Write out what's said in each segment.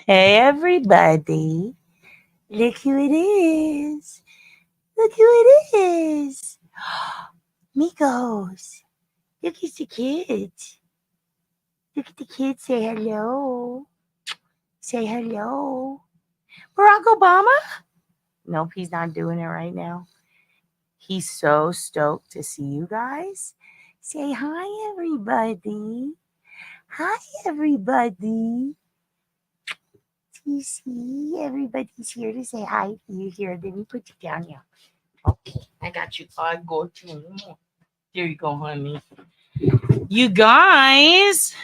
Hey everybody, look who it is. Look who it is. Migos, look at the kids. Look at the kids, say hello. Say hello. Barack Obama? Nope, he's not doing it right now. He's so stoked to see you guys. Say hi everybody. Hi everybody. Do you see? Everybody's here to say hi to you here. Let me put you down now. Okay, I got you. I got you. There you go, honey. You guys,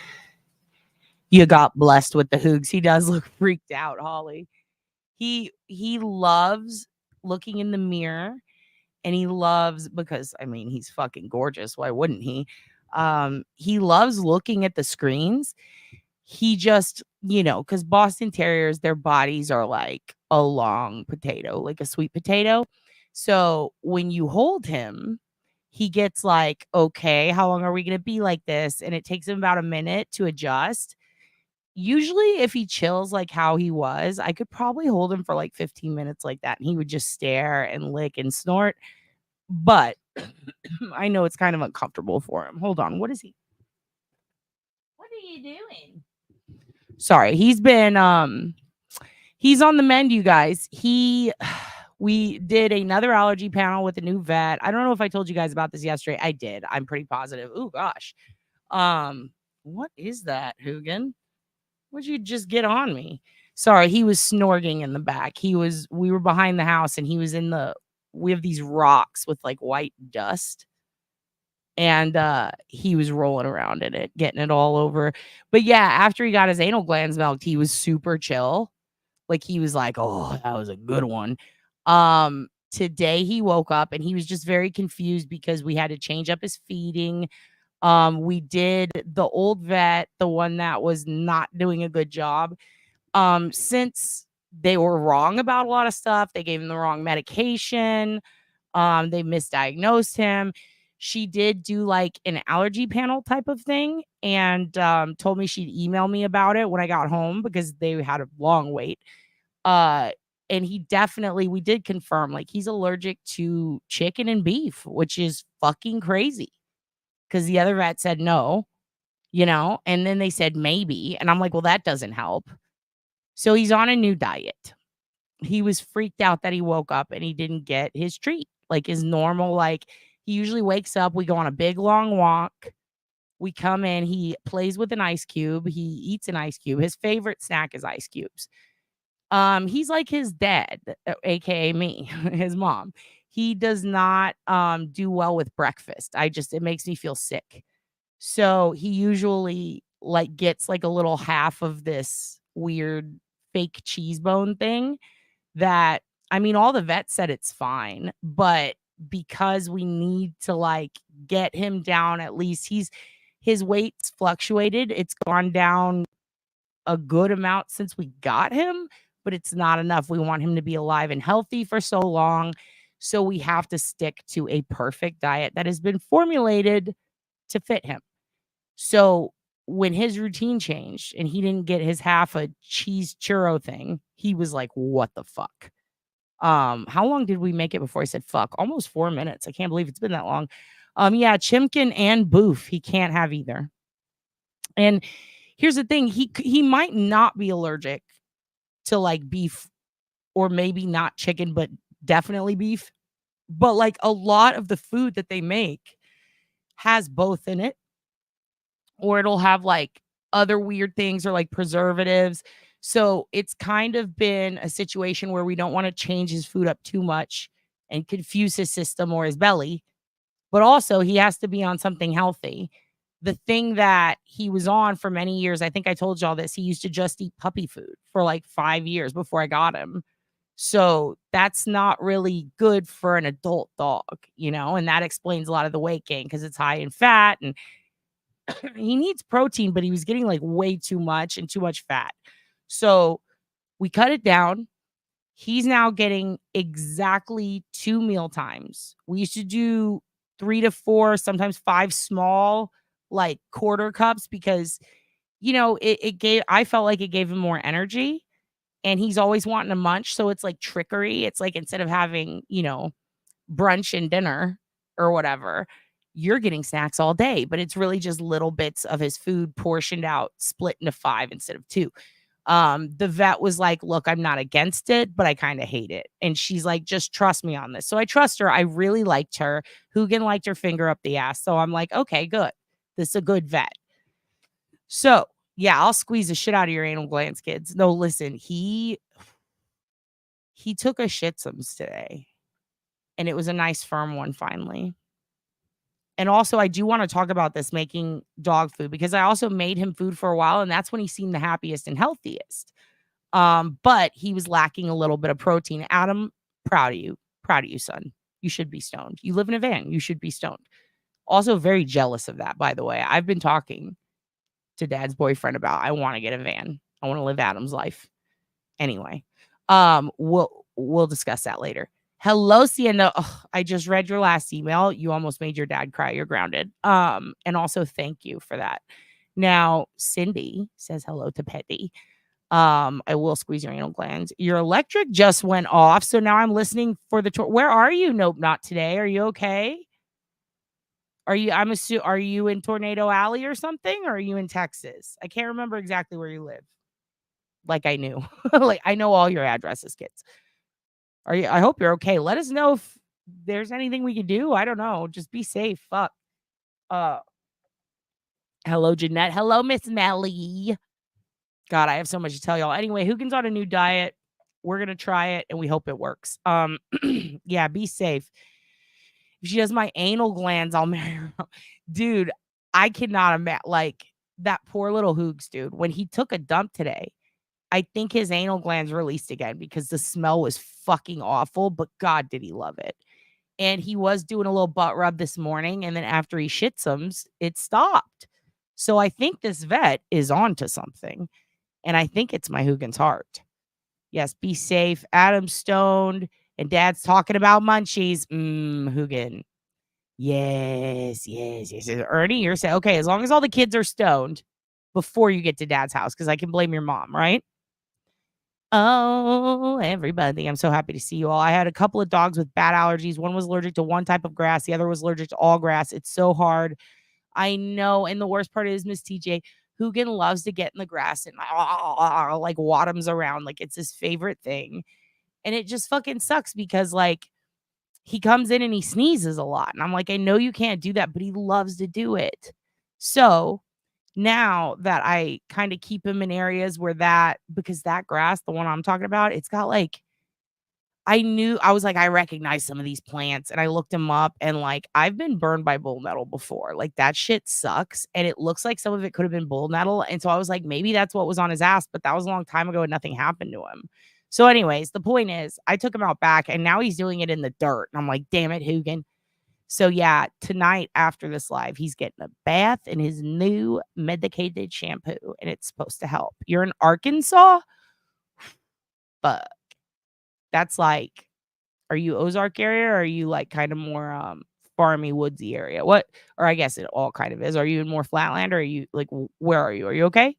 you got blessed with the hoogs. He does look freaked out, Holly. He loves looking in the mirror, and he loves because I mean he's fucking gorgeous. Why wouldn't he? He loves looking at the screens. He just, because Boston Terriers, their bodies are like a long potato, like a sweet potato. So when you hold him, he gets like, okay, how long are we going to be like this? And it takes him about a minute to adjust. Usually, if he chills like how he was, I could probably hold him for like 15 minutes like that. And he would just stare and lick and snort. But I know it's kind of uncomfortable for him. Hold on. What is he? What are you doing? Sorry. He's on the mend, you guys. We did another allergy panel with a new vet. I don't know if I told you guys about this yesterday. I did. I'm pretty positive. Oh gosh. What is that, Hoogan? Would you just get on me? Sorry, he was snorting in the back. We were behind the house and he was we have these rocks with like white dust. And he was rolling around in it, getting it all over. But yeah, after he got his anal glands milked, he was super chill. Like he was like, "Oh, that was a good one." Today he woke up and he was just very confused because we had to change up his feeding. We did the old vet, the one that was not doing a good job. Since they were wrong about a lot of stuff, they gave him the wrong medication. They misdiagnosed him. She did do like an allergy panel type of thing and told me she'd email me about it when I got home because they had a long wait. Uh, and we did confirm like he's allergic to chicken and beef, which is fucking crazy because the other vet said no, and then they said maybe. And I'm like, well, that doesn't help. So he's on a new diet. He was freaked out that he woke up and he didn't get his treat, like his normal, like he usually wakes up, we go on a big long walk. We come in, he plays with an ice cube, he eats an ice cube. His favorite snack is ice cubes. He's like his dad, aka me, his mom. He does not do well with breakfast. It makes me feel sick. So he usually like gets like a little half of this weird fake cheese bone thing that I mean all the vets said it's fine, but because we need to like get him down, at least his weight's fluctuated. It's gone down a good amount since we got him, but it's not enough. We want him to be alive and healthy for so long. So we have to stick to a perfect diet that has been formulated to fit him. So when his routine changed and he didn't get his half a cheese churro thing, he was like, what the fuck? How long did we make it before I said fuck? Almost 4 minutes. I can't believe it's been that long. Yeah, Chimkin and Boof, he can't have either. And here's the thing, he might not be allergic to like beef or maybe not chicken, but definitely beef. But like a lot of the food that they make has both in it, or it'll have like other weird things or like preservatives. So it's kind of been a situation where we don't want to change his food up too much and confuse his system or his belly. But also, he has to be on something healthy. The thing that he was on for many years, I think I told y'all this, he used to just eat puppy food for like 5 years before I got him. So that's not really good for an adult dog, and that explains a lot of the weight gain because it's high in fat and he needs protein, but he was getting like way too much and too much fat. So we cut it down. He's now getting exactly 2 meal times. We used to do 3 to 4, sometimes 5 small, like quarter cups because, I felt like it gave him more energy. and he's always wanting to munch. So it's like trickery. It's like instead of having, brunch and dinner or whatever, you're getting snacks all day, but it's really just little bits of his food portioned out, split into 5 instead of 2. The vet was like, "Look, I'm not against it, but I kind of hate it." And she's like, "Just trust me on this." So I trust her. I really liked her. Hoogan liked her finger up the ass. So I'm like, "Okay, good. This is a good vet." So, yeah, I'll squeeze the shit out of your anal glands, kids. No, listen, he took a shitsums today, and it was a nice firm one finally. And also, I do want to talk about this making dog food because I also made him food for a while, and that's when he seemed the happiest and healthiest. But he was lacking a little bit of protein. Adam, proud of you. Proud of you, son. You should be stoned. You live in a van. You should be stoned. Also, very jealous of that, by the way. I've been talking to dad's boyfriend about I want to get a van. I want to live Adam's life. Anyway, we'll discuss that later. Hello, Sienna. Oh, I just read your last email. You almost made your dad cry. You're grounded. And also thank you for that. Now, Cindy says hello to Petty. I will squeeze your anal glands. Your electric just went off, so now I'm listening for the tour. Where are you? Nope, not today. Are you okay? Are you in Tornado Alley or something? Or are you in Texas? I can't remember exactly where you live. Like I knew. Like I know all your addresses, kids. I hope you're okay. Let us know if there's anything we can do. I don't know. Just be safe. Fuck. Hello, Jeanette. Hello, Miss Melly. God, I have so much to tell y'all. Anyway, Hoogan's on a new diet. We're gonna try it and we hope it works. Yeah, be safe. If she does my anal glands, I'll marry her. Dude, I cannot imagine like that poor little Hoogs, dude. When he took a dump today, I think his anal glands released again because the smell was fucking awful, but God, did he love it. And he was doing a little butt rub this morning, and then after he shit some, it stopped. So I think this vet is onto something, and I think it's my Hoogans heart. Yes, be safe. Adam's stoned, and Dad's talking about munchies. Hoogan. Yes. Ernie, you're saying, okay, as long as all the kids are stoned before you get to Dad's house, because I can blame your mom, right? Oh, everybody. I'm so happy to see you all. I had a couple of dogs with bad allergies. One was allergic to one type of grass. The other was allergic to all grass. It's so hard. I know. And the worst part is, Miss TJ, Hoogan loves to get in the grass and like wadums around. Like it's his favorite thing. And it just fucking sucks because like he comes in and he sneezes a lot. And I'm like, I know you can't do that, but he loves to do it. So now that I kind of keep him in areas where because that grass, the one I'm talking about, it's got like, I was like, I recognize some of these plants and I looked them up and like, I've been burned by bull nettle before. Like that shit sucks. And it looks like some of it could have been bull nettle. And so I was like, maybe that's what was on his ass, but that was a long time ago and nothing happened to him. So anyways, the point is I took him out back and now he's doing it in the dirt. And I'm like, damn it, Hoogan. So yeah, tonight after this live, he's getting a bath in his new medicated shampoo, and it's supposed to help. You're in Arkansas? Fuck. That's like, are you Ozark area or are you like kind of more farmy, woodsy area? What? Or I guess it all kind of is. Are you in more flatland or are you like, where are you? Are you okay?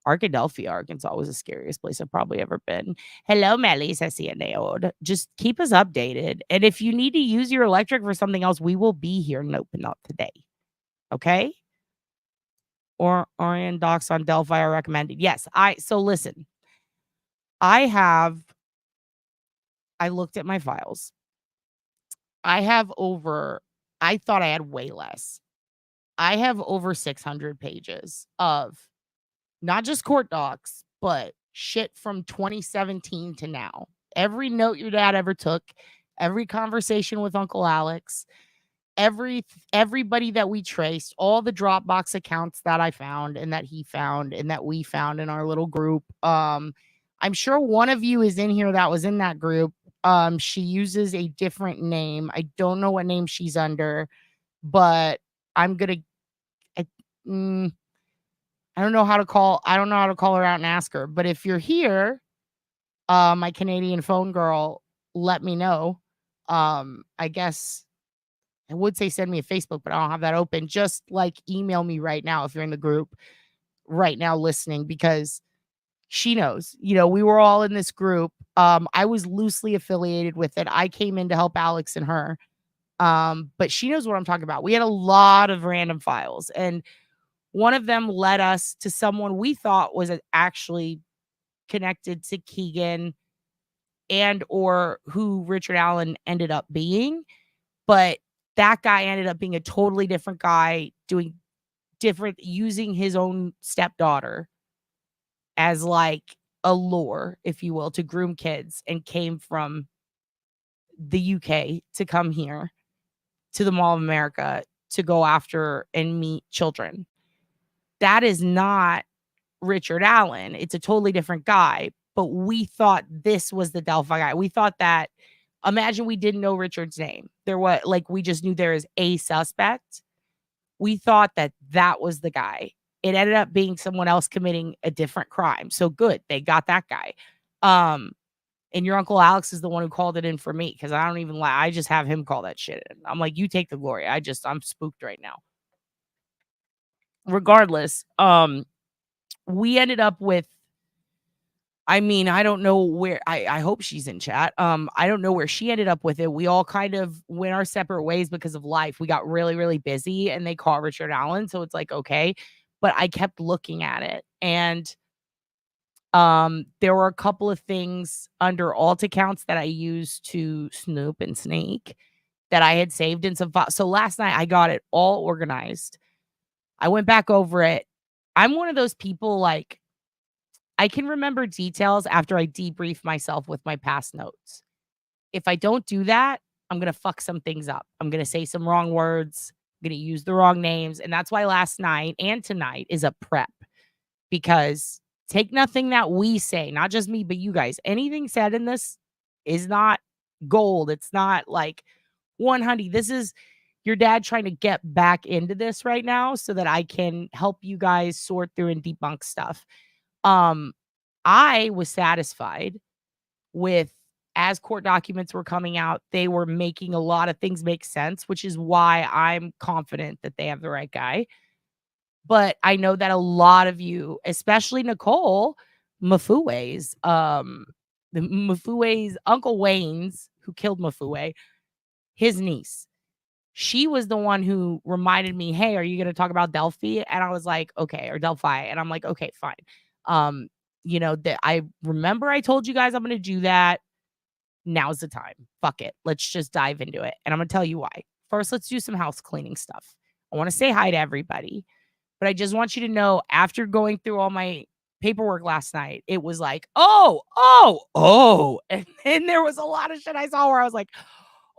Arkadelphia, Arkansas was the scariest place I've probably ever been. Hello, Melis. I see a nailed. Just keep us updated. And if you need to use your electric for something else, we will be here. Nope, not today. Okay? Or Orion docs on Delphi are recommended. Yes, so listen. I looked at my files. I thought I had way less. I have over 600 pages of not just court docs, but shit from 2017 to now. Every note your dad ever took, every conversation with Uncle Alex, everybody that we traced, all the Dropbox accounts that I found and that he found and that we found in our little group. I'm sure one of you is in here that was in that group. She uses a different name. I don't know what name she's under, but I'm gonna I don't know how to call her out and ask her. But if you're here, my Canadian phone girl, let me know. I guess I would say send me a Facebook, but I don't have that open. Just like email me right now if you're in the group right now listening, because She knows. You know, we were all in this group. I was loosely affiliated with it. I came in to help Alex and her. But she knows what I'm talking about. We had a lot of random files, and one of them led us to someone we thought was actually connected to Keegan and or who Richard Allen ended up being. But that guy ended up being a totally different guy, doing different, using his own stepdaughter as like a lure, if you will, to groom kids, and came from the UK to come here to the Mall of America to go after and meet children. That is not Richard Allen. It's a totally different guy, but we thought this was the Delphi guy. We thought that, imagine we didn't know Richard's name. There was like, we just knew there is a suspect. We thought that that was the guy. It ended up being someone else committing a different crime. So good, they got that guy. And your Uncle Alex is the one who called it in for me, because I don't even lie. I just have him call that shit in. I'm like, you take the glory. I'm spooked right now. Regardless, we ended up with, I mean, I don't know where, I hope she's in chat. I don't know where she ended up with it. We all kind of went our separate ways because of life. We got really, really busy, and they caught Richard Allen. So it's like, okay. But I kept looking at it, and there were a couple of things under alt accounts that I used to snoop and sneak that I had saved in some files. So last night I got it all organized. I went back over it. I'm one of those people, like, I can remember details after I debrief myself with my past notes. If I don't do that, I'm going to fuck some things up. I'm going to say some wrong words. I'm going to use the wrong names. And that's why last night and tonight is a prep, because take nothing that we say, not just me, but you guys. Anything said in this is not gold. It's not like 100. This is your dad trying to get back into this right now so that I can help you guys sort through and debunk stuff. I was satisfied with, as court documents were coming out, they were making a lot of things make sense, which is why I'm confident that they have the right guy. But I know that a lot of you, especially Nicole Mafue's, the Mafue's Uncle Wayne's, who killed Mafue, his niece, she was the one who reminded me, hey, are you going to talk about Delphi? And I was like, okay, or Delphi. And I'm like, okay, fine. You know, that I remember I told you guys I'm going to do that. Now's the time. Fuck it. Let's just dive into it. And I'm going to tell you why. First, let's do some house cleaning stuff. I want to say hi to everybody, but I just want you to know, after going through all my paperwork last night, it was like, oh. And then there was a lot of shit I saw where I was like,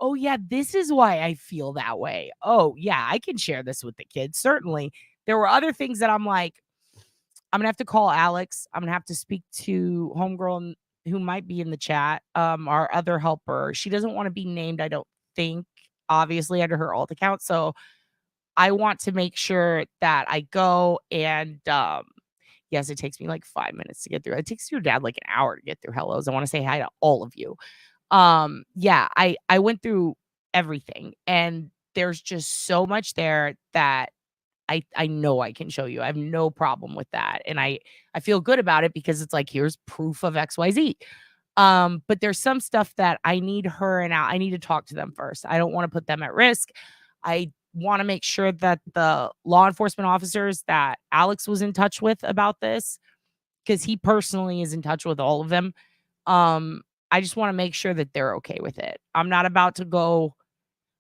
oh yeah, this is why I feel that way. Oh yeah, I can share this with the kids. Certainly. There were other things that I'm like, I'm gonna have to call Alex. I'm gonna have to speak to homegirl who might be in the chat. Our other helper. She doesn't want to be named, I don't think, obviously, under her alt account. So I want to make sure that I go and yes, it takes me like 5 minutes to get through. It takes your dad like an hour to get through hellos. I want to say hi to all of you. Yeah, I went through everything, and there's just so much there that I know I can show you. I have no problem with that. And I feel good about it, because it's like, here's proof of XYZ. But there's some stuff that I need her and I need to talk to them first. I don't want to put them at risk. I want to make sure that the law enforcement officers that Alex was in touch with about this, because he personally is in touch with all of them. I just want to make sure that they're okay with it. I'm not about to go.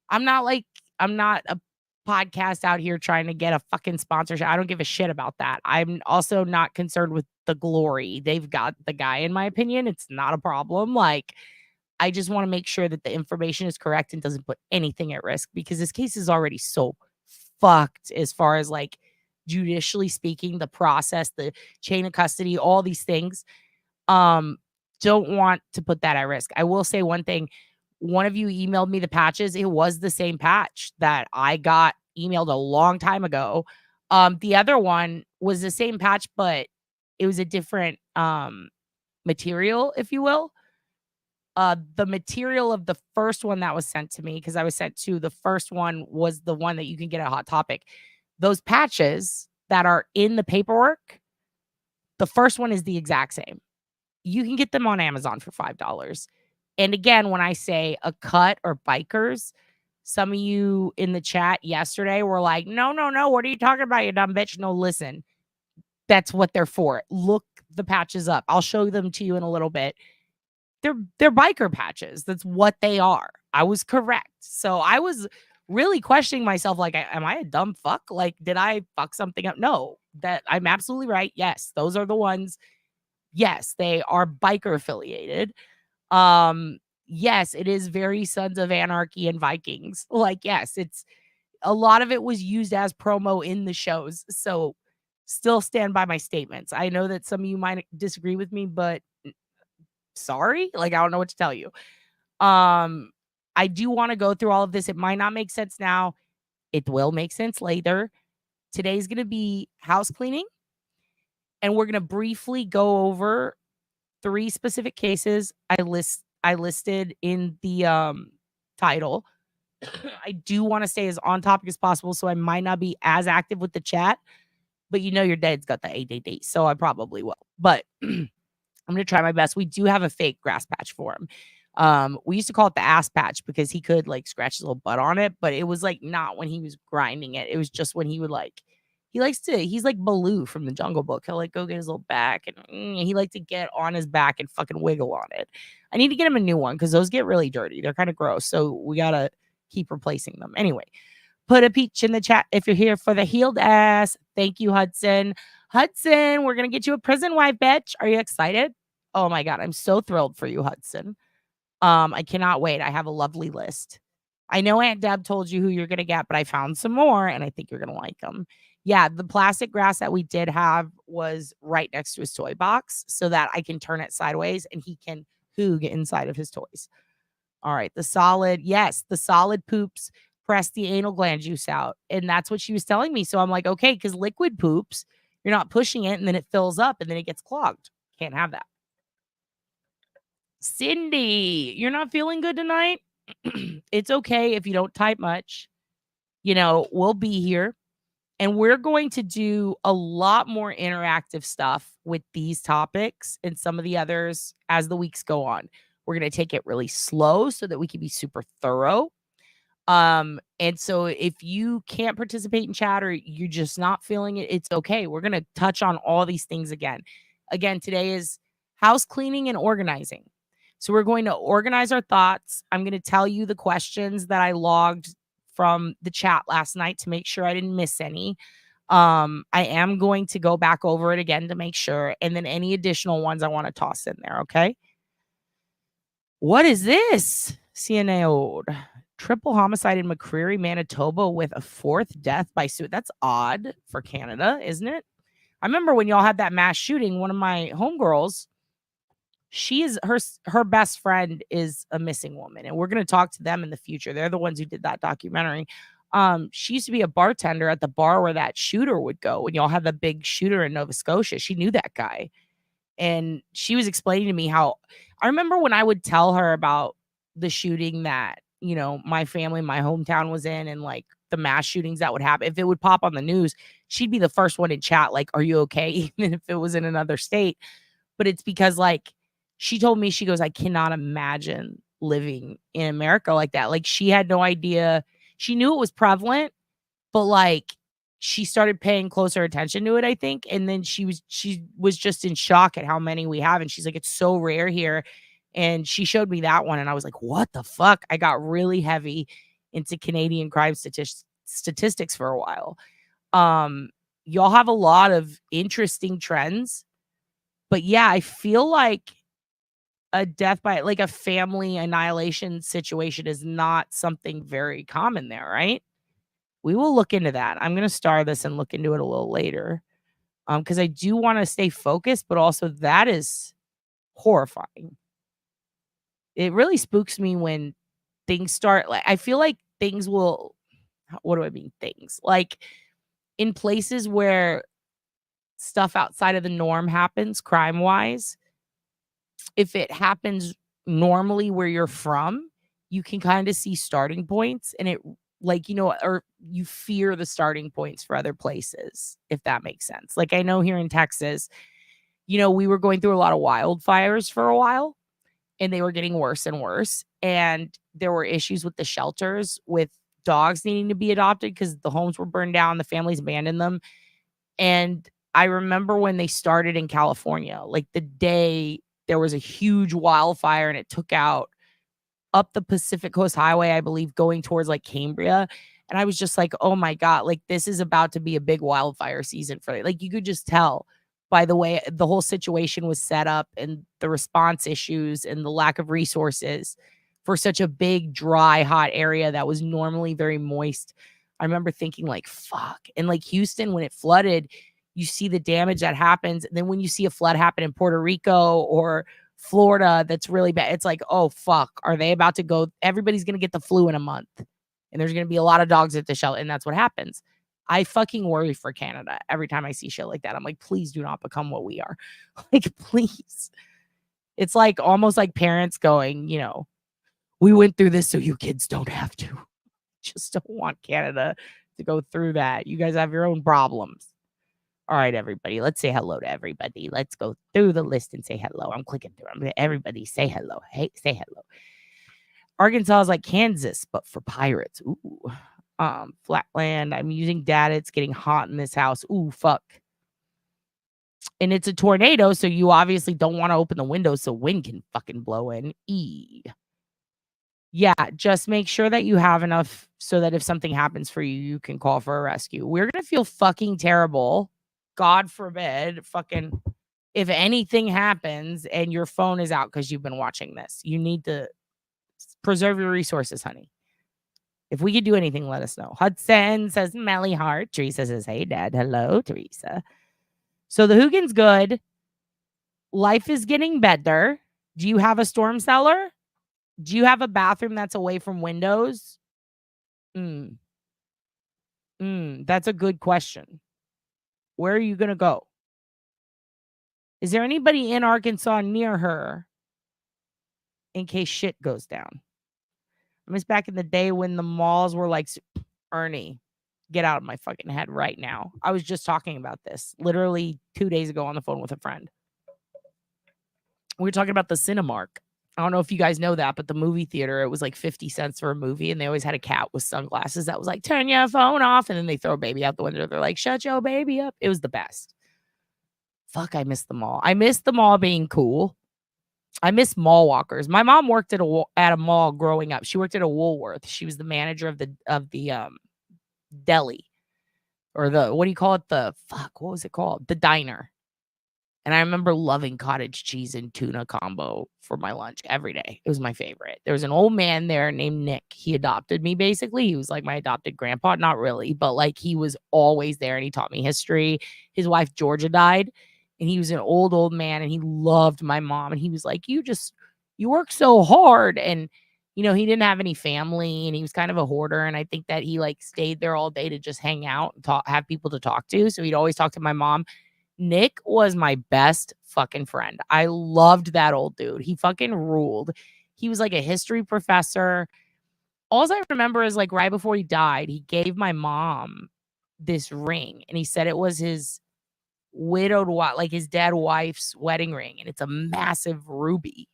I'm not a podcast out here trying to get a fucking sponsorship. I don't give a shit about that. I'm also not concerned with the glory. They've got the guy, in my opinion. It's not a problem. Like, I just want to make sure that the information is correct and doesn't put anything at risk, because this case is already so fucked as far as like judicially speaking, the process, the chain of custody, all these things. Don't want to put that at risk. I will say one thing. One of you emailed me the patches. It was the same patch that I got emailed a long time ago. The other one was the same patch, but it was a different material, if you will. The material of the first one that was sent to me, because I was sent to the first one, was the one that you can get at Hot Topic. Those patches that are in the paperwork The first one is the exact same. You can get them on Amazon for $5. And again, when I say a cut or bikers, some of you in the chat yesterday were like, no, no, no. What are you talking about, you dumb bitch? No, listen, that's what they're for. Look the patches up. I'll show them to you in a little bit. They're biker patches. That's what they are. I was correct. So I was really questioning myself, like, am I a dumb fuck? Like, did I fuck something up? No, that I'm absolutely right. Yes, those are the ones. Yes, they are biker affiliated. Yes, it is very Sons of Anarchy and Vikings. Like, yes, it's a lot of it was used as promo in the shows. So still stand by my statements. I know that some of you might disagree with me, but sorry, like, I don't know what to tell you. I do want to go through all of this. It might not make sense now. It will make sense later. Today's going to be house cleaning, and we're going to briefly go over 3 specific cases I listed in the title. I do want to stay as on topic as possible, so I might not be as active with the chat, but you know your dad's got the ADD, so I probably will. But I'm gonna try my best. We do have a fake grass patch for him. We used to call it the ass patch because he could like scratch his little butt on it, but it was like not when he was grinding it. It was just when he would like he's like Baloo from the Jungle Book. He'll like go get his little back and he liked to get on his back and fucking wiggle on it. I need to get him a new one because those get really dirty. They're kind of gross. So we gotta keep replacing them. Anyway, put a peach in the chat if you're here for the healed ass. Thank you, Hudson. Hudson, we're gonna get you a prison wife, bitch. Are you excited? Oh my god, I'm so thrilled for you, Hudson. I cannot wait. I have a lovely list. I know Aunt Deb told you who you're gonna get, but I found some more and I think you're gonna like them. Yeah, the plastic grass that we did have was right next to his toy box so that I can turn it sideways and he can hoog inside of his toys. All right, the solid poops press the anal gland juice out. And that's what she was telling me. So I'm like, okay, because liquid poops, you're not pushing it and then it fills up and then it gets clogged. Can't have that. Cindy, you're not feeling good tonight? It's okay if you don't type much. You know, we'll be here. And we're going to do a lot more interactive stuff with these topics and some of the others as the weeks go on. We're going to take it really slow so that we can be super thorough. And so if you can't participate in chat or you're just not feeling it, it's okay. We're going to touch on all these things again. Again, today is house cleaning and organizing. So we're going to organize our thoughts. I'm going to tell you the questions that I logged from the chat last night to make sure I didn't miss any. I am going to go back over it again to make sure. And then any additional ones I want to toss in there. Okay. What is this? CNA old. Triple homicide in McCreary, Manitoba with a 4th death by suicide. That's odd for Canada, isn't it? I remember when y'all had that mass shooting, one of my homegirls, she is her best friend is a missing woman, and we're going to talk to them in the future. They're the ones who did that documentary. She used to be a bartender at the bar where that shooter would go when y'all had the big shooter in Nova Scotia. She knew that guy, and she was explaining to me how I remember when I would tell her about the shooting that, you know, my family, my hometown was in, and like the mass shootings that would happen. If it would pop on the news, she'd be the first one in chat, like, are you okay? Even if it was in another state. But it's because like, she told me, she goes, I cannot imagine living in America like that. Like she had no idea. She knew it was prevalent, but like she started paying closer attention to it, I think. And then she was just in shock at how many we have. And she's like, it's so rare here. And she showed me that one. And I was like, what the fuck? I got really heavy into Canadian crime statistics for a while. Y'all have a lot of interesting trends. But yeah, I feel like a death by like a family annihilation situation is not something very common there, right? We will look into that. I'm going to star this and look into it a little later. Because I do want to stay focused, but also that is horrifying. It really spooks me when things start, like I feel like things will, what do I mean things? Like in places where stuff outside of the norm happens crime-wise, if it happens normally where you're from, you can kind of see starting points and it like, you know, or you fear the starting points for other places, if that makes sense. Like I know here in Texas, we were going through a lot of wildfires for a while, and they were getting worse and worse. And there were issues with the shelters with dogs needing to be adopted because the homes were burned down, the families abandoned them. And I remember when they started in California, like the day there was a huge wildfire and it took out up the Pacific Coast Highway, I believe, going towards like Cambria. And I was just like, oh my God, like this is about to be a big wildfire season for it. Like you could just tell by the way the whole situation was set up and the response issues and the lack of resources for such a big, dry, hot area that was normally very moist. I remember thinking like, fuck. And like Houston, when it flooded, you see the damage that happens. And then when you see a flood happen in Puerto Rico or Florida, that's really bad. It's like, oh, fuck. Are they about to go? Everybody's going to get the flu in a month. And there's going to be a lot of dogs at the shelter. And that's what happens. I fucking worry for Canada every time I see shit like that. I'm like, please do not become what we are. Like, please. It's like almost like parents going, we went through this so you kids don't have to. Just don't want Canada to go through that. You guys have your own problems. All right, everybody. Let's say hello to everybody. Let's go through the list and say hello. I'm clicking through them. Everybody say hello. Hey, say hello. Arkansas is like Kansas, but for pirates. Ooh. Flatland. I'm using data. It's getting hot in this house. Ooh, fuck. And it's a tornado, so you obviously don't want to open the windows so wind can fucking blow in. Yeah, just make sure that you have enough so that if something happens for you, you can call for a rescue. We're going to feel fucking terrible. God forbid, fucking, if anything happens and your phone is out because you've been watching this, you need to preserve your resources, honey. If we could do anything, let us know. Hudson says, Melly Heart. Teresa says, hey, Dad. Hello, Teresa. So the Hoogan's good. Life is getting better. Do you have a storm cellar? Do you have a bathroom that's away from windows? That's a good question. Where are you going to go? Is there anybody in Arkansas near her in case shit goes down? I miss back in the day when the malls were like, Ernie, get out of my fucking head right now. I was just talking about this literally 2 days ago on the phone with a friend. We were talking about the Cinemark. I don't know if you guys know that, but the movie theater, it was like 50 cents for a movie. And they always had a cat with sunglasses that was like, turn your phone off. And then they throw a baby out the window. They're like, shut your baby up. It was the best. Fuck, I miss the mall. I miss the mall being cool. I miss mall walkers. My mom worked at a mall growing up. She worked at a Woolworth. She was the manager of the deli, or what do you call it? What was it called? The diner. And I remember loving cottage cheese and tuna combo for my lunch every day. It was my favorite. There was an old man there named Nick. He adopted me, basically. He was like my adopted grandpa. Not really, but like he was always there and he taught me history. His wife, Georgia, died. And he was an old man and he loved my mom. And he was like, you work so hard. And, he didn't have any family and he was kind of a hoarder. And I think that he like stayed there all day to just hang out and have people to talk to. So he'd always talk to my mom. Nick was my best fucking friend. I loved that old dude. He fucking ruled. He was like a history professor. All I remember is like right before he died, he gave my mom this ring and he said it was his widowed wife, like his dead wife's wedding ring. And it's a massive ruby.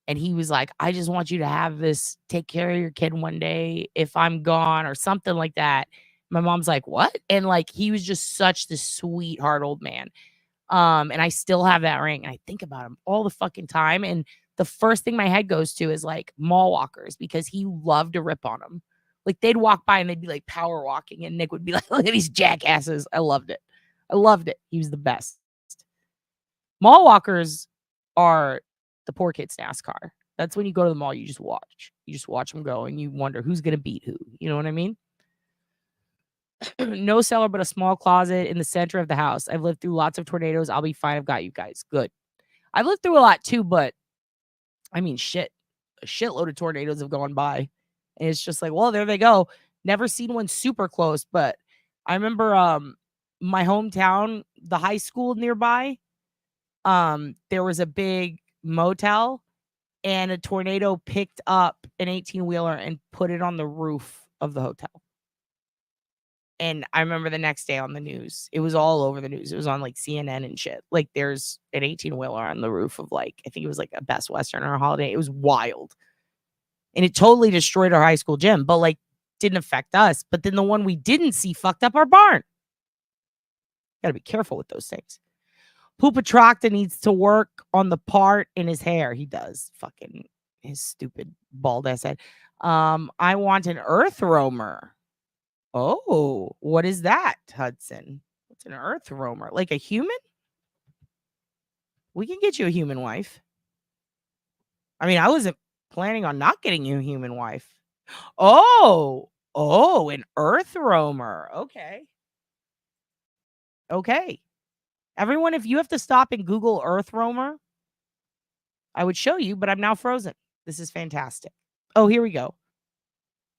And he was like, I just want you to have this, take care of your kid one day if I'm gone or something like that. My mom's like, what? And like, he was just such the sweetheart old man. And I still have that ring. And I think about him all the fucking time. And the first thing my head goes to is like mall walkers because he loved to rip on them. Like they'd walk by and they'd be like power walking. And Nick would be like, look at these jackasses. I loved it. He was the best. Mall walkers are the poor kids' NASCAR. That's when you go to the mall, you just watch. You just watch them go and you wonder who's going to beat who. You know what I mean? No cellar, but a small closet in the center of the house. I've lived through lots of tornadoes. I'll be fine. I've got you guys. Good. I've lived through a lot too, but I mean, shit. A shitload of tornadoes have gone by. And it's just like, well, there they go. Never seen one super close, but I remember my hometown, the high school nearby, there was a big motel and a tornado picked up an 18-wheeler and put it on the roof of the hotel. And I remember the next day on the news, it was all over the news. It was on like CNN and shit. Like there's an 18-wheeler on the roof of like, I think it was like a Best Western or a Holiday. It was wild. And it totally destroyed our high school gym, but like didn't affect us. But then the one we didn't see fucked up our barn. Gotta be careful with those things. Poopatrocta needs to work on the part in his hair. He does. Fucking his stupid bald ass head. I want an earth roamer. Oh, what is that, Hudson? What's an earth roamer? Like a human? We can get you a human wife. I mean, I wasn't planning on not getting you a human wife. Oh, an earth roamer. Okay. Everyone, if you have to stop and Google earth roamer, I would show you, but I'm now frozen. This is fantastic. Oh, here we go.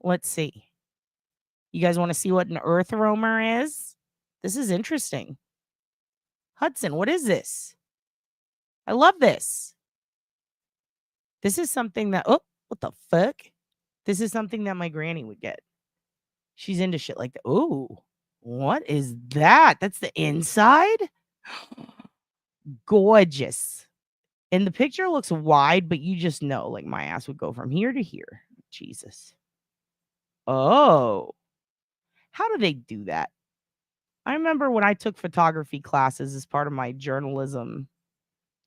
Let's see. You guys want to see what an earth roamer is? This is interesting. Hudson, what is this? I love this. This is something that, oh, what the fuck? This is something that my granny would get. She's into shit like that. Oh, what is that? That's the inside? Gorgeous. And the picture looks wide, but you just know, like my ass would go from here to here. Jesus. Oh. How do they do that? I remember when I took photography classes as part of my journalism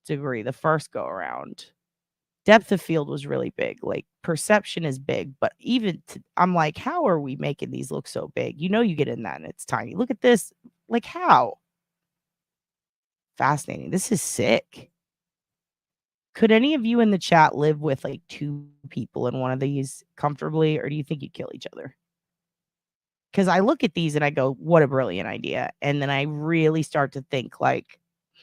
degree, the first go around, depth of field was really big. Like perception is big, but I'm like, how are we making these look so big? You know, you get in that and it's tiny. Look at this. Like how? Fascinating. This is sick. Could any of you in the chat live with like 2 people in one of these comfortably, or do you think you'd kill each other? Because I look at these and I go, what a brilliant idea. And then I really start to think like,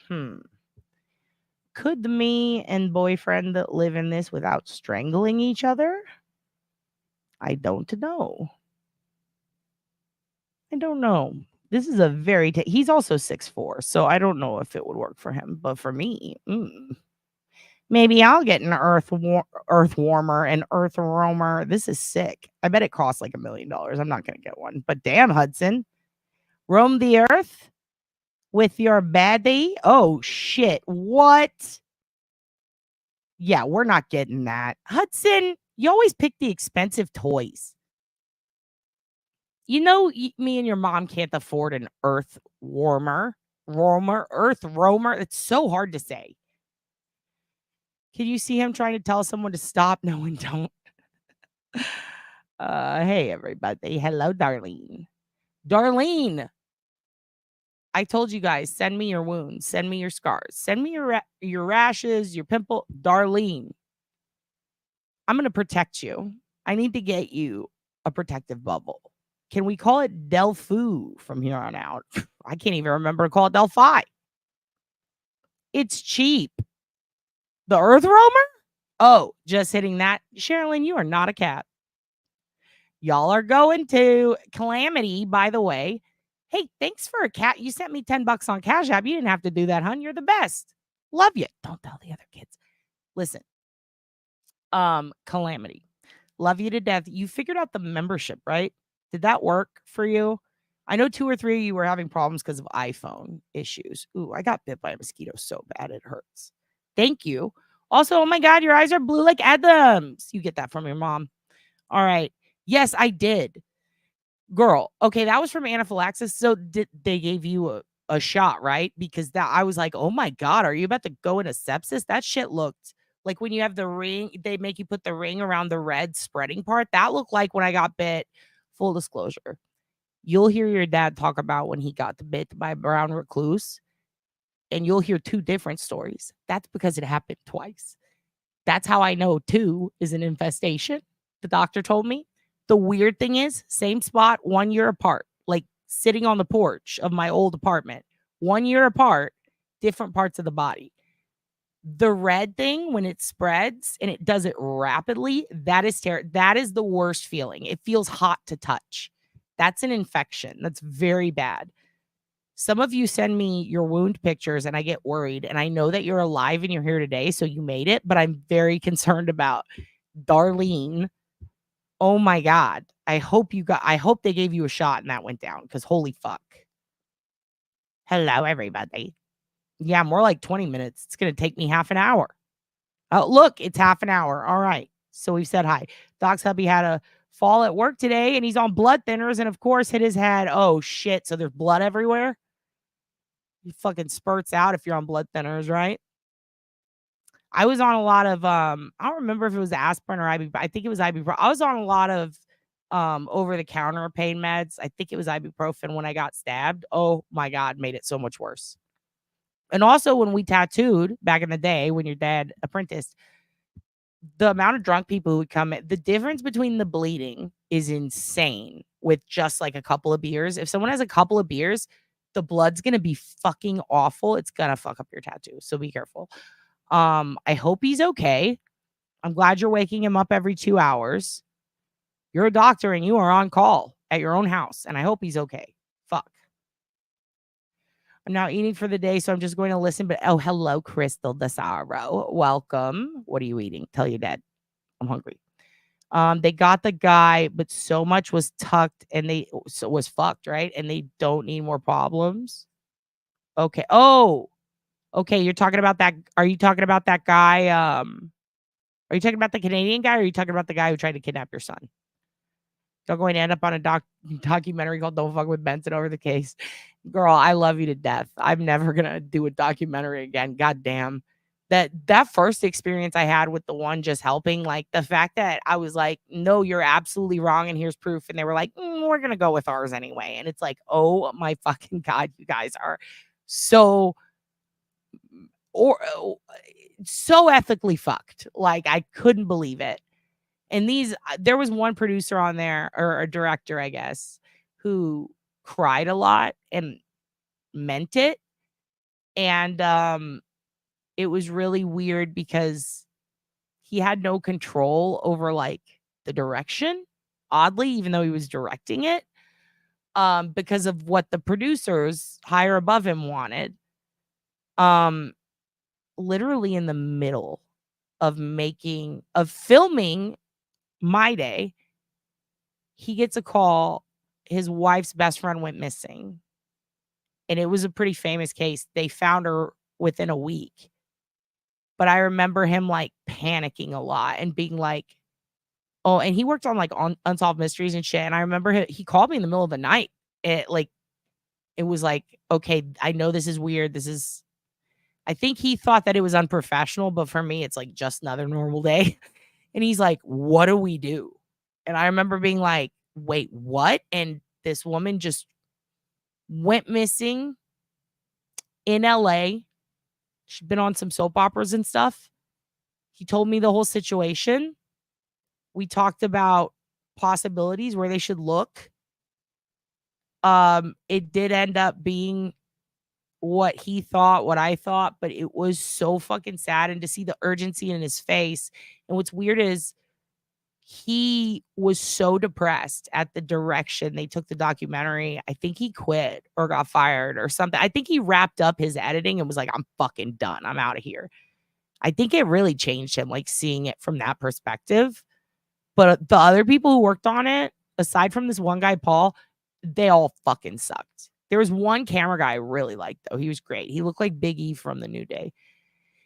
could the me and boyfriend that live in this without strangling each other? I don't know. This is a very, he's also 6'4", so I don't know if it would work for him. But for me, maybe I'll get an earth warmer and earth roamer. This is sick. I bet it costs like $1 million. I'm not going to get one. But damn, Hudson. Roam the earth with your baddie? Oh, shit. What? Yeah, we're not getting that. Hudson, you always pick the expensive toys. You know, me and your mom can't afford an earth roamer. It's so hard to say. Can you see him trying to tell someone to stop? No, and don't. Hey, everybody. Hello, Darlene. Darlene. I told you guys, send me your wounds. Send me your scars. Send me your rashes, your pimple. Darlene. I'm going to protect you. I need to get you a protective bubble. Can we call it Delphi from here on out? I can't even remember to call it Delphi. It's cheap. The earth roamer? Oh, just hitting that. Sherilyn, you are not a cat. Y'all are going to Calamity, by the way. Hey, thanks for a cat. You sent me $10 on Cash App. You didn't have to do that, hun. You're the best. Love you. Don't tell the other kids. Listen. Calamity. Love you to death. You figured out the membership, right? Did that work for you? I know 2 or 3 of you were having problems because of iPhone issues. Ooh, I got bit by a mosquito so bad it hurts. Thank you. Also, oh my God, your eyes are blue like Adam's. You get that from your mom. All right. Yes, I did. Girl. Okay, that was from anaphylaxis. So they gave you a shot, right? Because I was like, oh my God, are you about to go into sepsis? That shit looked like when you have the ring, they make you put the ring around the red spreading part. That looked like when I got bit. Full disclosure. You'll hear your dad talk about when he got bit by a brown recluse, and you'll hear 2 different stories. That's because it happened twice. That's how I know 2 is an infestation. The doctor told me. The weird thing is, same spot, 1 year apart, like sitting on the porch of my old apartment, 1 year apart, different parts of the body. The red thing, when it spreads and it does it rapidly, that is that is the worst feeling. It feels hot to touch. That's an infection. That's very bad. Some of you send me your wound pictures and I get worried. And I know that you're alive and you're here today, so you made it. But I'm very concerned about Darlene. Oh my God. I hope they gave you a shot and that went down because holy fuck. Hello, everybody. Yeah, more like 20 minutes. It's going to take me half an hour. Oh, look, it's half an hour. All right. So we've said hi. Doc's hubby had a fall at work today and he's on blood thinners and, of course, hit his head. Oh, shit. So there's blood everywhere. He fucking spurts out if you're on blood thinners, right? I was on a lot of, I don't remember if it was aspirin or ibuprofen. I think it was ibuprofen. I was on a lot of over-the-counter pain meds. I think it was ibuprofen when I got stabbed. Oh, my God, made it so much worse. And also when we tattooed back in the day when your dad apprenticed, the amount of drunk people who would come in, the difference between the bleeding is insane with just like a couple of beers. If someone has a couple of beers, the blood's going to be fucking awful. It's going to fuck up your tattoo. So be careful. I hope he's okay. I'm glad you're waking him up every 2 hours. You're a doctor and you are on call at your own house. And I hope he's okay. Fuck. I'm now eating for the day, so I'm just going to listen. But oh, hello, Crystal DeSaro. Welcome. What are you eating? Tell your dad. I'm hungry. They got the guy, but so much was tucked and was fucked, right? And they don't need more problems. Okay. Oh, okay. You're talking about that. Are you talking about that guy? Are you talking about the Canadian guy? Or are you talking about the guy who tried to kidnap your son? You're going to end up on a documentary called Don't Fuck with Benson over the case. Girl, I love you to death. I'm never going to do a documentary again. God damn. That first experience I had with the one just helping, like the fact that I was like, no, you're absolutely wrong. And here's proof. And they were like, we're going to go with ours anyway. And it's like, oh my fucking God, you guys are so so ethically fucked. Like I couldn't believe it. And there was one producer on there, or a director, I guess, who cried a lot and meant it. And it was really weird because he had no control over like the direction, oddly, even though he was directing it, because of what the producers higher above him wanted. Literally in the middle of filming My Day, he gets a call. His wife's best friend went missing. And it was a pretty famous case. They found her within a week. But I remember him like panicking a lot and being like, oh, and he worked on like unsolved mysteries and shit. And I remember he called me in the middle of the night. It was like, okay, I know this is weird. I think he thought that it was unprofessional, but for me, it's like just another normal day. And he's like, what do we do? And I remember being like, wait, what? And this woman just went missing in LA. She'd been on some soap operas and stuff. He told me the whole situation. We talked about possibilities where they should look. It did end up being what he thought, what I thought, but it was so fucking sad. And to see the urgency in his face. And what's weird is he was so depressed at the direction they took the documentary. I think he quit or got fired or something. I think he wrapped up his editing and was like, I'm fucking done. I'm out of here. I think it really changed him, like seeing it from that perspective. But the other people who worked on it, aside from this one guy, Paul, they all fucking sucked. There was one camera guy I really liked, though. He was great. He looked like Big E from The New Day.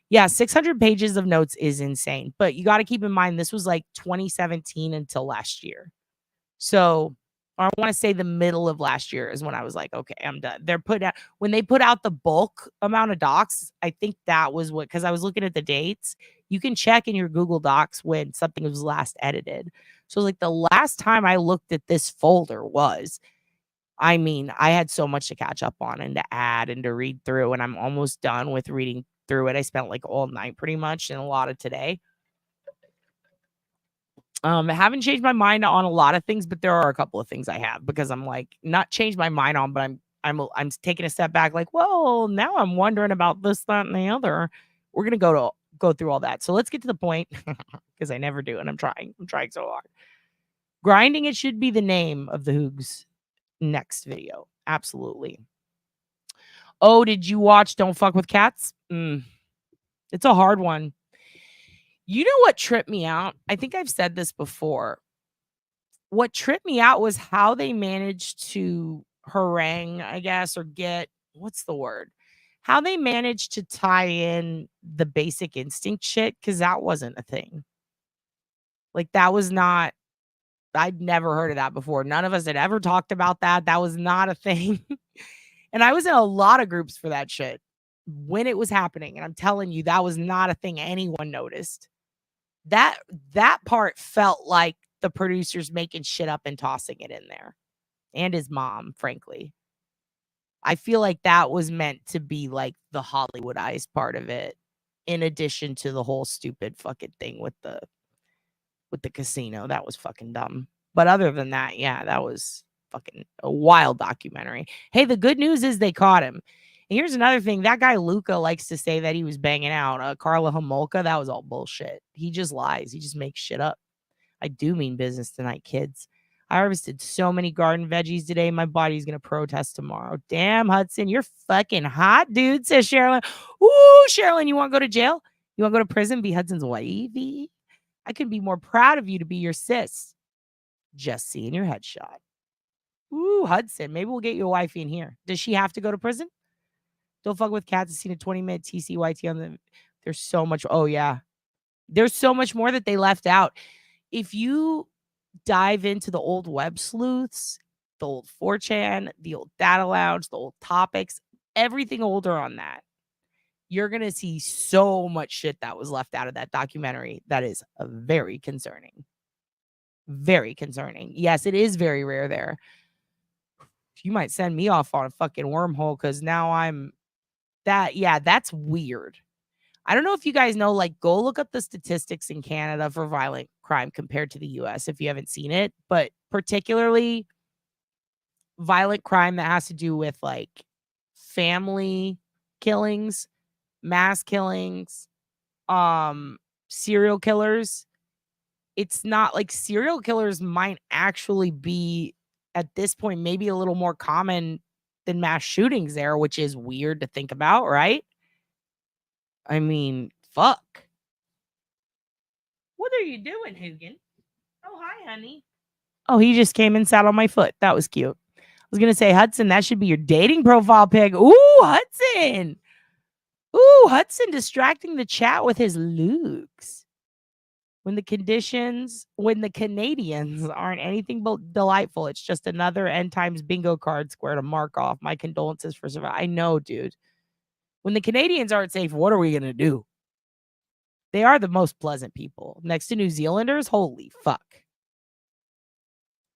Yeah, 600 pages of notes is insane. But you got to keep in mind, this was like 2017 until last year. So I want to say the middle of last year is when I was like, okay, I'm done. When they put out the bulk amount of docs, I think that was because I was looking at the dates. You can check in your Google Docs when something was last edited. So like the last time I looked at this folder I had so much to catch up on and to add and to read through, and I'm almost done with reading through it. I spent like all night pretty much and a lot of today. I haven't changed my mind on a lot of things, but there are a couple of things I have because I'm like not changed my mind on, but I'm taking a step back like, well, now I'm wondering about this, that, and the other. We're going to go through all that. So let's get to the point because I never do. And I'm trying so hard. Grinding It should be the name of the Hoogs next video. Absolutely. Oh, did you watch Don't Fuck with Cats? It's a hard one. You know what tripped me out? I think I've said this before. what tripped me out was how they managed to harangue, I guess, or get what's the word? How they managed to tie in the Basic Instinct shit, because that wasn't a thing. Like, that was not I'd never heard of that before. None of us had ever talked about that. That was not a thing. And I was in a lot of groups for that shit when it was happening, and I'm telling you, that was not a thing anyone noticed. That that part felt like the producers making shit up and tossing it in there, and his mom, frankly. I feel like that was meant to be, like, the Hollywoodized part of it, in addition to the whole stupid fucking thing with the casino. That was fucking dumb. But other than that, yeah, that was fucking a wild documentary. Hey, the good news is they caught him. And here's another thing. That guy Luca likes to say that he was banging out Carla Homolka. That was all bullshit. He just lies. He just makes shit up. I do mean business tonight, kids. I harvested so many garden veggies today. My body's gonna protest tomorrow. Damn, Hudson, you're fucking hot, dude, says Sherilyn. Ooh, Sherilyn, you want to go to jail? You want to go to prison? Be Hudson's wifey? I couldn't be more proud of you to be your sis. Just seeing your headshot. Ooh, Hudson, maybe we'll get you a wifey in here. Does she have to go to prison? Don't fuck with cats. I've seen a 20-minute TCYT on the. There's so much. Oh, yeah. There's so much more that they left out. If you dive into the old web sleuths, the old 4chan, the old data lounge, the old topics, everything older on that, you're going to see so much shit that was left out of that documentary that is very concerning. Very concerning. Yes, it is very rare there. You might send me off on a fucking wormhole because now I'm that. Yeah, that's weird. I don't know if you guys know, like, go look up the statistics in Canada for violent crime compared to the US if you haven't seen it, but particularly violent crime that has to do with like family killings, mass killings, serial killers. It's not like serial killers might actually be at this point maybe a little more common than mass shootings there, which is weird to think about, right? I mean, fuck. What are you doing, Hoogan? Oh, hi, honey. Oh, he just came and sat on my foot. That was cute. I was going to say, Hudson, that should be your dating profile pic. Ooh, Hudson. Ooh, Hudson distracting the chat with his looks. When the Canadians aren't anything but delightful, it's just another end times bingo card square to mark off. My condolences for surviving. I know, dude. When the Canadians aren't safe, what are we going to do? They are the most pleasant people. Next to New Zealanders, holy fuck.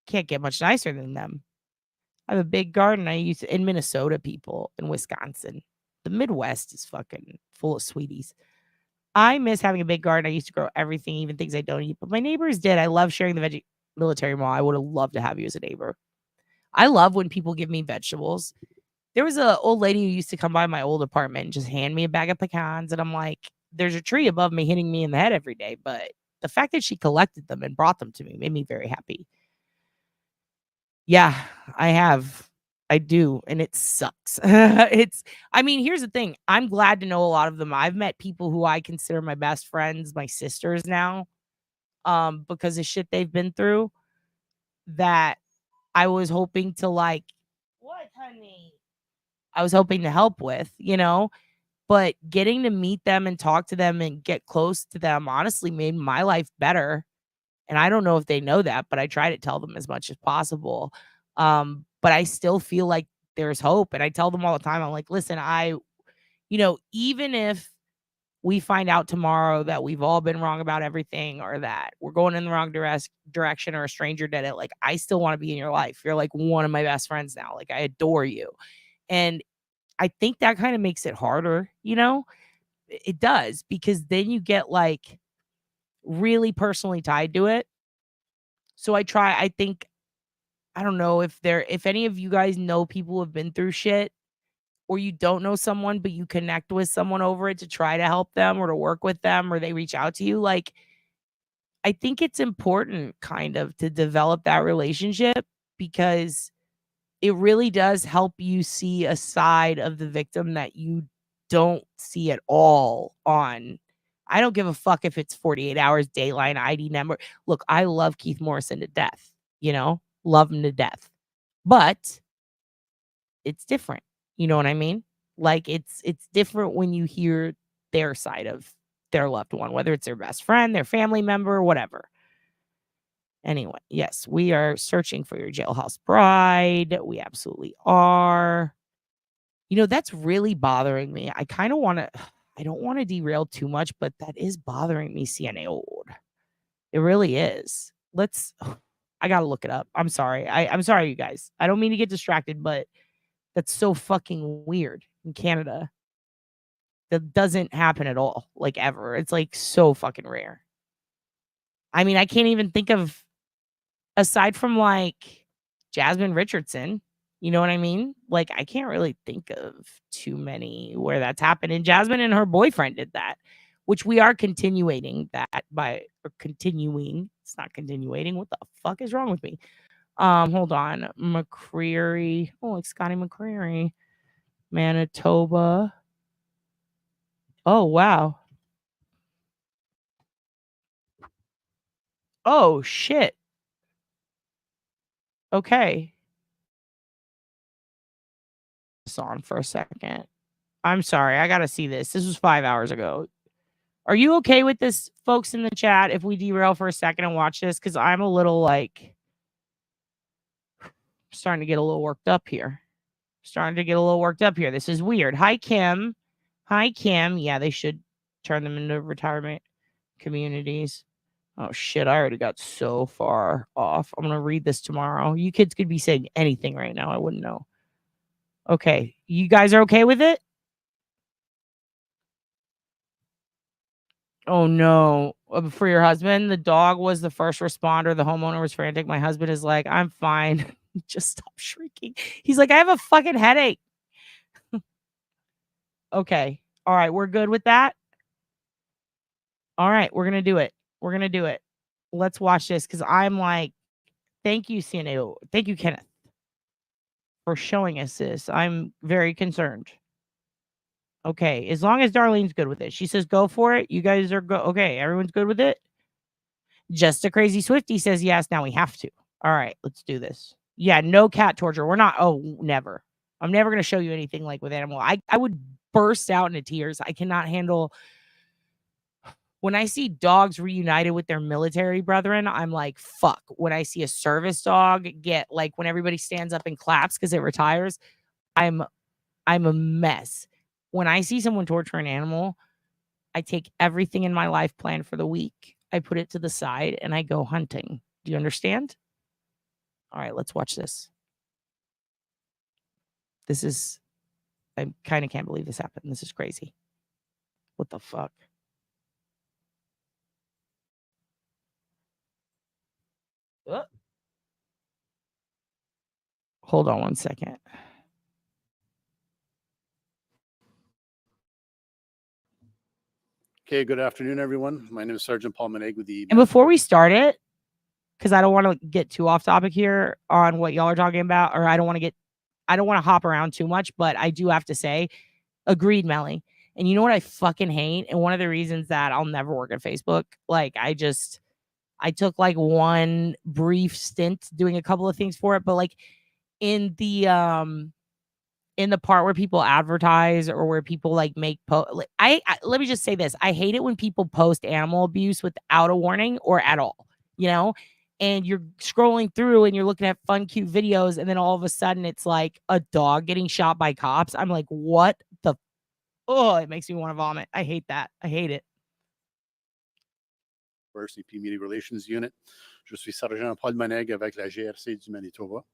Can't get much nicer than them. I have a big garden I use in Minnesota, people, in Wisconsin. The Midwest is fucking full of sweeties. I miss having a big garden. I used to grow everything, even things I don't eat, but my neighbors did. I love sharing the military mall. I would have loved to have you as a neighbor. I love when people give me vegetables. There was an old lady who used to come by my old apartment and just hand me a bag of pecans. And I'm like, there's a tree above me hitting me in the head every day. But the fact that she collected them and brought them to me made me very happy. Yeah, I have. I do. And it sucks. I mean, here's the thing. I'm glad to know a lot of them. I've met people who I consider my best friends, my sisters now, because of shit they've been through that I was hoping to like, what, honey? I was hoping to help with, but getting to meet them and talk to them and get close to them honestly made my life better. And I don't know if they know that, but I try to tell them as much as possible. But I still feel like there's hope. And I tell them all the time, I'm like, listen, even if we find out tomorrow that we've all been wrong about everything or that we're going in the wrong direction or a stranger did it, like, I still want to be in your life. You're like one of my best friends now. Like, I adore you. And I think that kind of makes it harder, It does, because then you get like really personally tied to it. So I think, I don't know if any of you guys know people who have been through shit, or you don't know someone, but you connect with someone over it to try to help them or to work with them, or they reach out to you. Like, I think it's important kind of to develop that relationship, because it really does help you see a side of the victim that you don't see at all on. I don't give a fuck if it's 48 hours, Dateline, ID number. Look, I love Keith Morrison to death. love them to death. But it's different. You know what I mean? Like it's different when you hear their side of their loved one, whether it's their best friend, their family member, whatever. Anyway, yes, we are searching for your jailhouse bride. We absolutely are. That's really bothering me. I kind of want to, I don't want to derail too much, but that is bothering me, CNA old. It really is. I got to look it up. I'm sorry. I'm sorry, you guys. I don't mean to get distracted, but that's so fucking weird in Canada. That doesn't happen at all, like ever. It's like so fucking rare. I mean, I can't even think of, aside from like Jasmine Richardson, you know what I mean? Like, I can't really think of too many where that's happened. And Jasmine and her boyfriend did that, which we are continuing that continuing. It's not continuating. What the fuck is wrong with me? Hold on. McCreary. Oh, like Scotty McCreary. Manitoba. Oh, wow. Oh, shit. Okay. This on for a second. I'm sorry. I got to see this. This was 5 hours ago. Are you okay with this, folks in the chat, if we derail for a second and watch this? Because I'm a little like starting to get a little worked up here. This is weird. Hi, Kim. Yeah, they should turn them into retirement communities. Oh, shit. I already got so far off. I'm going to read this tomorrow. You kids could be saying anything right now. I wouldn't know. Okay. You guys are okay with it? Oh, no. For your husband, the dog was the first responder. The homeowner was frantic. My husband is like, I'm fine. Just stop shrieking. He's like, I have a fucking headache. Okay. All right. We're good with that. All right. We're going to do it. Let's watch this because I'm like, thank you, CNA. Thank you, Kenneth, for showing us this. I'm very concerned. Okay. As long as Darlene's good with it. She says, go for it. You guys are okay. Everyone's good with it. Just a crazy Swifty says yes. Now we have to. All right. Let's do this. Yeah. No cat torture. We're not. Oh, never. I'm never going to show you anything like with animal. I would burst out into tears. I cannot handle. When I see dogs reunited with their military brethren, I'm like, fuck. When I see a service dog get like when everybody stands up and claps because it retires, I'm a mess. When I see someone torture an animal, I take everything in my life plan for the week. I put it to the side and I go hunting. Do you understand? All right, let's watch this. I kind of can't believe this happened. This is crazy. What the fuck? Hold on one second. Okay, good afternoon, everyone. My name is Sergeant Paul Maneg with the... And before we start it, because I don't want to get too off topic here on what y'all are talking about, or I don't want to hop around too much, but I do have to say, agreed, Melly. And you know what I fucking hate? And one of the reasons that I'll never work at Facebook, like I took like one brief stint doing a couple of things for it, but like in the part where people advertise or where people like make like, I let me just say this. I hate it when people post animal abuse without a warning or at all, and you're scrolling through and you're looking at fun, cute videos. And then all of a sudden it's like a dog getting shot by cops. I'm like, what the, it makes me want to vomit. I hate that. I hate it. RCMP Media Relations Unit. Je suis Sergeant Paul Maneg avec la GRC du Manitoba.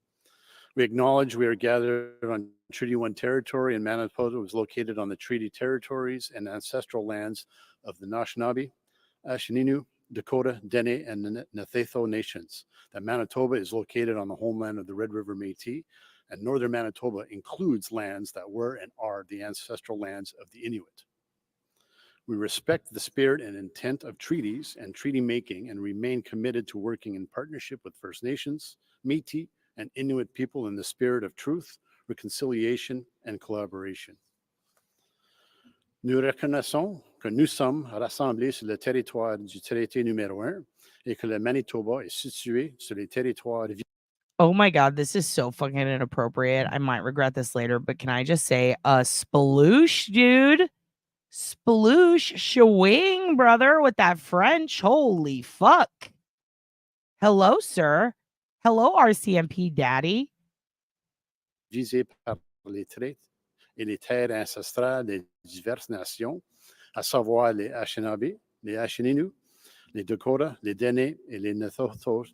We acknowledge we are gathered on Treaty 1 territory, and Manitoba was located on the treaty territories and ancestral lands of the Anishinaabe, Ashininu, Dakota, Dene, and Nathatho nations. That Manitoba is located on the homeland of the Red River Métis, and northern Manitoba includes lands that were and are the ancestral lands of the Inuit. We respect the spirit and intent of treaties and treaty making and remain committed to working in partnership with First Nations, Métis, and Inuit people in the spirit of truth, reconciliation, and collaboration. Nous reconnaissons que nous sommes rassemblés sur le territoire du traité numéro 1 et que le Manitoba est situé sur les territoires. Oh my God, this is so fucking inappropriate. I might regret this later, but can I just say a sploosh, dude? Sploosh shwing, brother, with that French. Holy fuck. Hello, sir. Hello, RCMP daddy. Visés par les traites et les terres ancestrales des diverses nations, à savoir les Anishinaabe, les Anishinaabe, les Dakota, les Dene et les Natotos.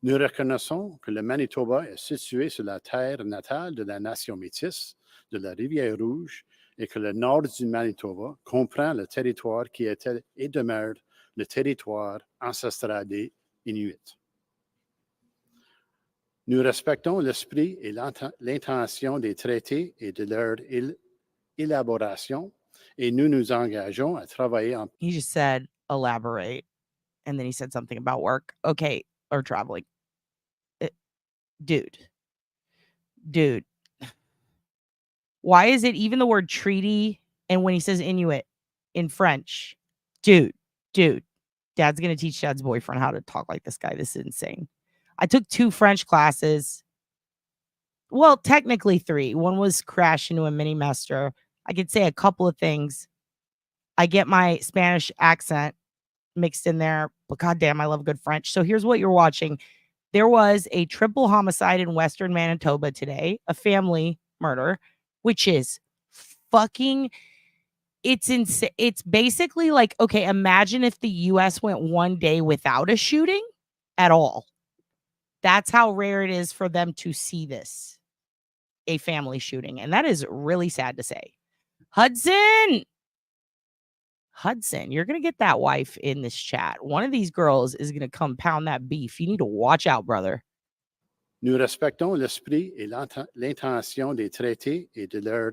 Nous reconnaissons que le Manitoba est situé sur la terre natale de la nation métisse de la Rivière-Rouge et que le nord du Manitoba comprend le territoire qui était et demeure le territoire ancestral des Inuits. Nous respectons l'esprit et l'intention des traités et de leur élaboration et nous nous engageons à travailler en... He just said, elaborate. And then he said something about work. Okay. Or traveling. Dude. Why is it even the word treaty and when he says Inuit in French? Dude. Dad's going to teach Dad's boyfriend how to talk like this guy. This is insane. I took 2 French classes. Well, technically 3. One was crash into a mini master. I could say a couple of things. I get my Spanish accent mixed in there, but goddamn, I love good French. So here's what you're watching. There was a triple homicide in Western Manitoba today, a family murder, which is fucking, it's insane. It's basically like, okay, imagine if the US went one day without a shooting at all. That's how rare it is for them to see this, a family shooting. And that is really sad to say. Hudson, you're going to get that wife in this chat. One of these girls is going to come pound that beef. You need to watch out, brother. Nous respectons l'esprit et l'intention des traités et de leur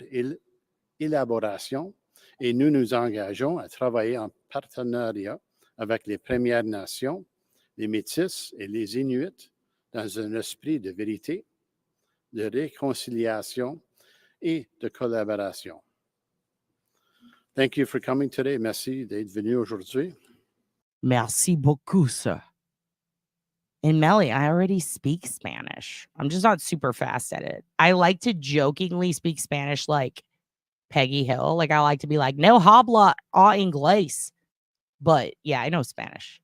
élaboration et nous nous engageons à travailler en partenariat avec les Premières Nations, les Métis et les Inuits dans un esprit de vérité, de réconciliation et de collaboration. Thank you for coming today. Merci d'être venu aujourd'hui. Merci beaucoup, sir. And Melly, I already speak Spanish. I'm just not super fast at it. I like to jokingly speak Spanish like Peggy Hill. Like I like to be like, no habla inglés. But yeah, I know Spanish.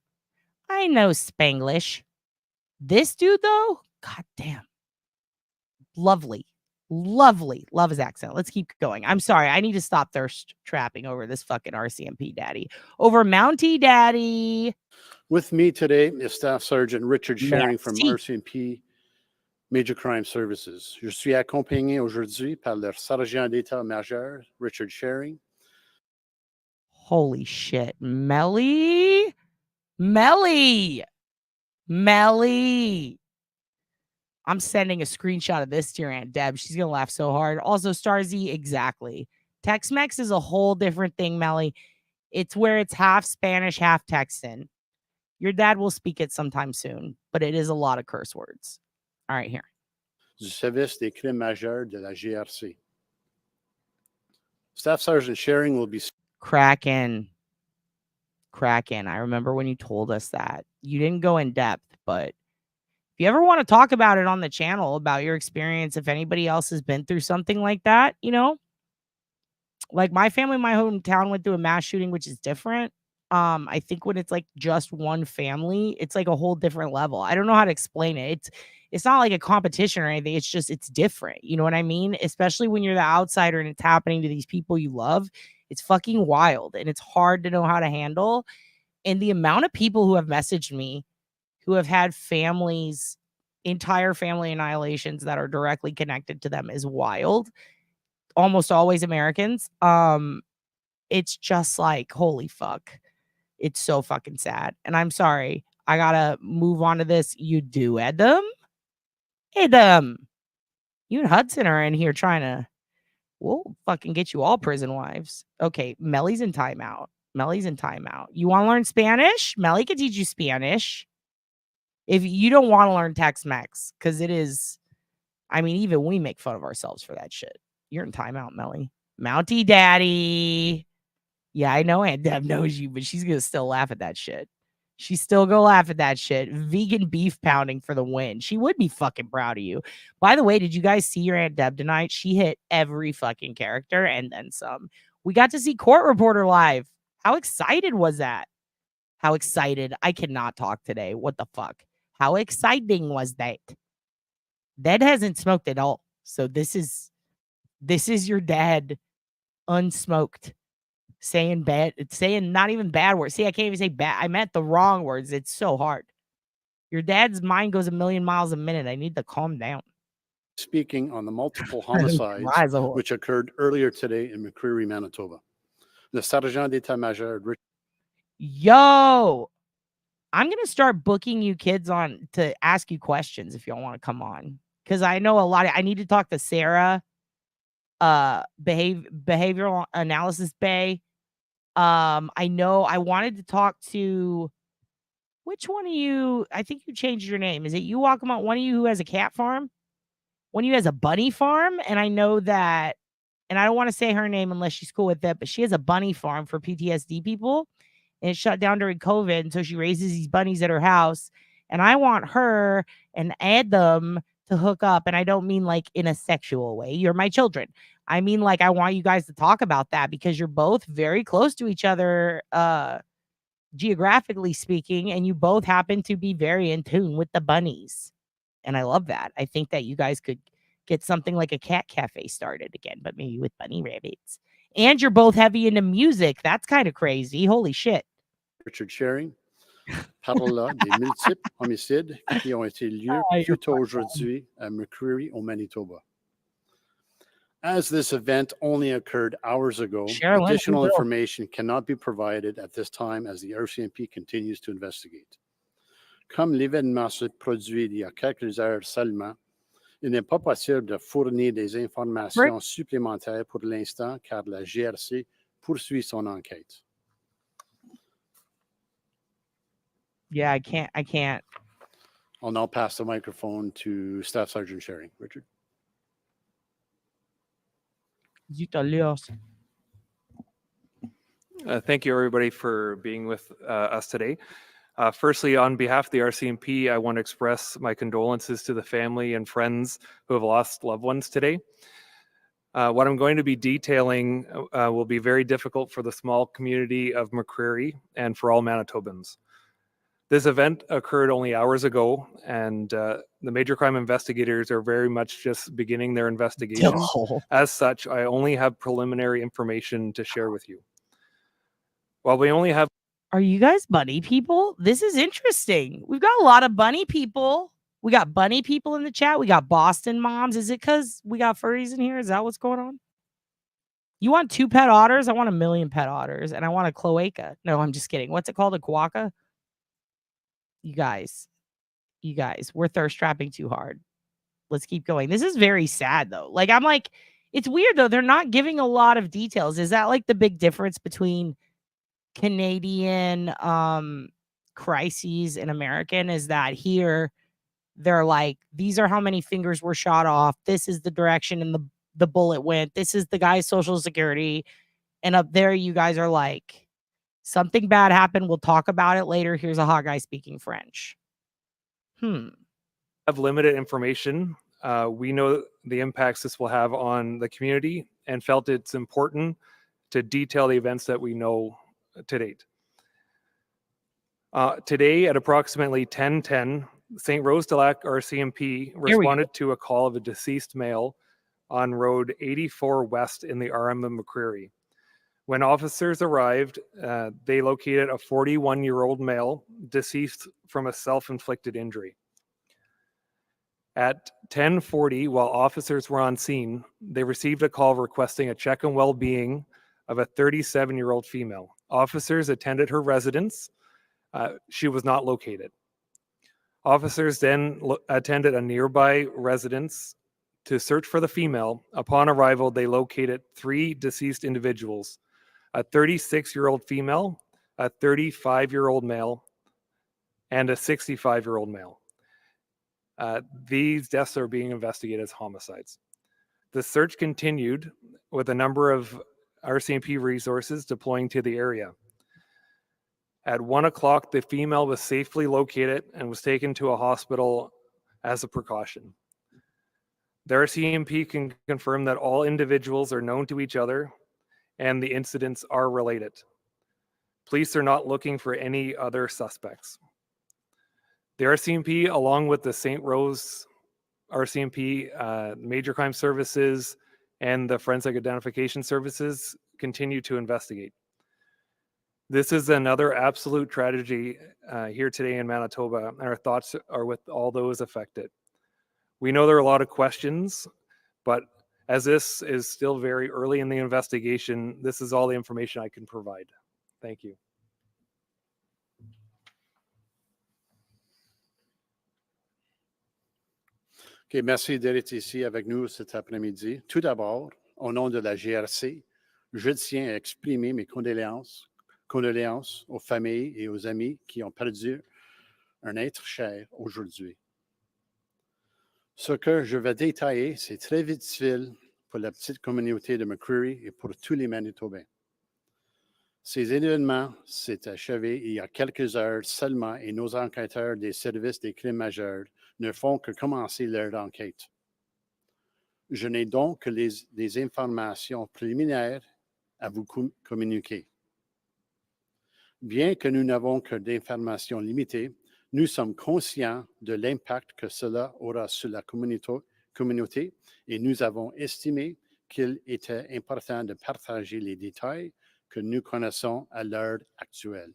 I know Spanglish. This dude, though, god damn. Lovely. Love his accent. Let's keep going. I'm sorry. I need to stop thirst trapping over this fucking RCMP daddy. Over Mountie daddy. With me today is Staff Sergeant Richard Sharing from RCMP Major Crime Services. Je suis accompagné aujourd'hui par le Sergent d'État-Major, Richard Sharing. Holy shit. Melly. I'm sending a screenshot of this to your Aunt Deb. She's going to laugh so hard. Also, Starzy, exactly. Tex-Mex is a whole different thing, Melly. It's where it's half Spanish, half Texan. Your dad will speak it sometime soon, but it is a lot of curse words. All right, here. Du service des crimes majeurs de la GRC. Staff Sergeant Sharing will be... Kraken. I remember when you told us that. You didn't go in depth, but if you ever want to talk about it on the channel, about your experience, if anybody else has been through something like that, you know, like my family, my hometown went through a mass shooting, which is different. I think when it's like just one family, it's like a whole different level. I don't know how to explain it. It's not like a competition or anything. It's just, it's different. You know what I mean? Especially when you're the outsider and it's happening to these people you love. It's fucking wild and it's hard to know how to handle. And the amount of people who have messaged me who have had families, entire family annihilations that are directly connected to them is wild. Almost always Americans. It's just like, holy fuck. It's so fucking sad. And I'm sorry. I gotta move on to this. You do, Adam? Adam. You and Hudson are in here trying to, we'll fucking get you all prison wives. Okay, Melly's in timeout. You want to learn Spanish? Melly can teach you Spanish. If you don't want to learn Tex-Mex, because it is, I mean, even we make fun of ourselves for that shit. You're in timeout, Melly. Mountie Daddy. Yeah, I know Aunt Deb knows you, but she's gonna still laugh at that shit. She's still gonna laugh at that shit. Vegan beef pounding for the win. She would be fucking proud of you. By the way, did you guys see your Aunt Deb tonight? She hit every fucking character and then some. We got to see Court Reporter live. How excited was that? How excited. I cannot talk today. What the fuck? How exciting was that? Dad hasn't smoked at all. So this is your dad unsmoked. Saying not even bad words. See, I can't even say bad. I meant the wrong words. It's so hard. Your dad's mind goes a million miles a minute. I need to calm down. Speaking on the multiple homicides which occurred earlier today in McCreary, Manitoba. The Sergeant d'État-Major Yo, I'm gonna start booking you kids on to ask you questions if y'all want to come on. Because I know a lot I need to talk to Sarah, behavioral analysis bay. I know I wanted to talk to which one of you? I think you changed your name. Is it you, Walkabout? One of you who has a cat farm? One of you has a bunny farm? And I know that, and I don't want to say her name unless she's cool with it, but she has a bunny farm for PTSD people. And it shut down during COVID. And so she raises these bunnies at her house. And I want her and Adam to hook up. And I don't mean like in a sexual way. You're my children. I mean, like, I want you guys to talk about that because you're both very close to each other, geographically speaking, and you both happen to be very in tune with the bunnies. And I love that. I think that you guys could get something like a cat cafe started again, but maybe with bunny rabbits. And you're both heavy into music. That's kind of crazy. Holy shit. Richard Sharing parle des multiples homicides qui ont été lieux plus tôt aujourd'hui à McCreary, au Manitoba. As this event only occurred hours ago, additional information cannot be provided at this time as the RCMP continues to investigate. Comme l'événement se produit il y a quelques heures seulement, il n'est pas possible de fournir des informations supplémentaires pour l'instant car la GRC poursuit son enquête. Yeah, I can't. I'll now pass the microphone to Staff Sergeant Sharing. Richard. Thank you, everybody, for being with us today. Firstly, on behalf of the RCMP, I want to express my condolences to the family and friends who have lost loved ones today. What I'm going to be detailing will be very difficult for the small community of McCreary and for all Manitobans. This event occurred only hours ago, and the major crime investigators are very much just beginning their investigation. As such, I only have preliminary information to share with you. While we only have... Are you guys bunny people? This is interesting. We've got a lot of bunny people. We got bunny people in the chat. We got Boston moms. Is it because we got furries in here? Is that what's going on? You want 2 pet otters? I want 1 million pet otters, and I want a cloaca. No, I'm just kidding. What's it called? A quokka? You guys, we're thirst trapping too hard. Let's keep going. This is very sad though. Like, I'm like, it's weird though. They're not giving a lot of details. Is that like the big difference between Canadian crises and American? Is that here they're like, these are how many fingers were shot off. This is the direction and the bullet went. This is the guy's social security. And up there, you guys are like, something bad happened. We'll talk about it later. Here's a hot guy speaking French. Have limited information. We know the impacts this will have on the community and felt it's important to detail the events that we know to date. Today at approximately 10:10, St. Rose de Lac RCMP responded to a call of a deceased male on Road 84 West in the RM of McCreary. When officers arrived, they located a 41-year-old male deceased from a self-inflicted injury. At 10:40, while officers were on scene, they received a call requesting a check on well-being of a 37-year-old female. Officers attended her residence. She was not located. Officers then attended a nearby residence to search for the female. Upon arrival, they located 3 deceased individuals, a 36-year-old female, a 35-year-old male, and a 65-year-old male. These deaths are being investigated as homicides. The search continued with a number of RCMP resources deploying to the area. At 1 o'clock, the female was safely located and was taken to a hospital as a precaution. The RCMP can confirm that all individuals are known to each other and the incidents are related. Police are not looking for any other suspects. The RCMP, along with the St. Rose RCMP, Major Crime Services, and the Forensic Identification Services continue to investigate. This is another absolute tragedy here today in Manitoba, and our thoughts are with all those affected. We know there are a lot of questions, but as this is still very early in the investigation, this is all the information I can provide. Thank you. OK, merci d'être ici avec nous cet après-midi. Tout d'abord, au nom de la GRC, je tiens à exprimer mes condoléances aux familles et aux amis qui ont perdu un être cher aujourd'hui. Ce que je vais détailler, c'est très difficile pour la petite communauté de McCreary et pour tous les Manitobains. Ces événements s'est achevé il y a quelques heures seulement et nos enquêteurs des services des crimes majeurs ne font que commencer leur enquête. Je n'ai donc que des informations préliminaires à vous communiquer. Bien que nous n'avons que d'informations limitées, nous sommes conscients de l'impact que cela aura sur la communauté et nous avons estimé qu'il était important de partager les détails que nous connaissons à l'heure actuelle.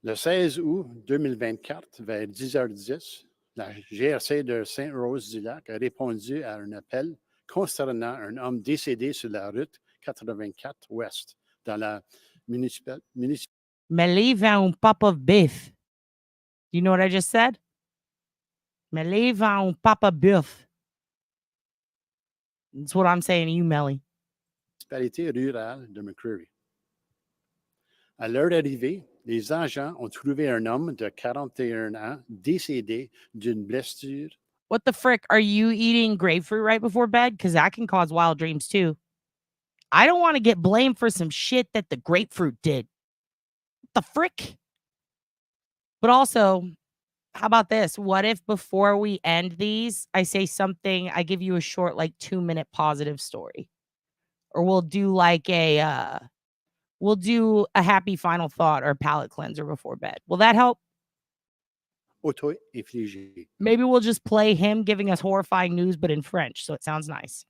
Le 16 août 2024, vers 10h10, la GRC de Saint-Rose-du-Lac a répondu à un appel concernant un homme décédé sur la route 84 Ouest, dans la municipalité. Me leave un pop of beef. You know what I just said? Me leave un pop of beef. That's what I'm saying to you, Melly. Municipalité rurale de McCreary. À leur arrivée, les agents ont trouvé un homme de 41 ans décédé d'une blessure. What the frick? Are you eating grapefruit right before bed? Because that can cause wild dreams too. I don't want to get blamed for some shit that the grapefruit did. What the frick? But also, how about this? What if before we end these, I say something, I give you a short, like 2-minute positive story? Or we'll do like we'll do a happy final thought or a palate cleanser before bed. Will that help? Auto-infligé. Maybe we'll just play him giving us horrifying news, but in French, so it sounds nice.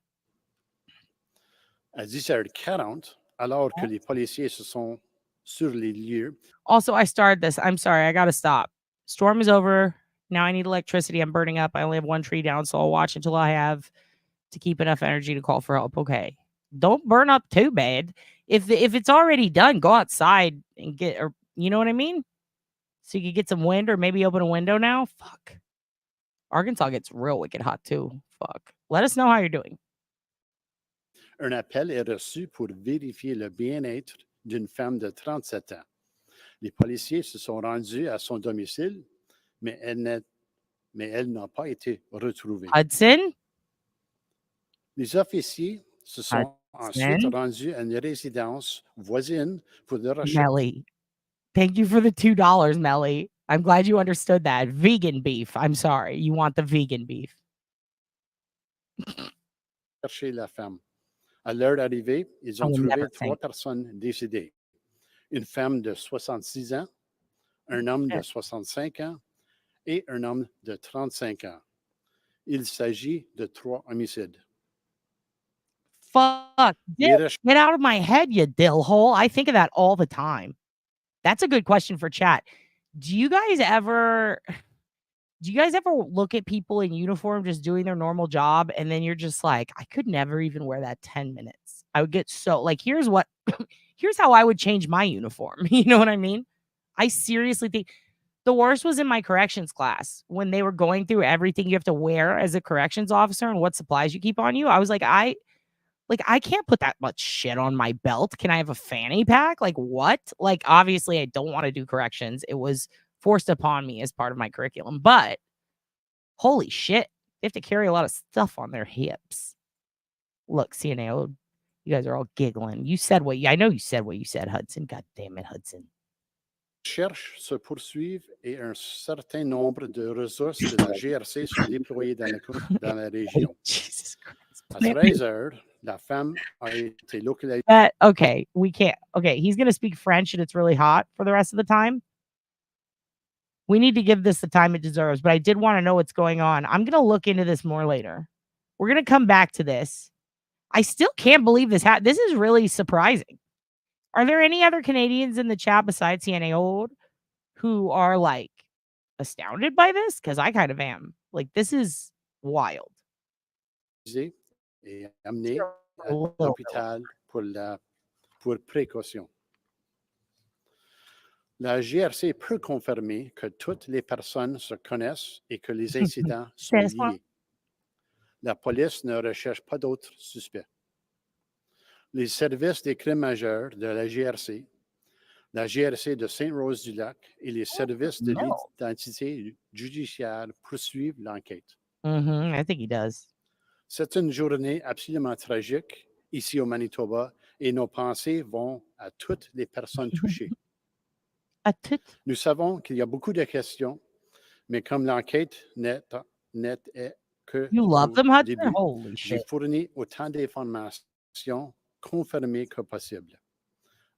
À 10h40, alors que les policiers se sont sur les lieux. Also, I started this. I'm sorry. I got to stop. Storm is over. Now I need electricity. I'm burning up. I only have one tree down, so I'll watch until I have to keep enough energy to call for help. Okay. Don't burn up too bad. If it's already done, go outside and get, or you know what I mean? So you could get some wind or maybe open a window now. Fuck. Arkansas gets real wicked hot too. Fuck. Let us know how you're doing. Un appel est reçu pour vérifier le bien-être d'une femme de 37 ans. Les policiers se sont rendus à son domicile, mais elle n'a pas été retrouvée. Hudson? Les officiers se sont ensuite rendus à une résidence voisine pour le rechercher. Melly. Thank you for the $2, Melly. I'm glad you understood that. Vegan beef. I'm sorry. You want the vegan beef. Chercher la femme. À leur arrivée, ils ont trouvé 3 personnes décédées. Une femme de 66 ans, un homme de 65 ans et un homme de 35 ans. Il s'agit de 3 homicides. Fuck. Get out of my head, you dill hole. I think of that all the time. That's a good question for chat. Do you guys ever look at people in uniform just doing their normal job and then you're just like, I could never even wear that 10 minutes. I would get so like, here's how I would change my uniform. You know what I mean? I seriously think the worst was in my corrections class when they were going through everything you have to wear as a corrections officer and what supplies you keep on you. I was like, I can't put that much shit on my belt. Can I have a fanny pack? Like what? Like, obviously I don't want to do corrections. It was forced upon me as part of my curriculum, but holy shit, they have to carry a lot of stuff on their hips. Look, CNA, you guys are all giggling. You said what I know you said what you said, Hudson. God damn it, Hudson. Recherches se poursuivent et un certain nombre de ressources de la GRC sont déployées dans la région. Jesus Christ. À 13 heures, la femme a été localisée. Okay, we can't. Okay, he's going to speak French and it's really hot for the rest of the time. We need to give this the time it deserves, but I did want to know what's going on. I'm going to look into this more later. We're going to come back to this. I still can't believe this. This is really surprising. Are there any other Canadians in the chat besides CNA Old who are like astounded by this? Because I kind of am. Like, this is wild. Et amené à l'hôpital pour précaution. La GRC peut confirmer que toutes les personnes se connaissent et que les incidents sont liés. La police ne recherche pas d'autres suspects. Les services des crimes majeurs de la GRC de Sainte-Rose-du-Lac et les services de l'identité judiciaire poursuivent l'enquête. I think he does. C'est une journée absolument tragique ici au Manitoba et nos pensées vont à toutes les personnes touchées. Nous savons qu'il y a beaucoup de questions, mais comme l'enquête n'est que au début, j'ai fourni autant d'informations confirmées que possible.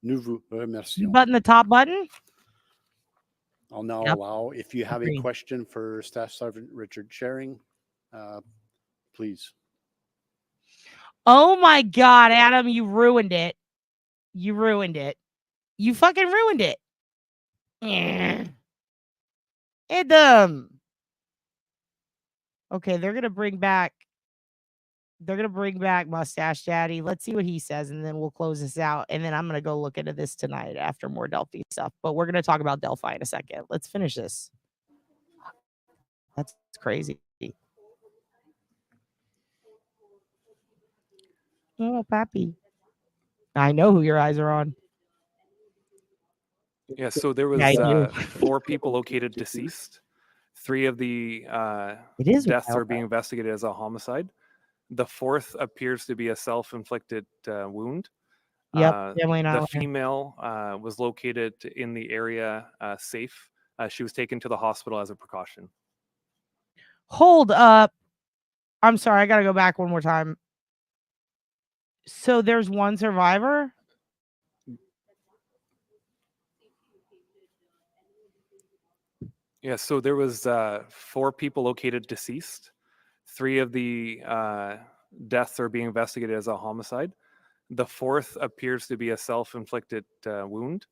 Nous vous remercions. Button the top button? I'll now allow, if you have a question for Staff Sergeant Richard Sharing, please. Oh my God, Adam, you ruined it. You ruined it. You fucking ruined it. Adam. Okay, they're gonna bring back Mustache Daddy. Let's see what he says, and then we'll close this out. And then I'm gonna go look into this tonight after more Delphi stuff. But we're gonna talk about Delphi in a second. Let's finish this. That's crazy. Oh, Pappy. I know who your eyes are on. Yeah, so there was 4 people located deceased. 3 of the deaths are being investigated as a homicide. The 4th appears to be a self-inflicted wound. The female was located in the area safe. She was taken to the hospital as a precaution. Hold up. I'm sorry, I gotta go back one more time. So there's one survivor? Yeah, so there was 4 people located deceased. 3 of the deaths are being investigated as a homicide. The 4th appears to be a self-inflicted wound.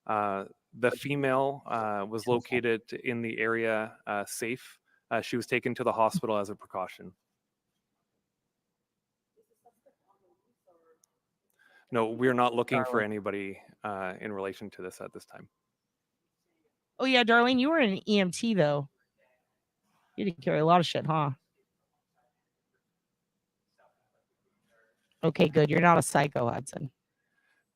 The female was located in the area safe. She was taken to the hospital as a precaution. No, we're not looking for anybody in relation to this at this time. Oh, yeah, Darlene, you were an EMT, though. You didn't carry a lot of shit, huh? Okay, good. You're not a psycho, Hudson.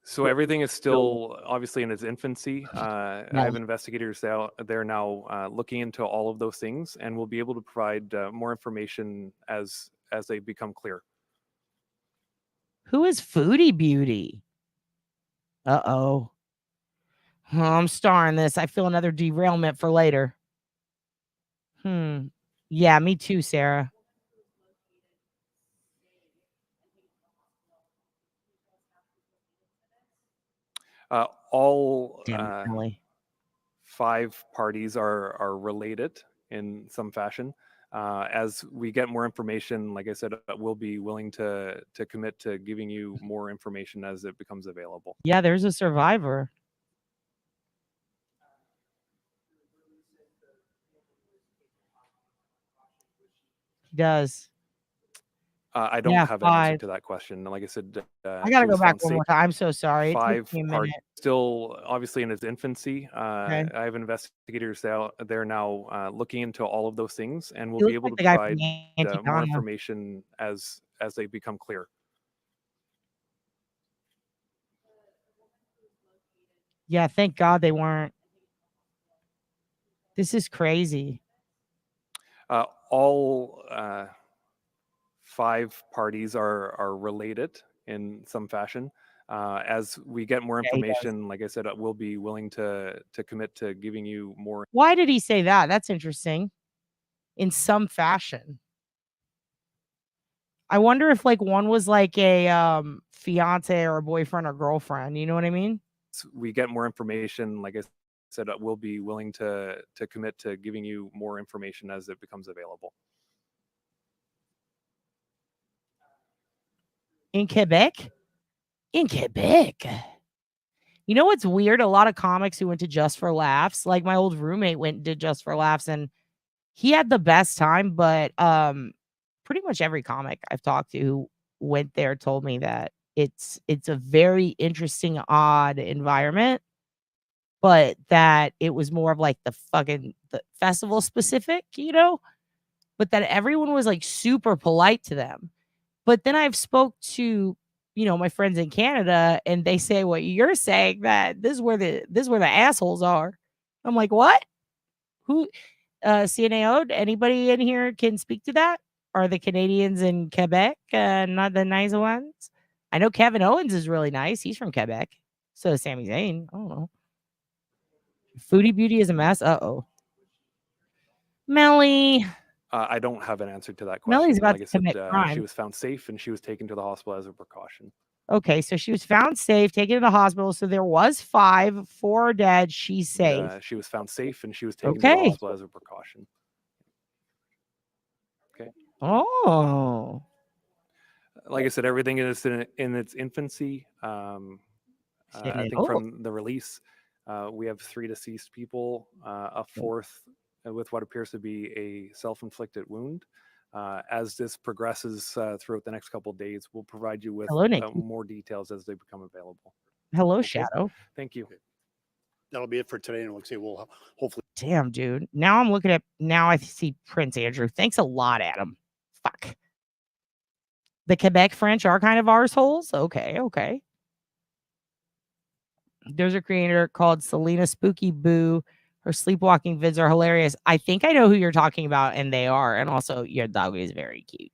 So everything is still obviously in its infancy. I have investigators out there now looking into all of those things, and we'll be able to provide more information as they become clear. Who is Foodie Beauty? Uh-oh. Oh, I'm starring this. I feel another derailment for later. Yeah, me too, Sarah. All 5 parties are related in some fashion. As we get more information, like I said, we'll be willing to commit to giving you more information as it becomes available. Yeah, there's a survivor. He does. I don't have an answer to that question. Like I said, I gotta go back one more time. I'm so sorry. 5 parties still obviously in its infancy. I have investigators out there now looking into all of those things, and we'll be able to provide more information as they become clear. Yeah, thank God they weren't. This is crazy. All 5 parties are related in some fashion. As we get more Yeah, he does. information, like I said, we'll be willing to commit to giving you more. Why did he say that? That's interesting. In some fashion. I wonder if like one was like a fiance or a boyfriend or girlfriend. You know what I mean? As we get more information, like I said, we'll be willing to commit to giving you more information as it becomes available. In Quebec? In Quebec. You know what's weird? A lot of comics who went to Just for Laughs, like my old roommate went and did Just for Laughs, and he had the best time, but pretty much every comic I've talked to who went there told me that it's a very interesting, odd environment, but that it was more of like the festival specific, you know, but that everyone was like super polite to them. But then I've spoke to, you know, my friends in Canada, and they say what you're saying, that this is where the assholes are. I'm like, what? Who? CNAO? Anybody in here can speak to that? Are the Canadians in Quebec not the nice ones? I know Kevin Owens is really nice. He's from Quebec. So is Sami Zayn. I don't know. Foodie Beauty is a mess. Uh-oh. Melly. I don't have an answer to that question. Melly's about like I to said, commit crime. she was found safe and she was taken to the hospital as a precaution. Okay, so she was found safe, taken to the hospital. So there was 5, 4 are dead. She's safe. She was found safe and she was taken to the hospital as a precaution. Okay. Oh. Like I said, everything is in its infancy. I think from the release, we have 3 deceased people, a 4th with what appears to be a self-inflicted wound. As this progresses throughout the next couple of days, we'll provide you with more details as they become available. Hello, okay. Shadow. Thank you. Okay. That'll be it for today, and we'll hopefully. Damn, dude. Now I'm looking at. Now I see Prince Andrew. Thanks a lot, Adam. Fuck. The Quebec French are kind of arseholes. Okay. There's a creator called Selena Spooky Boo. Her sleepwalking vids are hilarious. I think I know who you're talking about, and they are. And also, your dog is very cute.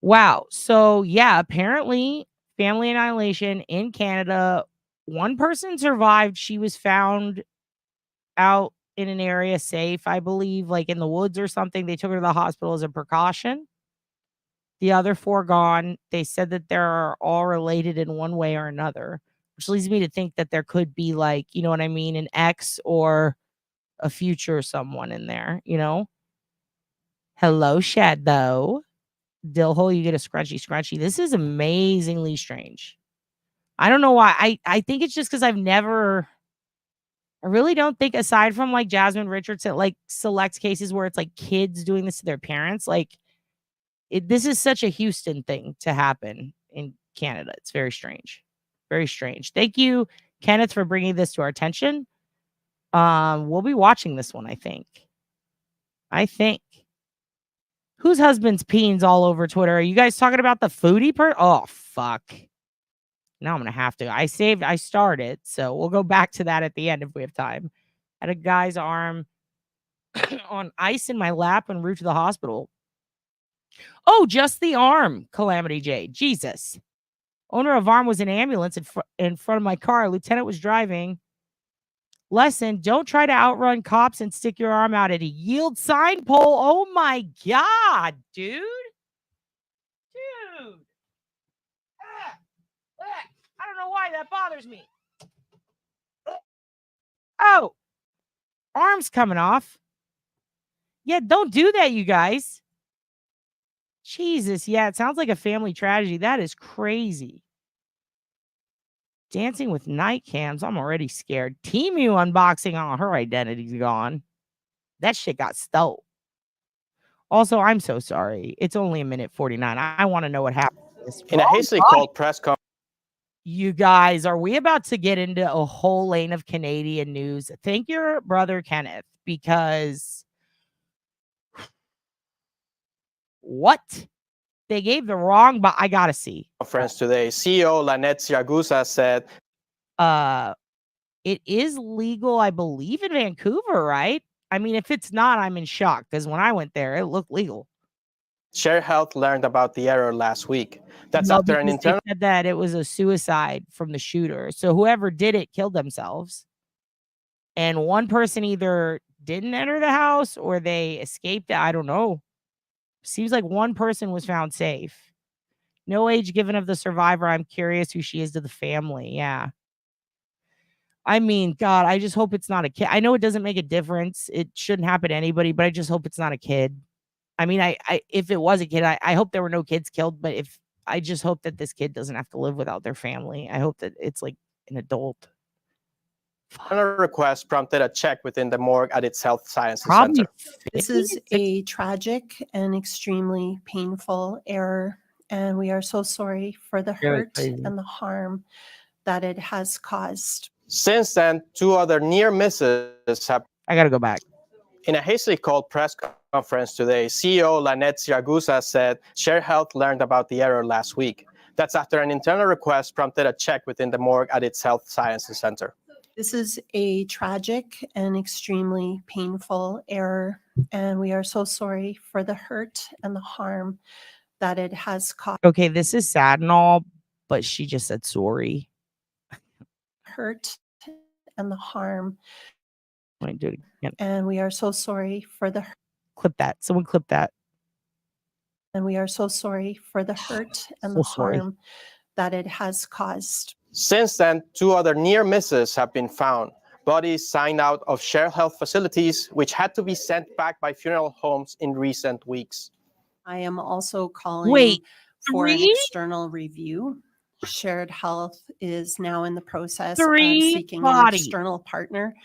Wow. So, yeah, apparently, family annihilation in Canada. One person survived. She was found out in an area safe, I believe, like in the woods or something. They took her to the hospital as a precaution. The other 4 gone. They said that they're all related in one way or another, which leads me to think that there could be, like, you know what I mean, an ex or a future someone in there, you know? Hello, Shadow. Dillhole, you get a scrunchy. This is amazingly strange. I don't know why. I think it's just because I really don't think, aside from like Jasmine Richardson, like select cases where it's like kids doing this to their parents, like this is such a Houston thing to happen in Canada. It's very strange. Very strange. Thank you, Kenneth, for bringing this to our attention. We'll be watching this one, I think. Whose husband's peens all over Twitter? Are you guys talking about the foodie part? Oh, fuck. Now I'm going to have to. I started, so we'll go back to that at the end if we have time. Had a guy's arm on ice in my lap en route to the hospital. Oh, just the arm, Calamity J. Jesus. Owner of arm was in ambulance in front of my car. Lieutenant was driving. Lesson, don't try to outrun cops and stick your arm out at a yield sign pole. Oh my God, dude. I don't know why that bothers me. Oh, arm's coming off. Yeah, don't do that, you guys. Jesus, yeah, it sounds like a family tragedy. That is crazy. Dancing with night cams. I'm already scared. Temu unboxing. Oh, her identity's gone. That shit got stole. Also, I'm so sorry. It's only 1:49. I want to know what happened. In a hastily called press conference. You guys, are we about to get into a whole lane of Canadian news? Thank your brother Kenneth, because what? They gave the wrong, but I gotta see. Conference today. CEO Lynette Siragusa said it is legal, I believe, in Vancouver, right? I mean, if it's not, I'm in shock, because when I went there, it looked legal. Share Health learned about the error last week. That's No, after an because they internal said that it was a suicide from the shooter. So whoever did it killed themselves. And one person either didn't enter the house or they escaped. I don't know. Seems like one person was found safe. No age given of the survivor. I'm curious who she is to the family. Yeah. I mean, God, I just hope it's not a kid. I know it doesn't make a difference. It shouldn't happen to anybody, but I just hope it's not a kid. I mean, I if it was a kid, I hope there were no kids killed, but if I just hope that this kid doesn't have to live without their family. I hope that it's like an adult. request prompted a check within the morgue at its health sciences Probably center. This is a tragic and extremely painful error, and we are so sorry for the Really hurt crazy. and the harm that it has caused. Since then, 2 other near misses have. I gotta go back. In a hastily called press conference today, CEO Lynette Siragusa said Share Health learned about the error last week. That's after an internal request prompted a check within the morgue at its health sciences center. This is a tragic and extremely painful error, and we are so sorry for the hurt and the harm that it has caused. Okay, this is sad and all, but she just said sorry. Hurt and the harm, Let me do it again. and we are so sorry for the Clip that. Someone clip that. and we are so sorry for the hurt and So the sorry. harm that it has caused. Since then, 2 other near misses have been found. Bodies signed out of Share Health facilities, which had to be sent back by funeral homes in recent weeks. I am also calling Wait, for an 3? external review. Shared Health is now in the process 3 of seeking bodies. an external partner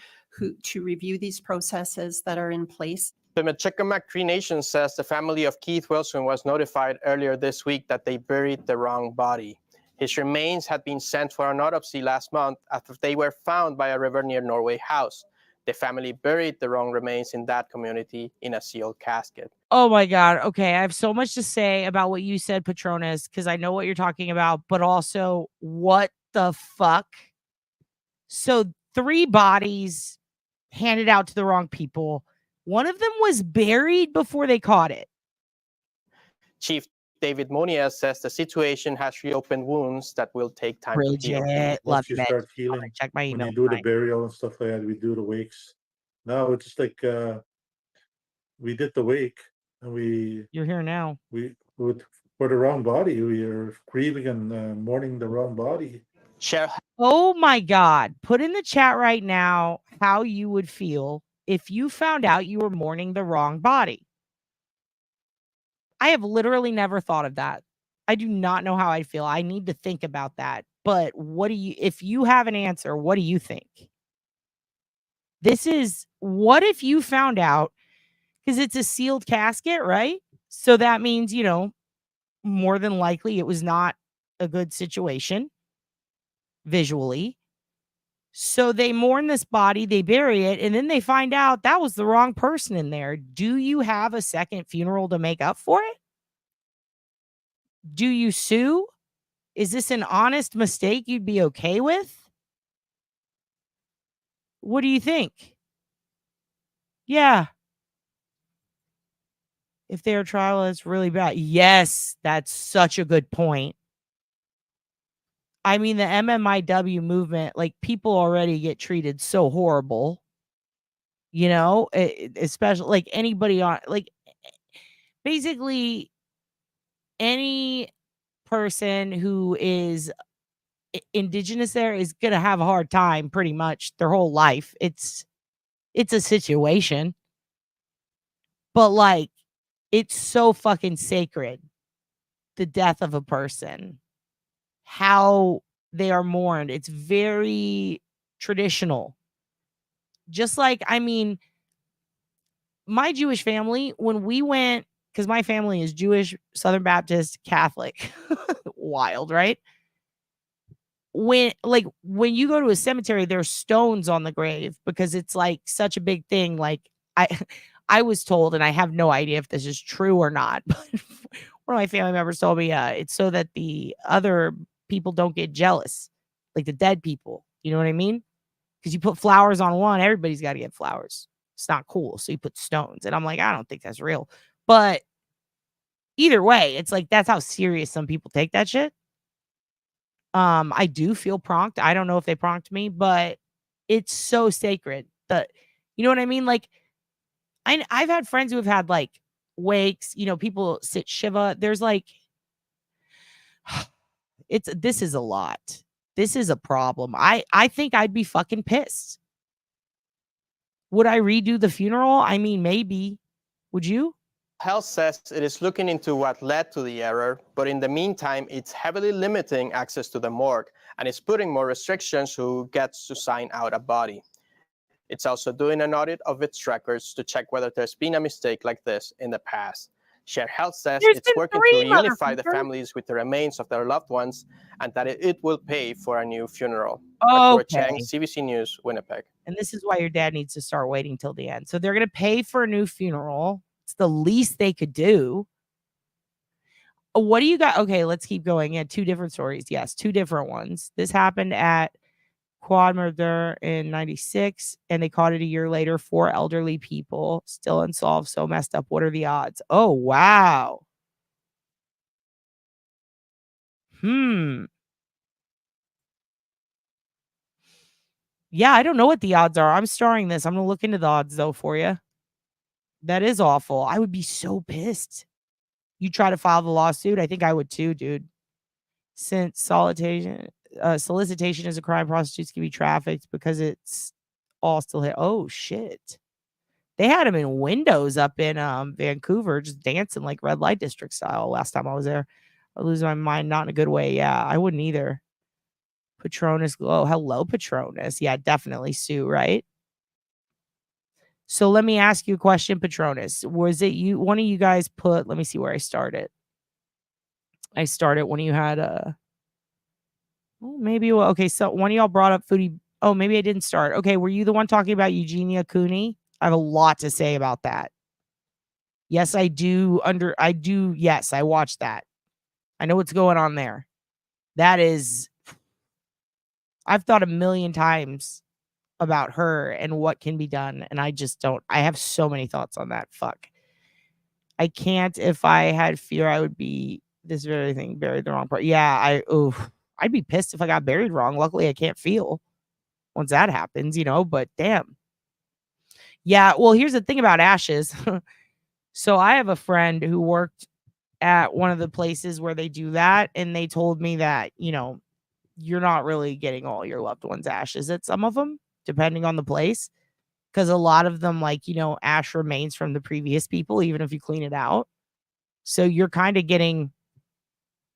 to review these processes that are in place. The Michigamak Cree Nation says the family of Keith Wilson was notified earlier this week that they buried the wrong body. His remains had been sent for an autopsy last month after they were found by a river near Norway House. The family buried the wrong remains in that community in a sealed casket. Oh my God. Okay. I have so much to say about what you said, Patronus, because I know what you're talking about, but also what the fuck? So 3 bodies handed out to the wrong people. One of them was buried before they caught it. Chief David Monia says the situation has reopened wounds that will take time to heal. Bridget, love Once you it. start I'm healing, gonna check my when email. you do the tonight. burial and stuff like that, we do the wakes. No, it's just like we did the wake and You're here now. for the wrong body. We are grieving and mourning the wrong body. Share Oh my God. Put in the chat right now how you would feel if you found out you were mourning the wrong body. I have literally never thought of that. I do not know how I feel. I need to think about that. But if you have an answer, what do you think? What if you found out, because it's a sealed casket, right? So that means, more than likely it was not a good situation visually. So they mourn this body, they bury it, and then they find out that was the wrong person in there. Do you have a second funeral to make up for it? Do you sue? Is this an honest mistake you'd be okay with? What do you think? Yeah. If their trial is really bad. Yes, that's such a good point. I mean, the MMIW movement, like people already get treated so horrible, especially like anybody on, like basically any person who is indigenous there is going to have a hard time pretty much their whole life. It's a situation, but like, it's so fucking sacred. The death of a person, how they are mourned. It's very traditional. Just like, I mean, my Jewish family, when we went, because my family is Jewish, Southern Baptist, Catholic, wild, right? When you go to a cemetery, there's stones on the grave because it's like such a big thing. Like I was told, and I have no idea if this is true or not, but one of my family members told me it's so that the other people don't get jealous, like the dead people. You know what I mean? Because you put flowers on one, everybody's got to get flowers. It's not cool. So you put stones. And I'm like, I don't think that's real. But either way, it's like that's how serious some people take that shit. I do feel pronked. I don't know if they pronked me, but it's so sacred that, you know what I mean? Like, I've had friends who have had like wakes, you know, people sit Shiva. There's like, this is a lot. This is a problem. I think I'd be fucking pissed. Would I redo the funeral? I mean, maybe. Would you? Health says it is looking into what led to the error, but in the meantime, it's heavily limiting access to the morgue and it's putting more restrictions who gets to sign out a body. It's also doing an audit of its records to check whether there's been a mistake like this in the past. Share Health says There's it's been working 3, to reunify the motherfucker. families with the remains of their loved ones and that it will pay for a new funeral. Arturo Chang, Okay. CBC News, Winnipeg. And this is why your dad needs to start waiting till the end. So they're going to pay for a new funeral. It's the least they could do. What do you got? Okay, let's keep going. Yeah, 2 different stories. Yes, 2 different ones. This happened at Quad Murder in 96, and they caught it a year later. 4 elderly people still unsolved. So messed up. What are the odds? Oh, wow. Yeah, I don't know what the odds are. I'm starring this. I'm going to look into the odds, though, for you. That is awful. I would be so pissed. You try to file the lawsuit? I think I would too, dude. Since solicitation is a crime, prostitutes can be trafficked because it's all still here. Oh, shit. They had him in windows up in Vancouver, just dancing like red light district style last time I was there. I lose my mind, not in a good way. Yeah, I wouldn't either. Patronus Glow. Hello, Patronus. Yeah, definitely Sue, right? So let me ask you a question, Patronus. Was it you? One of you guys put, let me see where I started. I started when you had maybe, okay, so one of y'all brought up Foodie. Oh, maybe I didn't start. Okay, were you the one talking about Eugenia Cooney? I have a lot to say about that. Yes, I do. Yes, I watched that. I know what's going on there. That is, I've thought a million times about her and what can be done. And I just don't, I have so many thoughts on that. Fuck. I can't, if I had fear, I would be this very thing, buried the wrong part. Yeah, I'd be pissed if I got buried wrong. Luckily, I can't feel once that happens, you know, but damn. Yeah, well, here's the thing about ashes. So I have a friend who worked at one of the places where they do that, and they told me that, you know, you're not really getting all your loved ones' ashes at some of them, depending on the place. Because a lot of them, like, you know, ash remains from the previous people, even if you clean it out. So you're kind of getting,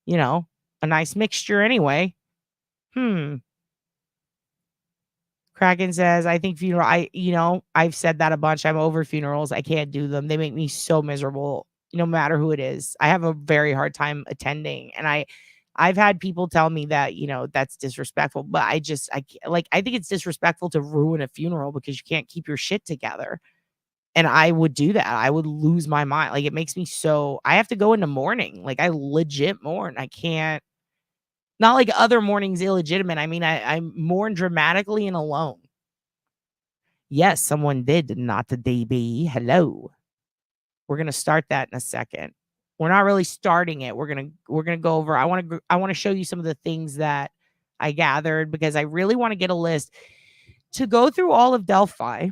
you know, a nice mixture anyway. Kraken says, I think funeral, I've said that a bunch. I'm over funerals. I can't do them. They make me so miserable, no matter who it is. I have a very hard time attending. And I've had people tell me that, you know, that's disrespectful, but I think it's disrespectful to ruin a funeral because you can't keep your shit together. And I would do that. I would lose my mind. Like, it makes me so, I have to go into mourning. Like, I legit mourn. I can't, not like other mourning's illegitimate. I mean, I mourn dramatically and alone. Yes, someone did, not the DB. Hello. We're going to start that in a second. We're not really starting it. We're going to go over. I want to show you some of the things that I gathered because I really want to get a list. To go through all of Delphi,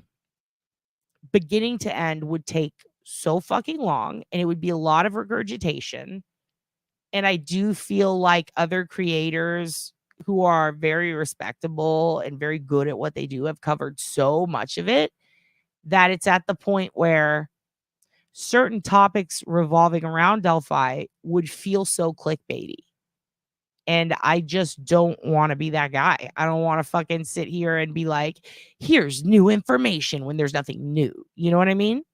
beginning to end, would take so fucking long, and it would be a lot of regurgitation. And I do feel like other creators who are very respectable and very good at what they do have covered so much of it that it's at the point where certain topics revolving around Delphi would feel so clickbaity. And I just don't want to be that guy. I don't want to fucking sit here and be like, here's new information when there's nothing new. You know what I mean?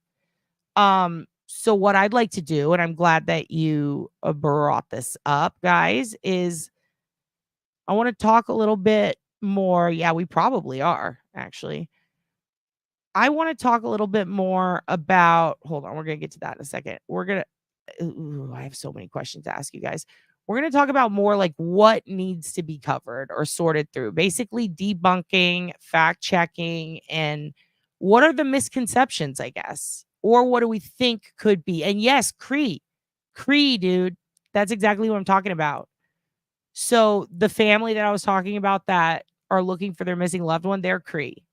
So what I'd like to do, and I'm glad that you brought this up, guys, is I want to talk a little bit more. Yeah, we probably are, actually. I want to talk a little bit more about, hold on, we're going to get to that in a second. I have so many questions to ask you guys. We're going to talk about more like what needs to be covered or sorted through. Basically debunking, fact checking, and what are the misconceptions, I guess? Or what do we think could be? And yes, Cree, Cree, dude. That's exactly what I'm talking about. So the family that I was talking about that are looking for their missing loved one, they're Cree.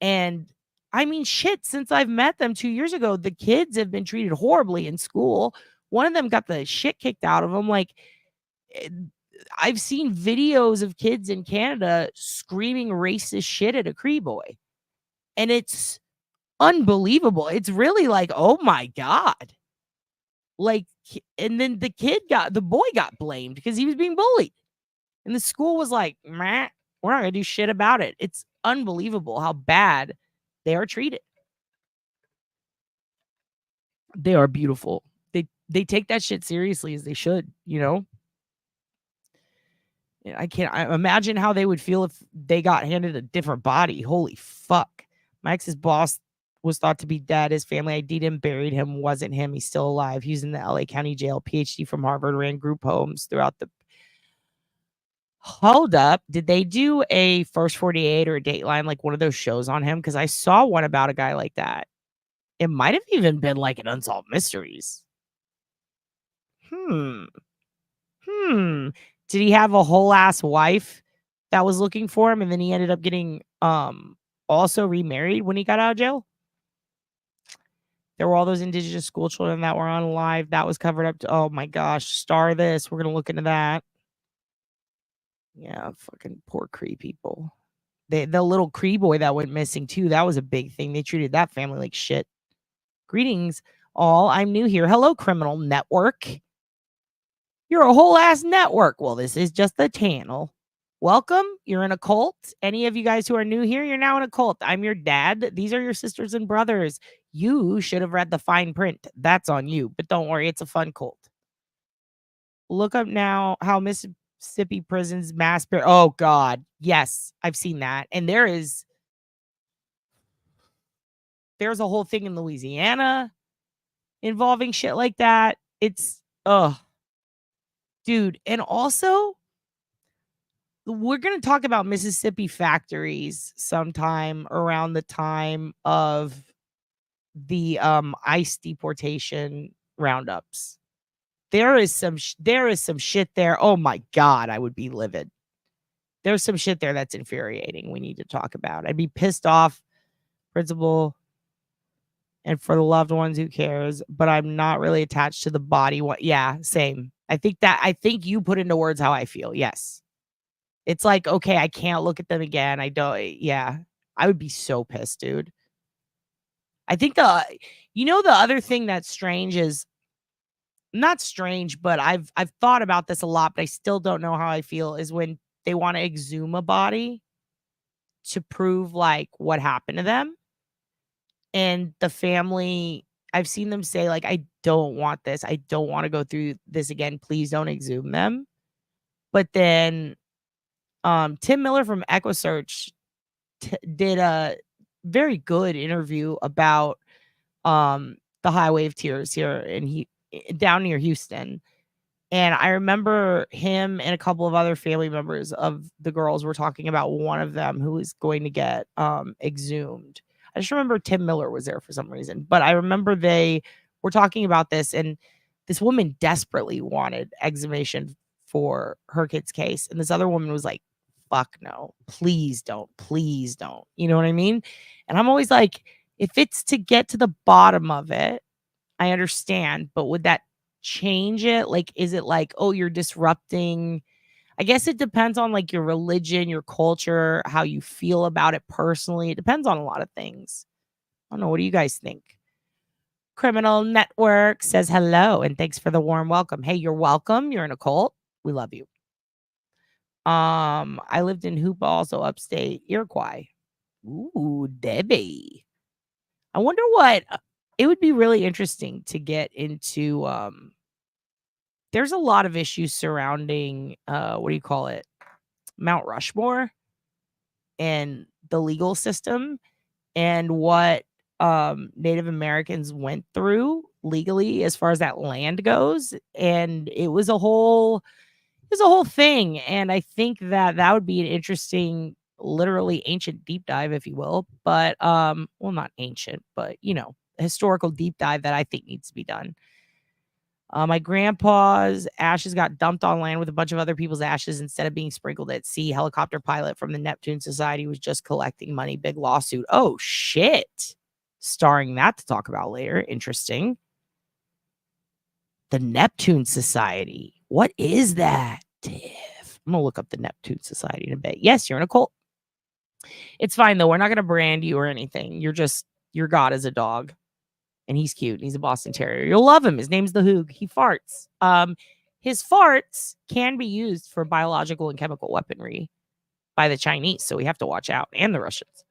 And I mean, shit, since I've met them 2 years ago, the kids have been treated horribly in school. One of them got the shit kicked out of them. Like, eh, I've seen videos of kids in Canada screaming racist shit at a Cree boy. And it's unbelievable. It's really like, oh my God. Like, and then the boy got blamed because he was being bullied. And the school was like, meh, we're not going to do shit about it. It's unbelievable how bad they are treated. They are beautiful. They take that shit seriously as they should, you know? I imagine how they would feel if they got handed a different body. Holy fuck. My ex's boss was thought to be dead. His family ID'd him, buried him, wasn't him. He's still alive. He's in the LA County Jail, PhD from Harvard, ran group homes throughout the. Hold up. Did they do a First 48 or a Dateline, like one of those shows on him? Because I saw one about a guy like that. It might have even been like an Unsolved Mysteries. Did he have a whole ass wife that was looking for him, and then he ended up getting also remarried when he got out of jail? There were all those indigenous school children that were on live. That was covered up to, oh my gosh, star this. We're gonna look into that. Yeah, fucking poor Cree people. The little Cree boy that went missing too, that was a big thing. They treated that family like shit. Greetings, all. I'm new here. Hello, criminal network. You're a whole ass network. Well, this is just the channel. Welcome. You're in a cult. Any of you guys who are new here, you're now in a cult. I'm your dad. These are your sisters and brothers. You should have read the fine print. That's on you. But don't worry, it's a fun cult. Look up now how Mississippi prisons mass oh God. Yes, I've seen that. And there's a whole thing in Louisiana involving shit like that. It's dude. And also, we're going to talk about Mississippi factories sometime around the time of the ICE deportation roundups. There is some shit there. Oh my God, I would be livid. There's some shit there that's infuriating. We need to talk about. I'd be pissed off, principal, and for the loved ones, who cares? But I'm not really attached to the body. What? Yeah, same. I think you put into words how I feel. Yes. It's like, okay, I can't look at them again. I don't. Yeah, I would be so pissed, dude. I think the other thing that's strange is not strange, but I've thought about this a lot, but I still don't know how I feel is when they want to exhume a body to prove like what happened to them. And the family, I've seen them say like, I don't want this. I don't want to go through this again. Please don't exhume them. But then Tim Miller from EchoSearch did a very good interview about the Highway of Tears here down near Houston. And I remember him and a couple of other family members of the girls were talking about one of them who was going to get exhumed. I just remember Tim Miller was there for some reason, but I remember they were talking about this, and this woman desperately wanted exhumation for her kid's case. And this other woman was like, fuck no, please don't. You know what I mean? And I'm always like, if it's to get to the bottom of it, I understand, but would that change it? Like, is it like, oh, you're disrupting? I guess it depends on like your religion, your culture, how you feel about it personally. It depends on a lot of things. I don't know. What do you guys think? Criminal Network says hello and thanks for the warm welcome. Hey, you're welcome. You're in a cult. We love you. I lived in Hoopa, also upstate Iroquois. Ooh, Debbie. I wonder what it would be really interesting to get into. There's a lot of issues surrounding what do you call it? Mount Rushmore and the legal system and what Native Americans went through legally as far as that land goes. And it was a whole thing. And I think that would be an interesting, literally ancient deep dive, if you will. But well, not ancient, but historical deep dive that I think needs to be done. My grandpa's ashes got dumped on land with a bunch of other people's ashes instead of being sprinkled at sea. Helicopter pilot from the Neptune Society was just collecting money. Big lawsuit. Oh, shit. Starring that to talk about later. Interesting. The Neptune Society. What is that, Tiff? I'm going to look up the Neptune Society in a bit. Yes, you're in a cult. It's fine, though. We're not going to brand you or anything. Your god is a dog. And he's cute. He's a Boston Terrier. You'll love him. His name's the Hoog. He farts. His farts can be used for biological and chemical weaponry by the Chinese, so we have to watch out, and the Russians.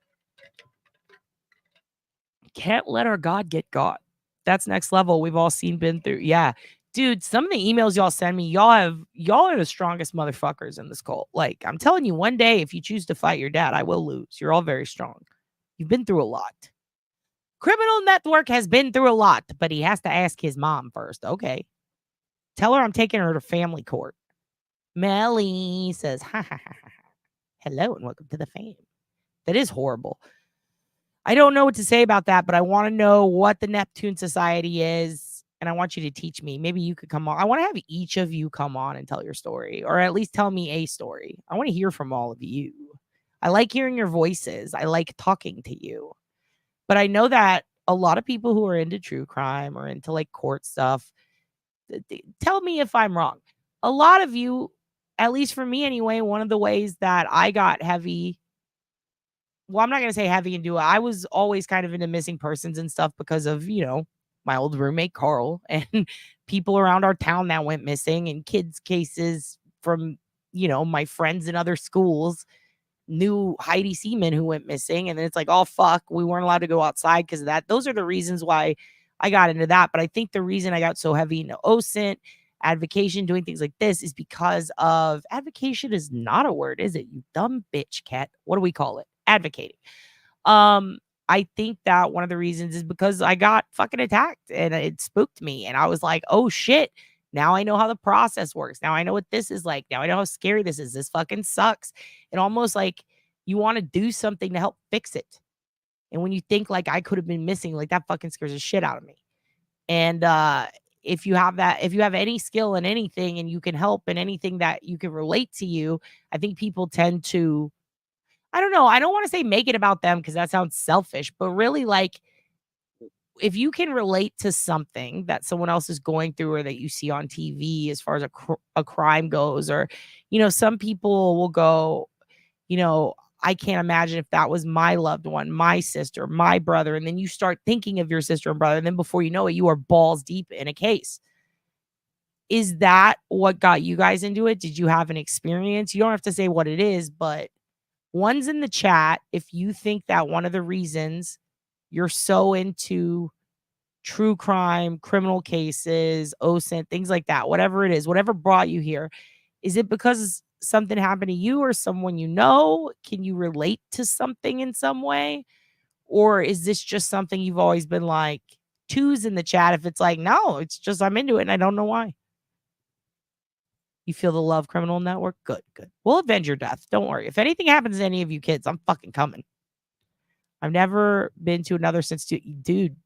Can't let our god get got. That's next level. We've all been through. Yeah, dude. Some of the emails y'all send me, y'all are the strongest motherfuckers in this cult. Like, I'm telling you, one day if you choose to fight your dad, I will lose. You're all very strong. You've been through a lot. Criminal network has been through a lot, but he has to ask his mom first. Okay. Tell her I'm taking her to family court. Melly says, ha, ha, ha, ha. Hello and welcome to the fam. That is horrible. I don't know what to say about that, but I want to know what the Neptune Society is, and I want you to teach me. Maybe you could come on. I want to have each of you come on and tell your story, or at least tell me a story. I want to hear from all of you. I like hearing your voices. I like talking to you. But I know that a lot of people who are into true crime or into like court stuff, tell me if I'm wrong. A lot of you, at least for me anyway, one of the ways that I got heavy, well, I'm not going to say heavy into it. I was always kind of into missing persons and stuff because of, my old roommate, Carl, and people around our town that went missing, and kids' cases from, my friends in other schools. Knew Heidi Seaman who went missing, and then it's like, oh fuck, we weren't allowed to go outside because of that. Those are the reasons why I got into that. But I think the reason I got so heavy into OSINT, advocation, doing things like this is because of advocation is not a word, is it? You dumb bitch, cat. What do we call it? Advocating. I think that one of the reasons is because I got fucking attacked and it spooked me, and I was like, oh shit. Now I know how the process works. Now I know what this is like. Now I know how scary this is. This fucking sucks. And almost like you want to do something to help fix it. And when you think like I could have been missing, like that fucking scares the shit out of me. And if you have any skill in anything and you can help in anything that you can relate to you, I think people tend to, I don't know. I don't want to say make it about them because that sounds selfish, but really like, if you can relate to something that someone else is going through or that you see on TV as far as a crime goes, or, some people will go, I can't imagine if that was my loved one, my sister, my brother. And then you start thinking of your sister and brother. And then before you know it, you are balls deep in a case. Is that what got you guys into it? Did you have an experience? You don't have to say what it is, but one's in the chat. If you think that one of the reasons you're so into true crime, criminal cases, OSINT, things like that, whatever it is, whatever brought you here, is it because something happened to you or someone you know? Can you relate to something in some way? Or is this just something you've always been like, twos in the chat if it's like, no, it's just I'm into it and I don't know why. You feel the love, Criminal Network? Good, good. We'll avenge your death. Don't worry. If anything happens to any of you kids, I'm fucking coming. I've never been to another since, dude,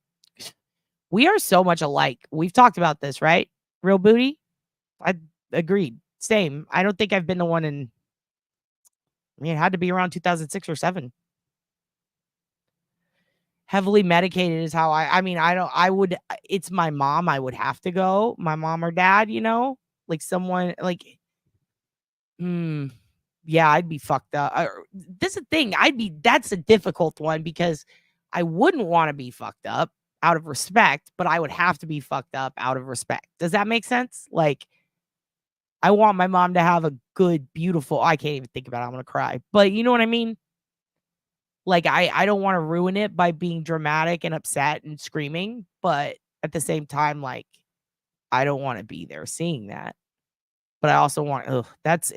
we are so much alike. We've talked about this, right? Real booty? I agreed. Same. I don't think I've been the one it had to be around 2006 or 7. Heavily medicated is how it's my mom. I would have to go. My mom or dad, like someone like, yeah, I'd be fucked up. This is the thing. That's a difficult one because I wouldn't want to be fucked up out of respect, but I would have to be fucked up out of respect. Does that make sense? Like, I want my mom to have a good, beautiful, I can't even think about it. I'm going to cry, but you know what I mean? Like, I don't want to ruin it by being dramatic and upset and screaming, but at the same time, like, I don't want to be there seeing that. But I also want, that's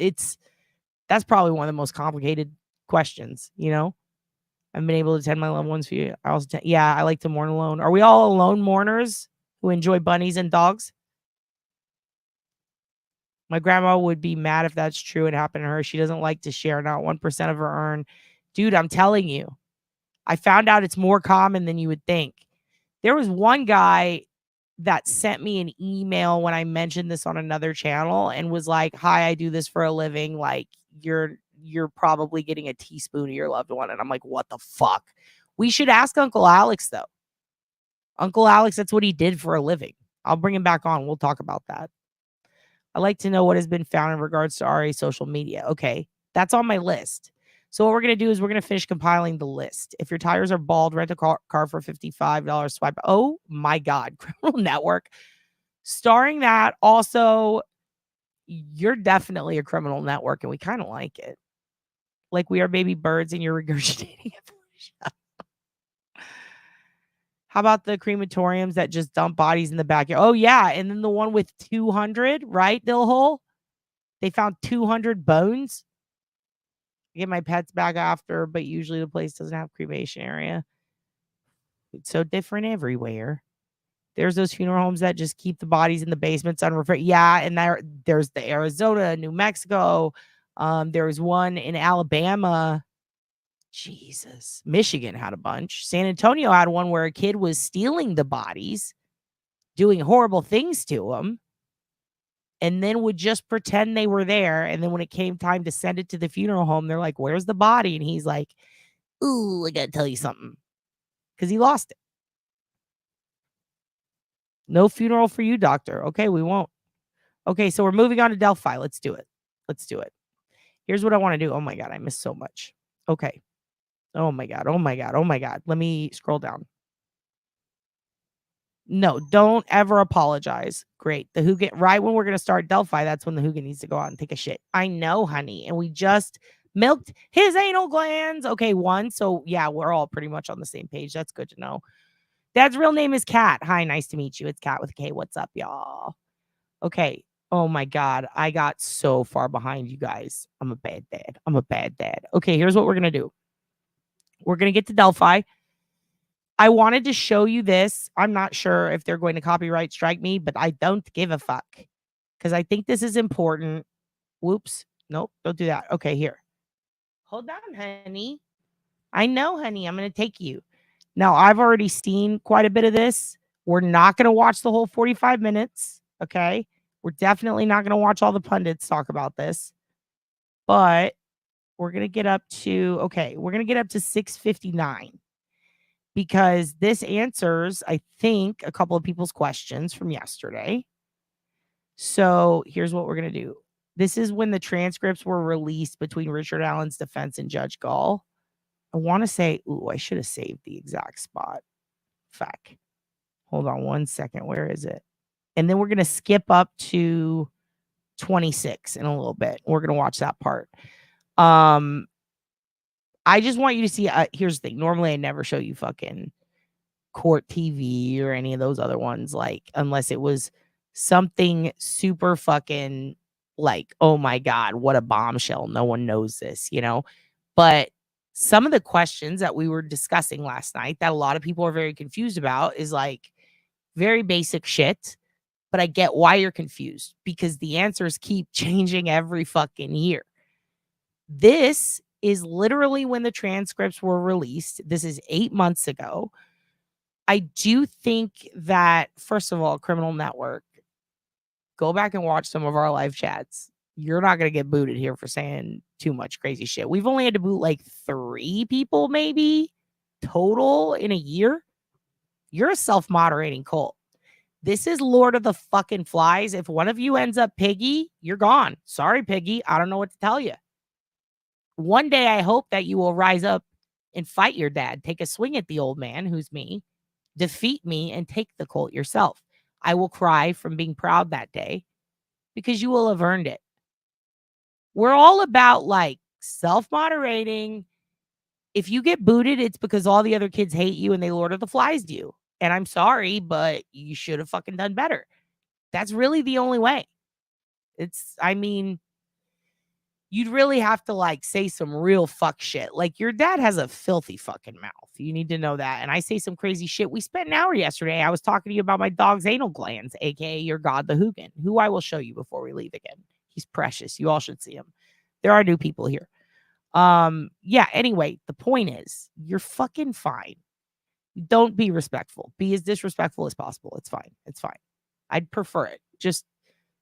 probably one of the most complicated questions, I've been able to attend my loved ones for you. I like to mourn alone. Are we all alone mourners who enjoy bunnies and dogs? My grandma would be mad if that's true and happened to her. She doesn't like to share, not 1% of her earn. Dude, I'm telling you, I found out it's more common than you would think. There was one guy that sent me an email when I mentioned this on another channel and was like, "Hi, I do this for a living. Like, you're probably getting a teaspoon of your loved one." And I'm like, "What the fuck?" We should ask Uncle Alex though. Uncle Alex, that's what he did for a living. I'll bring him back on. We'll talk about that. I'd like to know what has been found in regards to RA social media. Okay, that's on my list. So what we're going to do is we're going to finish compiling the list. If your tires are bald, rent a car for $55, swipe. Oh my God, Criminal Network. Starring that, also, you're definitely a criminal network, and we kind of like it. Like we are baby birds and you're regurgitating it. How about the crematoriums that just dump bodies in the backyard? Oh, yeah. And then the one with 200, right, Dillhole? They found 200 bones. I get my pets back after, but usually the place doesn't have cremation area. It's so different everywhere. There's those funeral homes that just keep the bodies in the basements unreferred. Yeah, and there's the Arizona, New Mexico. There was one in Alabama. Jesus. Michigan had a bunch. San Antonio had one where a kid was stealing the bodies, doing horrible things to them, and then would just pretend they were there. And then when it came time to send it to the funeral home, they're like, "Where's the body?" And he's like, "Ooh, I got to tell you something." Because he lost it. No funeral for you, doctor. Okay, we won't. Okay, so we're moving on to Delphi. Let's do it. Let's do it. Here's what I want to do. Oh my God, I missed so much. Okay. Oh my God. Oh my God. Oh my God. Let me scroll down. No, don't ever apologize. Great. The Hoogan, right when we're going to start Delphi, that's when the Hoogan needs to go out and take a shit. I know, honey. And we just milked his anal glands. Okay, one. So yeah, we're all pretty much on the same page. That's good to know. Dad's real name is Kat. Hi, nice to meet you. It's Kat with a K. What's up, y'all? Okay. Oh my God. I got so far behind you guys. I'm a bad dad. I'm a bad dad. Okay, here's what we're going to do. We're going to get to Delphi. I wanted to show you this. I'm not sure if they're going to copyright strike me, but I don't give a fuck because I think this is important. Whoops. Nope. Don't do that. Okay, here. Hold on, honey. I know, honey. I'm going to take you. Now, I've already seen quite a bit of this. We're not going to watch the whole 45 minutes. Okay. We're definitely not going to watch all the pundits talk about this. But we're going to get up to, okay, we're going to get up to 6:59. Because this answers, I think, a couple of people's questions from yesterday. So here's what we're going to do. This is when the transcripts were released between Richard Allen's defense and Judge Gall. I want to say, ooh, I should have saved the exact spot. Fuck. Hold on one second. Where is it? And then we're going to skip up to 26 in a little bit. We're going to watch that part. I just want you to see, here's the thing. Normally, I never show you fucking court TV or any of those other ones, like, unless it was something super fucking like, oh my God, what a bombshell. No one knows this, you know? But some of the questions that we were discussing last night that a lot of people are very confused about is like very basic shit. But I get why you're confused because the answers keep changing every fucking year. This is literally when the transcripts were released. This is 8 months ago. I do think that, first of all, Criminal Network, go back and watch some of our live chats. You're not going to get booted here for saying too much crazy shit. We've only had to boot like 3 people maybe total in a year. You're a self-moderating cult. This is Lord of the fucking Flies. If one of you ends up Piggy, you're gone. Sorry, Piggy. I don't know what to tell you. One day, I hope that you will rise up and fight your dad. Take a swing at the old man, who's me. Defeat me and take the cult yourself. I will cry from being proud that day because you will have earned it. We're all about like self-moderating. If you get booted, it's because all the other kids hate you and they Lord of the Flies you. And I'm sorry, but you should have fucking done better. That's really the only way. You'd really have to like say some real fuck shit. Like your dad has a filthy fucking mouth. You need to know that. And I say some crazy shit. We spent an hour yesterday. I was talking to you about my dog's anal glands, aka your god, the Hoogan, who I will show you before we leave again. He's precious. You all should see him. There are new people here. Yeah, anyway, the point is you're fucking fine. Don't be respectful. Be as disrespectful as possible. It's fine. It's fine. I'd prefer it. Just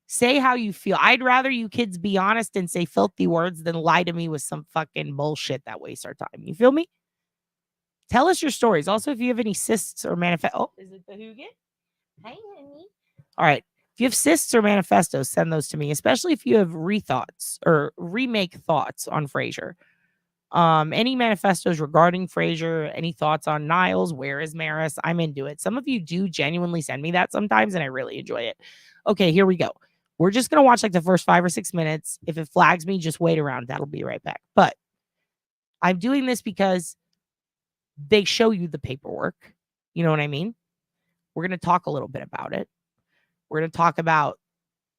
say how you feel. I'd rather you kids be honest and say filthy words than lie to me with some fucking bullshit that wastes our time. You feel me? Tell us your stories. Also, if you have any cysts or manifest. Oh, is it the Hoogan? Hi, honey. All right. If you have cysts or manifestos, send those to me, especially if you have rethoughts or remake thoughts on Frasier. Any manifestos regarding Frasier, any thoughts on Niles, where is Maris? I'm into it. Some of you do genuinely send me that sometimes, and I really enjoy it. Okay, here we go. We're just going to watch like the first 5 or 6 minutes. If it flags me, just wait around. That'll be right back. But I'm doing this because they show you the paperwork. You know what I mean? We're going to talk a little bit about it. We're going to talk about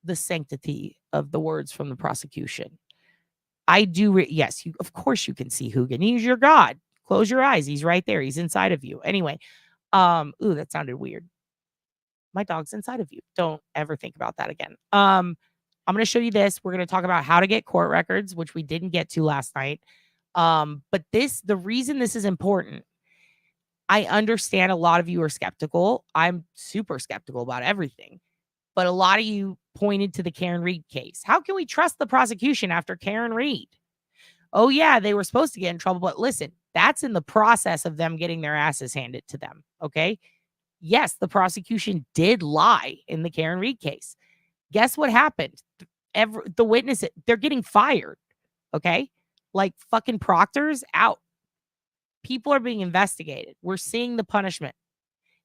the sanctity of the words from the prosecution. I do. Yes, of course you can see Hoogan. He's your God. Close your eyes. He's right there. He's inside of you. Anyway, ooh, that sounded weird. My dog's inside of you. Don't ever think about that again. I'm going to show you this. We're going to talk about how to get court records, which we didn't get to last night. But the reason this is important, I understand a lot of you are skeptical. I'm super skeptical about everything. But a lot of you pointed to the Karen Reed case. How can we trust the prosecution after Karen Reed? Oh, yeah, they were supposed to get in trouble. But listen, that's in the process of them getting their asses handed to them. Okay. Yes, the prosecution did lie in the Karen Reed case. Guess what happened? The witness, they're getting fired. Okay. Like fucking proctors out. People are being investigated. We're seeing the punishment.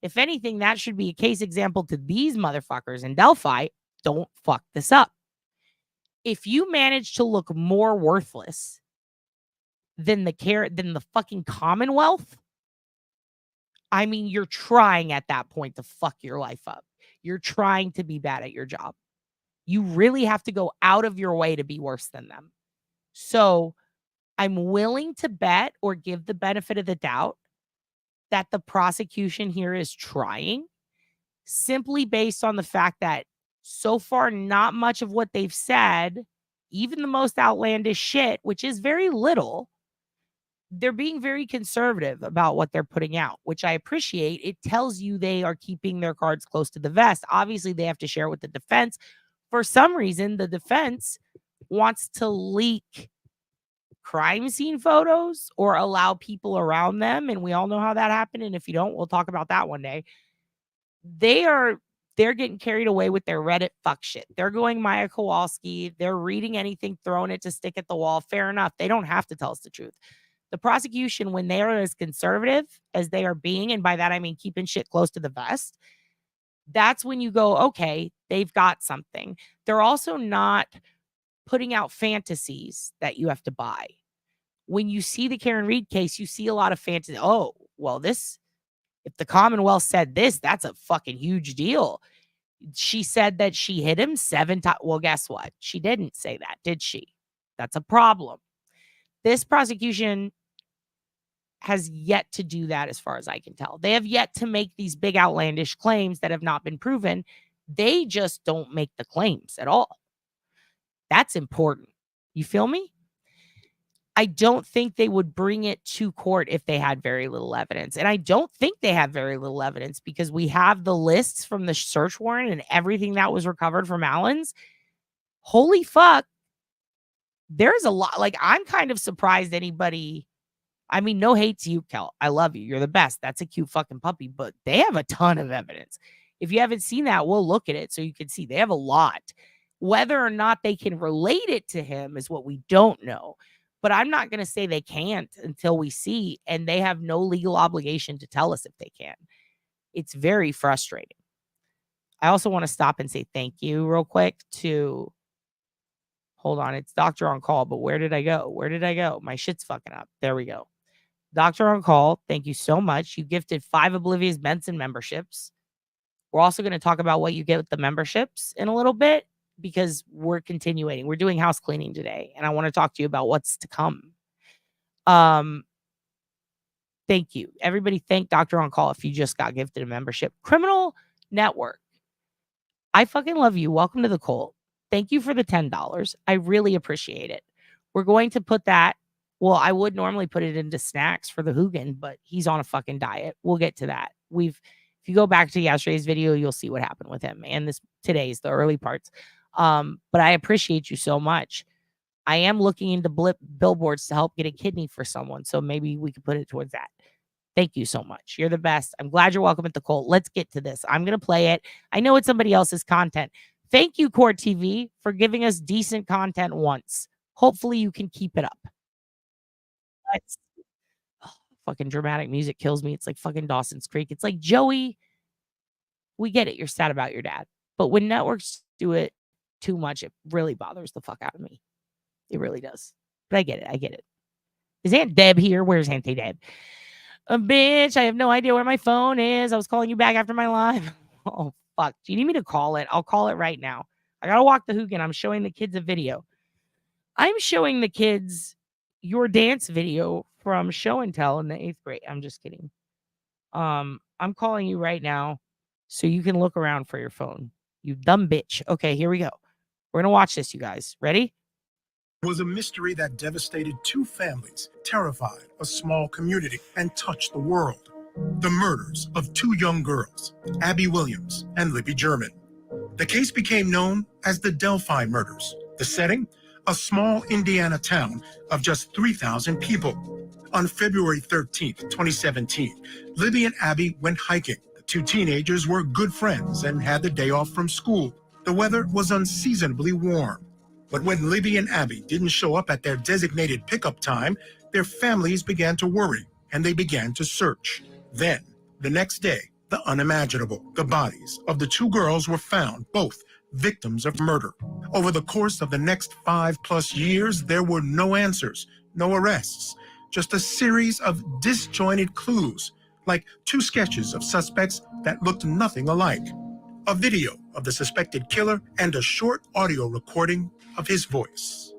If anything, that should be a case example to these motherfuckers in Delphi. Don't fuck this up. If you manage to look more worthless than the fucking Commonwealth, I mean, you're trying at that point to fuck your life up. You're trying to be bad at your job. You really have to go out of your way to be worse than them. So I'm willing to bet or give the benefit of the doubt that the prosecution here is trying, simply based on the fact that so far, not much of what they've said, even the most outlandish shit, which is very little, they're being very conservative about what they're putting out, which I appreciate. It tells you they are keeping their cards close to the vest. Obviously, they have to share with the defense. For some reason, the defense wants to leak crime scene photos or allow people around them. And we all know how that happened. And if you don't, we'll talk about that one day. They're getting carried away with their Reddit fuck shit. They're going Maya Kowalski. They're reading anything, throwing it to stick at the wall. Fair enough. They don't have to tell us the truth. The prosecution, when they are as conservative as they are being, and by that I mean keeping shit close to the vest, that's when you go, okay, they've got something. They're also not putting out fantasies that you have to buy. When you see the Karen Reed case, you see a lot of fantasy. Oh, well, if the Commonwealth said this, that's a fucking huge deal. She said that she hit him 7 times. Well, guess what? She didn't say that, did she? That's a problem. This prosecution has yet to do that as far as I can tell. They have yet to make these big outlandish claims that have not been proven. They just don't make the claims at all. That's important. You feel me? I don't think they would bring it to court if they had very little evidence. And I don't think they have very little evidence because we have the lists from the search warrant and everything that was recovered from Allen's. Holy fuck. There's a lot. Like, I'm kind of surprised anybody. I mean, no hate to you, Kel. I love you. You're the best. That's a cute fucking puppy. But they have a ton of evidence. If you haven't seen that, we'll look at it so you can see they have a lot. Whether or not they can relate it to him is what we don't know. But I'm not going to say they can't until we see, and they have no legal obligation to tell us if they can. It's very frustrating. I also want to stop and say thank you real quick to, hold on, it's Doctor on Call, but where did I go? Where did I go? My shit's fucking up. There we go. Doctor on Call, thank you so much. You gifted 5 Oblivious Benson memberships. We're also going to talk about what you get with the memberships in a little bit, because we're continuing. We're doing house cleaning today, and I want to talk to you about what's to come. Thank you. Everybody thank Doctor on Call if you just got gifted a membership. Criminal Network. I fucking love you. Welcome to the cult. Thank you for the $10. I really appreciate it. We're going to put that Well, I would normally put it into snacks for the Hoogan, but he's on a fucking diet. We'll get to that. If you go back to yesterday's video, you'll see what happened with him, and today's, the early parts. But I appreciate you so much. I am looking into billboards to help get a kidney for someone, so maybe we could put it towards that. Thank you so much. You're the best. I'm glad you're welcome at the cult. Let's get to this. I'm going to play it. I know it's somebody else's content. Thank you, Court TV, for giving us decent content once. Hopefully you can keep it up. Fucking dramatic music kills me. It's like fucking Dawson's Creek. It's like, Joey, we get it. You're sad about your dad. But when networks do it too much, it really bothers the fuck out of me. It really does. But I get it. I get it. Is Aunt Deb here? Where's Auntie Deb? Bitch, I have no idea where my phone is. I was calling you back after my live. Oh, fuck. Do you need me to call it? I'll call it right now. I got to walk the Hoogan. I'm showing the kids a video. I'm showing the kids your dance video from show and tell in the 8th grade. I'm just kidding. I'm calling you right now so you can look around for your phone. You dumb bitch. Okay, here we go. We're going to watch this, you guys. Ready? Was a mystery that devastated 2 families, terrified a small community, and touched the world. The murders of 2 young girls, Abby Williams and Libby German. The case became known as the Delphi Murders. The setting? A small Indiana town of just 3,000 people. On February 13th, 2017, Libby and Abby went hiking. The 2 teenagers were good friends and had the day off from school. The weather was unseasonably warm. But when Libby and Abby didn't show up at their designated pickup time, their families began to worry and they began to search. Then, the next day, the unimaginable. The bodies of the 2 girls were found, both victims of murder. Over the course of the next 5+ years, there were no answers, no arrests, just a series of disjointed clues, like 2 sketches of suspects that looked nothing alike, a video of the suspected killer, and a short audio recording of his voice.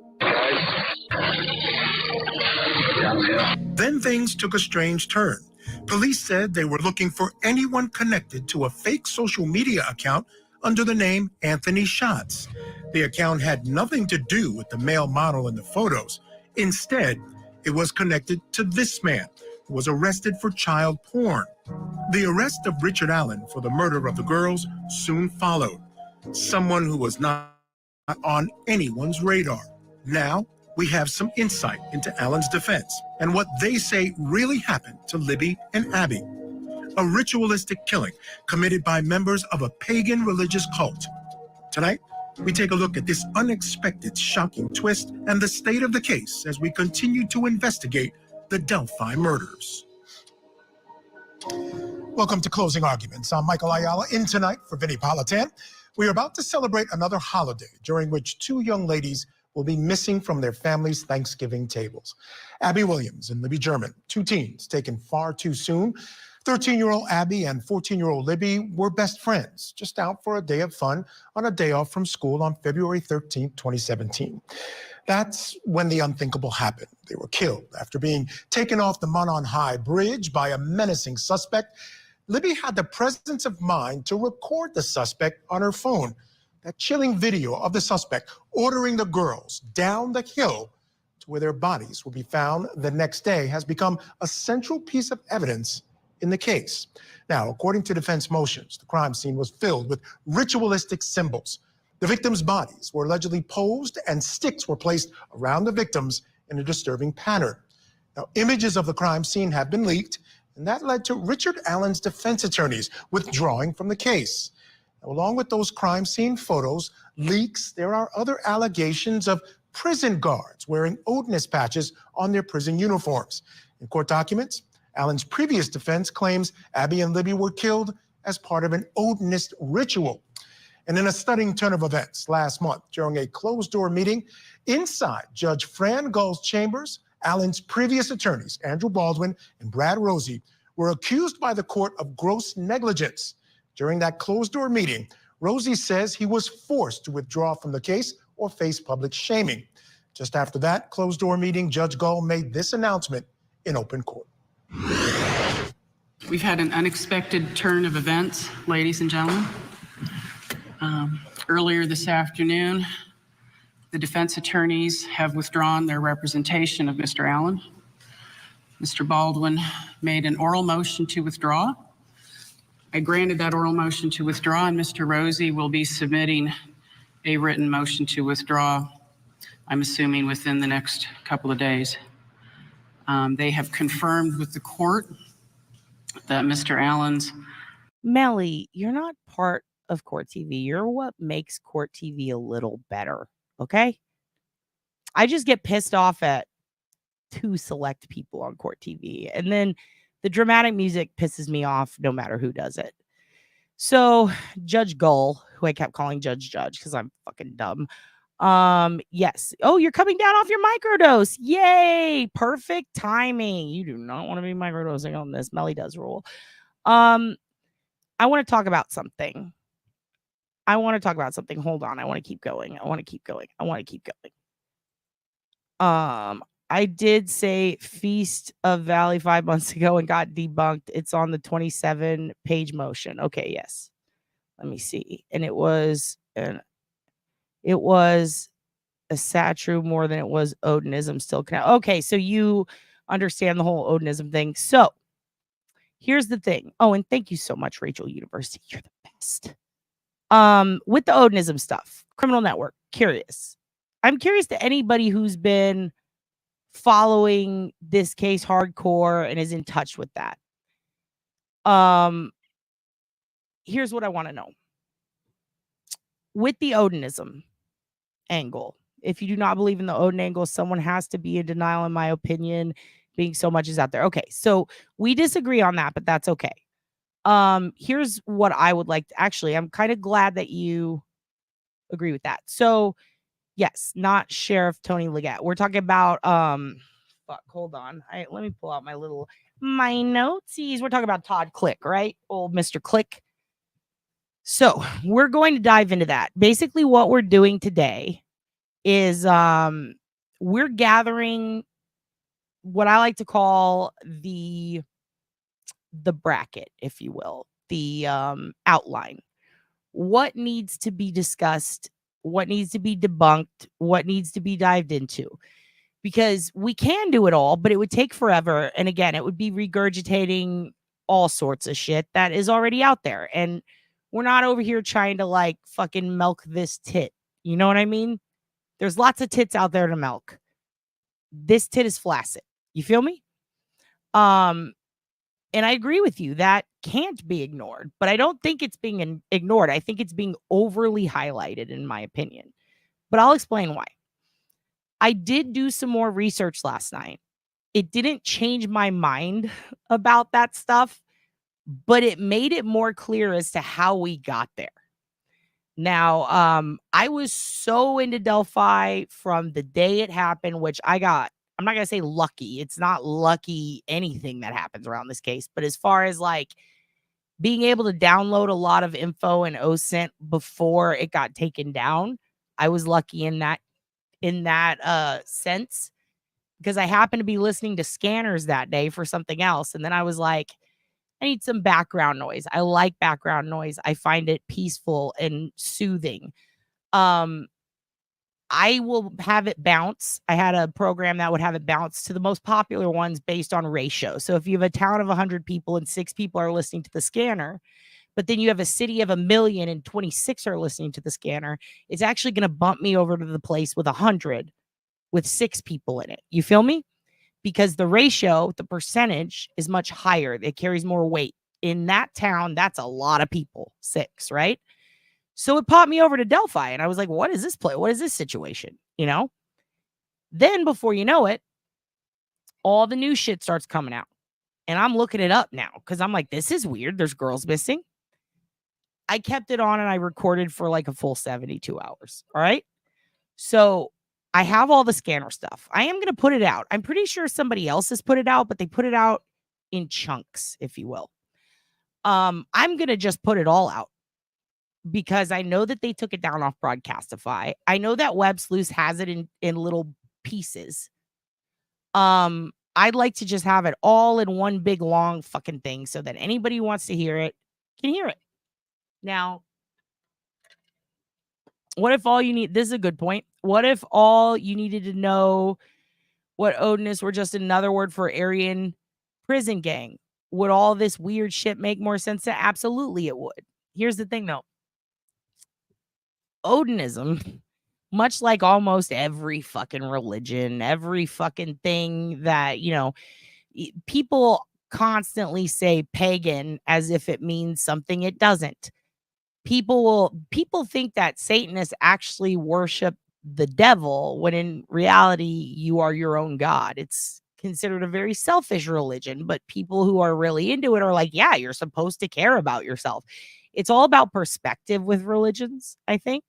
Then things took a strange turn. Police said they were looking for anyone connected to a fake social media account under the name Anthony Schatz. The account had nothing to do with the male model in the photos. Instead, it was connected to this man, who was arrested for child porn. The arrest of Richard Allen for the murder of the girls soon followed. Someone who was not on anyone's radar. Now, we have some insight into Allen's defense and what they say really happened to Libby and Abby. A ritualistic killing committed by members of a pagan religious cult. Tonight, we take a look at this unexpected, shocking twist and the state of the case as we continue to investigate the Delphi murders. Welcome to Closing Arguments. I'm Michael Ayala, in tonight for Vinnie Politan. We are about to celebrate another holiday during which 2 young ladies will be missing from their families' Thanksgiving tables. Abby Williams and Libby German, 2 teens taken far too soon. 13-year-old Abby and 14-year-old Libby were best friends, just out for a day of fun on a day off from school on February 13, 2017. That's when the unthinkable happened. They were killed after being taken off the Monon High Bridge by a menacing suspect. Libby had the presence of mind to record the suspect on her phone. That chilling video of the suspect ordering the girls down the hill to where their bodies will be found the next day has become a central piece of evidence in the case. Now, according to defense motions, the crime scene was filled with ritualistic symbols. The victims' bodies were allegedly posed and sticks were placed around the victims in a disturbing pattern. Now, images of the crime scene have been leaked, and that led to Richard Allen's defense attorneys withdrawing from the case. Now, along with those crime scene photos, leaks, there are other allegations of prison guards wearing Odinist patches on their prison uniforms. In court documents, Allen's previous defense claims Abby and Libby were killed as part of an Odinist ritual. And in a stunning turn of events last month, during a closed-door meeting inside Judge Fran Gull's chambers, Allen's previous attorneys, Andrew Baldwin and Brad Rosie, were accused by the court of gross negligence. During that closed-door meeting, Rosie says he was forced to withdraw from the case or face public shaming. Just after that closed-door meeting, Judge Gull made this announcement in open court. We've had an unexpected turn of events, ladies and gentlemen. Earlier this afternoon, The defense attorneys have withdrawn their representation of Mr. Allen. Mr. Baldwin made an oral motion to withdraw. I granted that oral motion to withdraw, and Mr. Rosie will be submitting a written motion to withdraw, I'm assuming within the next couple of days. They have confirmed with the court that Mr. Allen's Melly, you're not part of Court TV. You're what makes Court TV a little better. Okay. I just get pissed off at 2 select people on Court TV. And then the dramatic music pisses me off no matter who does it. So Judge Gull, who I kept calling Judge because I'm fucking dumb. Yes. Oh, you're coming down off your microdose. Yay. Perfect timing. You do not want to be microdosing on this. Melly does rule. I want to talk about something. Hold on. I want to keep going. I did say Feast of Valley 5 months ago and got debunked. It's on the 27-page motion. Okay, yes. Let me see. And it was a satire more than it was Odinism still connect. Okay, so you understand the whole Odinism thing. So here's the thing. Oh, and thank you so much, Rachel University. You're the best. With the Odinism stuff, Criminal Network, curious. I'm curious to anybody who's been following this case hardcore and is in touch with that. Here's what I want to know. With the Odinism angle, if you do not believe in the Odin angle, someone has to be in denial, in my opinion, being so much is out there. Okay, so we disagree on that, but that's okay. Here's what I would like to, actually, I'm kind of glad that you agree with that. So yes, not Sheriff Tony Leggett. We're talking about fuck, hold on. Let me pull out my noteses. We're talking about Todd Click, right? Old Mr. Click. So we're going to dive into that. Basically, what we're doing today is we're gathering what I like to call the bracket, if you will, the outline. What needs to be discussed, what needs to be debunked, what needs to be dived into. Because we can do it all, but it would take forever. And again, it would be regurgitating all sorts of shit that is already out there. And we're not over here trying to like fucking milk this tit. You know what I mean? There's lots of tits out there to milk. This tit is flaccid. You feel me? And I agree with you. That can't be ignored, but I don't think it's being ignored. I think it's being overly highlighted, in my opinion. But I'll explain why. I did do some more research last night. It didn't change my mind about that stuff, but it made it more clear as to how we got there. Now, I was so into Delphi from the day it happened, which I'm not going to say lucky. It's not lucky anything that happens around this case. But as far as like being able to download a lot of info in OSINT before it got taken down, I was lucky in that sense, because I happened to be listening to Scanners that day for something else. And then I was like, I need some background noise. I like background noise. I find it peaceful and soothing. I will have it bounce. I had a program that would have it bounce to the most popular ones based on ratio. So if you have a town of 100 people and 6 people are listening to the scanner, but then you have a city of 1 million and 26 are listening to the scanner, it's actually going to bump me over to the place with 100 with 6 people in it. You feel me? Because the ratio, the percentage is much higher. It carries more weight. In that town, that's a lot of people, 6, right? So it popped me over to Delphi, and I was like, what is this play? What is this situation? You know? Then before you know it, all the new shit starts coming out. And I'm looking it up now because I'm like, this is weird. There's girls missing. I kept it on and I recorded for like a full 72 hours. All right. So I have all the scanner stuff. I am going to put it out. I'm pretty sure somebody else has put it out, but they put it out in chunks, if you will. I'm going to just put it all out because I know that they took it down off Broadcastify. I know that Web Sleuth has it in little pieces. I'd like to just have it all in one big long fucking thing so that anybody who wants to hear it can hear it. Now, What if all you need, this is a good point. What if all you needed to know what Odinists were just another word for Aryan prison gang? Would all this weird shit make more sense? Absolutely it would. Here's the thing though. Odinism, much like almost every fucking religion, every fucking thing that, people constantly say pagan as if it means something it doesn't. People think that Satanists actually worship the devil when in reality you are your own god. It's considered a very selfish religion, but people who are really into it are like, yeah, you're supposed to care about yourself. It's all about perspective with religions, I think.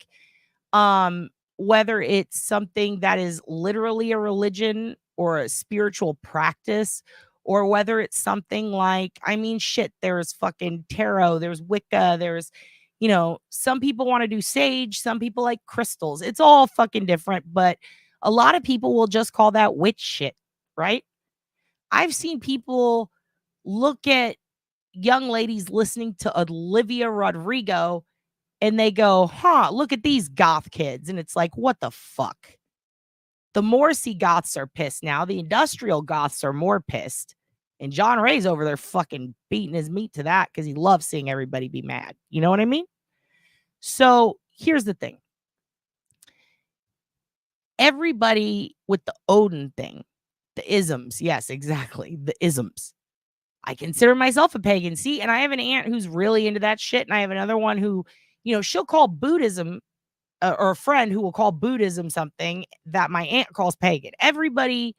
Whether it's something that is literally a religion or a spiritual practice, or whether it's something like, I mean, shit, there's fucking tarot, there's Wicca, there's, some people want to do sage, some people like crystals. It's all fucking different, but a lot of people will just call that witch shit, right? I've seen people look at young ladies listening to Olivia Rodrigo and they go, look at these goth kids. And it's like, what the fuck? The Morrissey goths are pissed now. The industrial goths are more pissed. And John Ray's over there fucking beating his meat to that because he loves seeing everybody be mad. You know what I mean? So here's the thing. Everybody with the Odin thing, the isms. Yes, exactly. The isms. I consider myself a pagan. See, and I have an aunt who's really into that shit. And I have another one who, she'll call Buddhism or a friend who will call Buddhism something that my aunt calls pagan. Everybody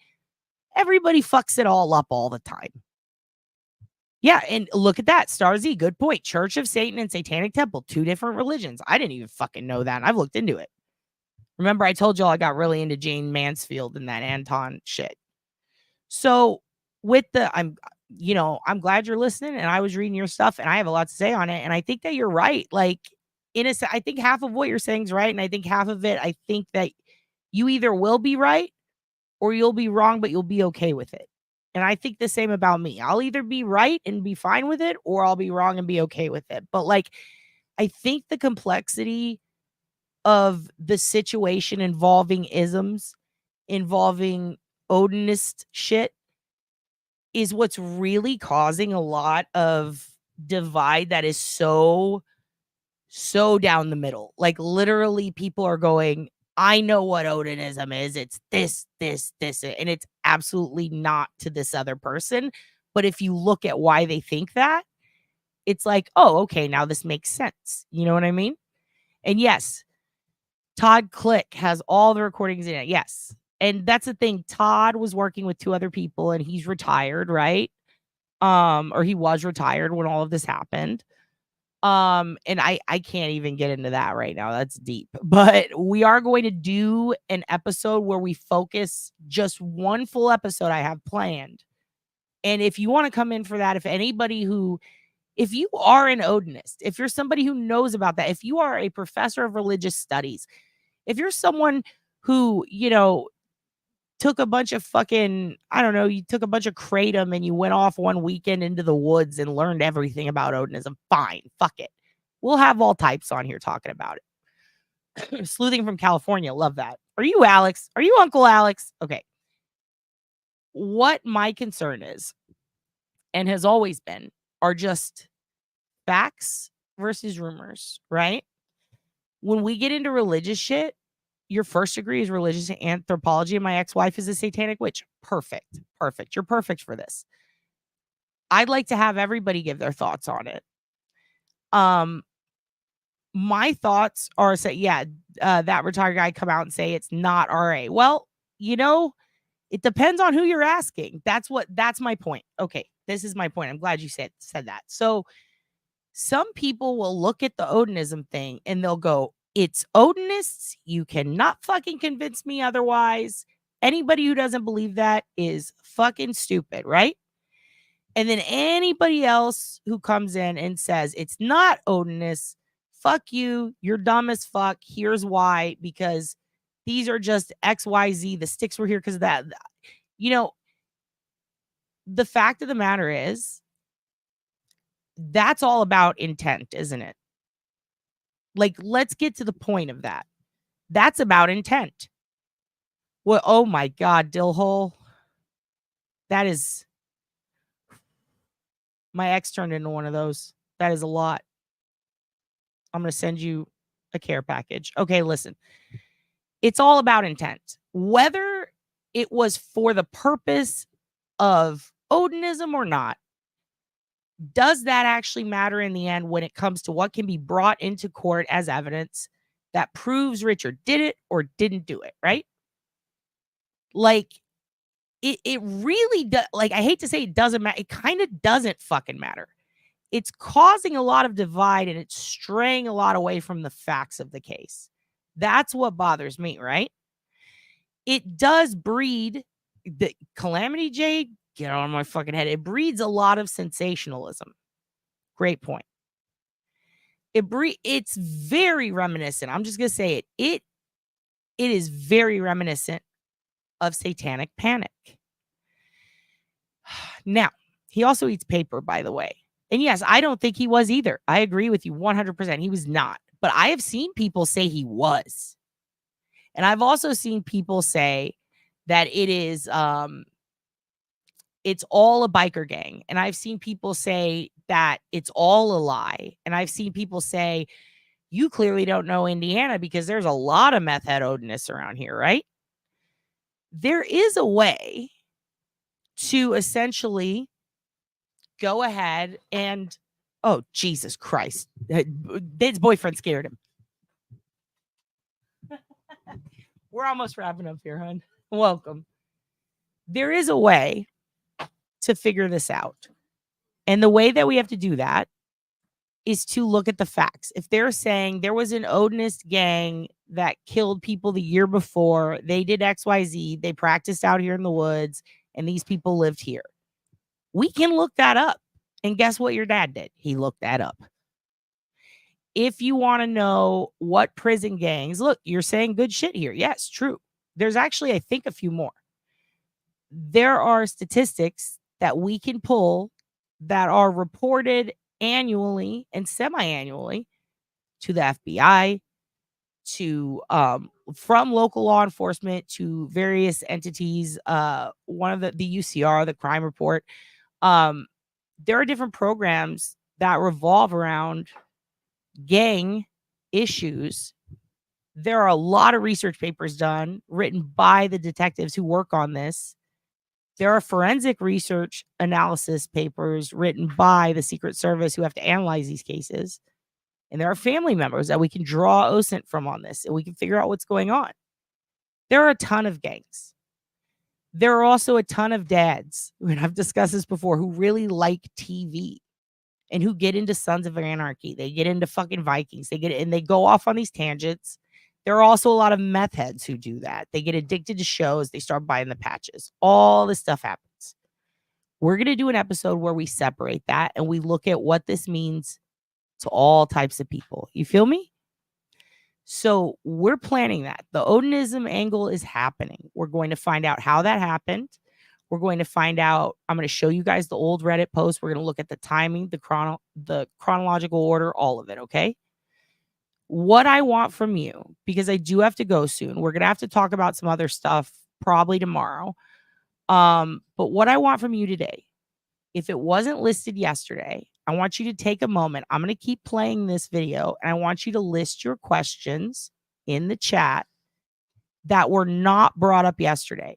fucks it all up all the time. Yeah, and look at that. Star Z, good point. Church of Satan and Satanic Temple, 2 different religions. I didn't even fucking know that. I've looked into it. Remember, I told y'all I got really into Jane Mansfield and that Anton shit. So with I'm glad you're listening, and I was reading your stuff and I have a lot to say on it. And I think that you're right. Like, I think half of what you're saying is right. And I think half of it, I think that you either will be right or you'll be wrong, but you'll be okay with it. And I think the same about me. I'll either be right and be fine with it, or I'll be wrong and be okay with it. But like, I think the complexity of the situation involving isms, involving Odinist shit, is what's really causing a lot of divide that is so down the middle. Like, literally people are going, I know what Odinism is. It's this, and it's absolutely not to this other person. But if you look at why they think that, it's like, oh, okay, now this makes sense. You know what I mean? And yes, Todd Click has all the recordings in it. Yes. And that's the thing. Todd was working with 2 other people and he's retired, right? Or he was retired when all of this happened. And I can't even get into that right now. That's deep. But we are going to do an episode where we focus, just one full episode I have planned. And if you want to come in for that, if you are an Odinist, if you're somebody who knows about that, if you are a professor of religious studies, if you're someone who, took a bunch of fucking, I don't know, you took a bunch of kratom and you went off one weekend into the woods and learned everything about Odinism, fine, fuck it. We'll have all types on here talking about it. Sleuthing from California, love that. Are you Alex? Are you Uncle Alex? Okay. What my concern is, and has always been, are just facts versus rumors, right? When we get into religious shit, your first degree is religious anthropology and my ex-wife is a satanic witch. Perfect. You're perfect for this. I'd like to have everybody give their thoughts on it. My thoughts are that retired guy come out and say it's not RA. Well, it depends on who you're asking. That's my point. Okay, this is my point. I'm glad you said that. So some people will look at the Odinism thing and they'll go, it's Odinists. You cannot fucking convince me otherwise. Anybody who doesn't believe that is fucking stupid, right? And then anybody else who comes in and says it's not Odinists, fuck you. You're dumb as fuck. Here's why. Because these are just XYZ. The sticks were here because of that. The fact of the matter is, that's all about intent, isn't it? Like, let's get to the point of that. That's about intent. Well, oh my God, Dillhole. That is, my ex turned into one of those. That is a lot. I'm going to send you a care package. Okay, listen. It's all about intent. Whether it was for the purpose of Odinism or not, does that actually matter in the end when it comes to what can be brought into court as evidence that proves Richard did it or didn't do it, right? Like, it really does. Like, I hate to say it doesn't matter. It kind of doesn't fucking matter. It's causing a lot of divide and it's straying a lot away from the facts of the case. That's what bothers me, right? It does breed the Calamity Jade. Get out of my fucking head. It breeds a lot of sensationalism. Great point. It's very reminiscent. I'm just gonna say it. It is very reminiscent of Satanic Panic. Now, he also eats paper, by the way. And yes, I don't think he was either. I agree with you 100%. He was not. But I have seen people say he was. And I've also seen people say that it is it's all a biker gang. And I've seen people say that it's all a lie. And I've seen people say, you clearly don't know Indiana because there's a lot of meth head Odinists around here, right? There is a way to essentially go ahead and, oh, Jesus Christ. His boyfriend scared him. We're almost wrapping up here, hon. Welcome. There is a way to figure this out. And the way that we have to do that is to look at the facts. If they're saying there was an Odinist gang that killed people the year before, they did XYZ, they practiced out here in the woods, and these people lived here. We can look that up. And guess what your dad did? He looked that up. If you want to know what prison gangs, look, you're saying good shit here. Yes, true. There's actually, I think, a few more. There are statistics that we can pull that are reported annually and semi-annually to the FBI, to from local law enforcement to various entities. One of the UCR, the crime report. There are different programs that revolve around gang issues. There are a lot of research papers done, written by the detectives who work on this. There are forensic research analysis papers written by the Secret Service who have to analyze these cases. And there are family members that we can draw OSINT from on this, and we can figure out what's going on. There are a ton of gangs. There are also a ton of dads, and I've discussed this before, who really like TV and who get into Sons of Anarchy. They get into fucking Vikings. They go off on these tangents. There are also a lot of meth heads who do that. They get addicted to shows. They start buying the patches. All this stuff happens. We're going to do an episode where we separate that and we look at what this means to all types of people. You feel me? So we're planning that. The Odinism angle is happening. We're going to find out how that happened. We're going to find out. I'm going to show you guys the old Reddit post. We're going to look at the timing, the chronological order, all of it. Okay. What I want from you, because I do have to go soon. We're going to have to talk about some other stuff probably tomorrow. But what I want from you today, if it wasn't listed yesterday, I want you to take a moment. I'm going to keep playing this video and I want you to list your questions in the chat that were not brought up yesterday.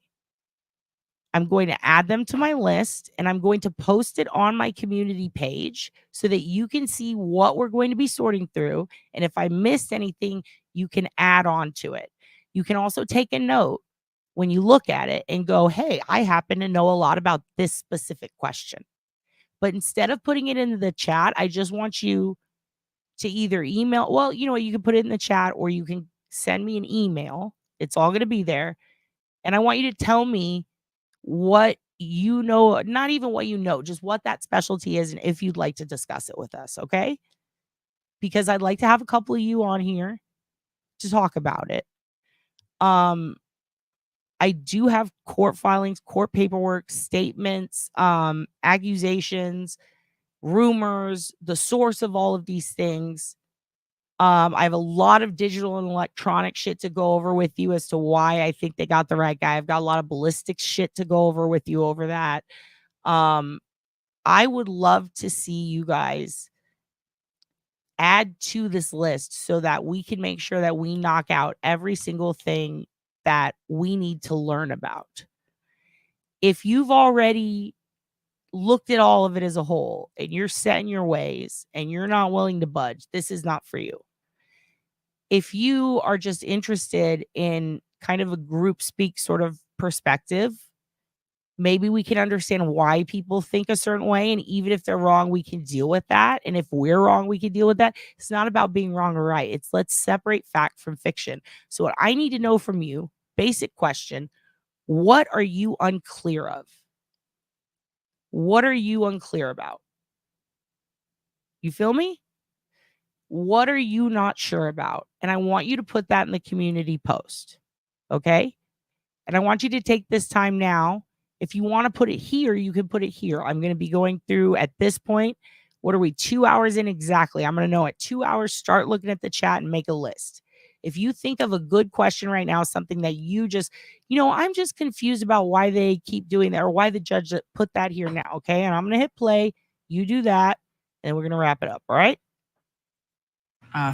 I'm going to add them to my list and I'm going to post it on my community page so that you can see what we're going to be sorting through. And if I missed anything, you can add on to it. You can also take a note when you look at it and go, hey, I happen to know a lot about this specific question. But instead of putting it into the chat, I just want you to either email, well, you know what, you can put it in the chat or you can send me an email. It's all going to be there. And I want you to tell me what you know, not even what you know, just what that specialty is and if you'd like to discuss it with us, okay? Because I'd like to have a couple of you on here to talk about it. I do have court filings, court paperwork, statements, accusations, rumors, the source of all of these things. I have a lot of digital and electronic shit to go over with you as to why I think they got the right guy. I've got a lot of ballistics shit to go over with you over that. I would love to see you guys add to this list so that we can make sure that we knock out every single thing that we need to learn about. If you've already looked at all of it as a whole and you're set in your ways and you're not willing to budge, this is not for you. If you are just interested in kind of a group speak sort of perspective, maybe we can understand why people think a certain way. And even if they're wrong, we can deal with that. And if we're wrong, we can deal with that. It's not about being wrong or right. It's let's separate fact from fiction. So what I need to know from you, basic question, what are you unclear of? What are you unclear about? You feel me? What are you not sure about? And I want you to put that in the community post. Okay? And I want you to take this time now. If you want to put it here, you can put it here. I'm going to be going through at this point. What are we? 2 hours in exactly. I'm going to know at 2 hours, start looking at the chat and make a list. If you think of a good question right now, something that you just, I'm just confused about why they keep doing that or why the judge put that here now. Okay. And I'm going to hit play. You do that and we're going to wrap it up. All right.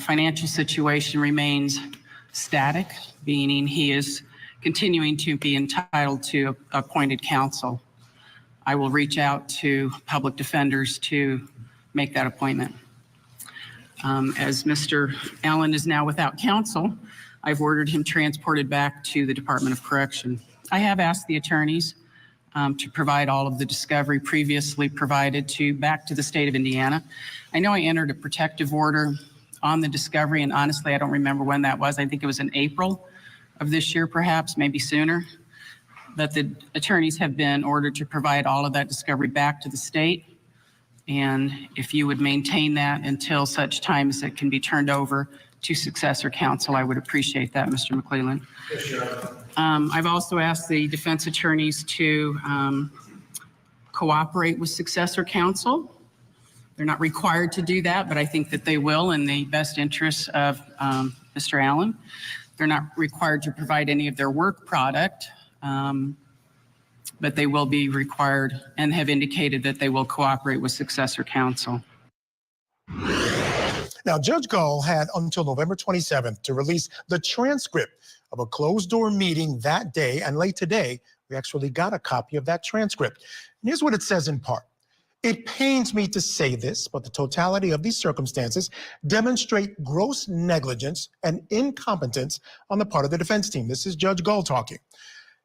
Financial situation remains static, meaning he is continuing to be entitled to appointed counsel. I will reach out to public defenders to make that appointment. As Mr. Allen is now without counsel, I've ordered him transported back to the Department of Correction. I have asked the attorneys to provide all of the discovery previously provided back to the state of Indiana. I know I entered a protective order on the discovery, and honestly, I don't remember when that was. I think it was in April of this year, perhaps, maybe sooner. But the attorneys have been ordered to provide all of that discovery back to the state. And if you would maintain that until such time as it can be turned over to successor counsel, I would appreciate that, Mr. McClellan. I've also asked the defense attorneys to cooperate with successor counsel. They're not required to do that, but I think that they will in the best interests of Mr. Allen. They're not required to provide any of their work product, but they will be required and have indicated that they will cooperate with successor counsel. Now, Judge Gull had until November 27th to release the transcript of a closed-door meeting that day, and late today, we actually got a copy of that transcript. And here's what it says in part. It pains me to say this, but the totality of these circumstances demonstrate gross negligence and incompetence on the part of the defense team. This is Judge Gull talking.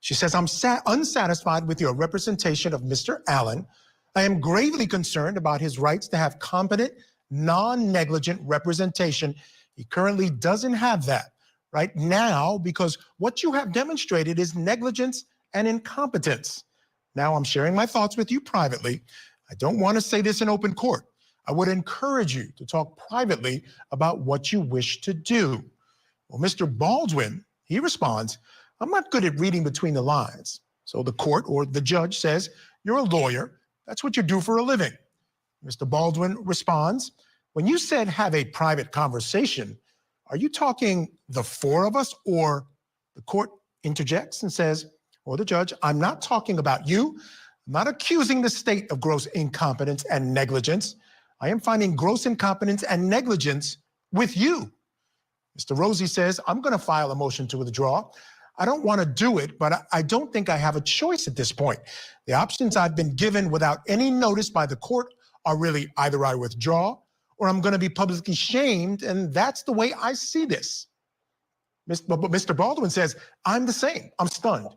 She says, I'm unsatisfied with your representation of Mr. Allen. I am gravely concerned about his rights to have competent, non-negligent representation. He currently doesn't have that right now because what you have demonstrated is negligence and incompetence. Now I'm sharing my thoughts with you privately. I don't want to say this in open court. I would encourage you to talk privately about what you wish to do. Well, Mr. Baldwin, he responds, I'm not good at reading between the lines. So the court or the judge says, you're a lawyer. That's what you do for a living. Mr. Baldwin responds, when you said have a private conversation, are you talking the four of us? Or the court interjects and says, or the judge, I'm not talking about you. I'm not accusing the state of gross incompetence and negligence. I am finding gross incompetence and negligence with you. Mr. Rosie says, I'm going to file a motion to withdraw. I don't want to do it, but I don't think I have a choice at this point. The options I've been given without any notice by the court are really either I withdraw or I'm going to be publicly shamed, and that's the way I see this. Mr. Baldwin says, I'm the same. I'm stunned.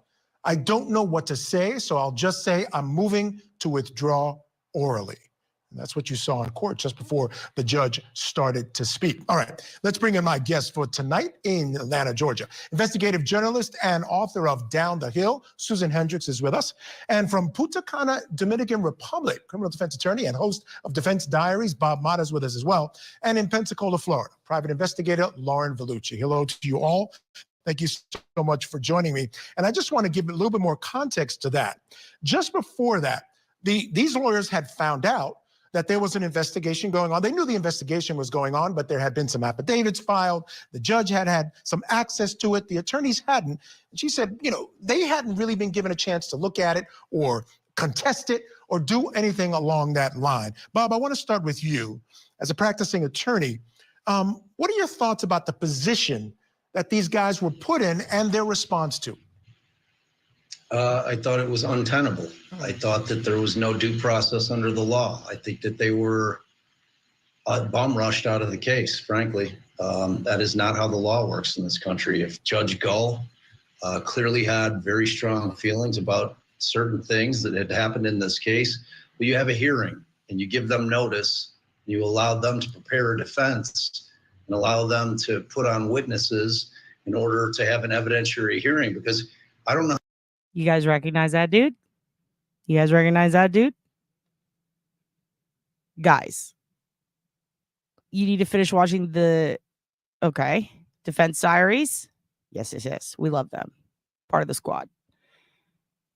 I don't know what to say, so I'll just say I'm moving to withdraw orally. And that's what you saw in court just before the judge started to speak. All right, let's bring in my guest for tonight in Atlanta, Georgia. Investigative journalist and author of Down the Hill, Susan Hendricks is with us. And from Punta Cana, Dominican Republic, criminal defense attorney and host of Defense Diaries, Bob Mata is with us as well. And in Pensacola, Florida, private investigator Lauren Vellucci. Hello to you all. Thank you so much for joining me. And I just want to give a little bit more context to that. Just before that, these lawyers had found out that there was an investigation going on. They knew the investigation was going on, but there had been some affidavits filed. The judge had some access to it. The attorneys hadn't. And she said, they hadn't really been given a chance to look at it or contest it or do anything along that line. Bob, I want to start with you. As a practicing attorney, what are your thoughts about the position that these guys were put in and their response to? I thought it was untenable. I thought that there was no due process under the law. I think that they were bum rushed out of the case, frankly. That is not how the law works in this country. If Judge Gull clearly had very strong feelings about certain things that had happened in this case, but you have a hearing and you give them notice, you allow them to prepare a defense and allow them to put on witnesses in order to have an evidentiary hearing, because I don't know. You guys recognize that dude? You guys recognize that dude? Guys, you need to finish watching the, Defense Diaries. Yes. We love them. Part of the squad.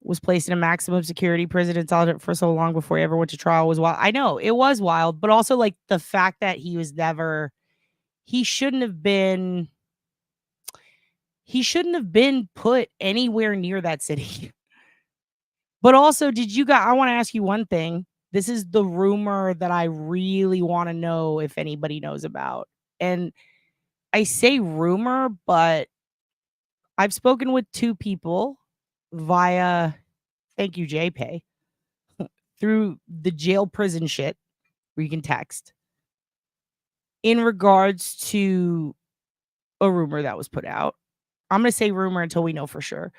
Was placed in a maximum security prison in solitary for so long before he ever went to trial was wild. I know, it was wild, but also like the fact that he shouldn't have been put anywhere near that city. But also, I want to ask you one thing. This is the rumor that I really want to know if anybody knows about. And I say rumor, but I've spoken with two people via, thank you, JPay, through the jail prison shit where you can text in regards to a rumor that was put out. I'm going to say rumor until we know for sure.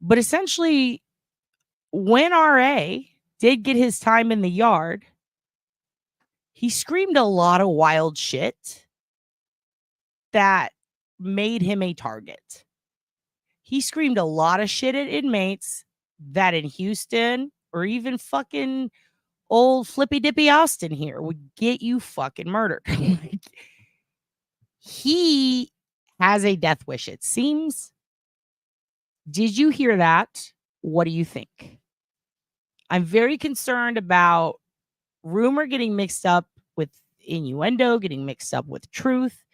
But essentially, when RA did get his time in the yard, he screamed a lot of wild shit that made him a target. He screamed a lot of shit at inmates that in Houston or even fucking old Flippy Dippy Austin here would get you fucking murdered. He has a death wish, it seems. Did you hear that? What do you think? I'm very concerned about rumor getting mixed up with innuendo, getting mixed up with truth.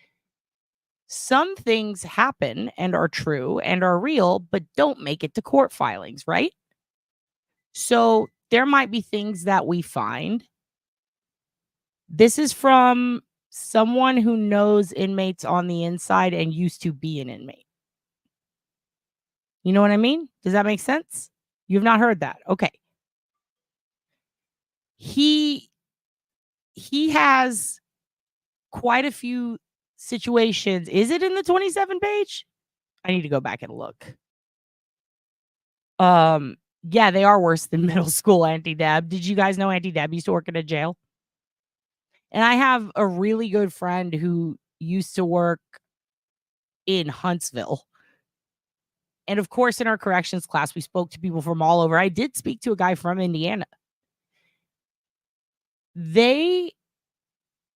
Some things happen and are true and are real, but don't make it to court filings, right? So there might be things that we find. This is from someone who knows inmates on the inside and used to be an inmate. You know what I mean? Does that make sense? You've not heard that. Okay. He has quite a few situations. Is it in the 27 page? I need to go back and look. Yeah, they are worse than middle school anti-deb. Did you guys know anti-deb used to work in a jail? And I have a really good friend who used to work in Huntsville. And of course, in our corrections class, we spoke to people from all over. I did speak to a guy from Indiana. They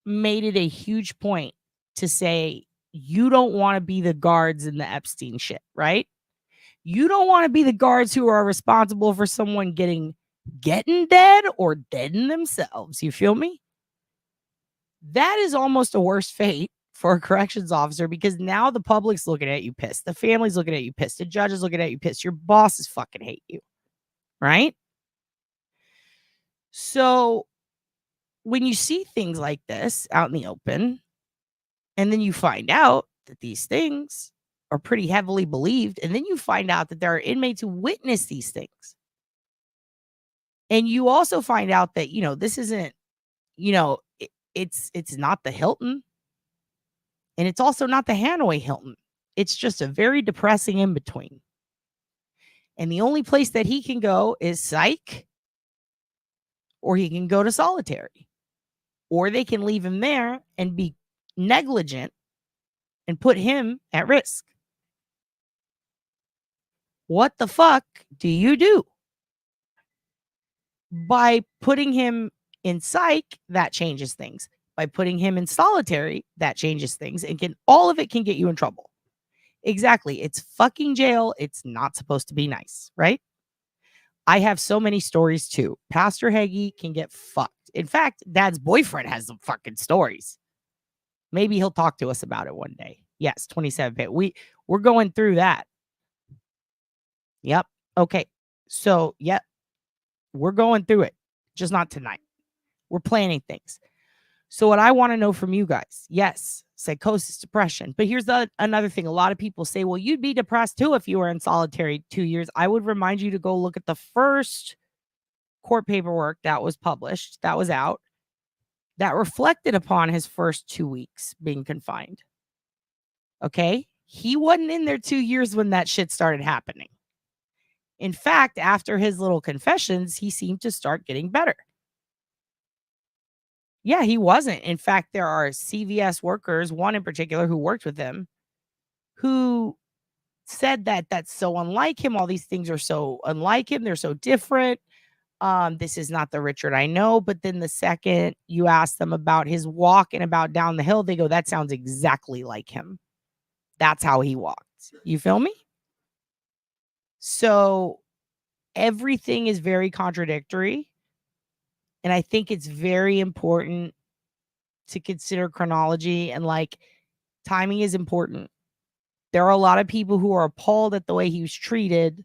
made it a huge point to say, you don't want to be the guards in the Epstein shit, right? You don't want to be the guards who are responsible for someone getting dead or deading themselves. You feel me? That is almost a worse fate for a corrections officer, because now the public's looking at you pissed. The family's looking at you pissed. The judge is looking at you pissed. Your bosses fucking hate you, right? So when you see things like this out in the open, and then you find out that these things are pretty heavily believed, and then you find out that there are inmates who witness these things, and you also find out that, this isn't, it's not the Hilton, and it's also not the Hanoi Hilton. It's just a very depressing in between. And the only place that he can go is psych, or he can go to solitary, or they can leave him there and be negligent and put him at risk. What the fuck do you do? By putting him in psych, that changes things. By putting him in solitary, that changes things, and all of it can get you in trouble. Exactly. It's fucking jail. It's not supposed to be nice, right? I have so many stories too. Pastor Hagee can get fucked walked. In fact, Dad's boyfriend has some fucking stories. Maybe he'll talk to us about it one day. Yes, 27 pay. We're going through that. Yep. Okay. So, yep. We're going through it. Just not tonight. We're planning things. So what I want to know from you guys, yes, psychosis, depression. But here's another thing. A lot of people say, well, you'd be depressed too if you were in solitary 2 years. I would remind you to go look at the first court paperwork that was published, that was out, that reflected upon his first 2 weeks being confined. Okay? He wasn't in there 2 years when that shit started happening. In fact, after his little confessions, he seemed to start getting better. Yeah, he wasn't. In fact, there are CVS workers, one in particular who worked with him, who said that that's so unlike him. All these things are so unlike him. They're so different. This is not the Richard I know. But then the second you ask them about his walk and about down the hill, they go, that sounds exactly like him. That's how he walked. You feel me? So everything is very contradictory. And I think it's very important to consider chronology, and like timing is important. There are a lot of people who are appalled at the way he was treated,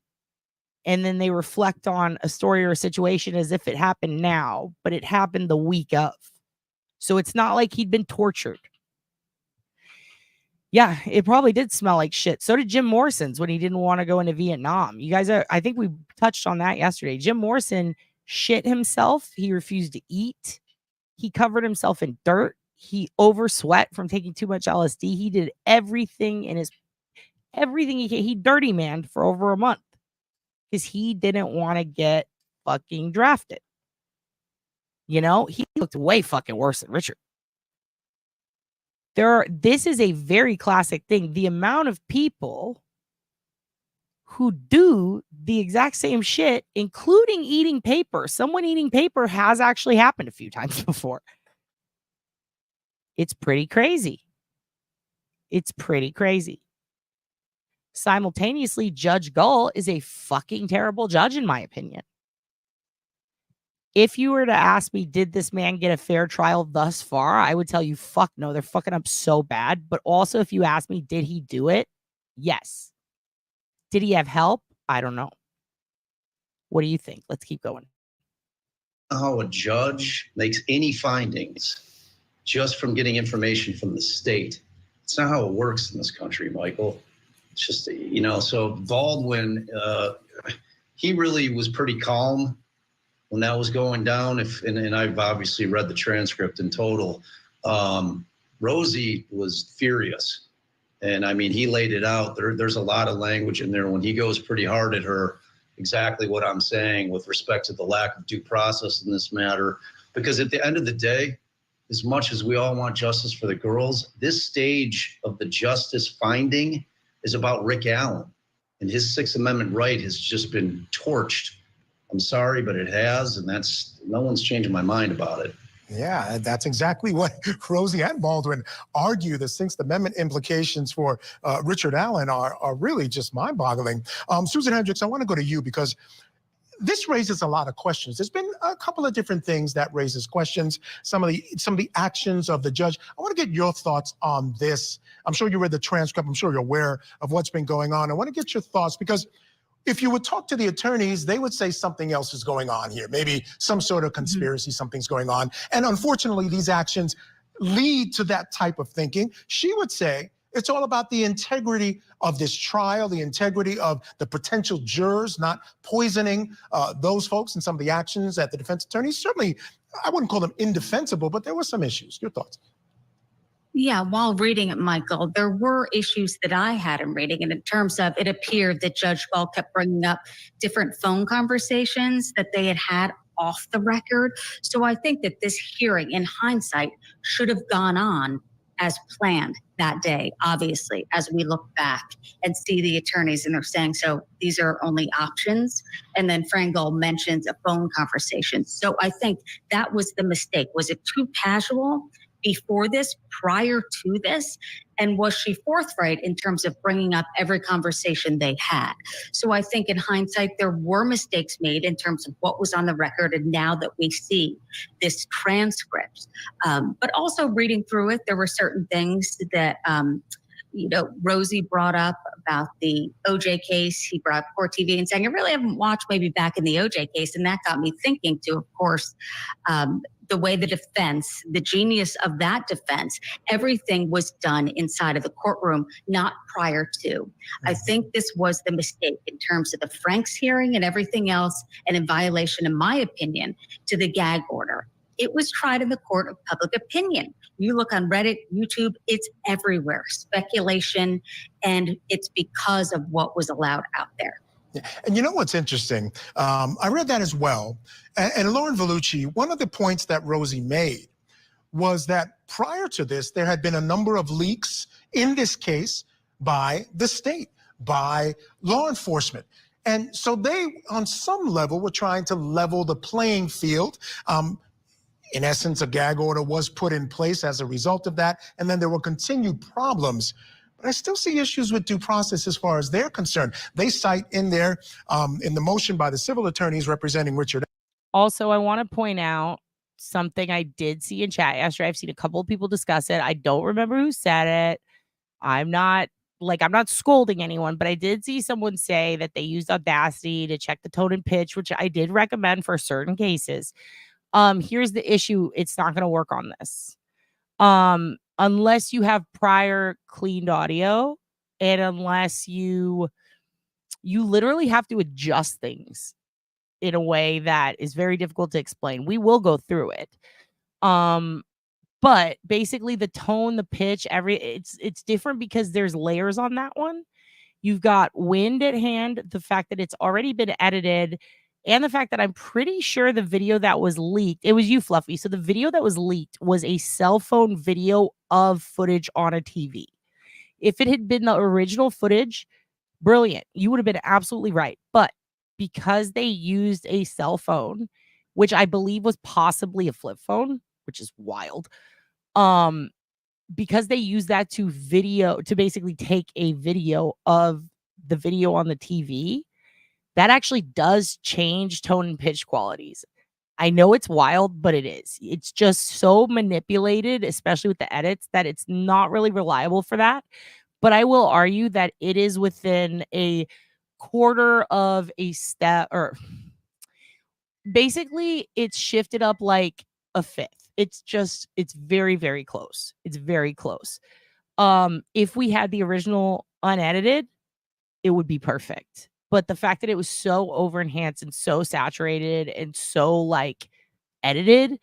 and then they reflect on a story or a situation as if it happened now, but it happened the week of. So it's not like he'd been tortured. Yeah, it probably did smell like shit. So did Jim Morrison's when he didn't want to go into Vietnam. You guys I think we touched on that yesterday. Jim Morrison shit himself. He refused to eat. He covered himself in dirt. He oversweat from taking too much LSD. He did everything he dirty man for over a month because he didn't want to get fucking drafted. You know, he looked way fucking worse than Richard. This is a very classic thing. The amount of people who do the exact same shit, including eating paper. Someone eating paper has actually happened a few times before. It's pretty crazy. It's pretty crazy. Simultaneously, Judge Gull is a fucking terrible judge, in my opinion. If you were to ask me, did this man get a fair trial thus far? I would tell you, fuck no, they're fucking up so bad. But also, if you ask me, did he do it? Yes. Did he have help? I don't know. What do you think? Let's keep going. How a judge makes any findings just from getting information from the state. It's not how it works in this country, Michael. It's just, so Baldwin, he really was pretty calm when that was going down. And I've obviously read the transcript in total. Rosie was furious. And I mean, he laid it out. There's a lot of language in there when he goes pretty hard at her, exactly what I'm saying with respect to the lack of due process in this matter. Because at the end of the day, as much as we all want justice for the girls, this stage of the justice finding is about Rick Allen. And his Sixth Amendment right has just been torched. I'm sorry, but it has. And no one's changing my mind about it. Yeah, that's exactly what Rosie and Baldwin argue. The Sixth Amendment implications for Richard Allen are really just mind-boggling. Susan Hendricks, I want to go to you because this raises a lot of questions. There's been a couple of different things that raises questions. Some of the actions of the judge. I want to get your thoughts on this. I'm sure you read the transcript. I'm sure you're aware of what's been going on. I want to get your thoughts because if you would talk to the attorneys, they would say something else is going on here. Maybe some sort of conspiracy, something's going on. And unfortunately, these actions lead to that type of thinking. She would say it's all about the integrity of this trial, the integrity of the potential jurors, not poisoning those folks and some of the actions that the defense attorneys. Certainly, I wouldn't call them indefensible, but there were some issues. Your thoughts? Yeah, while reading it, Michael, there were issues that I had in reading it in terms of it appeared that Judge Ball kept bringing up different phone conversations that they had off the record. So I think that this hearing, in hindsight, should have gone on as planned that day, obviously, as we look back and see the attorneys and they're saying, so these are only options. And then Frangel mentions a phone conversation. So I think that was the mistake. Was it too casual? before this, prior to this? And was she forthright in terms of bringing up every conversation they had? So I think in hindsight, there were mistakes made in terms of what was on the record. And now that we see this transcript, but also reading through it, there were certain things that, Rosie brought up about the OJ case. He brought up Court TV and saying, I really haven't watched maybe back in the OJ case. And that got me thinking too, of course, the way the defense, the genius of that defense, everything was done inside of the courtroom, not prior to. I think this was the mistake in terms of the Franks hearing and everything else, and in violation, in my opinion, to the gag order. It was tried in the court of public opinion. You look on Reddit, YouTube, it's everywhere. Speculation, and it's because of what was allowed out there. Yeah. And you know what's interesting? I read that as well. And Lauren Vellucci, one of the points that Rosie made was that prior to this, there had been a number of leaks in this case by the state, by law enforcement. And so they, on some level, were trying to level the playing field. In essence, a gag order was put in place as a result of that, and then there were continued problems. But I still see issues with due process as far as they're concerned. They cite in there, in the motion by the civil attorneys representing Richard. Also, I want to point out something I did see in chat yesterday. I've seen a couple of people discuss it. I don't remember who said it. I'm not scolding anyone, but I did see someone say that they used Audacity to check the tone and pitch, which I did recommend for certain cases. Here's the issue. It's not going to work on this. Unless you have prior cleaned audio, and unless you literally have to adjust things in a way that is very difficult to explain. We will go through it. But basically the tone, the pitch, it's different because there's layers on that one. You've got wind at hand, the fact that it's already been edited, and the fact that I'm pretty sure the video that was leaked, it was you, Fluffy. So the video that was leaked was a cell phone video of footage on a TV. If it had been the original footage, brilliant. You would have been absolutely right. But because they used a cell phone, which I believe was possibly a flip phone, which is wild, because they used that to basically take a video of the video on the TV, that actually does change tone and pitch qualities. I know it's wild, but it is. It's just so manipulated, especially with the edits, that it's not really reliable for that. But I will argue that it is within a quarter of a step, or basically it's shifted up like a fifth. It's very, very close. It's very close. If we had the original unedited, it would be perfect. But the fact that it was so over enhanced and so saturated and so like edited,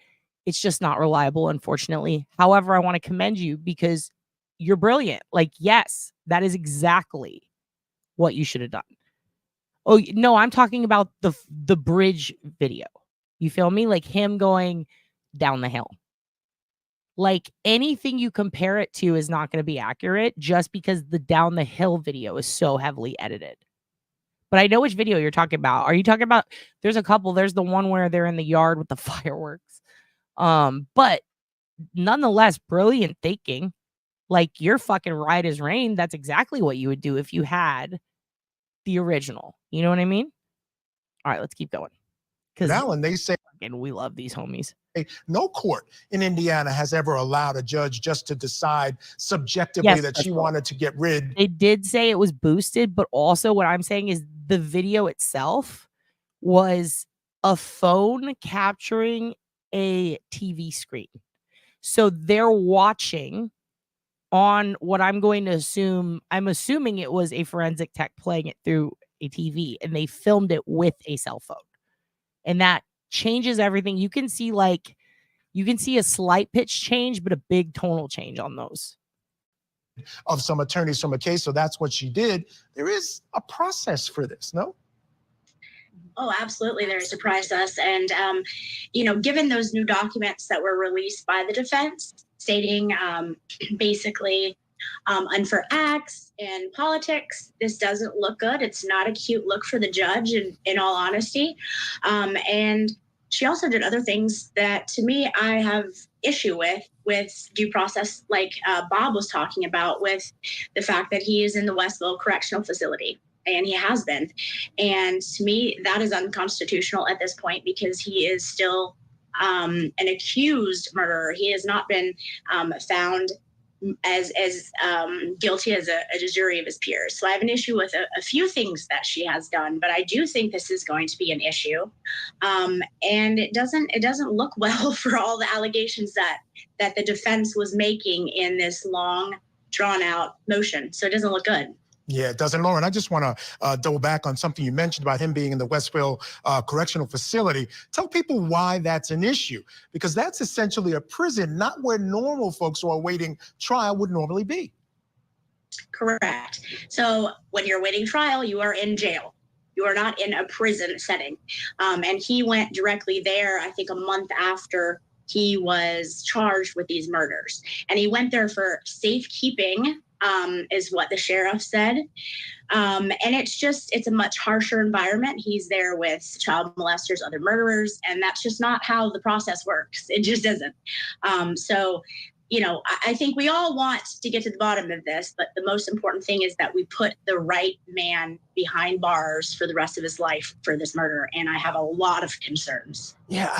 it's just not reliable, unfortunately. However, I want to commend you because you're brilliant. Like, yes, that is exactly what you should have done. Oh, no, I'm talking about the bridge video. You feel me? Like him going down the hill. Like anything you compare it to is not going to be accurate just because the down the hill video is so heavily edited. But I know which video you're talking about. Are you talking about, there's a couple, there's the one where they're in the yard with the fireworks. But nonetheless, brilliant thinking. Like you're fucking right as rain. That's exactly what you would do if you had the original. You know what I mean? All right, let's keep going. Because Now, and they say, and we love these homies. no court in Indiana has ever allowed a judge just to decide subjectively that she wanted to get rid. They did say it was boosted, but also what I'm saying is the video itself was a phone capturing a TV screen. So they're watching on what I'm going to assume, I'm assuming it was a forensic tech playing it through a TV, and they filmed it with a cell phone. And that changes everything. You can see a slight pitch change, but a big tonal change on those. Of some attorneys from a case, so that's what she did. There is a process for this, no? Oh, absolutely. There surprised us. And, given those new documents that were released by the defense stating basically unfair acts and politics, this doesn't look good. It's not a cute look for the judge, in all honesty. And she also did other things that, to me, I have issue with with due process, like Bob was talking about, with the fact that he is in the Westville Correctional Facility, and he has been. And to me, that is unconstitutional at this point, because he is still an accused murderer. He has not been found as guilty as a jury of his peers. So I have an issue with a few things that she has done, but I do think this is going to be an issue. And it doesn't look well for all the allegations that the defense was making in this long, drawn out motion. So it doesn't look good. Yeah, it doesn't, Lauren. I just want to double back on something you mentioned about him being in the Westville Correctional Facility. Tell people why that's an issue, because that's essentially a prison, not where normal folks who are awaiting trial would normally be. Correct. So when you're awaiting trial, you are in jail. You are not in a prison setting. And he went directly there, I think, a month after he was charged with these murders. And he went there for safekeeping, is what the sheriff said. And it's a much harsher environment. He's there with child molesters, other murderers, and that's just not how the process works. It just isn't. So, I think we all want to get to the bottom of this, but the most important thing is that we put the right man behind bars for the rest of his life for this murder. And I have a lot of concerns. Yeah,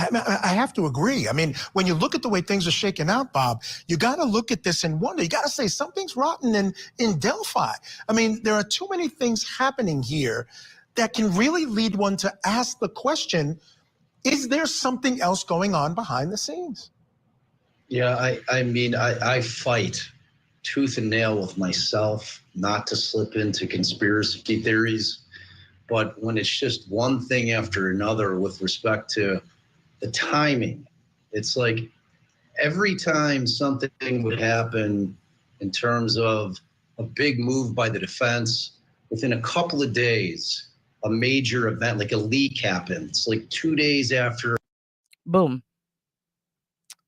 I have to agree. I mean, when you look at the way things are shaking out, Bob, you got to look at this and wonder. You got to say something's rotten in Delphi. I mean, there are too many things happening here that can really lead one to ask the question, is there something else going on behind the scenes? Yeah, I mean, I fight tooth and nail with myself not to slip into conspiracy theories. But when it's just one thing after another with respect to the timing, it's like every time something would happen in terms of a big move by the defense, within a couple of days, a major event like a leak happens, like 2 days after. Boom.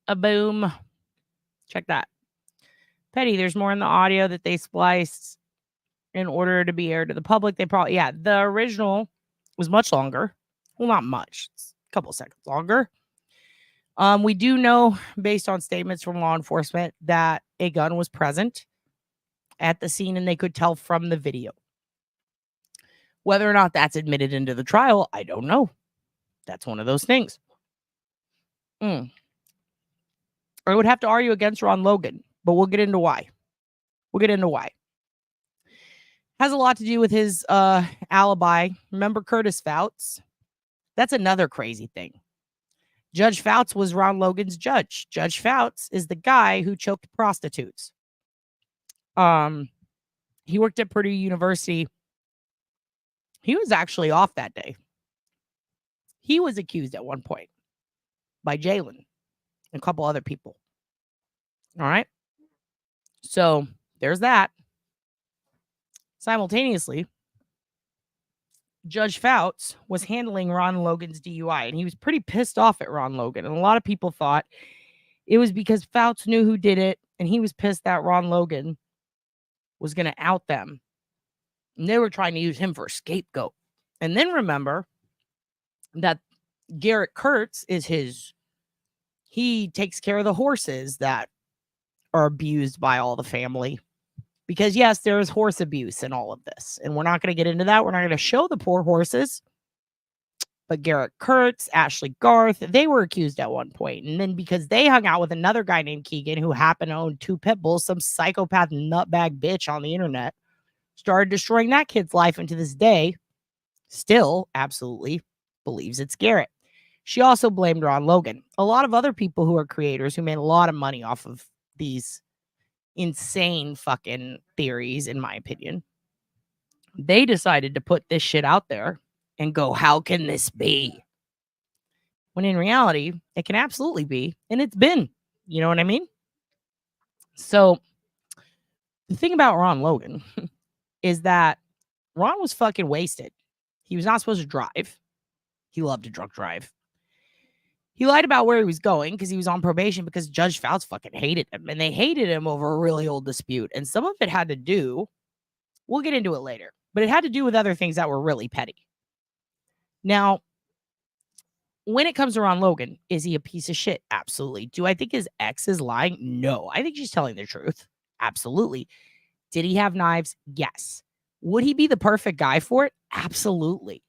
A boom. Check that. Petty, there's more in the audio that they spliced in order to be aired to the public. They probably, the original was much longer. Well, not much. It's a couple seconds longer. We do know, based on statements from law enforcement, that a gun was present at the scene, and they could tell from the video. Whether or not that's admitted into the trial, I don't know. That's one of those things. I would have to argue against Ron Logan, but we'll get into why. Has a lot to do with his alibi. Remember Curtis Fouts? That's another crazy thing. Judge Fouts was Ron Logan's judge. Judge Fouts is the guy who choked prostitutes. He worked at Purdue University. He was actually off that day. He was accused at one point by Jalen and a couple other people. All right. So there's that. Simultaneously, Judge Fouts was handling Ron Logan's DUI, and he was pretty pissed off at Ron Logan. And a lot of people thought it was because Fouts knew who did it, and he was pissed that Ron Logan was going to out them. And they were trying to use him for a scapegoat. And then remember that Garrett Kurtz is he takes care of the horses that are abused by all the family. Because yes, there is horse abuse in all of this. And we're not going to get into that. We're not going to show the poor horses. But Garrett Kurtz, Ashley Garth, they were accused at one point. And then because they hung out with another guy named Keegan who happened to own 2 pit bulls, some psychopath nutbag bitch on the internet started destroying that kid's life, and to this day still absolutely believes it's Garrett. She also blamed Ron Logan. A lot of other people who are creators who made a lot of money off of these insane fucking theories, in my opinion, they decided to put this shit out there and go, how can this be? When in reality, it can absolutely be, and it's been. You know what I mean? So the thing about Ron Logan is that Ron was fucking wasted. He was not supposed to drive. He loved to drunk drive. He lied about where he was going because he was on probation because Judge Fouts fucking hated him. And they hated him over a really old dispute. And some of it had to do, we'll get into it later, but it had to do with other things that were really petty. Now, when it comes to Ron Logan, is he a piece of shit? Absolutely. Do I think his ex is lying? No. I think she's telling the truth. Absolutely. Did he have knives? Yes. Would he be the perfect guy for it? Absolutely.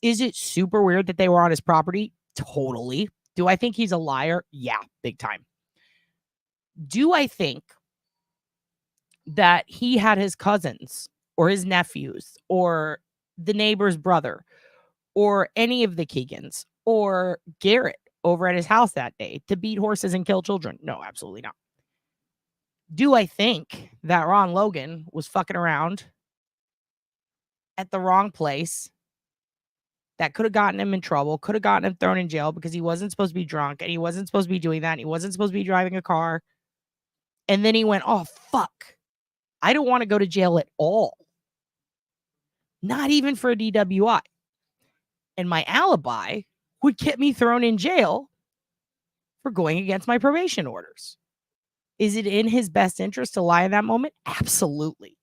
Is it super weird that they were on his property? Totally. Do I think he's a liar? Yeah, big time. Do I think that he had his cousins or his nephews or the neighbor's brother or any of the Keegans or Garrett over at his house that day to beat horses and kill children? No, absolutely not. Do I think that Ron Logan was fucking around at the wrong place that could have gotten him in trouble, could have gotten him thrown in jail because he wasn't supposed to be drunk and he wasn't supposed to be doing that and he wasn't supposed to be driving a car? And then he went, oh, fuck. I don't want to go to jail at all. Not even for a DWI. And my alibi would get me thrown in jail for going against my probation orders. Is it in his best interest to lie in that moment? Absolutely.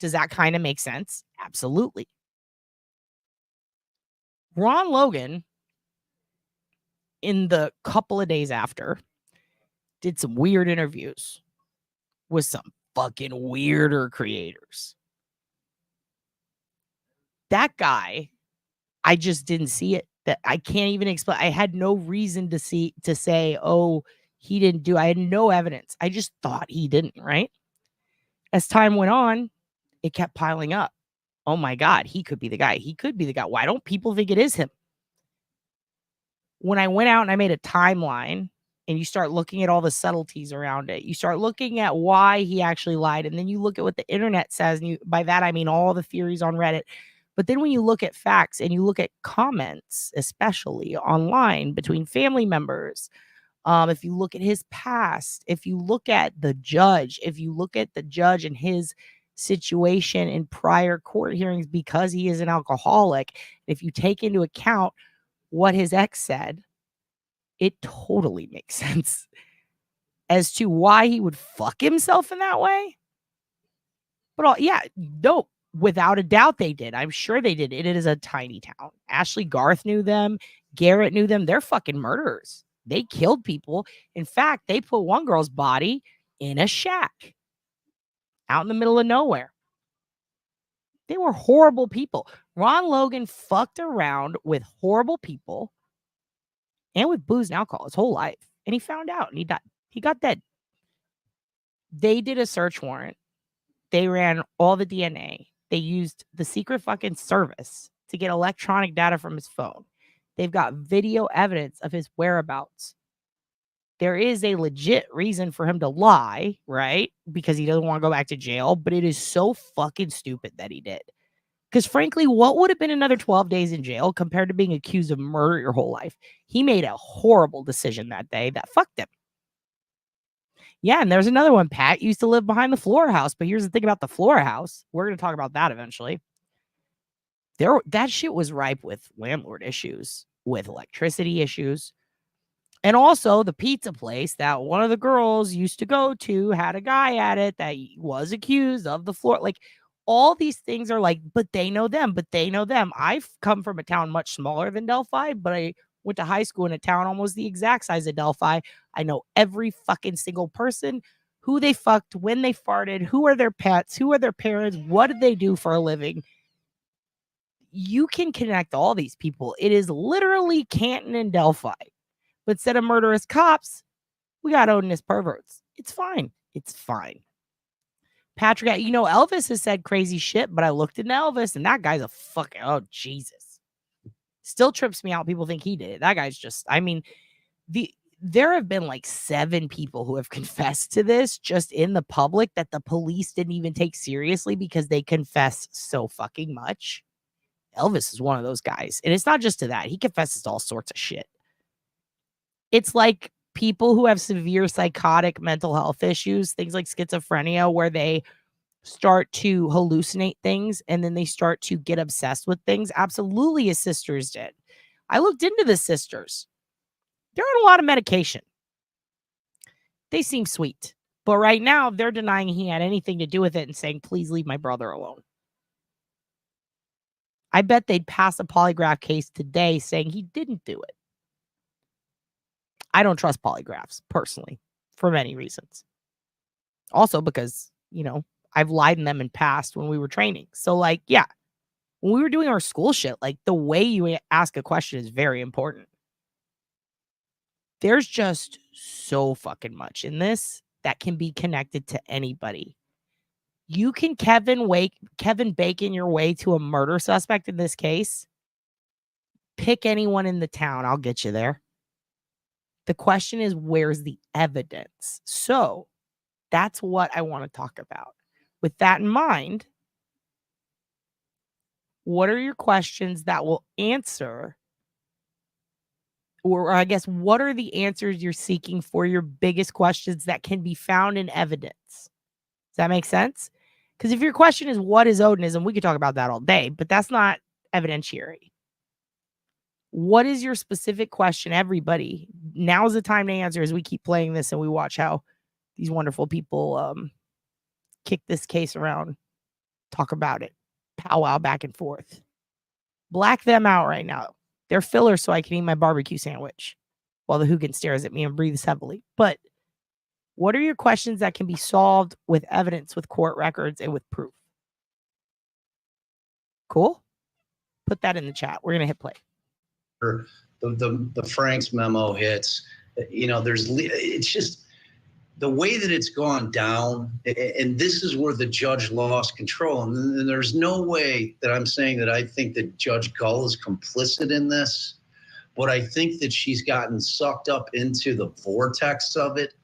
Does that kind of make sense? Absolutely. Ron Logan, in the couple of days after, did some weird interviews with some fucking weirder creators. That guy, I just didn't see it. That I can't even explain. I had no reason to say, oh, he didn't do. I had no evidence. I just thought he didn't, right? As time went on, it kept piling up. Oh my God, he could be the guy. He could be the guy. Why don't people think it is him? When I went out and I made a timeline and you start looking at all the subtleties around it, you start looking at why he actually lied. And then you look at what the internet says. And by that, I mean all the theories on Reddit. But then when you look at facts and you look at comments, especially online between family members, if you look at his past, if you look at the judge, and his situation in prior court hearings because he is an alcoholic, if you take into account what his ex said, it totally makes sense as to why he would fuck himself in that way. But no, without a doubt they did. I'm sure they did. It is a tiny town. Ashley Garth knew them. Garrett knew them. They're fucking murderers. They killed people. In fact, they put one girl's body in a shack out in the middle of nowhere. They were horrible people. Ron Logan fucked around with horrible people and with booze and alcohol his whole life. And he found out and he died. He got dead. They did a search warrant. They ran all the DNA. They used the secret fucking service to get electronic data from his phone. They've got video evidence of his whereabouts. There is a legit reason for him to lie, right? Because he doesn't want to go back to jail, but it is so fucking stupid that he did. Because frankly, what would have been another 12 days in jail compared to being accused of murder your whole life? He made a horrible decision that day that fucked him. Yeah, and there's another one. Pat used to live behind the Flora house, but here's the thing about the Flora house. We're going to talk about that eventually. That shit was ripe with landlord issues, with electricity issues. And also the pizza place that one of the girls used to go to had a guy at it that was accused of the floor. Like all these things are like, but they know them, but they know them. I've come from a town much smaller than Delphi, but I went to high school in a town almost the exact size of Delphi. I know every fucking single person, who they fucked, when they farted, who are their pets, who are their parents, what did they do for a living. You can connect all these people. It is literally Canton and Delphi. But instead of murderous cops, we got Odinist perverts. It's fine. It's fine. Patrick, Elvis has said crazy shit, but I looked into Elvis and that guy's a fucking, oh, Jesus. Still trips me out. People think he did it. That guy's just, there have been like 7 people who have confessed to this just in the public that the police didn't even take seriously because they confess so fucking much. Elvis is one of those guys. And it's not just to that. He confesses to all sorts of shit. It's like people who have severe psychotic mental health issues, things like schizophrenia, where they start to hallucinate things and then they start to get obsessed with things. Absolutely, his sisters did. I looked into the sisters. They're on a lot of medication. They seem sweet. But right now, they're denying he had anything to do with it and saying, please leave my brother alone. I bet they'd pass a polygraph case today saying he didn't do it. I don't trust polygraphs personally for many reasons. Also because, you know, I've lied in them in past when we were training. So like, yeah, when we were doing our school shit, like the way you ask a question is very important. There's just so fucking much in this that can be connected to anybody. You can Kevin Bacon your way to a murder suspect in this case. Pick anyone in the town. I'll get you there. The question is, where's the evidence? So that's what I want to talk about. With that in mind, what are your questions that will answer, or I guess, what are the answers you're seeking for your biggest questions that can be found in evidence? Does that make sense? Because if your question is, what is Odinism? We could talk about that all day, but that's not evidentiary. What is your specific question, everybody? Now's the time to answer as we keep playing this and we watch how these wonderful people kick this case around, talk about it, powwow back and forth. Black them out right now. They're fillers so I can eat my barbecue sandwich while the Hoogan stares at me and breathes heavily. But what are your questions that can be solved with evidence, with court records, and with proof? Cool? Put that in the chat. We're going to hit play. The Frank's memo hits, you know, it's just the way that it's gone down, and this is where the judge lost control. And there's no way that I'm saying that I think that Judge Gull is complicit in this, but I think that she's gotten sucked up into the vortex of it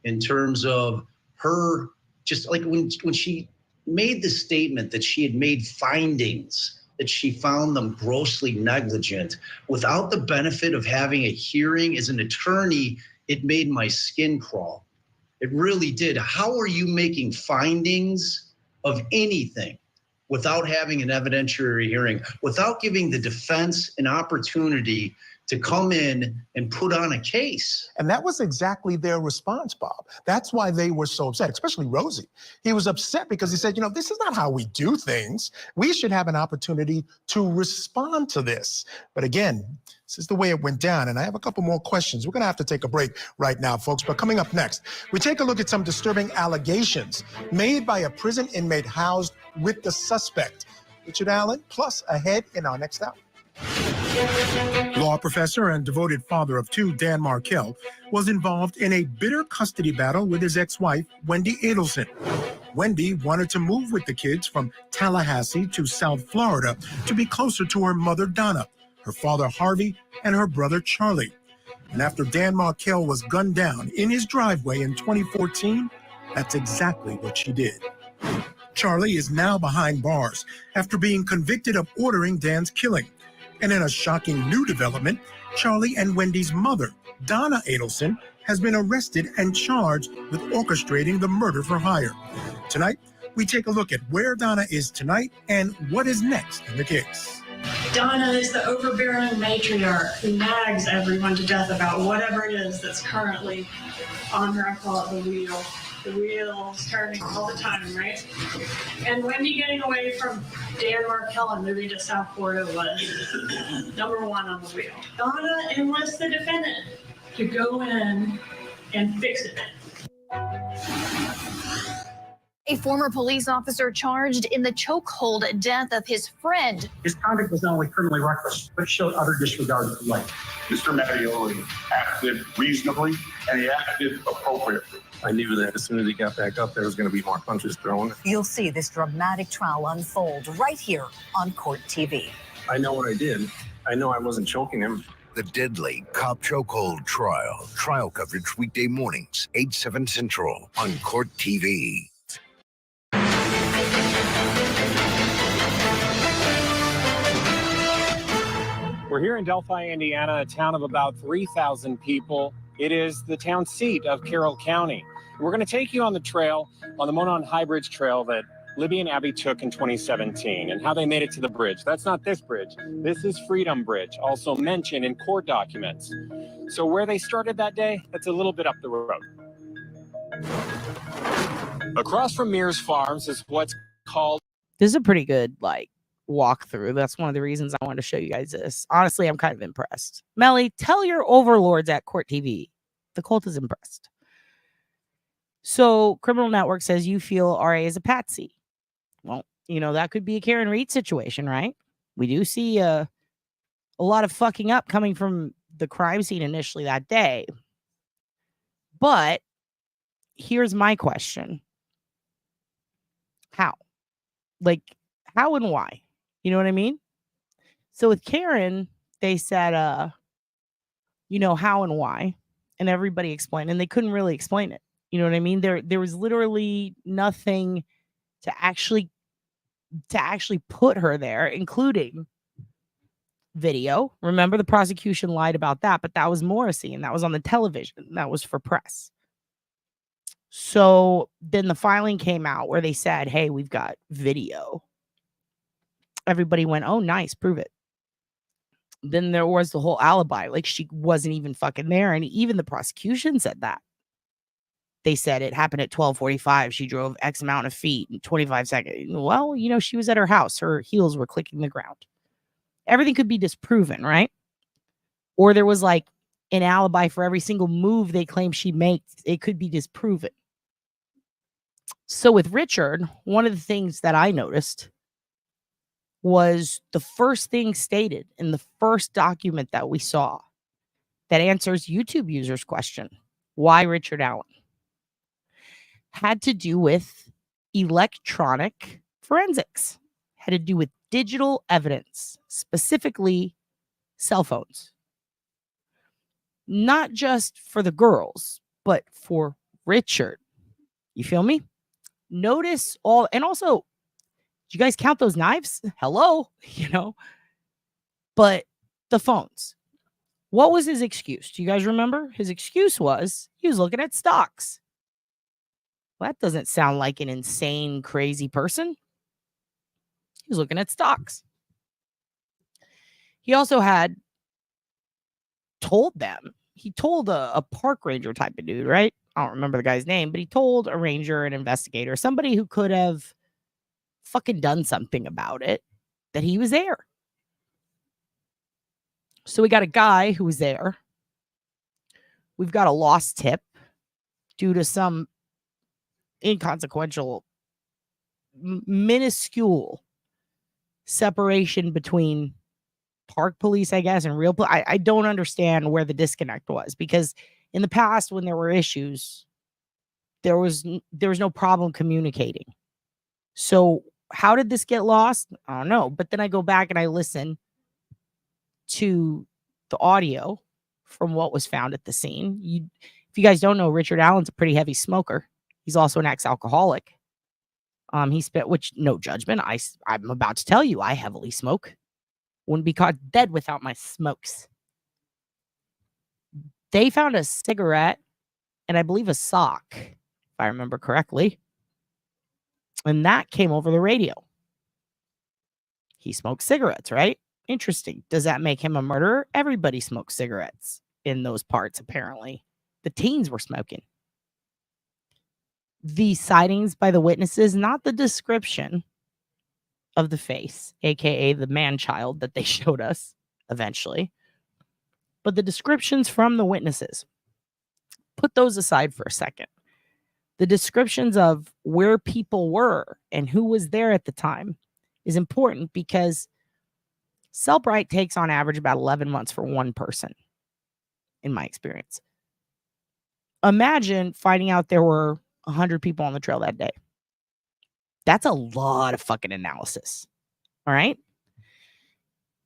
in terms of her, just like when she made the statement that she had made findings, that she found them grossly negligent without the benefit of having a hearing as an attorney, it made my skin crawl. It really did. How are you making findings of anything without having an evidentiary hearing, without giving the defense an opportunity to come in and put on a case? And that was exactly their response, Bob. That's why they were so upset, especially Rosie. He was upset because he said, you know, this is not how we do things. We should have an opportunity to respond to this. But again, this is the way it went down. And I have a couple more questions. We're going to have to take a break right now, folks. But coming up next, we take a look at some disturbing allegations made by a prison inmate housed with the suspect. Richard Allen, plus ahead in our next hour. Law professor and devoted father of two, Dan Markell, was involved in a bitter custody battle with his ex-wife, Wendy Adelson. Wendy wanted to move with the kids from Tallahassee to South Florida to be closer to her mother, Donna, her father, Harvey, and her brother, Charlie. And after Dan Markell was gunned down in his driveway in 2014, that's exactly what she did. Charlie is now behind bars after being convicted of ordering Dan's killing. And in a shocking new development, Charlie and Wendy's mother, Donna Adelson, has been arrested and charged with orchestrating the murder for hire. Tonight, we take a look at where Donna is tonight and what is next in the case. Donna is the overbearing matriarch who nags everyone to death about whatever it is that's currently on her. I call it the wheel. The wheel is turning all the time, right? And Wendy getting away from Dan Markell and moving to South Florida was number one on the wheel. Donna enlists the defendant to go in and fix it. A former police officer charged in the chokehold death of his friend. His conduct was not only criminally reckless, but showed utter disregard for life. Mr. Mattioli acted reasonably and he acted appropriately. I knew that as soon as he got back up, there was going to be more punches thrown. You'll see this dramatic trial unfold right here on Court TV. I know what I did. I know I wasn't choking him. The deadly cop chokehold trial. Trial coverage weekday mornings, 8/7 Central on Court TV. We're here in Delphi, Indiana, a town of about 3,000 people. It is the town seat of Carroll County. We're going to take you on the trail, on the Monon High Bridge Trail that Libby and Abby took in 2017 and how they made it to the bridge. That's not this bridge. This is Freedom Bridge, also mentioned in court documents. So where they started that day, that's a little bit up the road. Across from Mears Farms is what's called... This is a pretty good, walkthrough. That's one of the reasons I wanted to show you guys this. Honestly, I'm kind of impressed. Melly, tell your overlords at Court TV The cult is impressed. So Criminal Network says you feel RA is a patsy. Well, that could be a Karen Reed situation, right? We do see a lot of fucking up coming from the crime scene initially that day. But here's my question. How? Like, how and why? You know what I mean? So with Karen, they said, how and why, and everybody explained, and they couldn't really explain it. You know what I mean? There was literally nothing to actually put her there, including video. Remember, the prosecution lied about that, but that was Morrissey, and that was on the television. That was for press. So then the filing came out where they said, hey, we've got video. Everybody went, oh, nice, prove it. Then there was the whole alibi. Like, she wasn't even fucking there. And even the prosecution said that. They said it happened at 12:45. She drove X amount of feet in 25 seconds. Well, she was at her house. Her heels were clicking the ground. Everything could be disproven, right? Or there was like an alibi for every single move they claim she makes. It could be disproven. So with Richard, one of the things that I noticed was the first thing stated in the first document that we saw that answers YouTube users' question, why Richard Allen, had to do with electronic forensics, had to do with digital evidence, specifically cell phones. Not just for the girls, but for Richard. You feel me? Notice all, and also, did you guys count those knives? Hello, but the phones. What was his excuse? Do you guys remember? His excuse was he was looking at stocks. Well, that doesn't sound like an insane, crazy person. He was looking at stocks. He also had told them, he told a park ranger type of dude, right? I don't remember the guy's name, but he told a ranger, an investigator, somebody who could have fucking done something about it, that he was there. So we got a guy who was there. We've got a lost tip due to some inconsequential, minuscule separation between park police, I guess, and real police. I don't understand where the disconnect was, because in the past, when there were issues, there was no problem communicating. So how did this get lost? I don't know. But then I go back and I listen to the audio from what was found at the scene. If you guys don't know, Richard Allen's a pretty heavy smoker. He's also an ex-alcoholic. He spent, which, no judgment. I'm about to tell you, I heavily smoke. Wouldn't be caught dead without my smokes. They found a cigarette and I believe a sock, if I remember correctly. And that came over the radio. He smoked cigarettes, right? Interesting. Does that make him a murderer? Everybody smokes cigarettes in those parts, apparently. The teens were smoking. The sightings by the witnesses, not the description of the face, aka the man-child that they showed us eventually, but the descriptions from the witnesses. Put those aside for a second. The descriptions of where people were and who was there at the time is important, because Cellbrite takes on average about 11 months for one person, in my experience. Imagine finding out there were 100 people on the trail that day. That's a lot of fucking analysis. All right.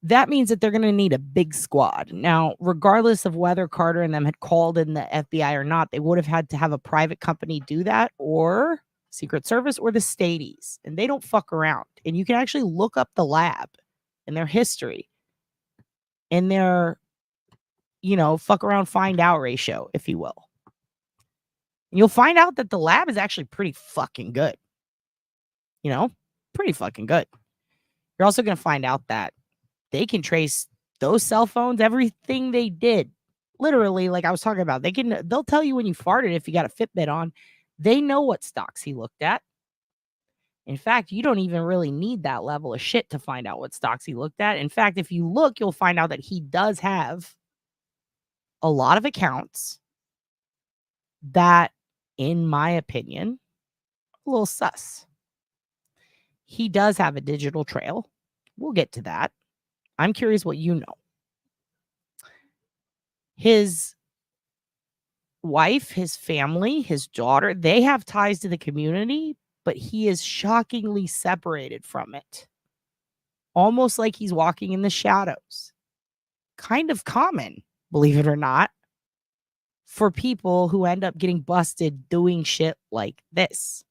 That means that they're going to need a big squad. Now, regardless of whether Carter and them had called in the FBI or not, they would have had to have a private company do that, or Secret Service, or the Stadies. And they don't fuck around. And you can actually look up the lab and their history and their, fuck around, find out ratio, if you will. And you'll find out that the lab is actually pretty fucking good. Pretty fucking good. You're also going to find out that they can trace those cell phones, everything they did. Literally, like I was talking about, they'll tell you when you farted if you got a Fitbit on. They know what stocks he looked at. In fact, you don't even really need that level of shit to find out what stocks he looked at. In fact, if you look, you'll find out that he does have a lot of accounts that, in my opinion, a little sus. He does have a digital trail. We'll get to that. I'm curious what you know. His wife, his family, his daughter, they have ties to the community, but he is shockingly separated from it. Almost like he's walking in the shadows. Kind of common, believe it or not, for people who end up getting busted doing shit like this.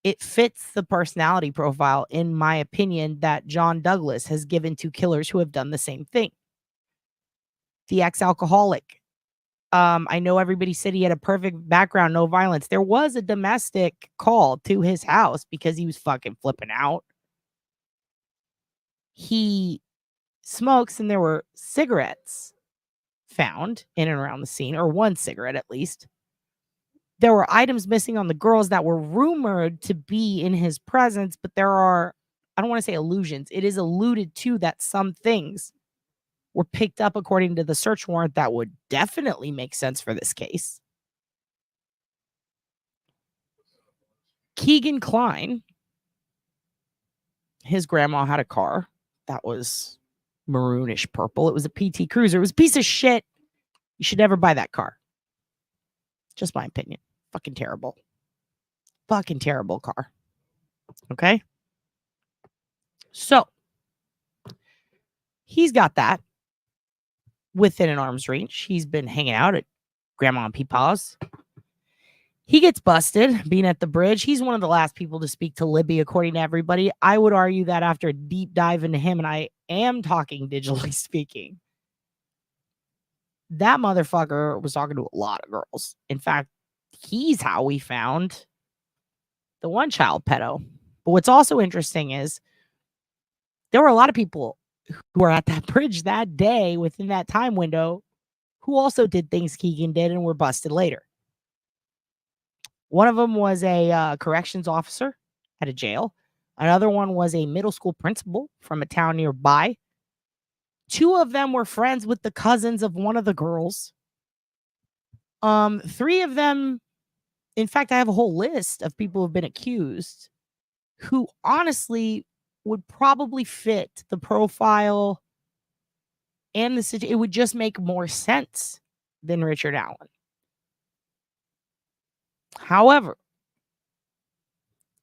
It fits the personality profile, in my opinion, that John Douglas has given to killers who have done the same thing. The ex-alcoholic. I know everybody said he had a perfect background, no violence. There was a domestic call to his house because he was fucking flipping out. He smokes, and there were cigarettes found in and around the scene, or one cigarette at least. There were items missing on the girls that were rumored to be in his presence, but there are, I don't want to say allusions. It is alluded to that some things were picked up according to the search warrant that would definitely make sense for this case. Keegan Klein, his grandma had a car that was maroonish purple. It was a PT Cruiser. It was a piece of shit. You should never buy that car. Just my opinion. Fucking terrible. Fucking terrible car. Okay? So, he's got that within an arm's reach. He's been hanging out at Grandma and Peepaw's. He gets busted being at the bridge. He's one of the last people to speak to Libby, according to everybody. I would argue that after a deep dive into him, and I am talking digitally speaking, that motherfucker was talking to a lot of girls. In fact, he's how we found the one child pedo. But what's also interesting is there were a lot of people who were at that bridge that day within that time window who also did things Keegan did and were busted later. One of them was a corrections officer at a jail. Another one was a middle school principal from a town nearby. Two of them were friends with the cousins of one of the girls. Three of them, in fact, I have a whole list of people who have been accused who honestly would probably fit the profile and the situation. It would just make more sense than Richard Allen. However,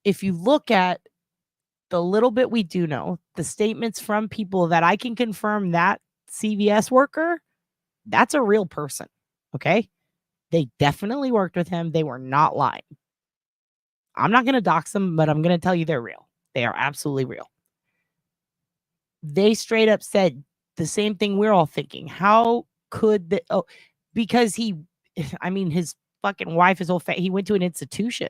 if you look at the little bit we do know, the statements from people that I can confirm that CVS worker, that's a real person. Okay? They definitely worked with him. They were not lying. I'm not going to dox them, but I'm going to tell you they're real. They are absolutely real. They straight up said the same thing we're all thinking. How could the, because his fucking wife, he went to an institution.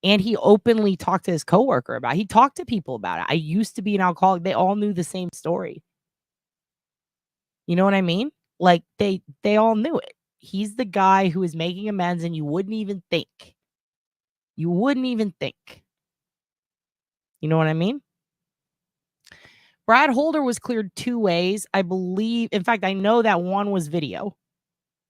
And he openly talked to his coworker about it. He talked to people about it. I used to be an alcoholic. They all knew the same story. You know what I mean? Like they all knew it. He's the guy who is making amends, and you wouldn't even think. You wouldn't even think. You know what I mean? Brad Holder was cleared 2 ways. I believe, in fact, I know that one was video.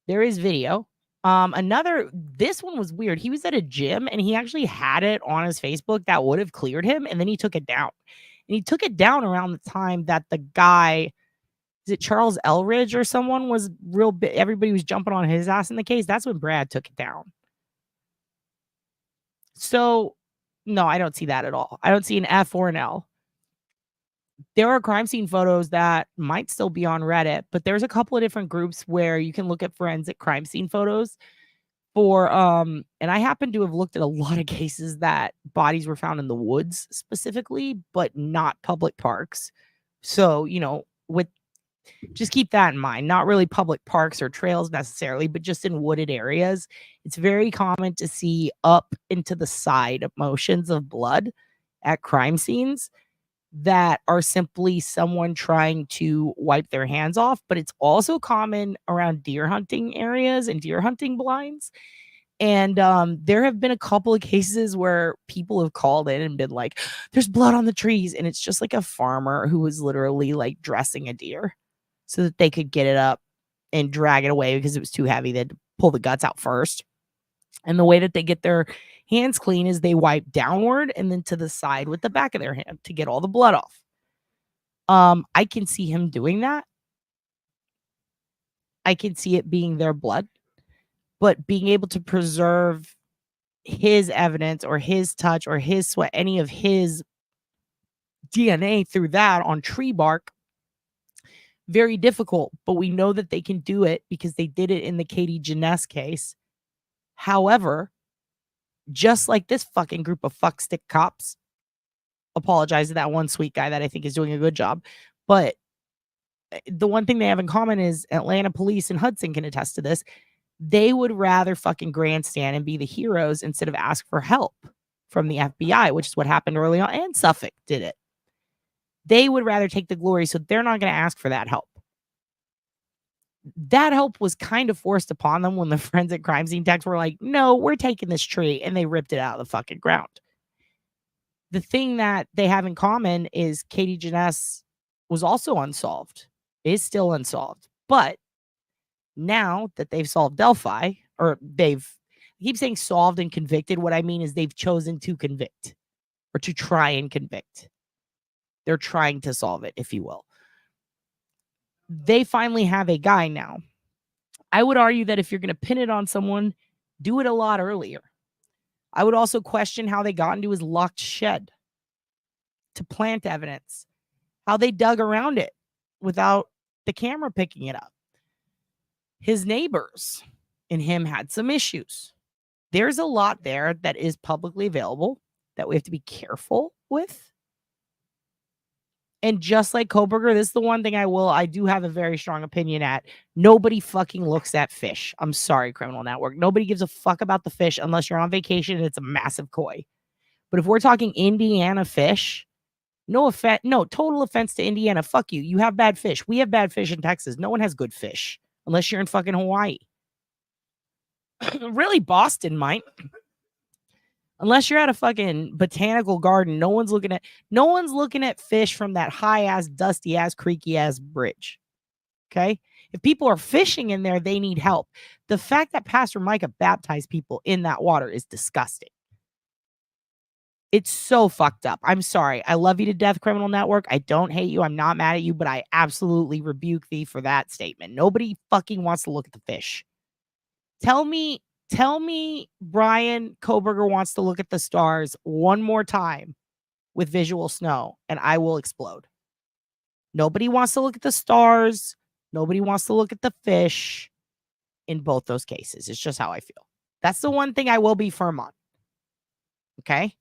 There is video. This one was weird. He was at a gym and he actually had it on his Facebook that would have cleared him, and then he took it down. And he took it down around the time that the guy, is it Charles Elridge or someone, was real big. Everybody was jumping on his ass in the case. That's when Brad took it down. So, no, I don't see that at all. I don't see an F or an L. There are crime scene photos that might still be on Reddit, but there's a couple of different groups where you can look at forensic crime scene photos for, and I happen to have looked at a lot of cases that bodies were found in the woods specifically, but not public parks. So, just keep that in mind. Not really public parks or trails necessarily, but just in wooded areas. It's very common to see up into the side motions of blood at crime scenes that are simply someone trying to wipe their hands off, but it's also common around deer hunting areas and deer hunting blinds. And there have been a couple of cases where people have called in and been like, there's blood on the trees. And it's just like a farmer who was literally like dressing a deer so that they could get it up and drag it away because it was too heavy. They had to pull the guts out first. And the way that they get their hands clean is they wipe downward and then to the side with the back of their hand to get all the blood off. I can see him doing that. I can see it being their blood, but being able to preserve his evidence or his touch or his sweat, any of his DNA through that on tree bark, very difficult. But we know that they can do it because they did it in the Katie Jeunesse case. However, just like this fucking group of fuckstick cops, apologize to that one sweet guy that I think is doing a good job, but the one thing they have in common is Atlanta police and Hudson can attest to this. They would rather fucking grandstand and be the heroes instead of ask for help from the FBI, which is what happened early on. And Suffolk did it. They would rather take the glory, so they're not going to ask for that help. That help was kind of forced upon them when the forensic crime scene techs were like, no, we're taking this tree, and they ripped it out of the fucking ground. The thing that they have in common is Katie Jeunesse was also unsolved, is still unsolved. But now that they've solved Delphi, or I keep saying solved and convicted. What I mean is they've chosen to convict or to try and convict. They're trying to solve it, if you will. They finally have a guy now. I would argue that if you're going to pin it on someone, do it a lot earlier. I would also question how they got into his locked shed to plant evidence, how they dug around it without the camera picking it up. His neighbors and him had some issues. There's a lot there that is publicly available that we have to be careful with. And just like Koberger, this is the one thing I do have a very strong opinion at. Nobody fucking looks at fish. I'm sorry, Criminal Network. Nobody gives a fuck about the fish unless you're on vacation and it's a massive koi. But if we're talking Indiana fish, no total offense to Indiana. Fuck you. You have bad fish. We have bad fish in Texas. No one has good fish unless you're in fucking Hawaii. Really, Boston might. Unless you're at a fucking botanical garden, no one's looking at fish from that high ass, dusty ass, creaky ass bridge. Okay? If people are fishing in there, they need help. The fact that Pastor Micah baptized people in that water is disgusting. It's so fucked up. I'm sorry. I love you to death, Criminal Network. I don't hate you. I'm not mad at you, but I absolutely rebuke thee for that statement. Nobody fucking wants to look at the fish. Tell me Brian Koberger wants to look at the stars one more time with visual snow, and I will explode. Nobody wants to look at the stars. Nobody wants to look at the fish in both those cases. It's just how I feel. That's the one thing I will be firm on. Okay?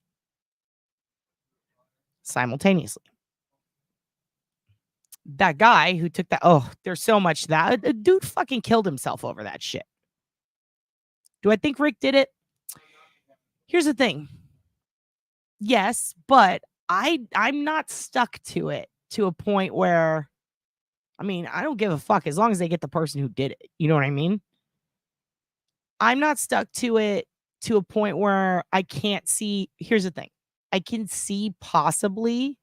Simultaneously. That guy who took that, there's so much that. A dude fucking killed himself over that shit. Do I think Rick did it? Here's the thing. Yes, but I'm not stuck to it to a point where, I don't give a fuck as long as they get the person who did it. You know what I mean? I'm not stuck to it to a point where I can't see. Here's the thing. I can see possibly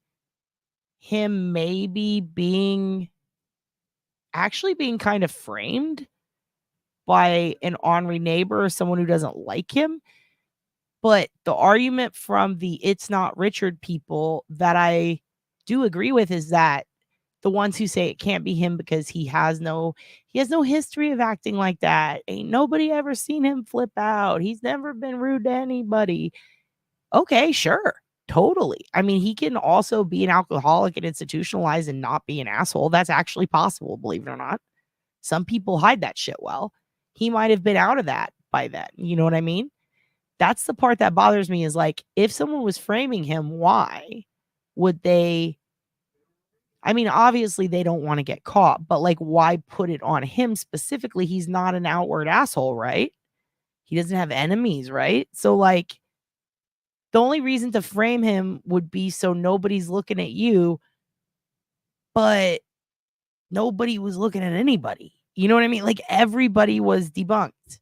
him maybe being kind of framed by an ornery neighbor or someone who doesn't like him. But the argument from the It's Not Richard people that I do agree with is that the ones who say it can't be him because he has no history of acting like that. Ain't nobody ever seen him flip out. He's never been rude to anybody. Okay, sure. Totally. He can also be an alcoholic and institutionalized and not be an asshole. That's actually possible, believe it or not. Some people hide that shit well. He might have been out of that by then. You know what I mean? That's the part that bothers me is like, if someone was framing him, why would they? Obviously they don't want to get caught, but like, why put it on him specifically? He's not an outward asshole, right? He doesn't have enemies, right? So like, the only reason to frame him would be so nobody's looking at you, but nobody was looking at anybody. You know what I mean? Like, everybody was debunked.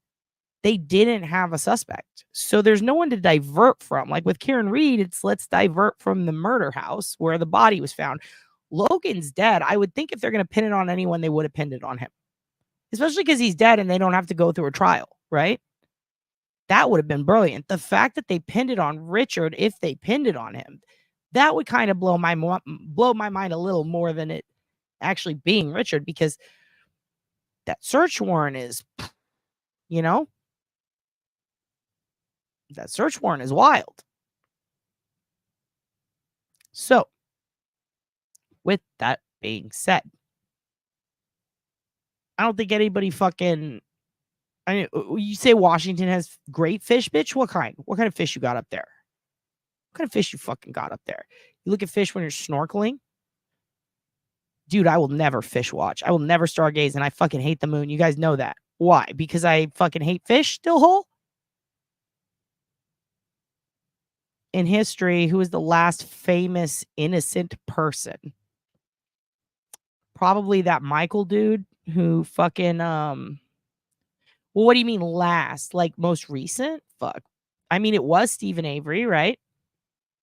They didn't have a suspect. So there's no one to divert from. Like with Kieran Reed, it's let's divert from the murder house where the body was found. Logan's dead. I would think if they're going to pin it on anyone, they would have pinned it on him. especially because he's dead and they don't have to go through a trial, right? That would have been brilliant. The fact that they pinned it on Richard, if they pinned it on him, that would kind of blow my mind a little more than it actually being Richard, because that search warrant is, you know, that search warrant is wild. So, with that being said, I don't think anybody fucking, I mean, you say Washington has great fish, bitch? What kind? What kind of fish you got up there? What kind of fish you fucking got up there? You look at fish when you're snorkeling? Dude, I will never fish watch. I will never stargaze, and I fucking hate the moon. You guys know that. Why? Because I fucking hate fish, still whole? In history, who is the last famous innocent person? Probably that Michael dude who fucking, well, what do you mean last? Like most recent? Fuck. I mean, it was Stephen Avery, right?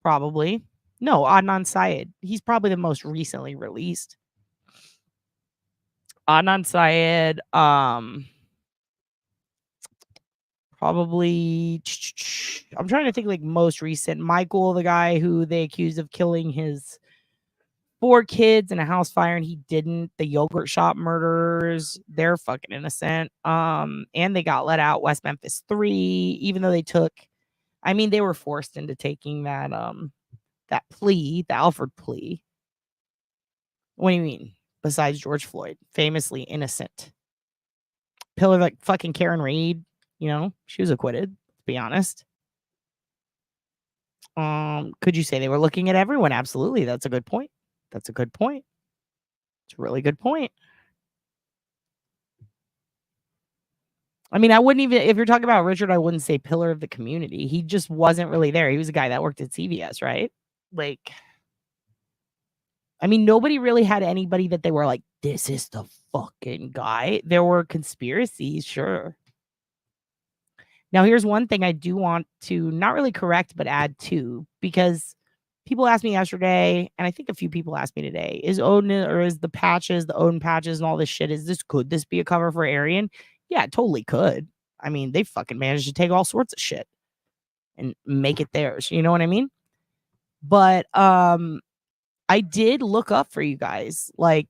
Probably. No, Adnan Syed. He's probably the most recently released. Adnan Syed, probably, I'm trying to think like most recent. Michael, the guy who they accused of killing his 4 kids in a house fire and he didn't. The yogurt shop murderers, they're fucking innocent. And they got let out. West Memphis 3, even though they took, I mean, they were forced into taking that that plea, the Alford plea. What do you mean? Besides George Floyd, famously innocent. Pillar like fucking Karen Reed, you know, she was acquitted, to be honest. Could you say they were looking at everyone? Absolutely. That's a good point. That's a good point. It's a really good point. I mean, I wouldn't even, if you're talking about Richard, I wouldn't say pillar of the community. He just wasn't really there. He was a guy that worked at CVS, right? Like, I mean, nobody really had anybody that they were like, this is the fucking guy. There were conspiracies, sure. Now, here's one thing I do want to not really correct, but add to, because people asked me yesterday, and I think a few people asked me today, is Odin, or is the patches, the Odin patches and all this shit, could this be a cover for Aryan? Yeah, it totally could. I mean, they fucking managed to take all sorts of shit and make it theirs. You know what I mean? But I did look up for you guys, like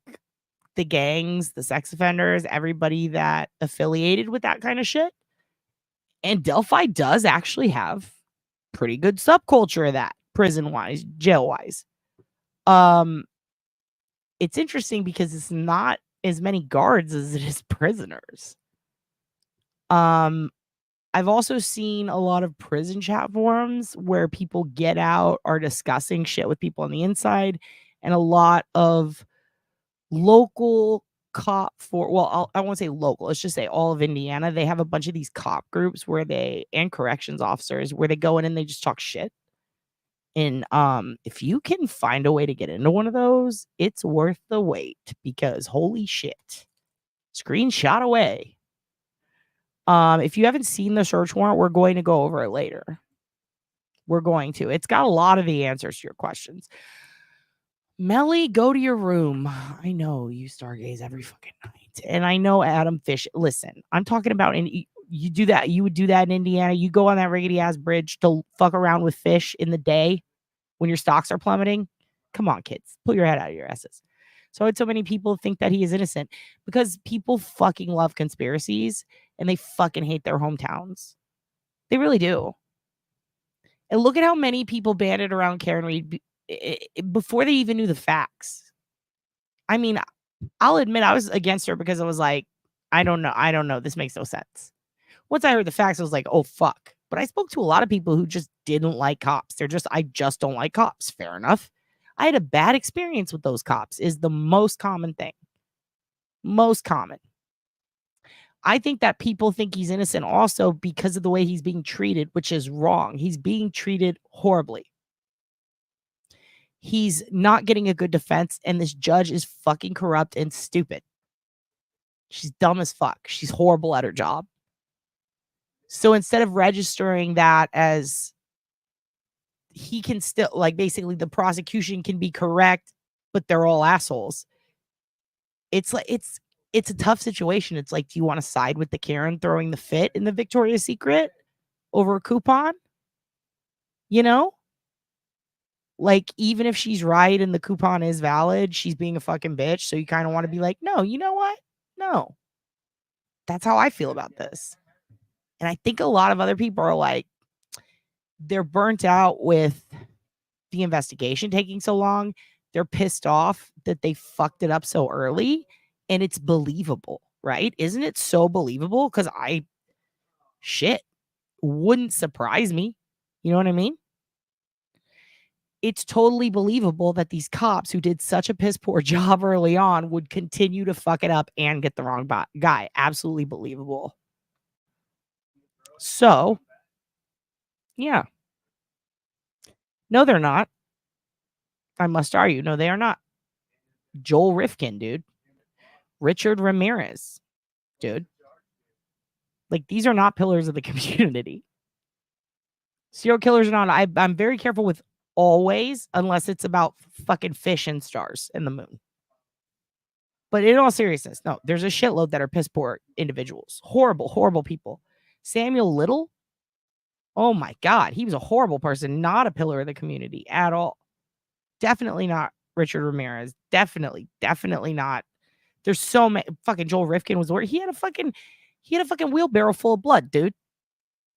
the gangs, the sex offenders, everybody that affiliated with that kind of shit. And Delphi does actually have pretty good subculture of that, prison-wise, jail-wise. It's interesting because it's not as many guards as it is prisoners. I've also seen a lot of prison chat forums where people get out, are discussing shit with people on the inside, and a lot of local cop I won't say local, let's just say all of Indiana. They have a bunch of these cop groups where and corrections officers, where they go in and they just talk shit. And if you can find a way to get into one of those, it's worth the wait, because holy shit. Screenshot away. If you haven't seen the search warrant, we're going to go over it later. We're going to. It's got a lot of the answers to your questions. Melly, go to your room. I know you stargaze every fucking night. And I know Adam Fish. Listen, I'm talking about, you do that. You would do that in Indiana. You go on that rickety ass bridge to fuck around with fish in the day when your stocks are plummeting. Come on, kids. Pull your head out of your asses. So so many people think that he is innocent because people fucking love conspiracies and they fucking hate their hometowns. They really do. And look at how many people banded around Karen Reed before they even knew the facts. I mean, I'll admit I was against her because I was like, I don't know. This makes no sense. Once I heard the facts, I was like, oh, fuck. But I spoke to a lot of people who just didn't like cops. I just don't like cops. Fair enough. I had a bad experience with those cops is the most common thing. Most common. I think that people think he's innocent also because of the way he's being treated, which is wrong. He's being treated horribly. He's not getting a good defense, and this judge is fucking corrupt and stupid. She's dumb as fuck. She's horrible at her job. So instead of registering that as he can still, like, basically the prosecution can be correct, but they're all assholes. It's like, it's a tough situation. It's like, do you want to side with the Karen throwing the fit in the Victoria's Secret over a coupon? You know? Like, even if she's right and the coupon is valid, she's being a fucking bitch. So you kind of want to be like, no, you know what? No. That's how I feel about this. And I think a lot of other people are like, they're burnt out with the investigation taking so long. They're pissed off that they fucked it up so early. And it's believable, right? Isn't it so believable? Because wouldn't surprise me. You know what I mean? It's totally believable that these cops who did such a piss poor job early on would continue to fuck it up and get the wrong guy. Absolutely believable. So, yeah. No, they're not. I must argue. No, they are not. Joel Rifkin, dude. Richard Ramirez, dude. Like, these are not pillars of the community. Serial killers are not. I'm very careful with always, unless it's about fucking fish and stars and the moon. But in all seriousness, no, there's a shitload that are piss poor individuals. Horrible, horrible people. Samuel Little, oh my God, he was a horrible person, not a pillar of the community at all. Definitely not Richard Ramirez. Definitely not. There's so many. Fucking Joel Rifkin was where he had a fucking wheelbarrow full of blood, dude.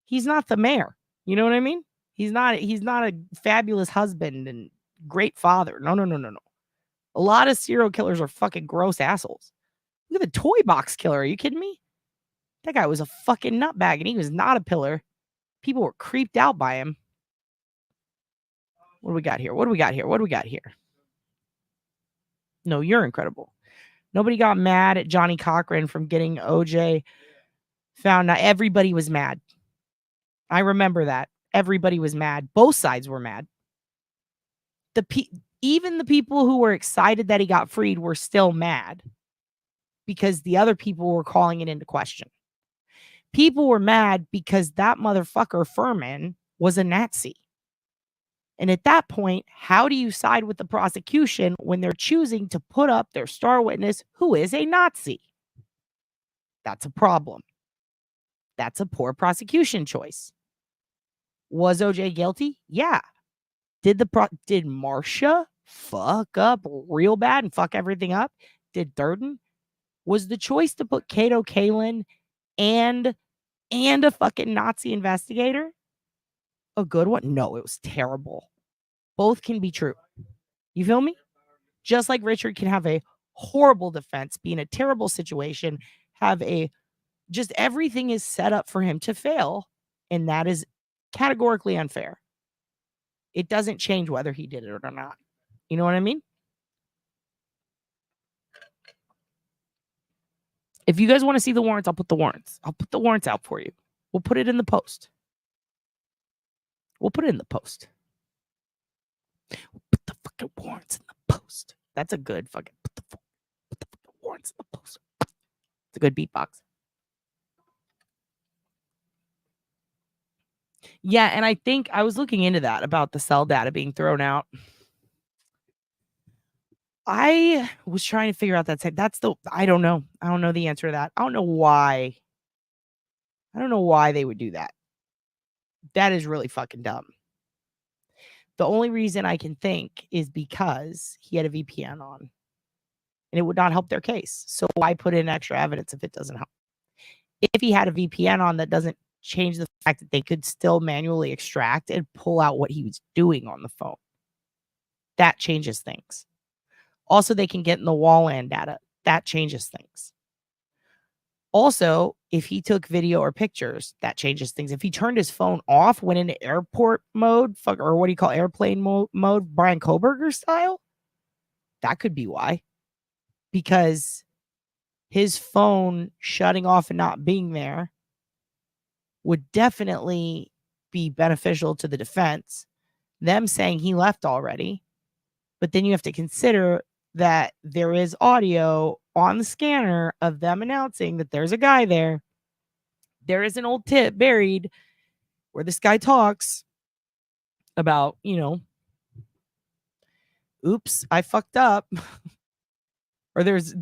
He's not the mayor. You know what I mean? He's not a fabulous husband and great father. No. A lot of serial killers are fucking gross assholes. Look at the toy box killer. Are you kidding me? That guy was a fucking nutbag and he was not a pillar. People were creeped out by him. What do we got here? No, you're incredible. Nobody got mad at Johnny Cochran from getting OJ found out. Everybody was mad. I remember that. Everybody was mad. Both sides were mad. Even the people who were excited that he got freed were still mad because the other people were calling it into question. People were mad because that motherfucker Furman was a Nazi. And at that point, how do you side with the prosecution when they're choosing to put up their star witness who is a Nazi? That's a problem. That's a poor prosecution choice. Was OJ guilty? Yeah. Did Marsha fuck up real bad and fuck everything up? Did Durden? Was the choice to put Kato Kalin and a fucking Nazi investigator a good one? No, it was terrible. Both can be true. You feel me? Just like Richard can have a horrible defense, be in a terrible situation, just everything is set up for him to fail, and that is categorically unfair. It doesn't change whether he did it or not. You know what I mean? If you guys want to see the warrants, I'll put the warrants. I'll put the warrants out for you. We'll put it in the post. We'll put the fucking warrants in the post. That's a good fucking put the fucking warrants in the post. It's a good beatbox. Yeah, and I think I was looking into that about the cell data being thrown out. I was trying to figure out that. I don't know. I don't know the answer to that. I don't know why they would do that. That is really fucking dumb. The only reason I can think is because he had a VPN on and it would not help their case. So why put in extra evidence if it doesn't help? If he had a VPN on, that doesn't change the fact that they could still manually extract and pull out what he was doing on the phone. That changes things. Also, they can get in the WLAN data. That changes things. Also, if he took video or pictures, that changes things. If he turned his phone off, went into airport mode, or what do you call airplane mode, Brian Koberger style, that could be why. Because his phone shutting off and not being there would definitely be beneficial to the defense. Them saying he left already, but then you have to consider that there is audio on the scanner of them announcing that there's a guy there. There is an old tip buried where this guy talks about, oops, I fucked up. Or there's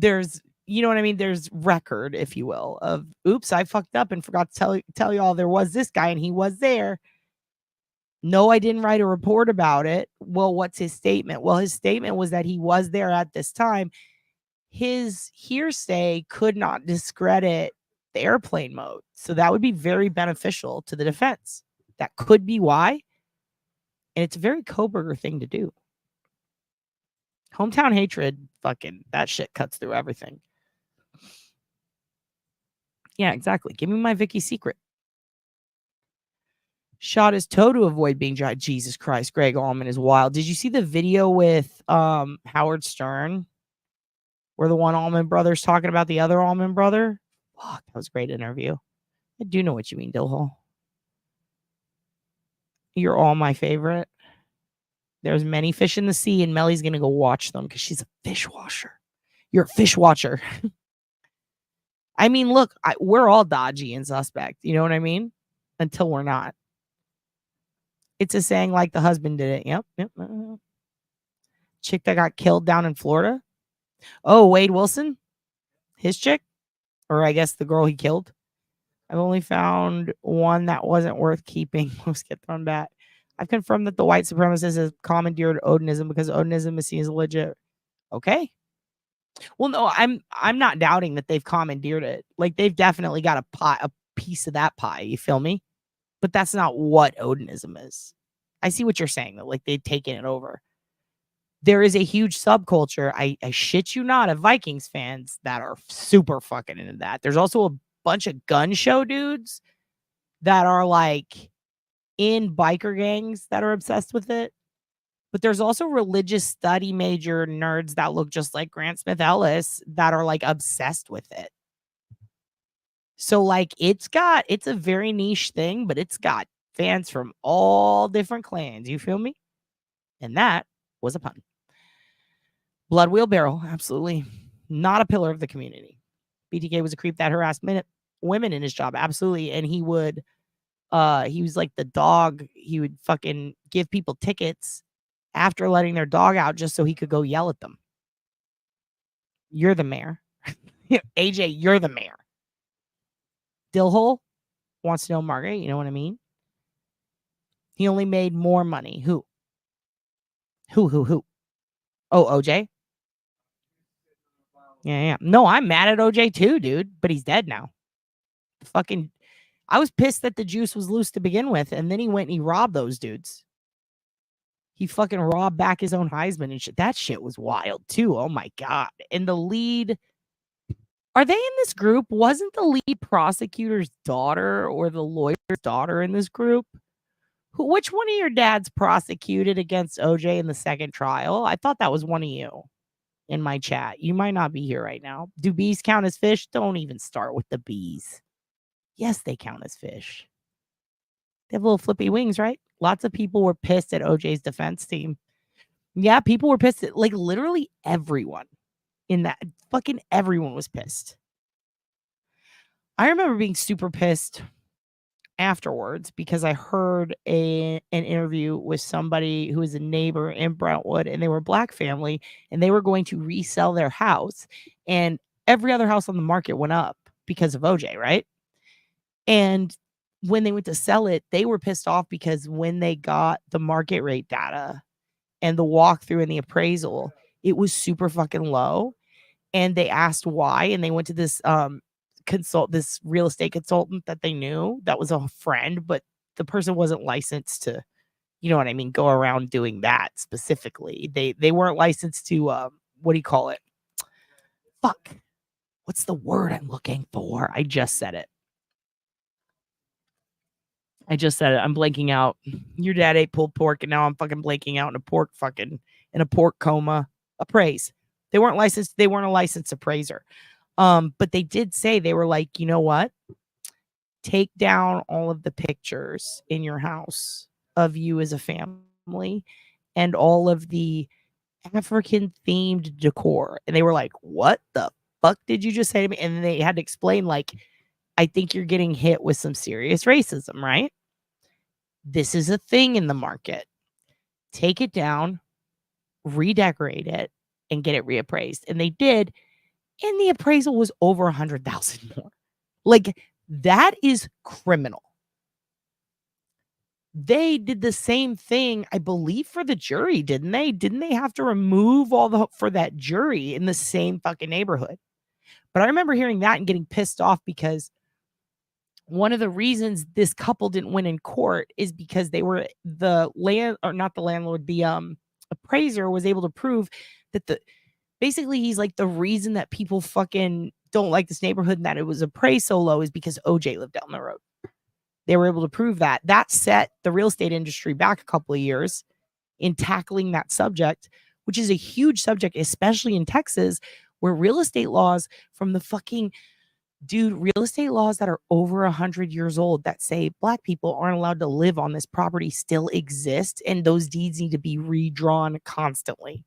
you know what I mean? There's record, if you will, of oops, I fucked up and forgot to tell y'all there was this guy and he was there. No, I didn't write a report about it. Well, what's his statement? Well, his statement was that he was there at this time. His hearsay could not discredit the airplane mode. So that would be very beneficial to the defense. That could be why. And it's a very Koberger thing to do. Hometown hatred, fucking, that shit cuts through everything. Yeah, exactly. Give me my Vicky secret. Shot his toe to avoid being tried. Jesus Christ, Greg Allman is wild. Did you see the video with Howard Stern? Where the one Allman brother's talking about the other Allman brother? Fuck, that was a great interview. I do know what you mean, Dillhole. You're all my favorite. There's many fish in the sea, and Melly's going to go watch them because she's a fish washer. You're a fish watcher. I mean, look, we're all dodgy and suspect. You know what I mean? Until we're not. It's a saying like the husband did it. Yep. Chick that got killed down in Florida. Oh, Wade Wilson? His chick? Or I guess the girl he killed. I've only found one that wasn't worth keeping. Most get thrown back. I've confirmed that the white supremacists have commandeered Odinism because Odinism is seen as legit. Okay. Well, no, I'm not doubting that they've commandeered it. Like they've definitely got a piece of that pie. You feel me? But that's not what Odinism is. I see what you're saying though. Like they've taken it over. There is a huge subculture. I shit you not, of Vikings fans that are super fucking into that. There's also a bunch of gun show dudes that are like in biker gangs that are obsessed with it. But there's also religious study major nerds that look just like Grant Smith Ellis that are like obsessed with it. So like it's a very niche thing, but it's got fans from all different clans. You feel me? And that was a pun. Blood Wheelbarrow, absolutely. Not a pillar of the community. BTK was a creep that harassed women in his job, absolutely. And he was like the dog. He would fucking give people tickets after letting their dog out just so he could go yell at them. You're the mayor. AJ, you're the mayor. Dillhole wants to know Margaret. You know what I mean? He only made more money. Who? Oh, OJ? Yeah. No, I'm mad at OJ too, dude. But he's dead now. Fucking, I was pissed that the juice was loose to begin with. And then he went and he robbed those dudes. He fucking robbed back his own Heisman and shit. That shit was wild too. Oh my God. And the lead, are they in this group? Wasn't the lead prosecutor's daughter or the lawyer's daughter in this group? Which one of your dads prosecuted against OJ in the second trial? I thought that was one of you in my chat. You might not be here right now. Do bees count as fish? Don't even start with the bees. Yes, they count as fish. They have little flippy wings, right? Lots of people were pissed at OJ's defense team. Yeah, people were pissed at, like, literally everyone in that. Fucking everyone was pissed. I remember being super pissed afterwards because I heard an interview with somebody who was a neighbor in Brentwood, and they were a black family, and they were going to resell their house, and every other house on the market went up because of OJ, right? And when they went to sell it, they were pissed off because when they got the market rate data and the walkthrough and the appraisal, it was super fucking low. And they asked why, and they went to this this real estate consultant that they knew that was a friend, but the person wasn't licensed to, you know what I mean, go around doing that specifically. They weren't licensed to what do you call it? Fuck. What's the word I'm looking for? I just said it. I'm blanking out. Your dad ate pulled pork, and now I'm fucking blanking out in a pork coma. Appraise. They weren't licensed. They weren't a licensed appraiser. But they did say, they were like, you know what? Take down all of the pictures in your house of you as a family and all of the African themed decor. And they were like, what the fuck did you just say to me? And then they had to explain, like, I think you're getting hit with some serious racism, right? This is a thing in the market. Take it down, redecorate it, and get it reappraised. And they did. And the appraisal was over 100,000 more. Like, that is criminal. They did the same thing, I believe, for the jury, didn't they? Didn't they have to remove all the for that jury in the same fucking neighborhood? But I remember hearing that and getting pissed off because one of the reasons this couple didn't win in court is because they were the land, or not the landlord, the appraiser was able to prove that basically he's like, the reason that people fucking don't like this neighborhood and that it was appraised so low is because OJ lived down the road. They were able to prove that. That set the real estate industry back a couple of years in tackling that subject, which is a huge subject, especially in Texas, where real estate laws from the fucking real estate laws that are over 100 years old that say Black people aren't allowed to live on this property still exist, and those deeds need to be redrawn constantly.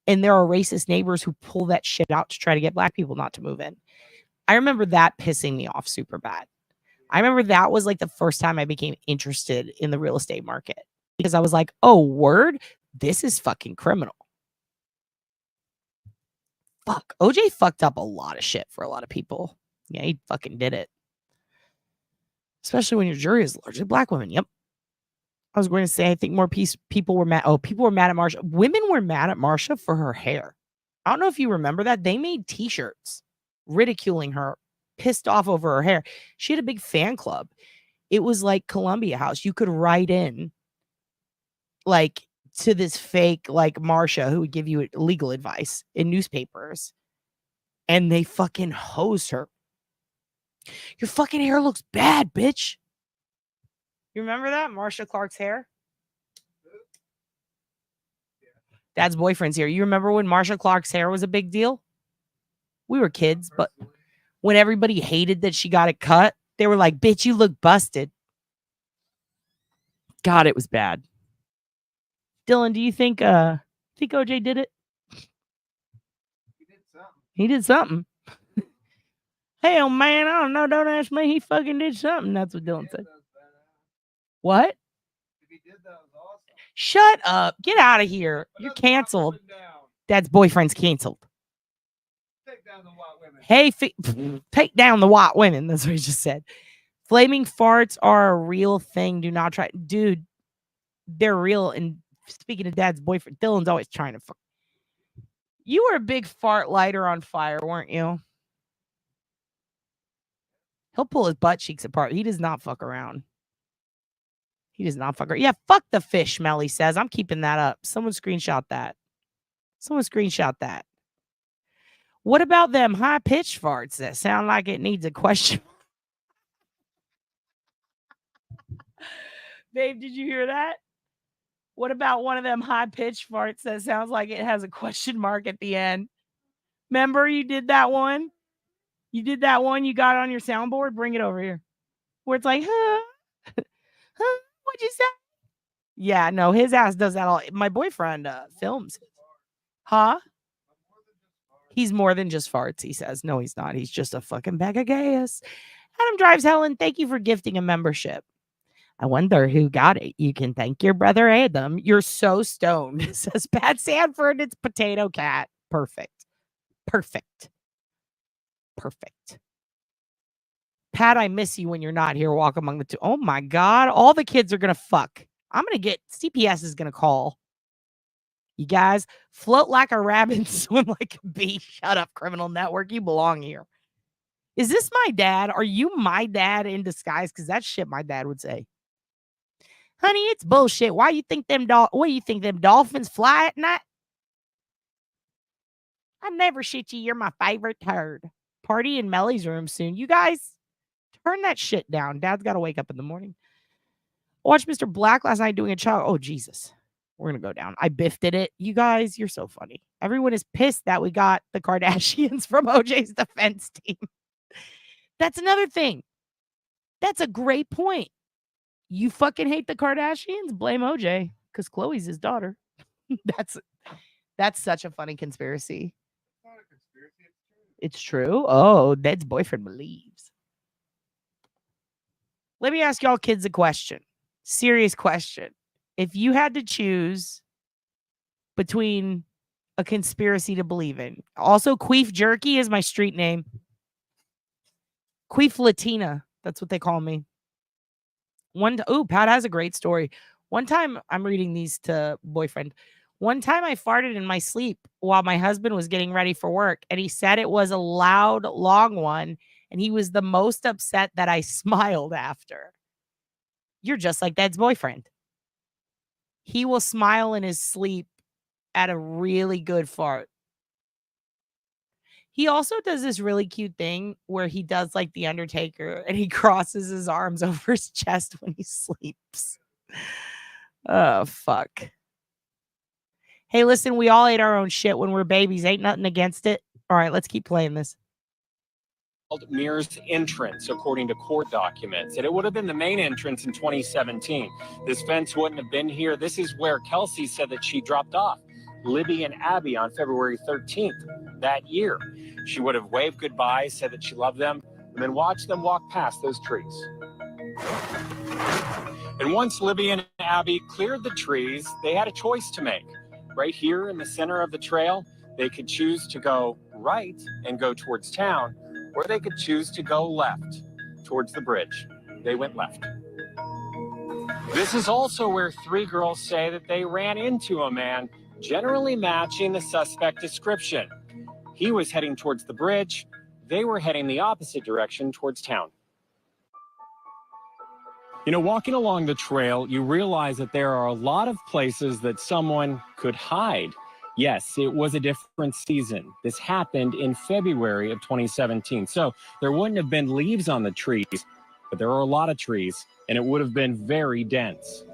And there are racist neighbors who pull that shit out to try to get Black people not to move in. I remember that pissing me off super bad. I remember that was like the first time I became interested in the real estate market because I was like, oh, word, this is fucking criminal. Fuck, OJ fucked up a lot of shit for a lot of people. Yeah, he fucking did it. Especially when your jury is largely Black women. Yep. I was going to say, I think more people were mad. Oh, people were mad at Marsha. Women were mad at Marsha for her hair. I don't know if you remember that. They made t-shirts ridiculing her, pissed off over her hair. She had a big fan club. It was like Columbia House. You could write in like to this fake like Marsha who would give you legal advice in newspapers. And they fucking hosed her. Your fucking hair looks bad, bitch. You remember that? Marsha Clark's hair? Dad's boyfriend's here. You remember when Marsha Clark's hair was a big deal? We were kids, but when everybody hated that she got it cut, they were like, bitch, you look busted. God, it was bad. Dylan, do you think OJ did it? He did something. Hell, man, I don't know. Don't ask me. He fucking did something. That's what Dylan said. What? Shut up. Get out of here. You're canceled. Dad's boyfriend's canceled. Hey, take down the white women. That's what he just said. Flaming farts are a real thing. Do not try. Dude, they're real. And speaking of Dad's boyfriend, Dylan's always trying to fuck. You were a big fart lighter on fire, weren't you? He'll pull his butt cheeks apart. He does not fuck around. He does not fuck around. Yeah, fuck the fish, Melly says. I'm keeping that up. Someone screenshot that. Someone screenshot that. What about them high-pitched farts that sound like it needs a question? Babe, did you hear that? What about one of them high-pitched farts that sounds like it has a question mark at the end? Remember you did that one? You did that one you got on your soundboard? Bring it over here. Where it's like, huh? Huh? What'd you say? Yeah, no, his ass does that all. My boyfriend films. Huh? He's more than just farts, he says. No, he's not. He's just a fucking bag of gas. Adam Drives Helen, thank you for gifting a membership. I wonder who got it. You can thank your brother Adam. You're so stoned, says Pat Sanford. It's Potato Cat. Perfect. Perfect. Perfect. Pat, I miss you when you're not here. Walk among the two. Oh my God. All the kids are going to fuck. I'm going to get, CPS is going to call. You guys float like a rabbit and swim like a bee. Shut up, criminal network. You belong here. Is this my dad? Are you my dad in disguise? Because that's shit my dad would say. Honey, it's bullshit. Why you think them dolphins fly at night? I never shit you. You're my favorite turd. Party in Melly's room soon. You guys turn that shit down. Dad's got to wake up in the morning. I watched Mr. Black last night doing a child. Oh, Jesus. We're going to go down. I biffed it. You guys, you're so funny. Everyone is pissed that we got the Kardashians from OJ's defense team. That's another thing. That's a great point. You fucking hate the Kardashians? Blame OJ because Khloe's his daughter. That's such a funny conspiracy. It's true. Oh, Dad's boyfriend believes. Let me ask y'all kids a question. Serious question. If you had to choose between a conspiracy to believe in. Also, Queef Jerky is my street name. Queef Latina. That's what they call me. Pat has a great story. One time, I'm reading these to boyfriend. One time I farted in my sleep while my husband was getting ready for work, and he said it was a loud, long one, and he was the most upset that I smiled after. You're just like Dad's boyfriend. He will smile in his sleep at a really good fart. He also does this really cute thing where he does like the Undertaker and he crosses his arms over his chest when he sleeps. Oh, fuck. Hey, listen, we all ate our own shit when we're babies. Ain't nothing against it. All right, let's keep playing this. Mears entrance, according to court documents, and it would have been the main entrance in 2017. This fence wouldn't have been here. This is where Kelsey said that she dropped off Libby and Abby on February 13th that year. She would have waved goodbye, said that she loved them, and then watched them walk past those trees. And once Libby and Abby cleared the trees, they had a choice to make. Right here in the center of the trail, they could choose to go right and go towards town, or they could choose to go left towards the bridge. They went left. This is also where three girls say that they ran into a man generally matching the suspect description. He was heading towards the bridge. They were heading the opposite direction towards town. You know, walking along the trail, you realize that there are a lot of places that someone could hide. Yes, it was a different season. This happened in February of 2017. So there wouldn't have been leaves on the trees, but there are a lot of trees, and it would have been very dense.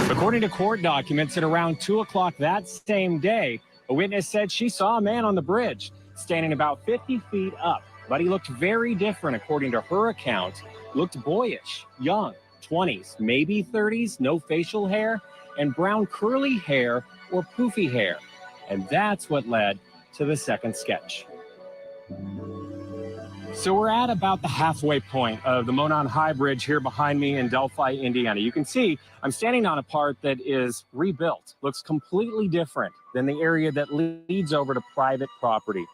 According to court documents, at around 2 o'clock that same day, a witness said she saw a man on the bridge standing about 50 feet up, but he looked very different according to her account. Looked boyish, young, 20s, maybe 30s, no facial hair, and brown curly hair or poofy hair. And that's what led to the second sketch. So we're at about the halfway point of the Monon High Bridge here behind me in Delphi, Indiana. You can see I'm standing on a part that is rebuilt, looks completely different than the area that leads over to private property.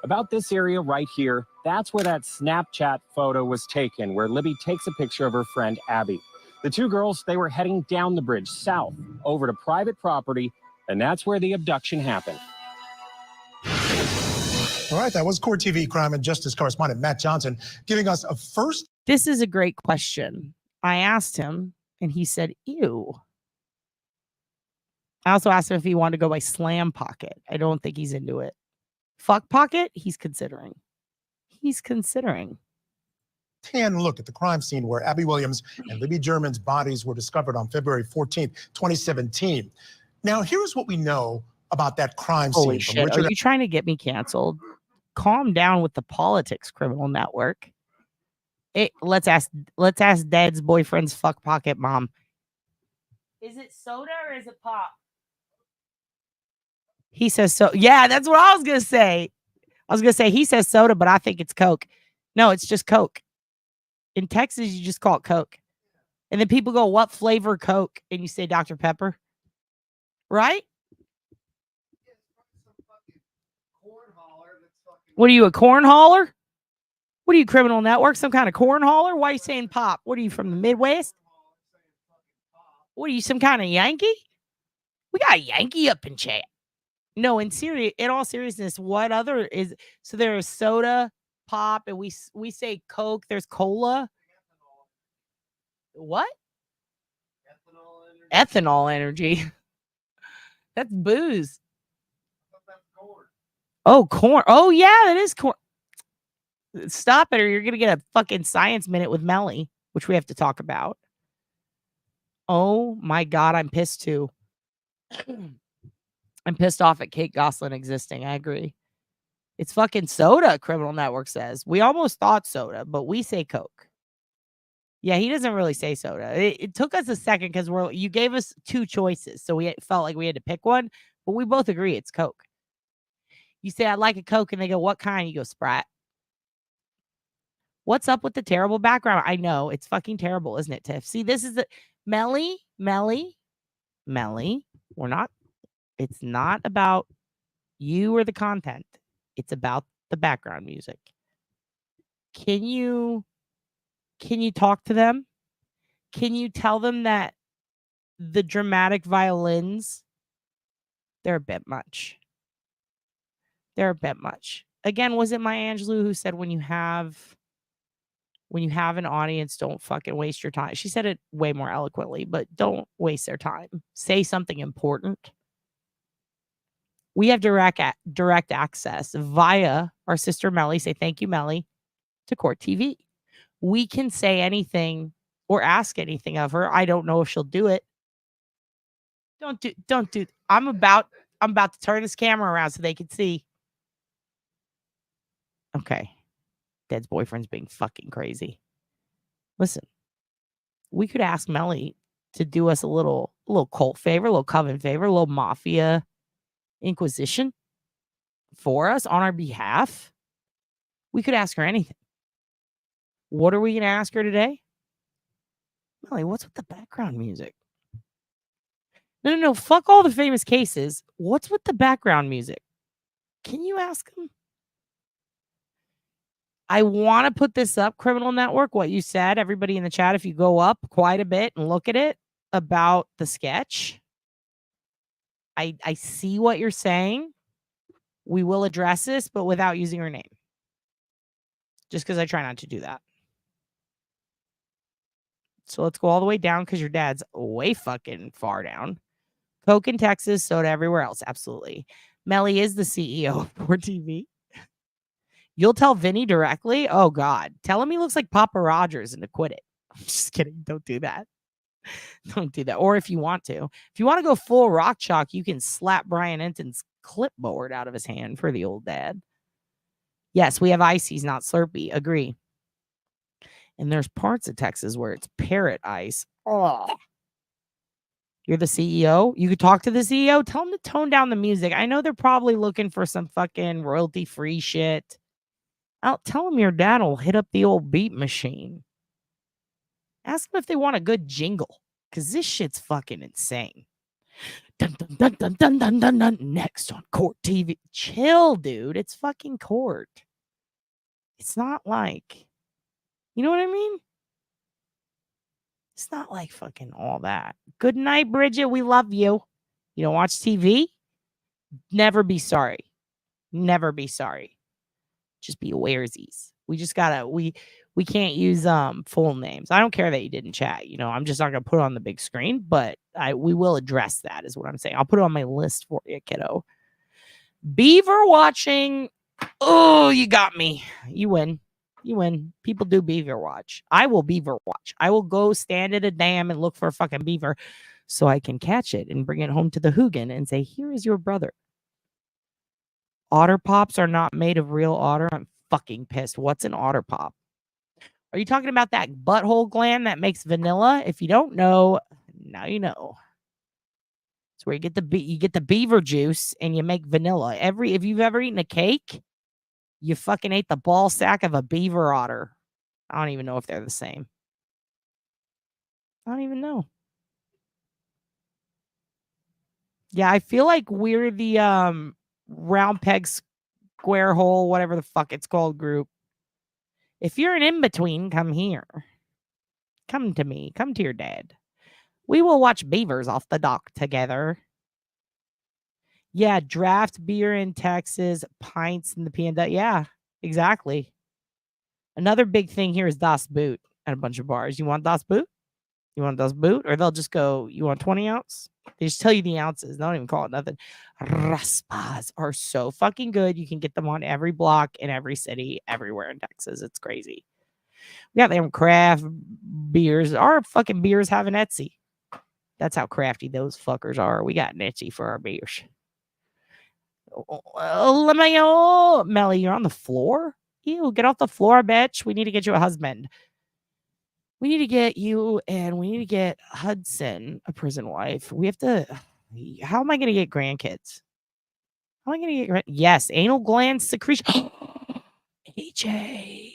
About this area right here, that's where that Snapchat photo was taken, where Libby takes a picture of her friend Abby. The two girls, they were heading down the bridge south over to private property, and that's where the abduction happened. All right, that was Court TV crime and justice correspondent Matt Johnson giving us a first. This is a great question. I asked him, and he said, ew. I also asked him if he wanted to go by Slam Pocket. I don't think he's into it. Fuck Pocket? He's considering. He's considering. Look at the crime scene where Abby Williams and Libby German's bodies were discovered on February 14th, 2017. Now, here's what we know about that crime Holy scene. shit. Are you trying to get me canceled? Calm down with the politics, criminal network. Let's ask Dad's boyfriend's fuck pocket mom. Is it soda or is it pop? He says so. Yeah, that's what I was gonna say. He says soda, but I think it's Coke. No, it's just Coke. In Texas, you just call it Coke. And then people go, what flavor Coke? And you say Dr. Pepper. Right? What are you, a corn hauler? What are you, criminal network? Some kind of corn hauler? Why are you saying pop? What are you, from the Midwest? What are you, some kind of Yankee? We got a Yankee up in chat. No, in all seriousness, what other is, so there is soda, pop, and we say Coke, there's cola. What? Ethanol energy. That's booze. Oh, corn. Oh, yeah, that is corn. Stop it, or you're going to get a fucking science minute with Melly, which we have to talk about. Oh, my God, I'm pissed, too. I'm pissed off at Kate Gosselin existing. I agree. It's fucking soda, Criminal Network says. We almost thought soda, but we say Coke. Yeah, he doesn't really say soda. It took us a second because you gave us two choices, so we felt like we had to pick one, but we both agree it's Coke. You say, I'd like a Coke, and they go, what kind? You go, Sprite. What's up with the terrible background? I know, it's fucking terrible, isn't it, Tiff? See, this is the Melly. We're not It's not about you or the content. It's about the background music. Can you talk to them? Can you tell them that the dramatic violins, they're a bit much. They're a bit much. Again, was it Maya Angelou who said when you have an audience, don't fucking waste your time? She said it way more eloquently, but don't waste their time. Say something important. We have direct access via our sister Melly. Say thank you, Melly, to Court TV. We can say anything or ask anything of her. I don't know if she'll do it. Don't do. I'm about to turn this camera around so they can see. Okay. Dead's boyfriend's being fucking crazy. Listen, we could ask Melly to do us a little cult favor, a little coven favor, a little mafia inquisition for us on our behalf. We could ask her anything. What are we going to ask her today? Melly, what's with the background music? No. Fuck all the famous cases. What's with the background music? Can you ask them? I want to put this up, Criminal Network, what you said, everybody in the chat, if you go up quite a bit and look at it about the sketch. I see what you're saying. We will address this, but without using her name. Just because I try not to do that. So let's go all the way down because your dad's way fucking far down. Coke in Texas, soda everywhere else. Absolutely. Melly is the CEO of Poor TV. You'll tell Vinny directly? Oh, God. Tell him he looks like Papa Rogers and to quit it. I'm just kidding. Don't do that. Don't do that. Or if you want to. If you want to go full rock chalk, you can slap Brian Enton's clipboard out of his hand for the old dad. Yes, we have ices, not Slurpee. Agree. And there's parts of Texas where it's parrot ice. Oh. You're the CEO? You could talk to the CEO? Tell them to tone down the music. I know they're probably looking for some fucking royalty-free shit. I'll tell them your dad will hit up the old beat machine. Ask them if they want a good jingle, because this shit's fucking insane. Dun, dun, dun, dun, dun, dun, dun, dun. Next on Court TV. Chill, dude. It's fucking court. It's not like, you know what I mean? It's not like fucking all that. Good night, Bridget. We love you. You don't watch TV? Never be sorry. Never be sorry. Just be awaresies. We just gotta, we can't use full names. I don't care that you didn't chat. You know, I'm just not gonna put it on the big screen, but we will address that, is what I'm saying. I'll put it on my list for you, kiddo. Beaver watching. Oh, you got me. You win. You win. People do beaver watch. I will beaver watch. I will go stand at a dam and look for a fucking beaver so I can catch it and bring it home to the Hoogan and say, here is your brother. Otter pops are not made of real otter. I'm fucking pissed. What's an otter pop? Are you talking about that butthole gland that makes vanilla? If you don't know, now you know. It's where you get the beaver juice and you make vanilla. If you've ever eaten a cake, you fucking ate the ball sack of a beaver otter. I don't even know if they're the same. I don't even know. Yeah, I feel like we're the round peg square hole, whatever the fuck it's called, group. If you're an in-between, come here. Come to me. Come to your dad. We will watch beavers off the dock together. Yeah, draft beer in Texas, pints in the P&W. Yeah, exactly. Another big thing here is Das Boot at a bunch of bars. You want Das Boot? You want Das Boot? Or they'll just go, you want 20 ounce? They just tell you the ounces. They don't even call it nothing. Raspas are so fucking good. You can get them on every block in every city, everywhere in Texas. It's crazy. We got them craft beers. Our fucking beers have an Etsy. That's how crafty those fuckers are. We got an Etsy for our beers. Melly, you're on the floor? Ew, get off the floor, bitch. We need to get you a husband. We need to get you, and we need to get Hudson a prison wife. We have to. How am I going to get grandkids? How am I going to get? Yes, anal gland secretion. AJ.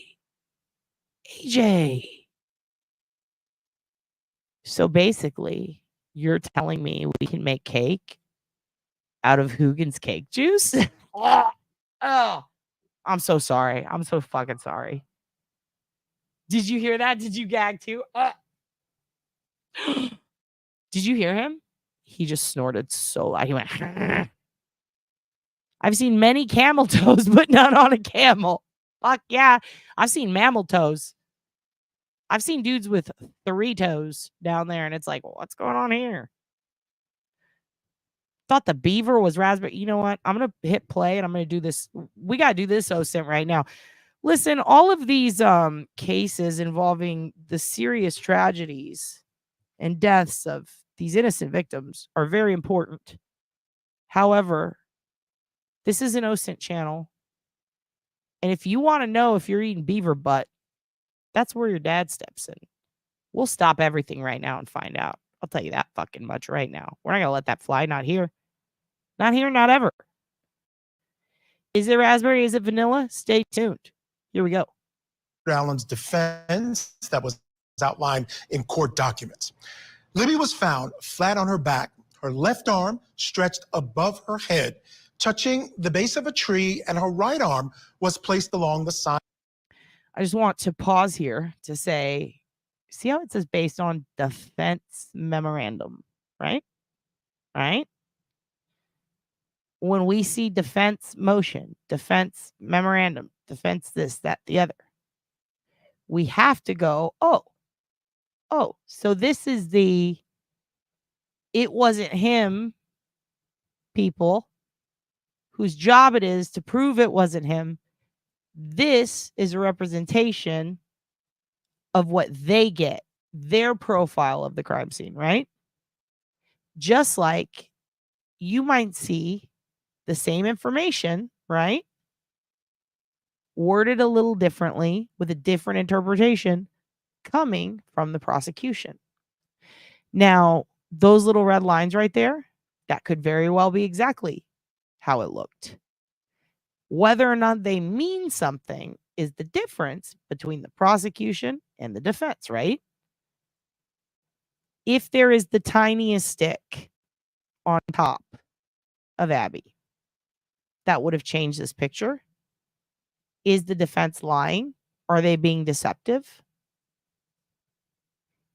So basically, you're telling me we can make cake out of Hoogan's cake juice. Oh, I'm so sorry. I'm so fucking sorry. Did you hear that? Did you gag too? Did you hear him? He just snorted so loud. He went. I've seen many camel toes, but none on a camel. Fuck yeah. I've seen mammal toes. I've seen dudes with 3 toes down there, and it's like, what's going on here? Thought the beaver was raspberry. You know what? I'm going to hit play, and I'm going to do this. We got to do this OSINT right now. Listen, all of these cases involving the serious tragedies and deaths of these innocent victims are very important. However, this is an OSINT channel. And if you want to know if you're eating beaver butt, that's where your dad steps in. We'll stop everything right now and find out. I'll tell you that fucking much right now. We're not going to let that fly. Not here. Not here, not ever. Is it raspberry? Is it vanilla? Stay tuned. Here we go. Allen's defense that was outlined in court documents. Libby was found flat on her back, her left arm stretched above her head, touching the base of a tree, and her right arm was placed along the side. I just want to pause here to say, see how it says based on defense memorandum, right? Right? When we see defense motion, defense memorandum, defense this, that, the other, we have to go, oh, so this is the, it wasn't him people whose job it is to prove it wasn't him. This is a representation of what they get, their profile of the crime scene, right? Just like you might see the same information, right? Worded a little differently with a different interpretation coming from the prosecution. Now, those little red lines right there, that could very well be exactly how it looked. Whether or not they mean something is the difference between the prosecution and the defense, right? If there is the tiniest stick on top of Abby, that would have changed this picture. Is the defense lying? Are they being deceptive?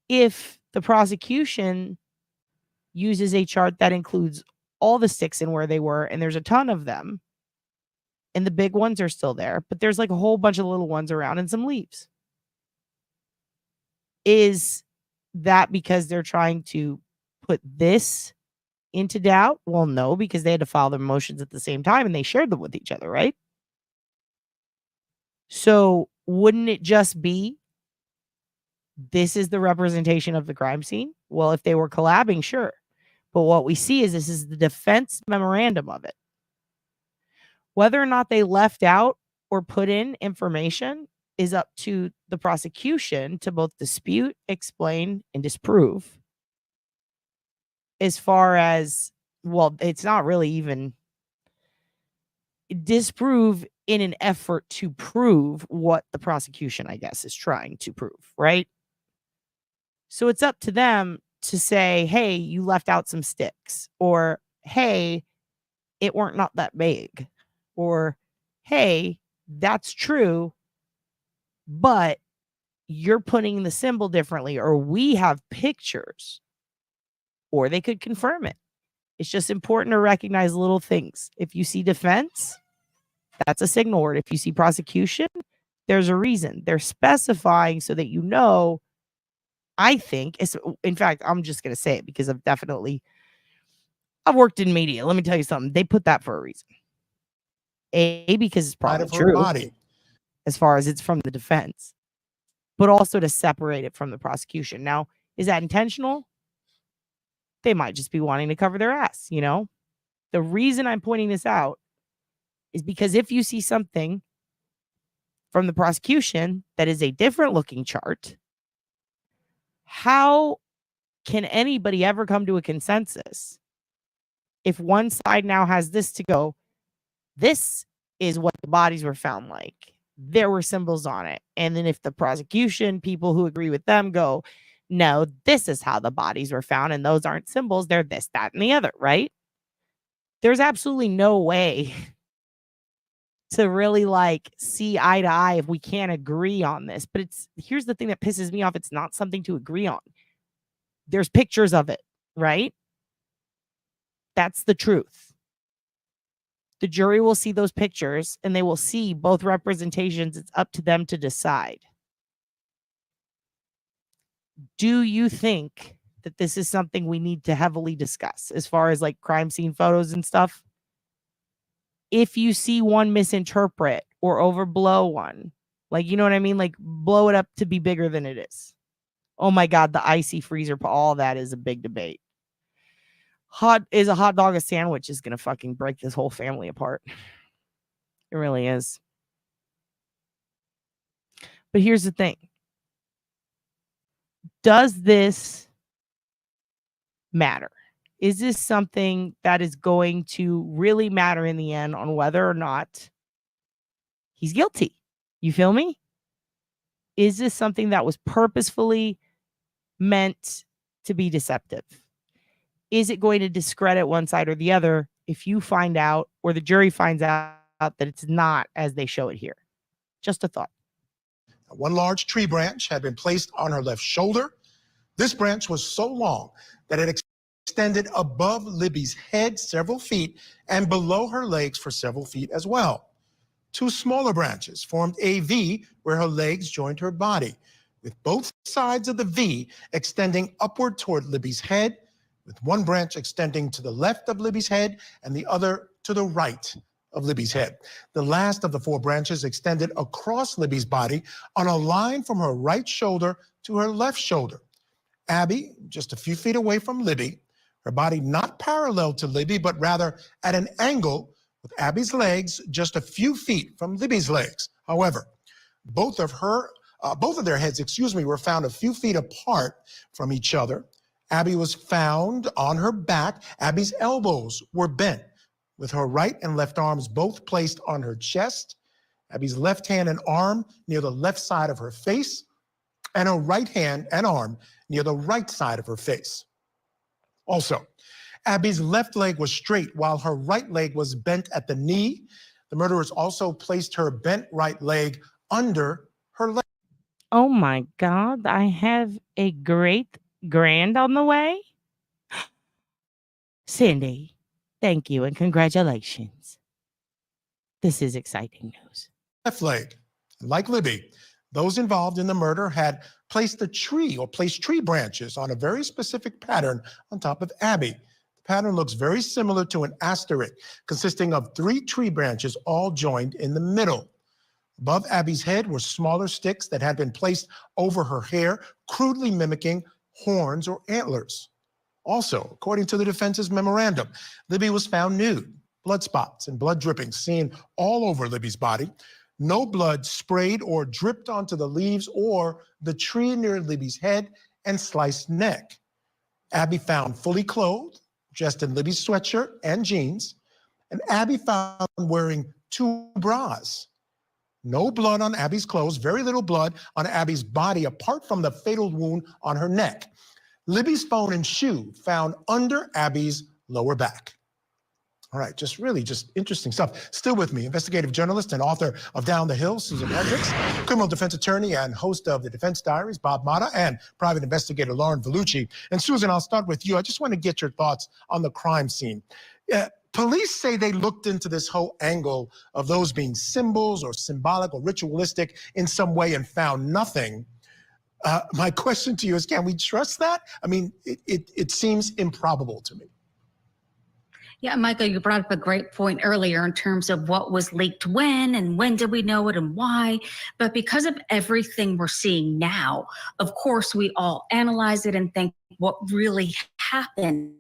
If the prosecution uses a chart that includes all the sticks and where they were, and there's a ton of them, and the big ones are still there, but there's like a whole bunch of little ones around and some leaves. Is that because they're trying to put this into doubt? Well, no, because they had to file their motions at the same time and they shared them with each other, right? So wouldn't it just be, this is the representation of the crime scene? Well, if they were collabing, sure. But what we see is this is the defense memorandum of it. Whether or not they left out or put in information is up to the prosecution to both dispute, explain, and disprove. As far as, well, it's not really even disprove in an effort to prove what the prosecution, I guess, is trying to prove, right? So it's up to them to say, hey, you left out some sticks, or hey, it weren't not that big, or hey, that's true, but you're putting the symbol differently, or we have pictures, or they could confirm it. It's just important to recognize little things. If you see defense, that's a signal word. If you see prosecution, there's a reason. They're specifying so that you know. I think, in fact, I'm just going to say it because I've worked in media. Let me tell you something. They put that for a reason. Because it's probably true body, as far as it's from the defense, but also to separate it from the prosecution. Now, is that intentional? They might just be wanting to cover their ass, you know? The reason I'm pointing this out is because if you see something from the prosecution that is a different looking chart, how can anybody ever come to a consensus if one side now has this to go, this is what the bodies were found like, there were symbols on it, and then if the prosecution, people who agree with them, go, no, this is how the bodies were found, and those aren't symbols, they're this, that, and the other, right? there's absolutely no way to really like see eye to eye if we can't agree on this. But here's the thing that pisses me off. It's not something to agree on. There's pictures of it, right? That's the truth. The jury will see those pictures and they will see both representations. It's up to them to decide. Do you think that this is something we need to heavily discuss as far as like crime scene photos and stuff? If you see one misinterpret or overblow one, like, you know what I mean? Like blow it up to be bigger than it is. Oh my God, the icy freezer, all that is a big debate. Is a hot dog a sandwich is going to fucking break this whole family apart. It really is. But here's the thing. Does this matter? Is this something that is going to really matter in the end on whether or not he's guilty? You feel me? Is this something that was purposefully meant to be deceptive? Is it going to discredit one side or the other if you find out or the jury finds out that it's not as they show it here? Just a thought. One large tree branch had been placed on her left shoulder. This branch was so long that it extended above Libby's head several feet and below her legs for several feet as well. Two smaller branches formed a V where her legs joined her body, with both sides of the V extending upward toward Libby's head, with one branch extending to the left of Libby's head and the other to the right of Libby's head. The last of the four branches extended across Libby's body on a line from her right shoulder to her left shoulder. Abby, just a few feet away from Libby, her body not parallel to Libby, but rather at an angle with Abby's legs just a few feet from Libby's legs. However, both of their heads, were found a few feet apart from each other. Abby was found on her back. Abby's elbows were bent, with her right and left arms both placed on her chest. Abby's left hand and arm near the left side of her face, and her right hand and arm near the right side of her face. Also, Abby's left leg was straight while her right leg was bent at the knee. The murderers also placed her bent right leg under her leg. Oh my God, I have a great grand on the way. Cindy, thank you and congratulations. This is exciting news. Left leg. Like Libby, those involved in the murder had placed tree branches on a very specific pattern on top of Abby. The pattern looks very similar to an asterisk, consisting of 3 tree branches all joined in the middle. Above Abby's head were smaller sticks that had been placed over her hair, crudely mimicking horns or antlers. Also, according to the defense's memorandum, Libby was found nude, blood spots and blood drippings seen all over Libby's body. No blood sprayed or dripped onto the leaves or the tree near Libby's head and sliced neck. Abby found fully clothed, dressed in Libby's sweatshirt and jeans, and Abby found wearing 2 bras. No blood on Abby's clothes, very little blood on Abby's body apart from the fatal wound on her neck. Libby's phone and shoe found under Abby's lower back. All right, just interesting stuff. Still with me, investigative journalist and author of Down the Hill, Susan Hendricks, criminal defense attorney and host of the Defense Diaries, Bob Mata, and private investigator Lauren Vellucci. And Susan, I'll start with you. I just want to get your thoughts on the crime scene. Police say they looked into this whole angle of those being symbols or symbolic or ritualistic in some way and found nothing. My question to you is, can we trust that? I mean, it seems improbable to me. Yeah, Michael, you brought up a great point earlier in terms of what was leaked when and when did we know it and why. But because of everything we're seeing now, of course, we all analyze it and think what really happened.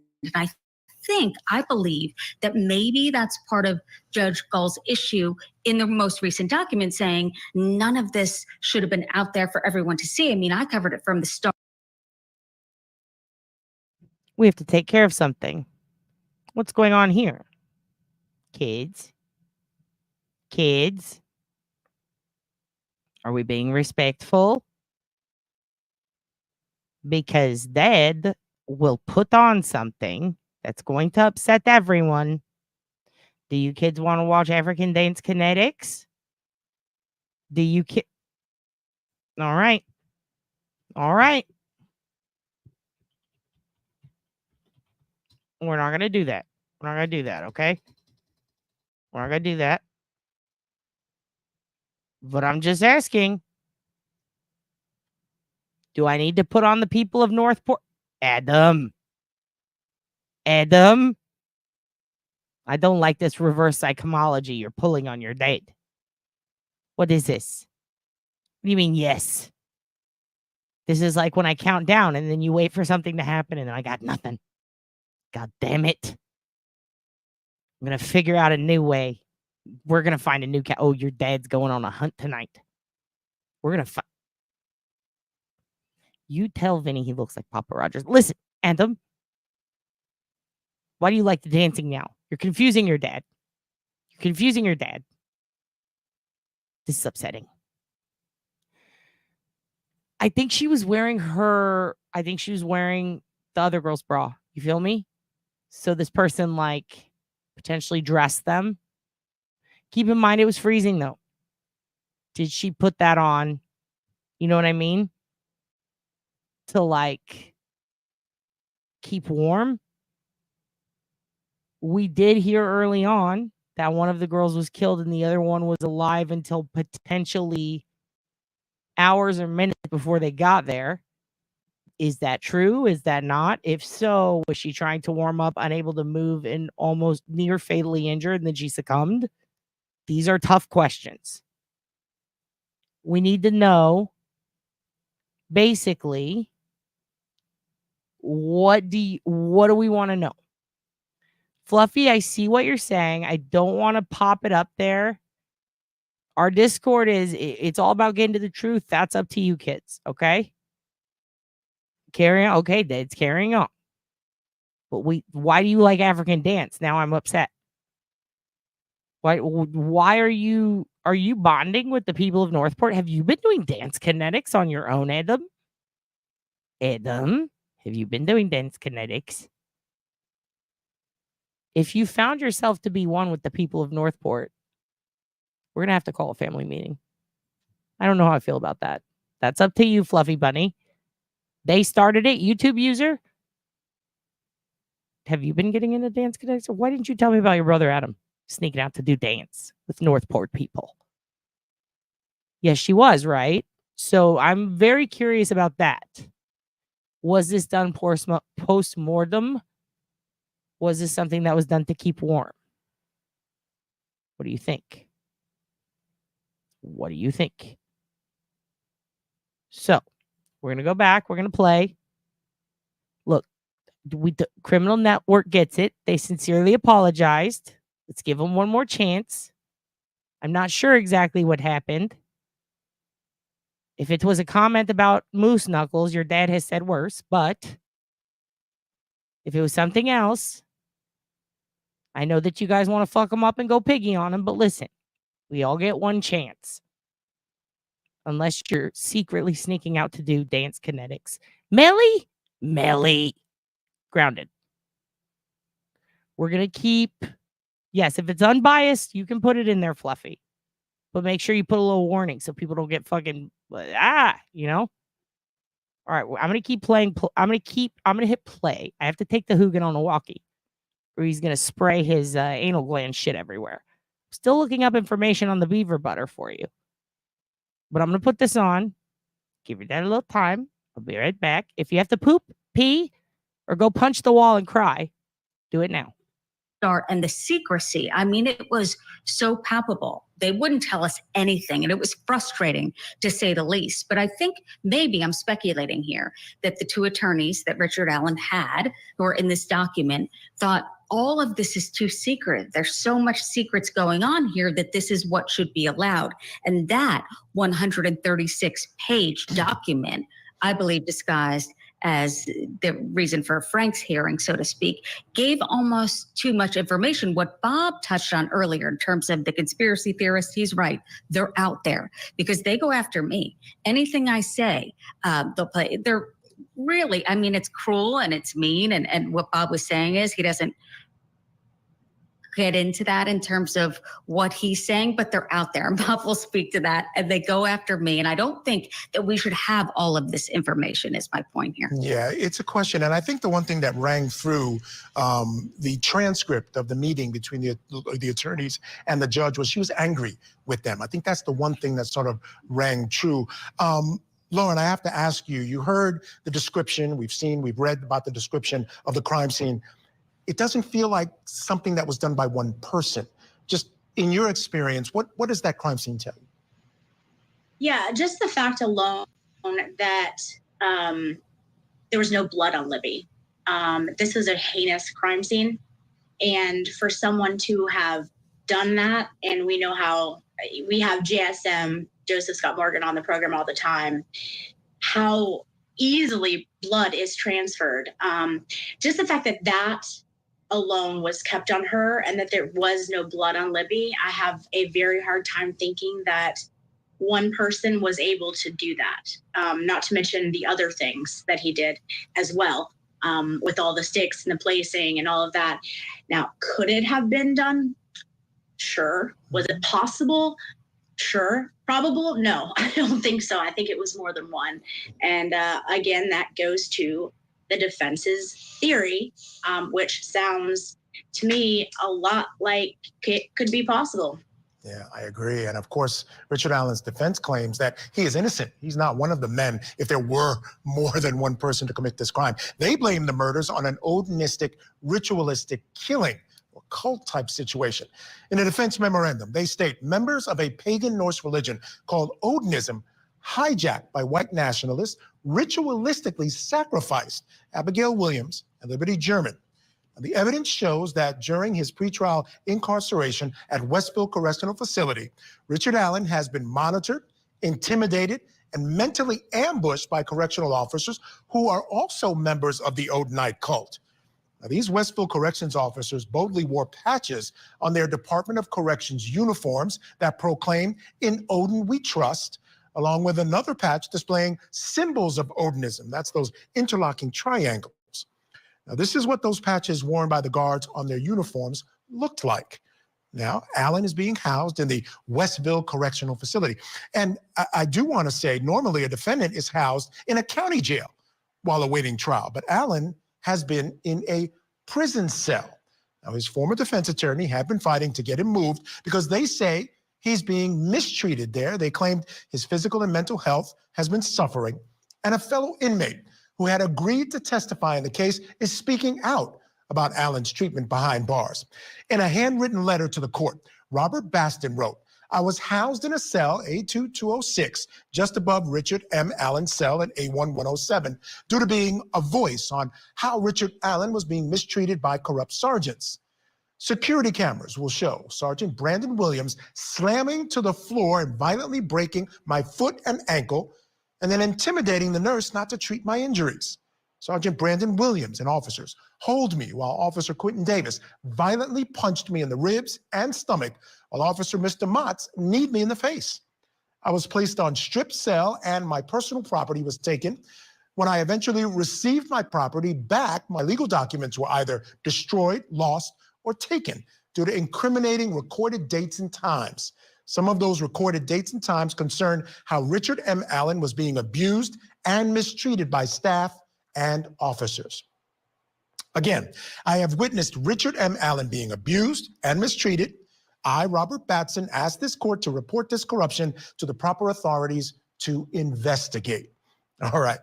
And I believe that maybe that's part of Judge Gull's issue in the most recent document, saying none of this should have been out there for everyone to see. I mean, I covered it from the start. We have to take care of something. What's going on here? Kids? Are we being respectful? Because Dad will put on something that's going to upset everyone, Do you kids want to watch African Dance Kinetics? Do you All right. All right. We're not going to do that. We're not going to do that, okay? We're not going to do that. But I'm just asking, do I need to put on the people of Northport? Adam. I don't like this reverse psychology you're pulling on your date. What is this? What do you mean, yes? This is like when I count down and then you wait for something to happen and I got nothing. God damn it. I'm going to figure out a new way. We're going to find a new cat. Oh, your dad's going on a hunt tonight. We're going to find. You tell Vinny he looks like Papa Rogers. Listen, Anthem. Why do you like the dancing now? You're confusing your dad. This is upsetting. I think she was wearing the other girl's bra. You feel me? So this person like potentially dressed them. Keep in mind it was freezing though. Did she put that on? You know what I mean? To like keep warm. We did hear early on that one of the girls was killed and the other one was alive until potentially hours or minutes before they got there. Is that true? Is that not? If so, was she trying to warm up, unable to move, and almost near fatally injured, and then she succumbed? These are tough questions. We need to know, basically, what do we want to know? Fluffy, I see what you're saying. I don't want to pop it up there. Our Discord it's all about getting to the truth. That's up to you kids, okay? Carry on. Okay, it's carrying on. But why do you like African dance? Now I'm upset. Why are you bonding with the people of Northport? Have you been doing dance kinetics on your own, Adam? Have you been doing dance kinetics? If you found yourself to be one with the people of Northport, we're going to have to call a family meeting. I don't know how I feel about that. That's up to you, Fluffy Bunny. They started it. YouTube user. Have you been getting into dance kinetics? Why didn't you tell me about your brother Adam sneaking out to do dance with Northport people? Yes, she was, right? So I'm very curious about that. Was this done post-mortem? Was this something that was done to keep warm? What do you think? So we're going to go back. We're going to play. Look, Criminal Network gets it. They sincerely apologized. Let's give them one more chance. I'm not sure exactly what happened. If it was a comment about moose knuckles, your dad has said worse. But if it was something else, I know that you guys want to fuck them up and go piggy on them. But listen, we all get one chance. Unless you're secretly sneaking out to do dance kinetics. Melly. Grounded. We're going to keep. Yes, if it's unbiased, you can put it in there, Fluffy. But make sure you put a little warning so people don't get fucking, you know? All right, I'm going to keep playing. I'm going to hit play. I have to take the Hoogan on a walkie, or he's going to spray his anal gland shit everywhere. Still looking up information on the beaver butter for you. But I'm going to put this on. Give your dad a little time. I'll be right back. If you have to poop, pee, or go punch the wall and cry, do it now. And the secrecy, I mean, it was so palpable. They wouldn't tell us anything, and it was frustrating to say the least. But I think maybe I'm speculating here that the two attorneys that Richard Allen had who are in this document thought all of this is too secret. There's so much secrets going on here that this is what should be allowed. And that 136-page document, I believe, disguised as the reason for Frank's hearing, so to speak, gave almost too much information. What Bob touched on earlier in terms of the conspiracy theorists, he's right. They're out there because they go after me. Anything I say, they'll play. They're really, I mean, it's cruel and it's mean. And what Bob was saying is he doesn't, get into that in terms of what he's saying, but they're out there. Bob will speak to that, and they go after me. And I don't think that we should have all of this information is my point here. Yeah, it's a question. And I think the one thing that rang through the transcript of the meeting between the attorneys and the judge was she was angry with them. I think that's the one thing that sort of rang true. Lauren, I have to ask you, you heard the description, we've read about the description of the crime scene. It doesn't feel like something that was done by one person. Just in your experience, what does that crime scene tell you? Yeah, just the fact alone that there was no blood on Libby. This is a heinous crime scene. And for someone to have done that, and we know how we have JSM, Joseph Scott Morgan, on the program all the time, how easily blood is transferred. Just the fact that that alone was kept on her and that there was no blood on Libby, I have a very hard time thinking that one person was able to do that. Not to mention the other things that he did as well, with all the sticks and the placing and all of that. Now, could it have been done? Sure. Was it possible? Sure. Probable? No, I don't think so. I think it was more than one. And again, that goes to the defense's theory, which sounds to me a lot like it could be possible. Yeah, I agree. And of course, Richard Allen's defense claims that he is innocent. He's not one of the men if there were more than one person to commit this crime. They blame the murders on an Odinistic, ritualistic killing or cult type situation. In a defense memorandum, they state members of a pagan Norse religion called Odinism, hijacked by white nationalists, ritualistically sacrificed Abigail Williams and Liberty German. The evidence shows that during his pretrial incarceration at Westville Correctional Facility, Richard Allen has been monitored, intimidated, and mentally ambushed by correctional officers who are also members of the Odinite cult. Now, these Westville Corrections officers boldly wore patches on their Department of Corrections uniforms that proclaim, "In Odin we trust," along with another patch displaying symbols of Odinism. That's those interlocking triangles. Now, this is what those patches worn by the guards on their uniforms looked like. Now, Allen is being housed in the Westville Correctional Facility. And I do want to say, normally a defendant is housed in a county jail while awaiting trial, but Allen has been in a prison cell. Now, his former defense attorney had been fighting to get him moved because they say he's being mistreated there. They claimed his physical and mental health has been suffering. And a fellow inmate who had agreed to testify in the case is speaking out about Allen's treatment behind bars. In a handwritten letter to the court, Robert Baston wrote, "I was housed in a cell, A2206, just above Richard M. Allen's cell at A1107, due to being a voice on how Richard Allen was being mistreated by corrupt sergeants. Security cameras will show Sergeant Brandon Williams slamming to the floor and violently breaking my foot and ankle, and then intimidating the nurse not to treat my injuries. Sergeant Brandon Williams and officers hold me while Officer Quentin Davis violently punched me in the ribs and stomach, while Officer Mr. Motts kneed me in the face. I was placed on strip cell and my personal property was taken. When I eventually received my property back, my legal documents were either destroyed, lost, or taken due to incriminating recorded dates and times. Some of those recorded dates and times concern how Richard M. Allen was being abused and mistreated by staff and officers. Again, I have witnessed Richard M. Allen being abused and mistreated. I, Robert Batson, asked this court to report this corruption to the proper authorities to investigate." All right,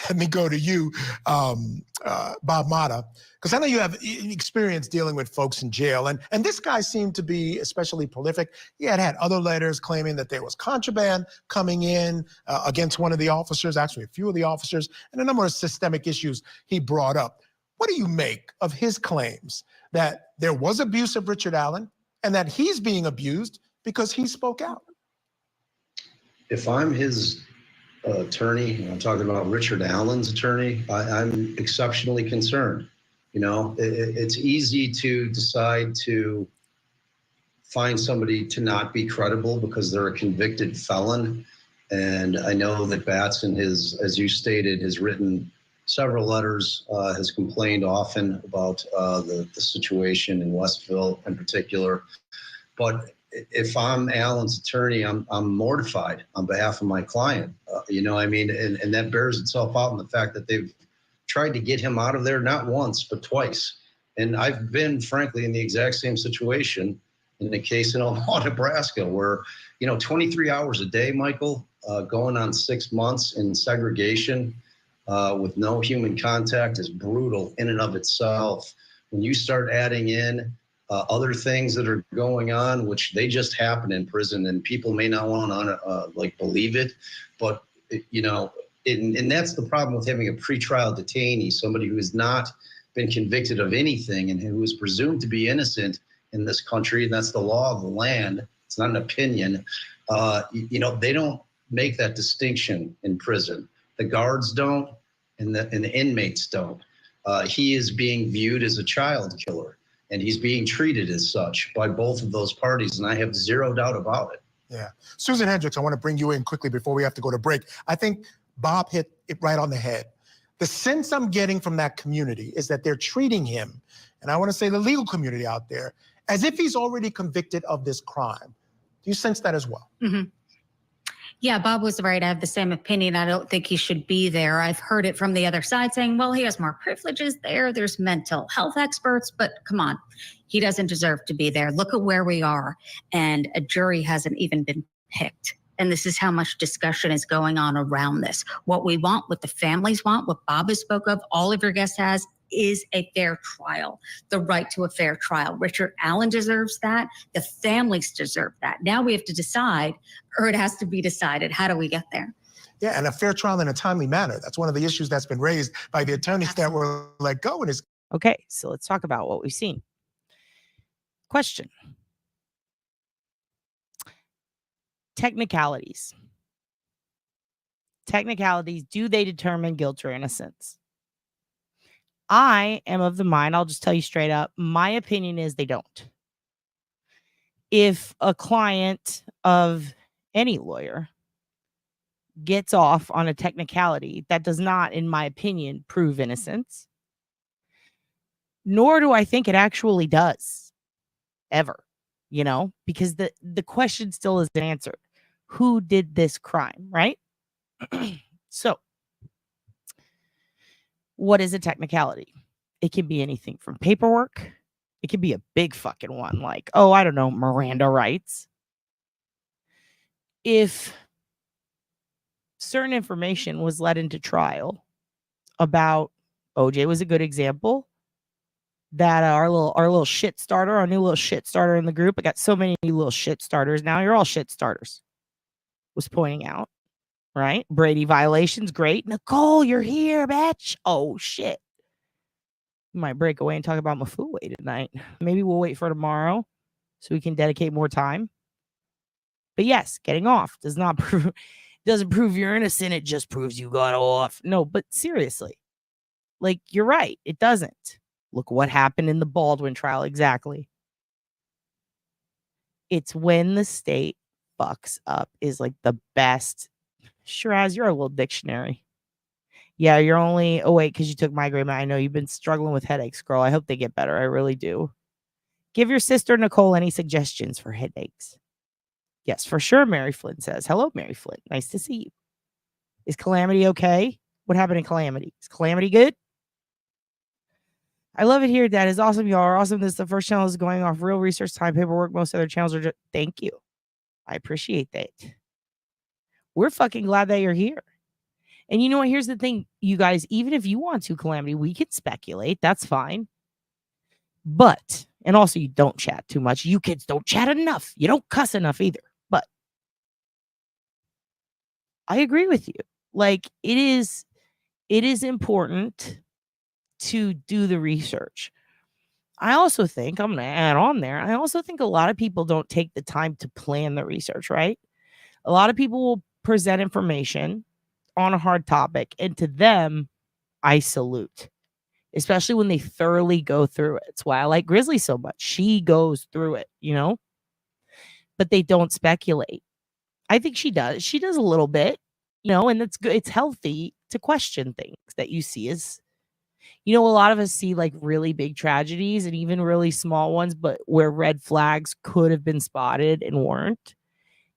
let me go to you, Bob Mata, because I know you have experience dealing with folks in jail, and this guy seemed to be especially prolific. He had other letters claiming that there was contraband coming in against one of the officers, actually a few of the officers, and a number of systemic issues he brought up. What do you make of his claims that there was abuse of Richard Allen and that he's being abused because he spoke out? If I'm his attorney, I'm talking about Richard Allen's attorney, I'm exceptionally concerned. You know, it's easy to decide to find somebody to not be credible because they're a convicted felon. And I know that Batson, as you stated, has written several letters, has complained often about the situation in Westville in particular. But if I'm Alan's attorney, I'm mortified on behalf of my client. You know, I mean, and that bears itself out in the fact that they've tried to get him out of there not once, but twice. And I've been, frankly, in the exact same situation in the case in Omaha, Nebraska, where, you know, 23 hours a day, Michael, going on 6 months in segregation with no human contact is brutal in and of itself. When you start adding in other things that are going on, which they just happen in prison, and people may not want to like believe it, but you know, and that's the problem with having a pretrial detainee, somebody who has not been convicted of anything and who is presumed to be innocent in this country, and that's the law of the land. It's not an opinion. You know, they don't make that distinction in prison. The guards don't, and the inmates don't. He is being viewed as a child killer, and he's being treated as such by both of those parties, and I have zero doubt about it. Yeah. Susan Hendricks, I want to bring you in quickly before we have to go to break. I think Bob hit it right on the head. The sense I'm getting from that community is that they're treating him, and I want to say the legal community out there, as if he's already convicted of this crime. Do you sense that as well? Mm-hmm. Yeah, Bob was right. I have the same opinion. I don't think he should be there. I've heard it from the other side saying, well, he has more privileges there. There's mental health experts, but come on, he doesn't deserve to be there. Look at where we are. And a jury hasn't even been picked. And this is how much discussion is going on around this. What we want, what the families want, what Bob has spoke of, all of your guests has, is a fair trial, the right to a fair trial. Richard Allen deserves that. The families deserve that. Now we have to decide, or it has to be decided. How do we get there? Yeah, and a fair trial in a timely manner. That's one of the issues that's been raised by the attorneys that were let go. And okay, so let's talk about what we've seen. Question. Technicalities. Technicalities, do they determine guilt or innocence? I am of the mind, I'll just tell you straight up, my opinion is they don't. If a client of any lawyer gets off on a technicality, that does not, in my opinion, prove innocence. Nor do I think it actually does, ever, you know, because the question still isn't answered. Who did this crime, right? So, what is a technicality? It can be anything from paperwork. It can be a big fucking one, like, oh, I don't know, Miranda rights. If certain information was led into trial about, OJ was a good example, that our little shit starter, our new little shit starter in the group, I got so many new little shit starters now, you're all shit starters, was pointing out, right? Brady violations, great. Nicole, you're here, bitch. Oh, shit. We might break away and talk about Mafue tonight. Maybe we'll wait for tomorrow so we can dedicate more time. But yes, getting off does not prove, doesn't prove you're innocent. It just proves you got off. No, but seriously, like, you're right. It doesn't. Look what happened in the Baldwin trial. Exactly. It's when the state fucks up is like the best. Shiraz, you're a little dictionary. Yeah, you're only, oh wait, because you took migraine. I know you've been struggling with headaches, girl. I hope they get better. I really do. Give your sister Nicole any suggestions for headaches. Yes, for sure, Mary Flynn says. Hello, Mary Flynn. Nice to see you. Is Calamity okay? What happened in Calamity? Is Calamity good? I love it here. That is awesome. Y'all are awesome. This is the first channel is going off real research time, paperwork. Most other channels are just, thank you. I appreciate that. We're fucking glad that you're here. And you know what? Here's the thing, you guys, even if you want to, Calamity, we can speculate. That's fine. But, and also you don't chat too much. You kids don't chat enough. You don't cuss enough either. But I agree with you. Like, it is important to do the research. I also think, I'm going to add on there, I also think a lot of people don't take the time to plan the research, right? A lot of people will present information on a hard topic, and to them, I salute, especially when they thoroughly go through it. It's why I like Grizzly so much. She goes through it, you know, but they don't speculate. I think she does. She does a little bit, you know, and that's good. It's healthy to question things that you see as, a lot of us see like really big tragedies and even really small ones, but where red flags could have been spotted and weren't.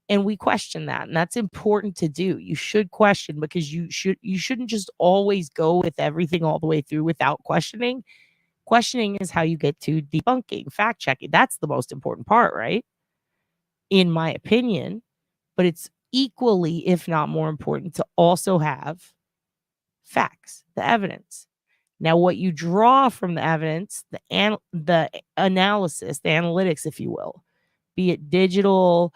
And we question that. And that's important to do. You should question, because you shouldn't just always go with everything all the way through without questioning. Questioning is how you get to debunking, fact checking. That's the most important part, right? In my opinion. But it's equally, if not more important, to also have facts, the evidence. Now, what you draw from the evidence, the analysis, the analytics, if you will, be it digital,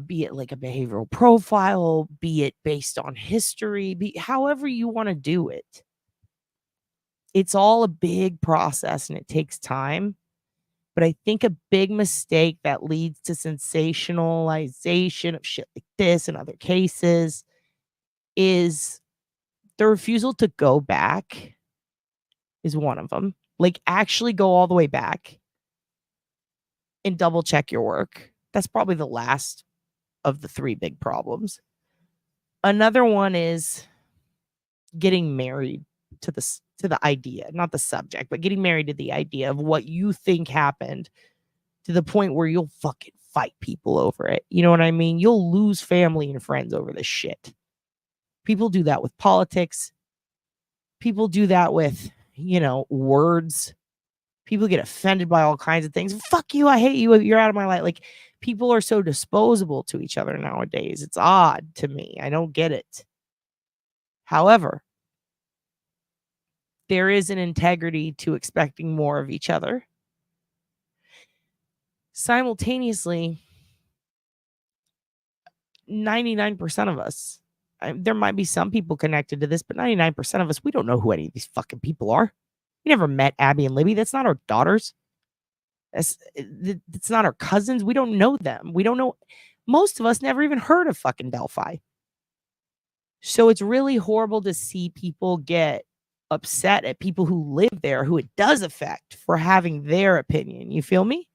be it like a behavioral profile, be it based on history, however you want to do it. It's all a big process and it takes time. But I think a big mistake that leads to sensationalization of shit like this and other cases is the refusal to go back is one of them. Like, actually go all the way back and double check your work. That's probably the last of the three big problems. Another one is getting married to the idea, not the subject, but getting married to the idea of what you think happened, to the point where you'll fucking fight people over it. You know what I mean? You'll lose family and friends over this shit. People do that with politics. People do that with, words. People get offended by all kinds of things. Fuck you, I hate you, you're out of my life. Like, people are so disposable to each other nowadays. It's odd to me. I don't get it. However, there is an integrity to expecting more of each other. Simultaneously, 99% of us, there might be some people connected to this, but 99% of us, we don't know who any of these fucking people are. We never met Abby and Libby. That's not our daughters. That's not our cousins. We don't know them. We don't know. Most of us never even heard of fucking Delphi. So it's really horrible to see people get upset at people who live there, who it does affect, for having their opinion. You feel me?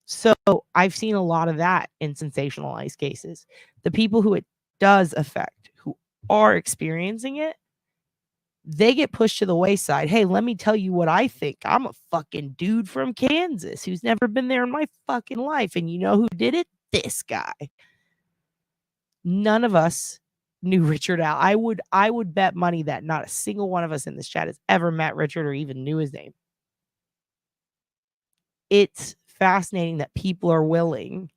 So I've seen a lot of that in sensationalized cases. The people who it does affect, who are experiencing it, they get pushed to the wayside. Hey, let me tell you what I think. I'm a fucking dude from Kansas who's never been there in my fucking life. And you know who did it? This guy. None of us knew Richard Allen. I would bet money that not a single one of us in this chat has ever met Richard or even knew his name. It's fascinating that people are willing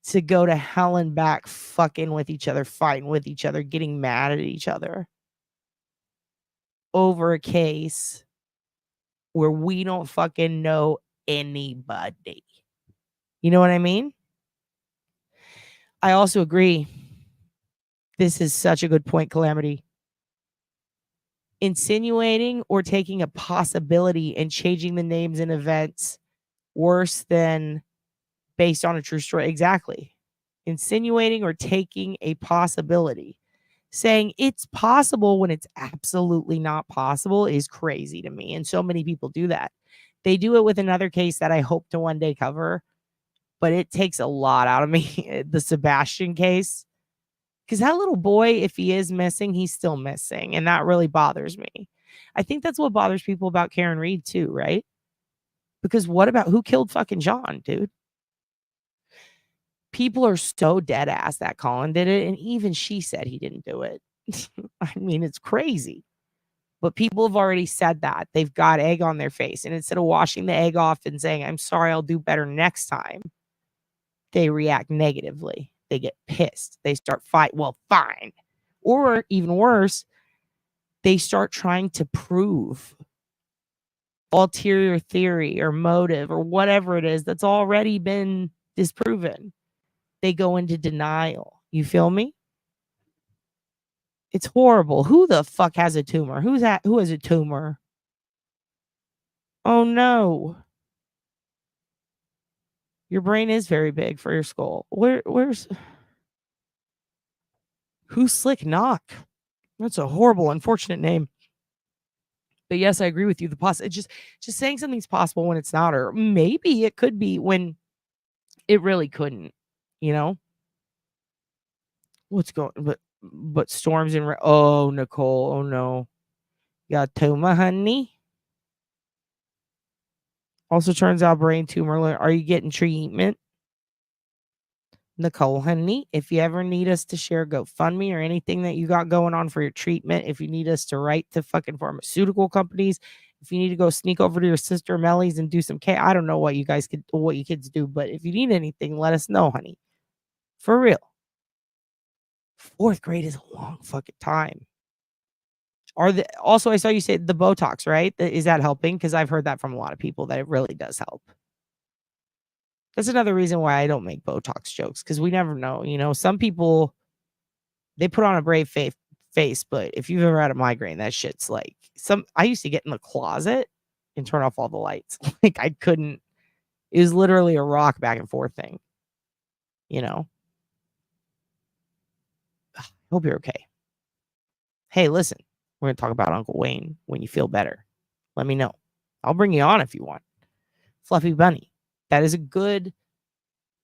to go to hell and back, fucking with each other, fighting with each other, getting mad at each other over a case where we don't fucking know anybody. You know what I mean? I also agree. This is such a good point, Calamity. Insinuating or taking a possibility and changing the names and events worse than based on a true story. Exactly. Insinuating or taking a possibility. Saying it's possible when it's absolutely not possible is crazy to me. And so many people do that. They do it with another case that I hope to one day cover, but it takes a lot out of me. The Sebastian case. Because that little boy, if he is missing, he's still missing. And that really bothers me. I think that's what bothers people about Karen Reed too, right? Because what about who killed fucking John, dude? People are so dead ass that Colin did it. And even she said he didn't do it. I mean, it's crazy. But people have already said that. They've got egg on their face. And instead of washing the egg off and saying, I'm sorry, I'll do better next time, they react negatively. They get pissed. They start fight. Well, fine. Or even worse, they start trying to prove ulterior theory or motive or whatever it is that's already been disproven. They go into denial. You feel me? It's horrible. Who the fuck has a tumor? Who has a tumor? Oh no. Your brain is very big for your skull. Where's Who's Slick Knock? That's a horrible, unfortunate name. But yes, I agree with you. It's just saying something's possible when it's not, or maybe it could be when it really couldn't. You know? But but storms and oh, Nicole, oh no. Toma, honey. Also turns out brain tumor. Are you getting treatment? Nicole, honey, if you ever need us to share GoFundMe or anything that you got going on for your treatment, if you need us to write to fucking pharmaceutical companies, if you need to go sneak over to your sister Melly's and do some I don't know what you kids do, but if you need anything, let us know, honey. For real. 4th grade is a long fucking time. Also, I saw you say the Botox, right? Is that helping? Because I've heard that from a lot of people that it really does help. That's another reason why I don't make Botox jokes, because we never know. You know, some people, they put on a brave face, but if you've ever had a migraine, that shit's like I used to get in the closet and turn off all the lights. Like I couldn't. It was literally a rock back and forth thing. You know. Hope you're okay. Hey, listen, we're going to talk about Uncle Wayne when you feel better. Let me know. I'll bring you on if you want. Fluffy Bunny. This is great.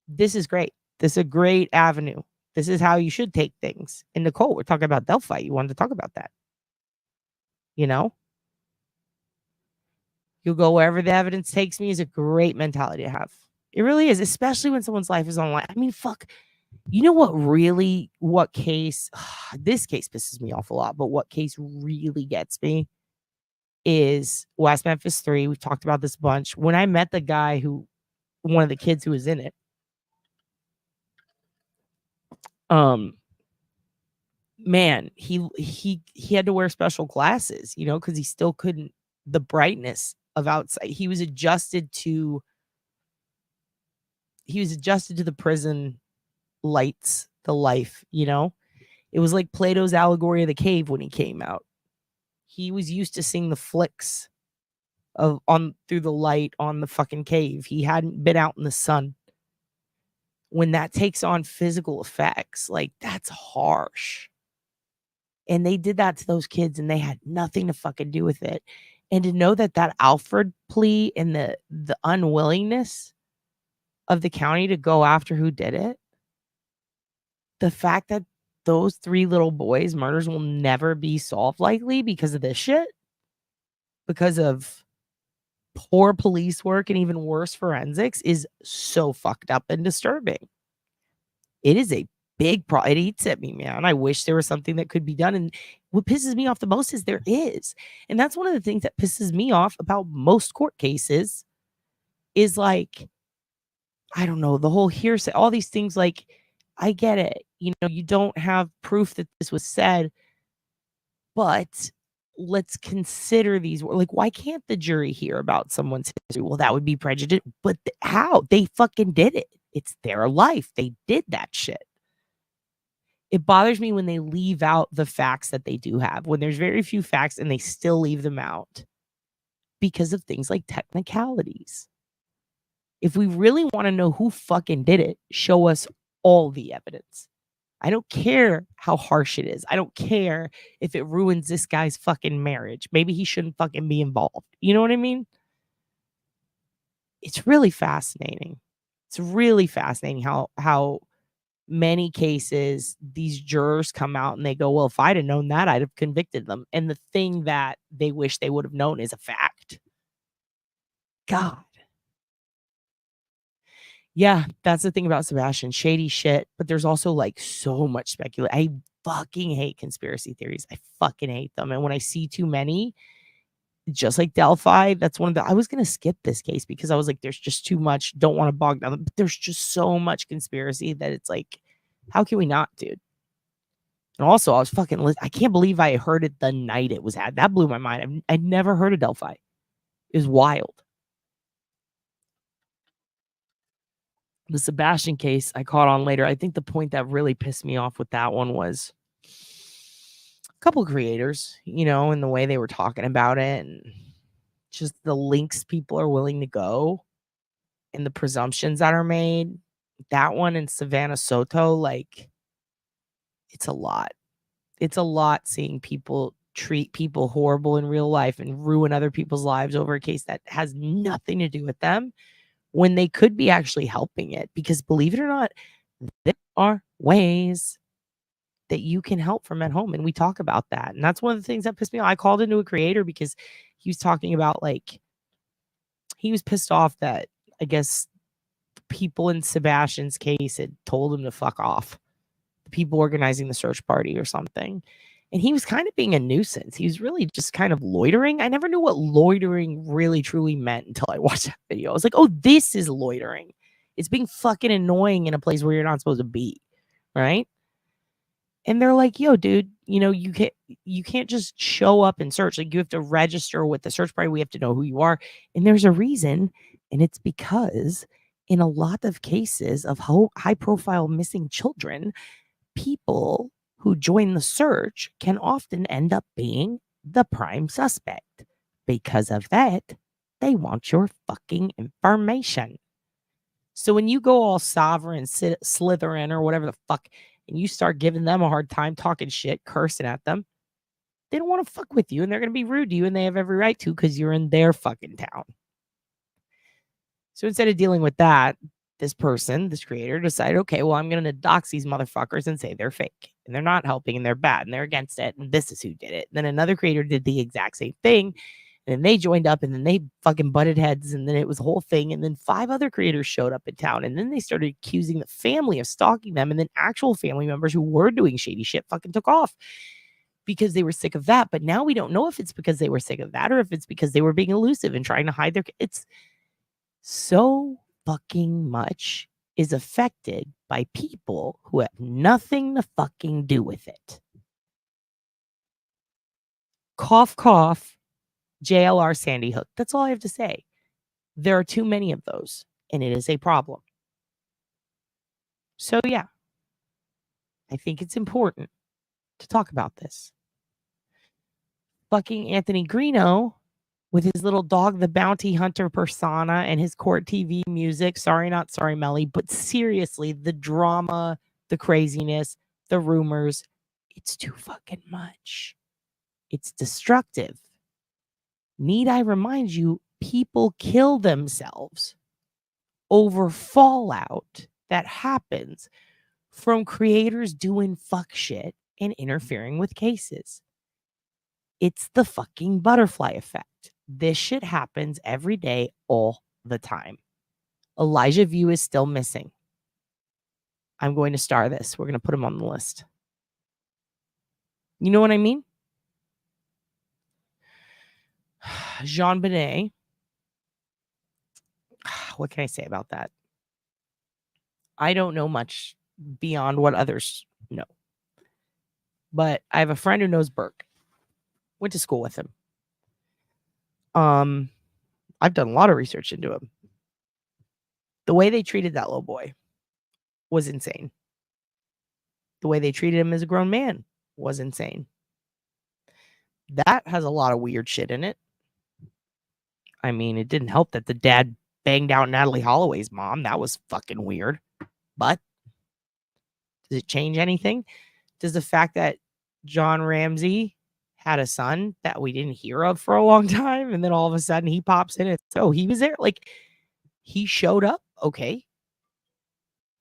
This is a great avenue. This is how you should take things. And Nicole, we're talking about Delphi. You wanted to talk about that. You know? You'll go wherever the evidence takes me is a great mentality to have. It really is, especially when someone's life is on the line. I mean, fuck. You know what case, this case pisses me off a lot, but what case really gets me is West Memphis 3. We've talked about this a bunch. When I met the guy one of the kids who was in it, man, he had to wear special glasses, you know, because he still couldn't, the brightness of outside. He was adjusted to the prison lights, the life, you know. It was like Plato's allegory of the cave when he came out. He was used to seeing the flicks through the light on the fucking cave. He hadn't been out in the sun. When that takes on physical effects, like that's harsh. And they did that to those kids and they had nothing to fucking do with it. And to know that Alfred plea and the unwillingness of the county to go after who did it, the fact that those 3 little boys' murders will never be solved likely because of this shit, because of poor police work and even worse forensics, is so fucked up and disturbing. It is a big problem. It eats at me, man. I wish there was something that could be done. And what pisses me off the most is there is. And that's one of the things that pisses me off about most court cases is like, I don't know, the whole hearsay, all these things. Like, I get it. You know, you don't have proof that this was said, but let's consider these. Like, why can't the jury hear about someone's history? Well, that would be prejudice. But how? They fucking did it. It's their life. They did that shit. It bothers me when they leave out the facts that they do have, when there's very few facts and they still leave them out because of things like technicalities. If we really want to know who fucking did it, show us all the evidence. I don't care how harsh it is. I don't care if it ruins this guy's fucking marriage. Maybe he shouldn't fucking be involved. You know what I mean? It's really fascinating. It's really fascinating how many cases these jurors come out and they go, well, if I'd have known that, I'd have convicted them. And the thing that they wish they would have known is a fact. God. Yeah, that's the thing about Sebastian. Shady shit. But there's also like so much speculation. I fucking hate conspiracy theories. I fucking hate them. And when I see too many, just like Delphi, that's one of I was going to skip this case because I was like, there's just too much. Don't want to bog down. But there's just so much conspiracy that it's like, how can we not, dude? And also, I was I can't believe I heard it the night it was had. That blew my mind. I'd never heard of Delphi. It was wild. The Sebastian case I caught on later. I think the point that really pissed me off with that one was a couple of creators, you know, and the way they were talking about it and just the links people are willing to go and the presumptions that are made. That one in Savannah Soto, like, it's a lot. It's a lot seeing people treat people horrible in real life and ruin other people's lives over a case that has nothing to do with them when they could be actually helping it. Because believe it or not, there are ways. that you can help from at home. And we talk about that. And that's one of the things that pissed me off. I called into a creator because he was talking about, like, he was pissed off that, I guess, people in Sebastian's case had told him to fuck off. The people organizing the search party or something. And he was kind of being a nuisance. He was really just kind of loitering. I never knew what loitering really truly meant until I watched that video. I was like, oh, this is loitering. It's being fucking annoying in a place where you're not supposed to be. Right? And they're like, yo, dude, you know, you can't just show up and search. Like, you have to register with the search party. We have to know who you are. And there's a reason. And it's because in a lot of cases of high profile missing children, people who join the search can often end up being the prime suspect. Because of that, they want your fucking information. So when you go all sovereign, Slytherin, or whatever the fuck, and you start giving them a hard time, talking shit, cursing at them, they don't want to fuck with you, and they're going to be rude to you, and they have every right to, because you're in their fucking town. So instead of dealing with that, this creator decided, okay, well, I'm going to dox these motherfuckers and say they're fake, and they're not helping, and they're bad, and they're against it, and this is who did it. And then another creator did the exact same thing, and then they joined up, and then they fucking butted heads, and then it was a whole thing, and then 5 other creators showed up in town, and then they started accusing the family of stalking them, and then actual family members who were doing shady shit fucking took off because they were sick of that. But now we don't know if it's because they were sick of that or if it's because they were being elusive and trying to hide their... It's so fucking much is affected by people who have nothing to fucking do with it. Cough, cough, JLR Sandy Hook. That's all I have to say. There are too many of those, and it is a problem. So yeah, I think it's important to talk about this. Fucking Anthony Greeno with his little dog, the bounty hunter persona, and his court TV music. Sorry, not sorry, Melly, but seriously, the drama, the craziness, the rumors, it's too fucking much. It's destructive. Need I remind you, people kill themselves over fallout that happens from creators doing fuck shit and interfering with cases. It's the fucking butterfly effect. This shit happens every day, all the time. Elijah View is still missing. I'm going to star this. We're going to put him on the list. You know what I mean? Jean Benet. What can I say about that? I don't know much beyond what others know. But I have a friend who knows Burke. Went to school with him. I've done a lot of research into him. The way they treated that little boy was insane. The way they treated him as a grown man was insane. That has a lot of weird shit in it. I mean, it didn't help that the dad banged out Natalie Holloway's mom. That was fucking weird. But does it change anything? Does the fact that John Ramsey had a son that we didn't hear of for a long time, and then all of a sudden he pops in and so he was there, like, he showed up? Okay.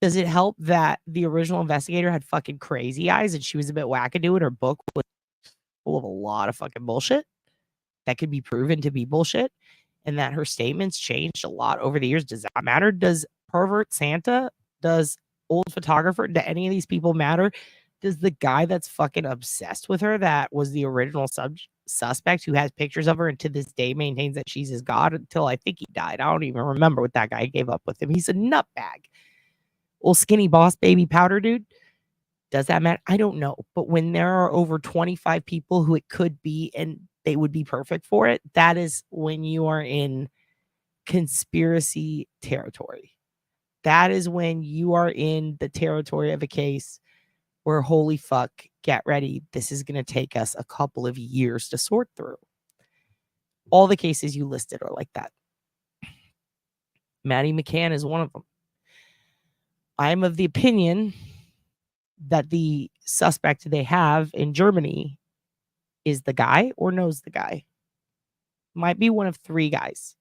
Does it help that the original investigator had fucking crazy eyes and she was a bit wackadoo and her book was full of a lot of fucking bullshit that could be proven to be bullshit, and that her statements changed a lot over the years? Does that matter? Does pervert Santa, does old photographer, do any of these people matter? Does the guy that's fucking obsessed with her, that was the original suspect, who has pictures of her and to this day maintains that she's his god until I think he died? I don't even remember what that guy gave up with him. He's a nutbag. Old skinny boss baby powder dude. Does that matter? I don't know. But when there are over 25 people who it could be and they would be perfect for it, that is when you are in conspiracy territory. That is when you are in the territory of a case where, holy fuck, get ready. This is going to take us a couple of years to sort through. All the cases you listed are like that. Maddie McCann is one of them. I'm of the opinion that the suspect they have in Germany is the guy or knows the guy. Might be one of 3 guys.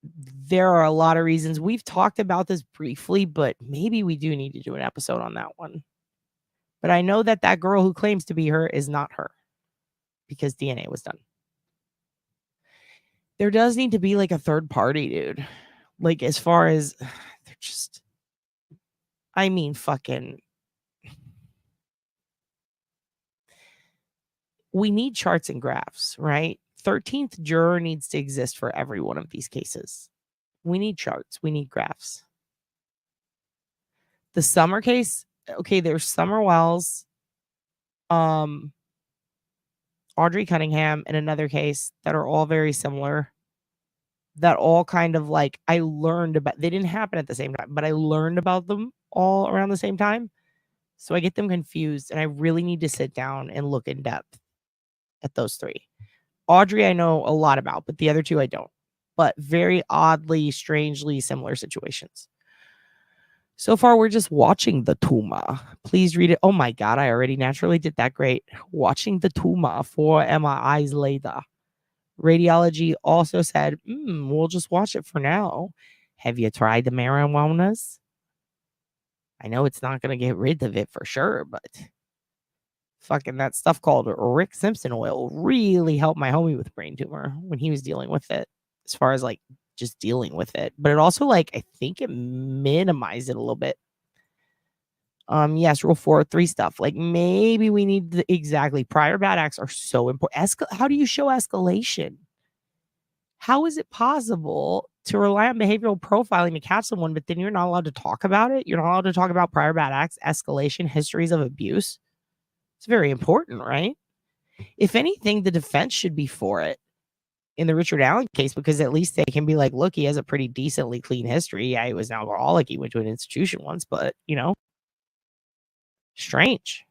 There are a lot of reasons. We've talked about this briefly, but maybe we do need to do an episode on that one. But I know that that girl who claims to be her is not her because DNA was done. There does need to be like a third party, dude. Like, as far as they're just, I mean, fucking, we need charts and graphs, right? 13th juror needs to exist for every one of these cases. We need charts. We need graphs. The Summer case, okay, there's Summer Wells, Audrey Cunningham, and another case that are all very similar. That all kind of like, I learned about, they didn't happen at the same time, but I learned about them all around the same time. So I get them confused, and I really need to sit down and look in depth at those three. Audrey, I know a lot about, but the other two I don't. But very oddly, strangely similar situations. So far, we're just watching the Tuma. Please read it. Oh my God, I already naturally did that. Great. Watching the Tuma for MRIs later. Radiology also said, we'll just watch it for now. Have you tried the marijuanas? I know it's not going to get rid of it for sure, but fucking that stuff called Rick Simpson oil really helped my homie with brain tumor when he was dealing with it, as far as like just dealing with it. But it also, like, I think it minimized it a little bit. Yes, rule 403 stuff. Like, maybe we need the, exactly. Prior bad acts are so important. How do you show escalation? How is it possible to rely on behavioral profiling to catch someone, but then you're not allowed to talk about it? You're not allowed to talk about prior bad acts, escalation, histories of abuse. It's very important, right? If anything, the defense should be for it in the Richard Allen case, because at least they can be like, look, he has a pretty decently clean history. Yeah, he was an alcoholic. He went to an institution once, but, you know, strange.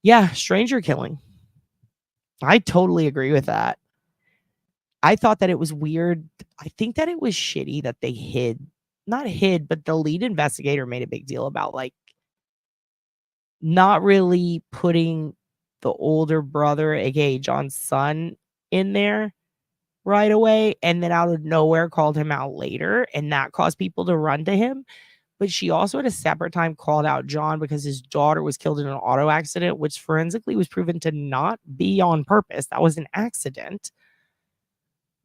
Yeah, stranger killing. I totally agree with that. I thought that it was weird. I think that it was shitty that they not hid, but the lead investigator made a big deal about, like, not really putting the older brother, aka John's son, in there right away, and then out of nowhere called him out later, and that caused people to run to him. But she also at a separate time called out John because his daughter was killed in an auto accident, which forensically was proven to not be on purpose. That was an accident.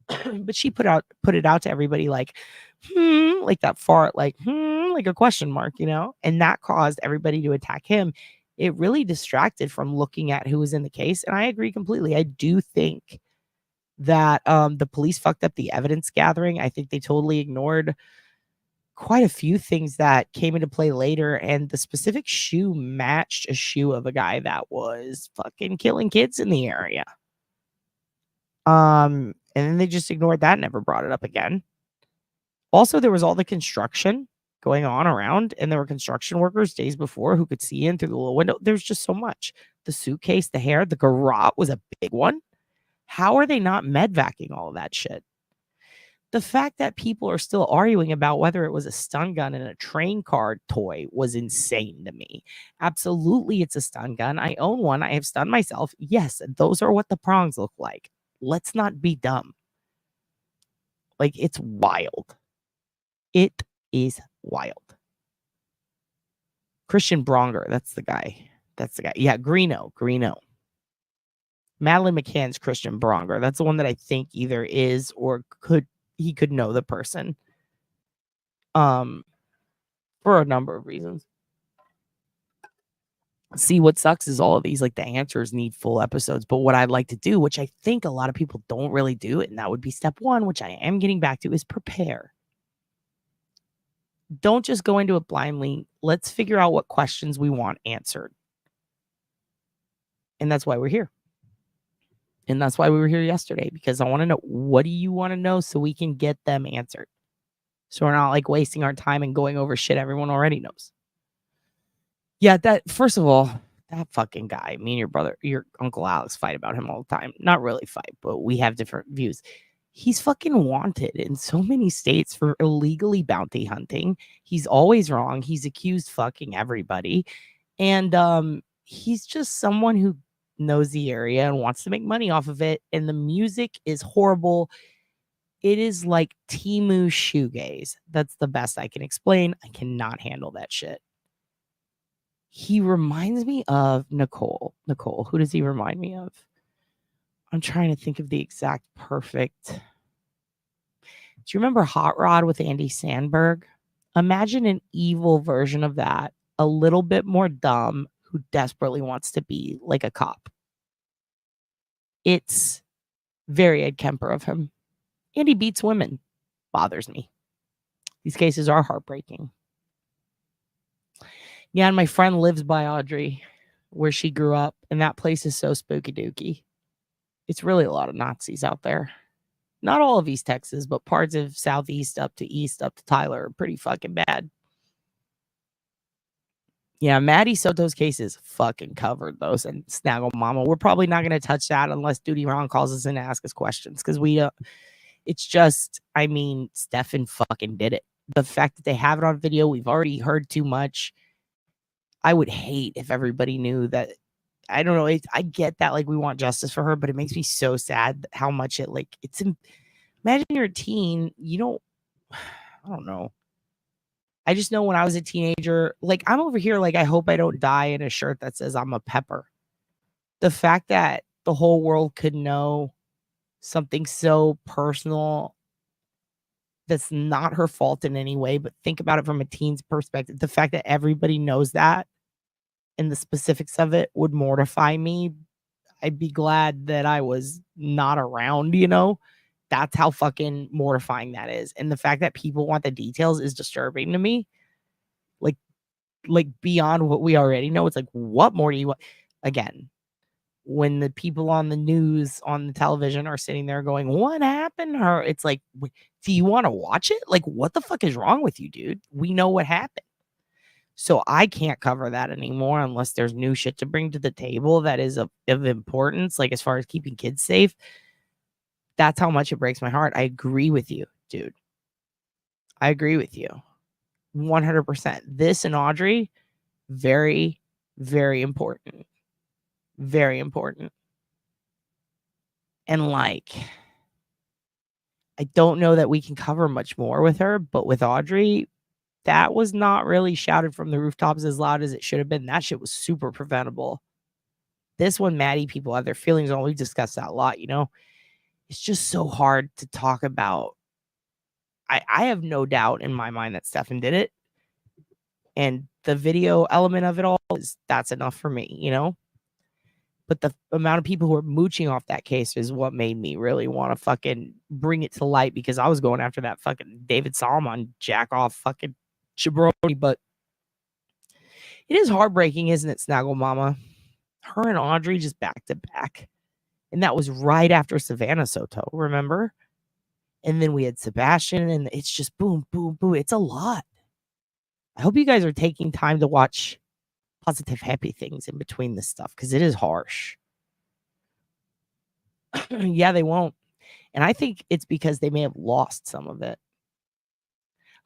But she put it out to everybody like, like that fart, like, like a question mark, you know? And that caused everybody to attack him. It really distracted from looking at who was in the case. And I agree completely. I do think that the police fucked up the evidence gathering. I think they totally ignored quite a few things that came into play later. And the specific shoe matched a shoe of a guy that was fucking killing kids in the area. And then they just ignored that, never brought it up again. Also, there was all the construction going on around, and there were construction workers days before who could see in through the little window. There's just so much. The suitcase, the hair, the garrote was a big one. How are they not medvacing all of that shit? The fact that people are still arguing about whether it was a stun gun and a train car toy was insane to me. Absolutely, it's a stun gun. I own one. I have stunned myself. Yes, those are what the prongs look like. Let's not be dumb. Like, it's wild. It is wild. Christian Bronger, that's the guy. Yeah, Greeno. Madeline McCann's Christian Bronger. That's the one that I think either is or could know the person. For a number of reasons. See, what sucks is all of these, like, the answers need full episodes. But what I'd like to do, which I think a lot of people don't really do, and that would be step one, which I am getting back to, is prepare. Don't just go into it blindly. Let's figure out what questions we want answered. And that's why we're here. And that's why we were here yesterday, because I want to know, what do you want to know so we can get them answered? So we're not like wasting our time and going over shit everyone already knows. Yeah, that, first of all, that fucking guy, me and your Uncle Alex fight about him all the time. Not really fight, but we have different views. He's fucking wanted in so many states for illegally bounty hunting. He's always wrong. He's accused fucking everybody. And he's just someone who knows the area and wants to make money off of it. And the music is horrible. It is like Temu shoegaze. That's the best I can explain. I cannot handle that shit. He reminds me of Nicole. Nicole, who does he remind me of? I'm trying to think of the exact perfect. Do you remember Hot Rod with Andy Samberg? Imagine an evil version of that, a little bit more dumb, who desperately wants to be like a cop. It's very Ed Kemper of him. And he beats women. Bothers me. These cases are heartbreaking. Yeah, and my friend lives by Audrey, where she grew up, and that place is so spooky dooky. It's really a lot of Nazis out there. Not all of East Texas, but parts of Southeast up to East, up to Tyler are pretty fucking bad. Yeah, Maddie Soto's case is fucking covered, those, and Snaggle Mama. We're probably not going to touch that unless Duty Ron calls us in to ask us questions, because it's just, I mean, Stefan fucking did it. The fact that they have it on video, we've already heard too much. I would hate if everybody knew that. I don't know. I get that, like, we want justice for her, but it makes me so sad how much it, like, imagine you're a teen, I don't know. I just know when I was a teenager, like, I'm over here, like, I hope I don't die in a shirt that says I'm a pepper. The fact that the whole world could know something so personal that's not her fault in any way, but think about it from a teen's perspective. The fact that everybody knows that and the specifics of it would mortify me. I'd be glad that I was not around, That's how fucking mortifying that is. And the fact that people want the details is disturbing to me. Like beyond what we already know. It's like, what more do you want? Again, when the people on the news, on the television are sitting there going, what happened to her? It's like, do you want to watch it? Like, what the fuck is wrong with you, dude? We know what happened. So I can't cover that anymore unless there's new shit to bring to the table that is of importance, like as far as keeping kids safe. That's how much it breaks my heart. I agree with you, dude. I agree with you. 100%. This and Audrey, very, very important. Very important. And like, I don't know that we can cover much more with her, but with Audrey, that was not really shouted from the rooftops as loud as it should have been. That shit was super preventable. This one, Maddie, people have their feelings on. We've discussed that a lot, It's just so hard to talk about. I have no doubt in my mind that Stefan did it. And the video element of it all that's enough for me, But the amount of people who are mooching off that case is what made me really want to fucking bring it to light, because I was going after that fucking David Solomon jack off fucking jabroni. But it is heartbreaking, isn't it, Snaggle Mama? Her and Audrey just back to back. And that was right after Savannah Soto, remember? And then we had Sebastian, and it's just boom, boom, boom. It's a lot. I hope you guys are taking time to watch positive, happy things in between this stuff, because it is harsh. Yeah, they won't. And I think it's because they may have lost some of it.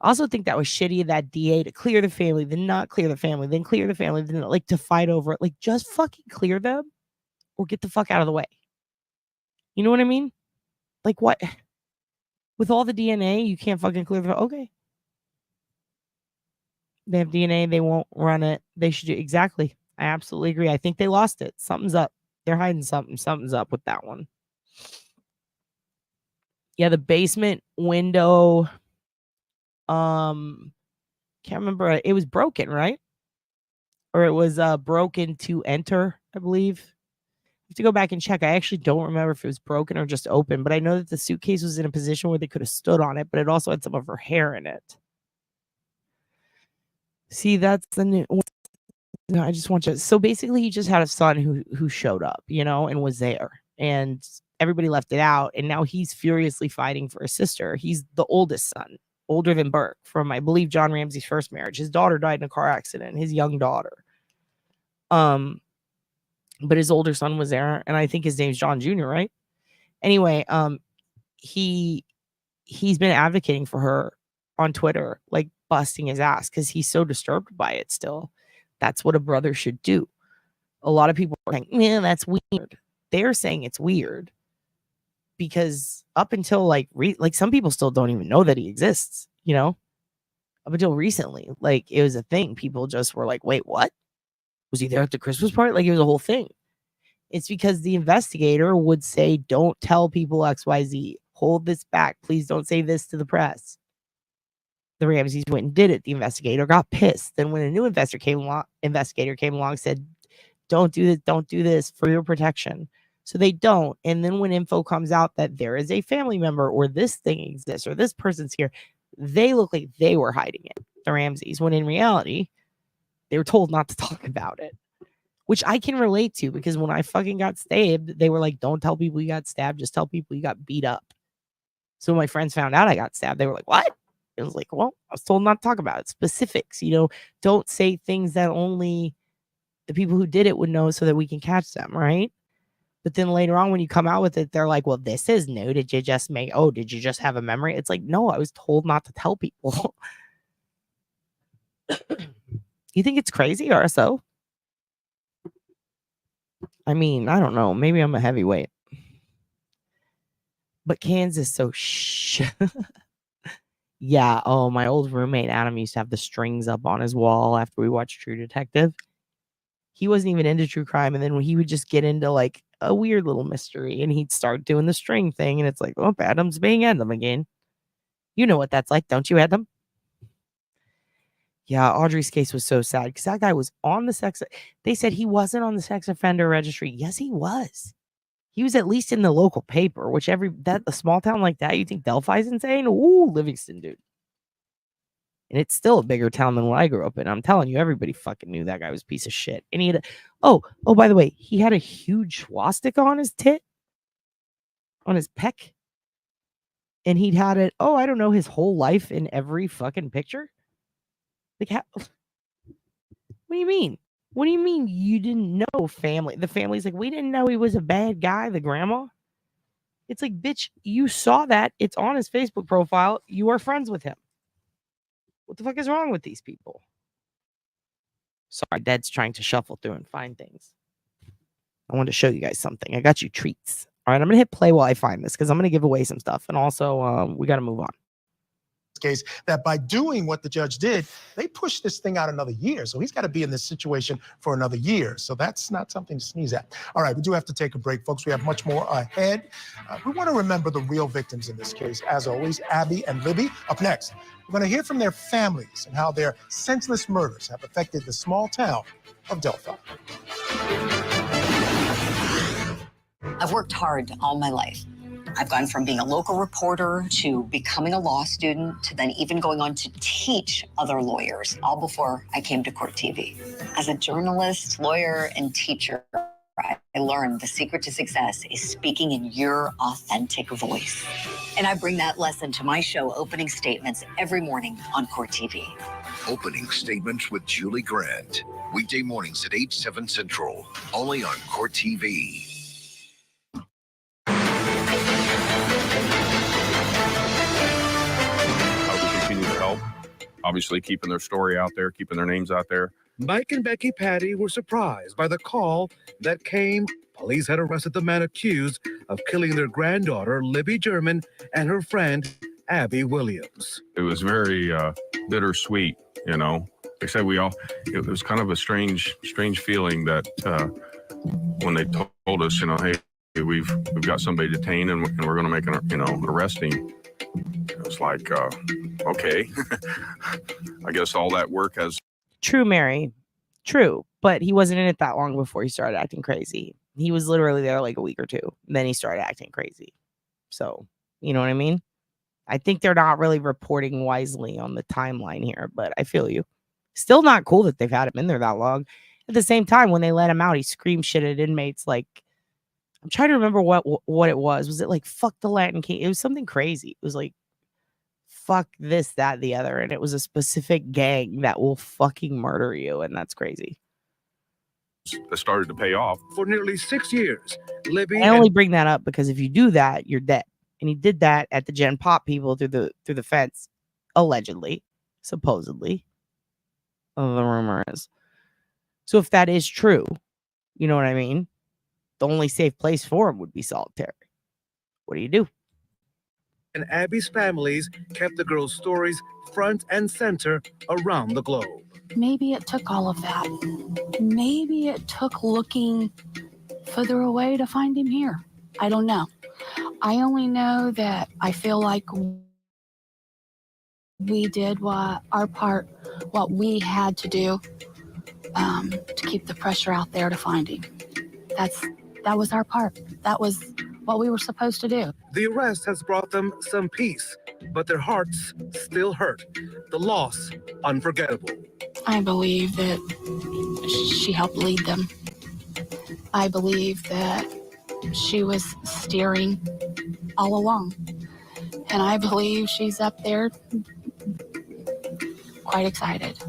I also think that was shitty of that DA to clear the family, then not clear the family, then clear the family, then like to fight over it. Like, just fucking clear them or get the fuck out of the way. You know what I mean? Like, what? With all the DNA, you can't fucking clear the... Okay. They have DNA. They won't run it. They should do... Exactly. I absolutely agree. I think they lost it. Something's up. They're hiding something. Something's up with that one. Yeah, the basement window... can't remember. It was broken, right? Or it was broken to enter, I believe. I have to go back and check. I actually don't remember if it was broken or just open, but I know that the suitcase was in a position where they could have stood on it, but it also had some of her hair in it. See, that's the new... No, I just want you... So basically, he just had a son who showed up, and was there. And everybody left it out, and now he's furiously fighting for his sister. He's the oldest son. Older than Burke, from, I believe, John Ramsey's first marriage. His daughter died in a car accident, his young daughter. But his older son was there, and I think his name's John Jr., right? Anyway, he's been advocating for her on Twitter, like busting his ass, because he's so disturbed by it still. That's what a brother should do. A lot of people are saying, man, that's weird. They're saying it's weird because up until like some people still don't even know that he exists, up until recently, like it was a thing. People just were like, wait, what? Was he there at the Christmas party? Like, it was a whole thing. It's because the investigator would say, don't tell people XYZ. Hold this back. Please don't say this to the press. The Ramseys went and did it. The investigator got pissed. Then when a new investigator came along, said, don't do this for your protection. So they don't. And then when info comes out that there is a family member or this thing exists or this person's here, they look like they were hiding it, the Ramseys, when in reality, they were told not to talk about it, which I can relate to because when I fucking got stabbed, they were like, don't tell people you got stabbed. Just tell people you got beat up. So when my friends found out I got stabbed, they were like, what? It was like, well, I was told not to talk about it. Specifics, don't say things that only the people who did it would know so that we can catch them, right? But then later on, when you come out with it, they're like, well, this is new. Did you just have a memory? It's like, no, I was told not to tell people. You think it's crazy, RSO? I mean, I don't know. Maybe I'm a heavyweight. But Kansas, so yeah. Oh, my old roommate, Adam, used to have the strings up on his wall after we watched True Detective. He wasn't even into true crime. And then when he would just get into like a weird little mystery and he'd start doing the string thing. And it's like, oh, Adam's being Adam again. You know what that's like, don't you, Adam? Yeah, Audrey's case was so sad because that guy was on the sex. They said he wasn't on the sex offender registry. Yes, he was. He was at least in the local paper, which a small town like that, you think Delphi's insane? Ooh, Livingston, dude. And it's still a bigger town than what I grew up in. I'm telling you, everybody fucking knew that guy was a piece of shit. And he had by the way, he had a huge swastika on his tit, on his pec. And he'd had it, I don't know, his whole life in every fucking picture. Like, what do you mean? What do you mean you didn't know family? The family's like, we didn't know he was a bad guy, the grandma. It's like, bitch, you saw that. It's on his Facebook profile. You are friends with him. What the fuck is wrong with these people? Sorry, Dad's trying to shuffle through and find things. I wanted to show you guys something. I got you treats. All right, I'm going to hit play while I find this because I'm going to give away some stuff. And also, we got to move on. Case that by doing what the judge did, they pushed this thing out another year. So he's got to be in this situation for another year. So that's not something to sneeze at. All right, we do have to take a break, folks. We have much more ahead. We want to remember the real victims in this case. As always, Abby and Libby. Up next, we're going to hear from their families and how their senseless murders have affected the small town of Delphi. I've worked hard all my life. I've gone from being a local reporter to becoming a law student to then even going on to teach other lawyers, all before I came to Court TV. As a journalist, lawyer, and teacher, I learned the secret to success is speaking in your authentic voice. And I bring that lesson to my show, Opening Statements, every morning on Court TV. Opening Statements with Julie Grant. Weekday mornings at 8, 7 Central. Only on Court TV. Obviously keeping their story out there, keeping their names out there. Mike and Becky Patty were surprised by the call that came. Police had arrested the man accused of killing their granddaughter, Libby German, and her friend, Abby Williams. It was very bittersweet, Like I said, it was kind of a strange feeling that when they told us, hey, we've got somebody detained and we're going to make an arresting. It was like, okay, I guess all that work has. True, Mary. True. But he wasn't in it that long before he started acting crazy. He was literally there like a week or two. Then he started acting crazy. So, you know what I mean? I think they're not really reporting wisely on the timeline here, but I feel you. Still not cool that they've had him in there that long. At the same time, when they let him out, he screamed shit at inmates like, I'm trying to remember what it was. Was it like, fuck the Latin King? It was something crazy. It was like, fuck this, that, the other. And it was a specific gang that will fucking murder you. And that's crazy. It started to pay off. For nearly 6 years, Libby. I only bring that up because if you do that, you're dead. And he did that at the Gen Pop people through the fence, allegedly, supposedly. The rumor is. So if that is true, you know what I mean? The only safe place for him would be solitary. What do you do? And Abby's families kept the girls' stories front and center around the globe. maybe it took all of that. Maybe it took looking further away to find him here. I don't know. I only know that I feel like we did what we had to do to keep the pressure out there to find him. That was our part. That was what we were supposed to do. The arrest has brought them some peace, but their hearts still hurt. The loss, unforgettable. I believe that she helped lead them. I believe that she was steering all along. And I believe she's up there quite excited.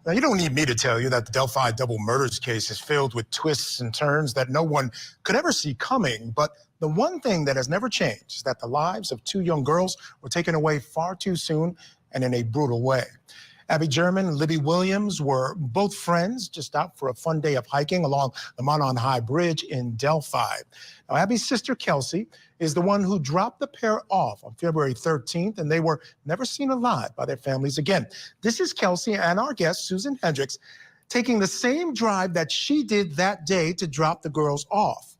Now, you don't need me to tell you that the Delphi double murders case is filled with twists and turns that no one could ever see coming. But the one thing that has never changed is that the lives of two young girls were taken away far too soon and in a brutal way. Abby German and Libby Williams were both friends just out for a fun day of hiking along the Monon High Bridge in Delphi. Now, Abby's sister, Kelsey, is the one who dropped the pair off on February 13th, and they were never seen alive by their families again. This is Kelsey and our guest, Susan Hendricks, taking the same drive that she did that day to drop the girls off.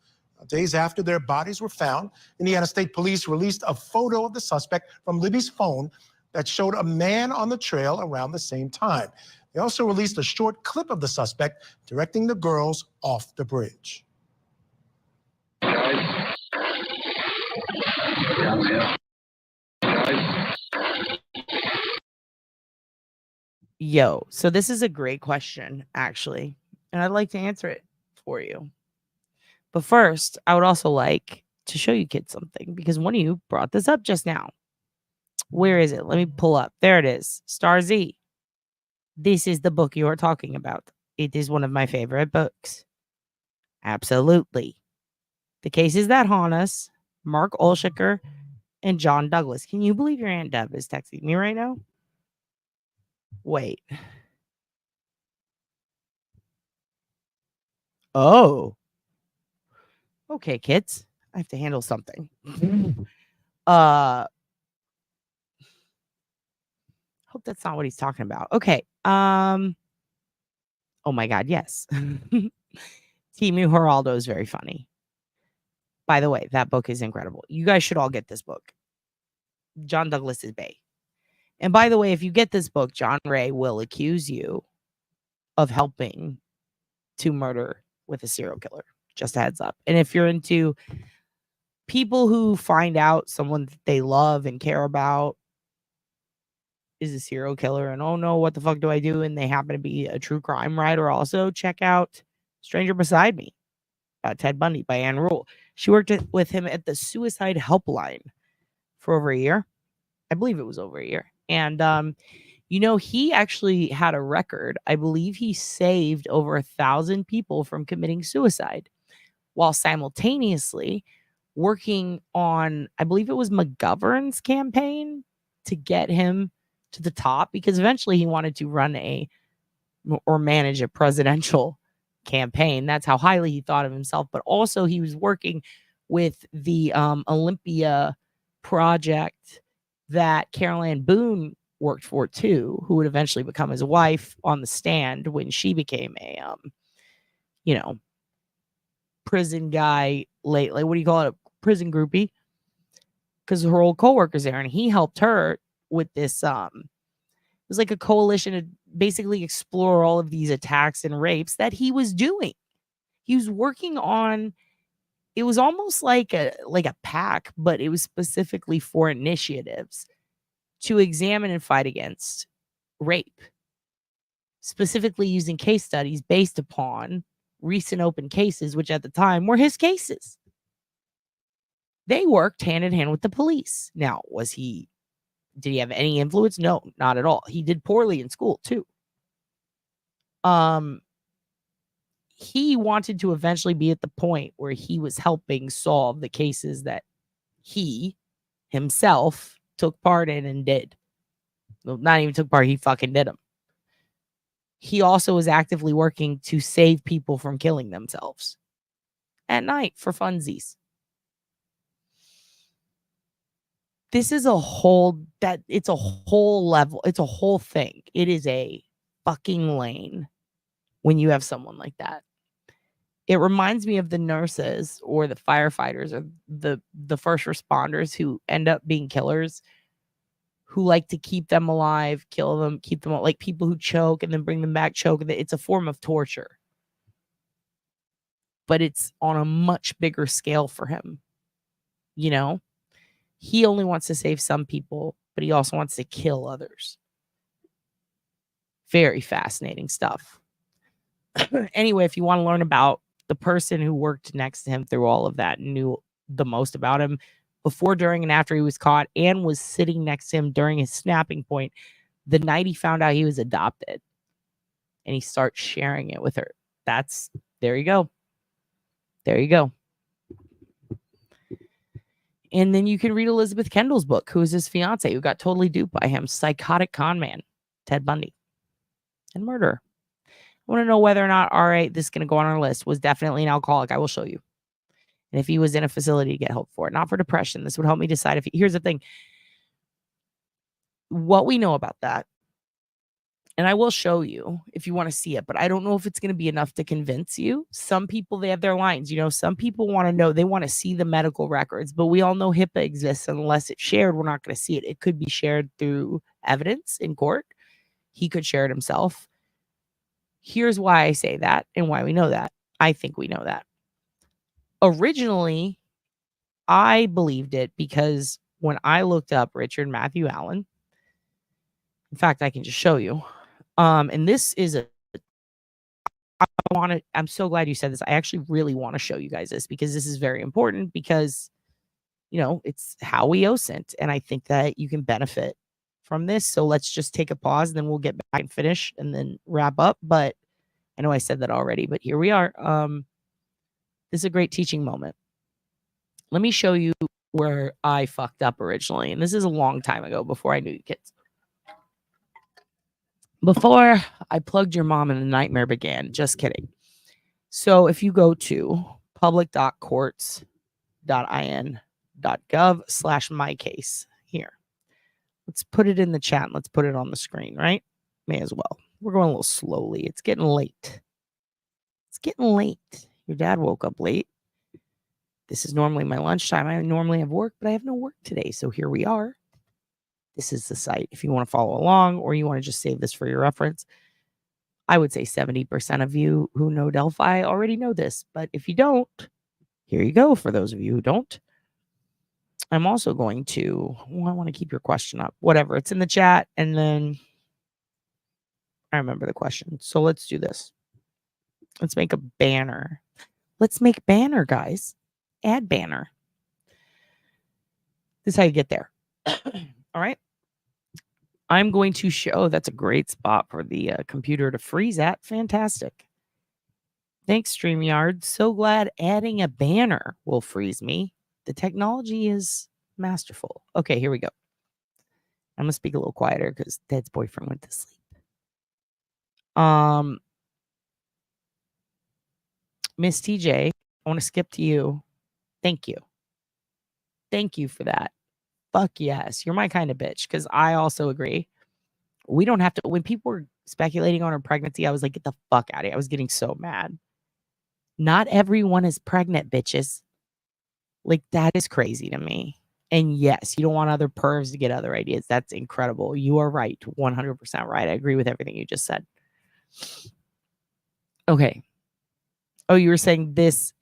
Days after their bodies were found, Indiana State Police released a photo of the suspect from Libby's phone that showed a man on the trail around the same time. They also released a short clip of the suspect directing the girls off the bridge. Yo, so this is a great question, actually, and I'd like to answer it for you. But first, I would also like to show you kids something, because one of you brought this up just now. Where is it? Let me pull up. There it is. Star Z. This is the book you are talking about. It is one of my favorite books. Absolutely. The Cases That Haunt Us, Mark Olshiker, and John Douglas. Can you believe your Aunt Deb is texting me right now? Wait. Oh. Okay, kids. I have to handle something. Hope that's not what he's talking about. Okay. Oh my God, yes. Timu Geraldo is very funny. By the way, that book is incredible. You guys should all get this book. John Douglas is bae. And by the way, if you get this book, John Ray will accuse you of helping to murder with a serial killer. Just a heads up. And if you're into people who find out someone that they love and care about is a serial killer and oh no, what the fuck do I do? And they happen to be a true crime writer, also check out Stranger Beside Me about Ted Bundy by Anne Rule. She worked with him at the Suicide Helpline for over a year. I believe it was over a year. And you know, he actually had a record. I believe he saved over 1,000 people from committing suicide while simultaneously working on, I believe it was McGovern's campaign to get him to the top, because eventually he wanted to run or manage a presidential campaign. That's how highly he thought of himself. But also he was working with the Olympia project that Carol Ann Boone worked for too, who would eventually become his wife on the stand when she became a prison guy lately. What do you call it? A prison groupie, because her old co-worker's there, and he helped her with this. It was like a coalition to basically explore all of these attacks and rapes that he was doing. He was working on. It was almost like a pack, but it was specifically for initiatives to examine and fight against rape, specifically using case studies based upon recent open cases, which at the time were his cases. They worked hand in hand with the police. Now, did he have any influence? No, not at all. He did poorly in school too. He wanted to eventually be at the point where he was helping solve the cases that he himself took part in and did. Well, not even took part, he fucking did them. He also was actively working to save people from killing themselves at night for funsies. this is a whole it's a whole level. It's a whole thing. It is a fucking lane when you have someone like that. It reminds me of the nurses or the firefighters or the first responders who end up being killers, who like to keep them alive, kill them, keep them like people who choke and then bring them back, choke. It's a form of torture, but it's on a much bigger scale for him. You know, he only wants to save some people, but he also wants to kill others. Very fascinating stuff. Anyway, if you want to learn about the person who worked next to him through all of that, knew the most about him before, during, and after he was caught, and was sitting next to him during his snapping point, the night he found out he was adopted, and he starts sharing it with her. There you go. There you go. And then you can read Elizabeth Kendall's book, who is his fiance, who got totally duped by him. Psychotic con man, Ted Bundy, and murder. I want to know whether or not, all right, this is going to go on our list, was definitely an alcoholic. I will show you. And if he was in a facility to get help for it, not for depression, this would help me decide if here's the thing. What we know about that, and I will show you if you want to see it, but I don't know if it's going to be enough to convince you. Some people, they have their lines. You know, some people want to know, they want to see the medical records, but we all know HIPAA exists. Unless it's shared, we're not going to see it. It could be shared through evidence in court. He could share it himself. Here's why I say that and why we know that. I think we know that. Originally, I believed it because when I looked up Richard Matthew Allen, in fact, I can just show you. And this is I'm so glad you said this. I actually really want to show you guys this because this is very important because, you know, it's how we OSINT. And I think that you can benefit from this. So let's just take a pause and then we'll get back and finish and then wrap up. But I know I said that already, but here we are. This is a great teaching moment. Let me show you where I fucked up originally. And this is a long time ago before I knew you kids. Before I plugged your mom and the nightmare began. Just kidding. So if you go to public.courts.in.gov/mycase here. Let's put it in the chat and let's put it on the screen, right? May as well. We're going a little slowly. It's getting late. It's getting late. Your dad woke up late. This is normally my lunchtime. I normally have work, but I have no work today. So here we are. This is the site. If you want to follow along or you want to just save this for your reference, I would say 70% of you who know Delphi already know this. But if you don't, here you go. For those of you who don't, I'm also going to, I want to keep your question up. Whatever. It's in the chat. And then I remember the question. So let's do this. Let's make a banner. Let's make banner, guys. Add banner. This is how you get there. All right. I'm going to show, that's a great spot for the computer to freeze at. Fantastic. Thanks, StreamYard. So glad adding a banner will freeze me. The technology is masterful. Okay, here we go. I'm going to speak a little quieter because Ted's boyfriend went to sleep. Miss TJ, I want to skip to you. Thank you. Thank you for that. Fuck yes. You're my kind of bitch because I also agree. We don't have to. When people were speculating on her pregnancy, I was like, get the fuck out of here. I was getting so mad. Not everyone is pregnant, bitches. Like, that is crazy to me. And yes, you don't want other pervs to get other ideas. That's incredible. You are right. 100% right. I agree with everything you just said. Okay. Oh, you were saying this,